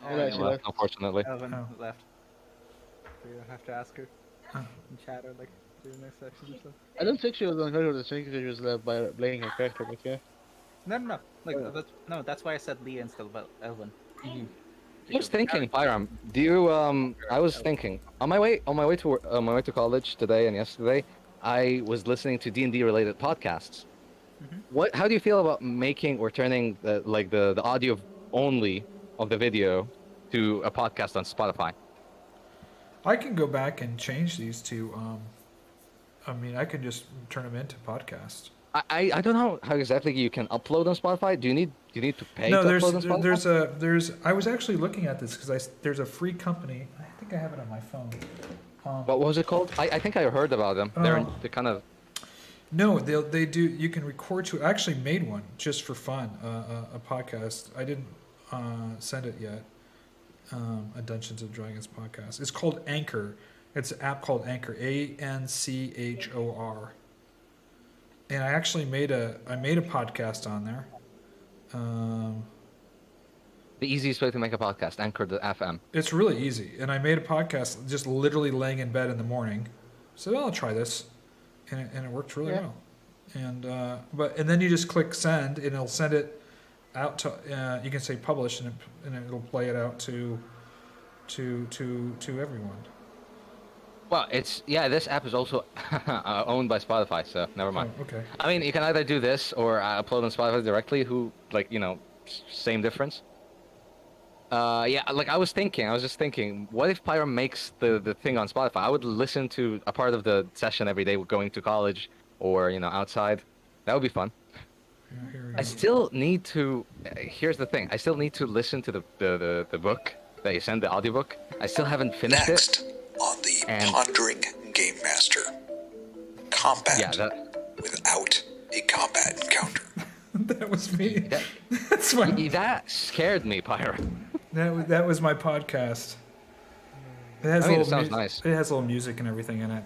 E: Yeah, she left.
K: Unfortunately.
B: Elvin
A: Oh.
B: left. So you have to ask her
A: Oh.
B: in chat or like during next section or something.
E: I don't think she was uncomfortable. I think she was by playing her character, but yeah.
B: No. That's why I said Leah instead of Elvin.
K: I was thinking, Pyram, do you I was thinking on my way to college today and yesterday, I was listening to D&D related podcasts. How do you feel about making or turning the audio only of the video to a podcast on Spotify?
A: I can go back and change these to. I mean, I could just turn them into podcasts.
K: I don't know how exactly you can upload on Spotify. Do you need to pay
A: No,
K: to upload on Spotify?
A: there's. I was actually looking at this because there's a free company. I think I have it on my phone.
K: What was it called? I think I heard about them. They're kind of.
A: No, they do. You can record to. I actually made one just for fun. A podcast. I didn't send it yet. A Dungeons and Dragons podcast. It's called Anchor. It's an app called Anchor. ANCHOR. And I actually made a podcast on there.
K: The easiest way to make a podcast, Anchor.fm.
A: It's really easy, and I made a podcast just literally laying in bed in the morning. So I'll try this, and it worked really well. And and then you just click send, and it'll send it out to. You can say publish, and it'll play it out to everyone.
K: Well, this app is also owned by Spotify, so never mind.
A: Oh, okay.
K: I mean, you can either do this or upload on Spotify directly. Same difference. I was just thinking, what if Pyram makes the thing on Spotify? I would listen to a part of the session every day going to college or, outside. That would be fun. I still need to, here's the thing, I still need to listen to the book that you sent, the audiobook. I still haven't finished
L: Next,
K: it.
L: on the Pondering Game Master, combat without a combat encounter.
A: That was me. That's my.
K: That scared me, Pyram.
A: That was my podcast. It has
K: it sounds nice.
A: It has a little music and everything in it.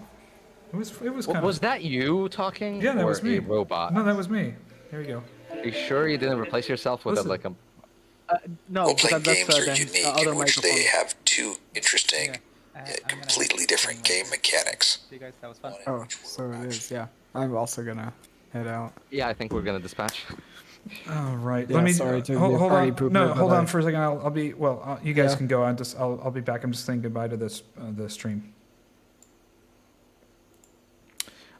A: It was kind of.
K: Was that you talking?
A: Yeah, that
K: or
A: was me.
K: A robot?
A: No, that was me. There you go.
K: Are you sure you didn't replace yourself with
A: Listen.
E: No,
L: Role-playing
E: because
L: games
E: that's
L: are
E: the
L: unique
E: other
L: in which
E: microphone.
L: they have two interesting, yet completely different game mechanics.
B: See you guys, that was fun.
F: Oh, so it is, yeah. I'm also gonna head out.
K: Yeah, I think we're gonna dispatch.
A: All right.
F: Yeah,
A: Let me
F: sorry to
A: hold
F: be a party
A: on.
F: pooper,
A: No,
F: but
A: hold on
F: I-
A: for a second. I'll be well. You guys
F: Yeah.
A: can go. I'll be back. I'm just saying goodbye to this the stream.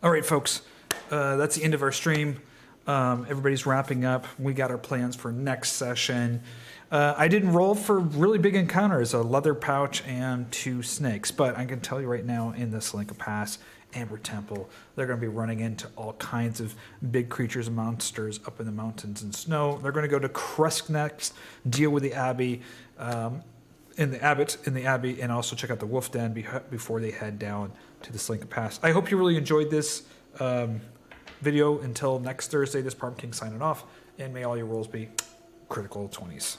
A: All right, folks. That's the end of our stream. Everybody's wrapping up. We got our plans for next session. I didn't roll for really big encounters, a leather pouch and 2 snakes, but I can tell you right now in this Slinka Pass, Amber Temple, they're going to be running into all kinds of big creatures and monsters up in the mountains and snow. They're going to go to Kresk next, deal with the Abbey, in the Abbey, and also check out the Wolf Den before they head down to the Slinka Pass. I hope you really enjoyed this video. Until next Thursday, this Parm King signing off, and may all your rolls be critical 20s.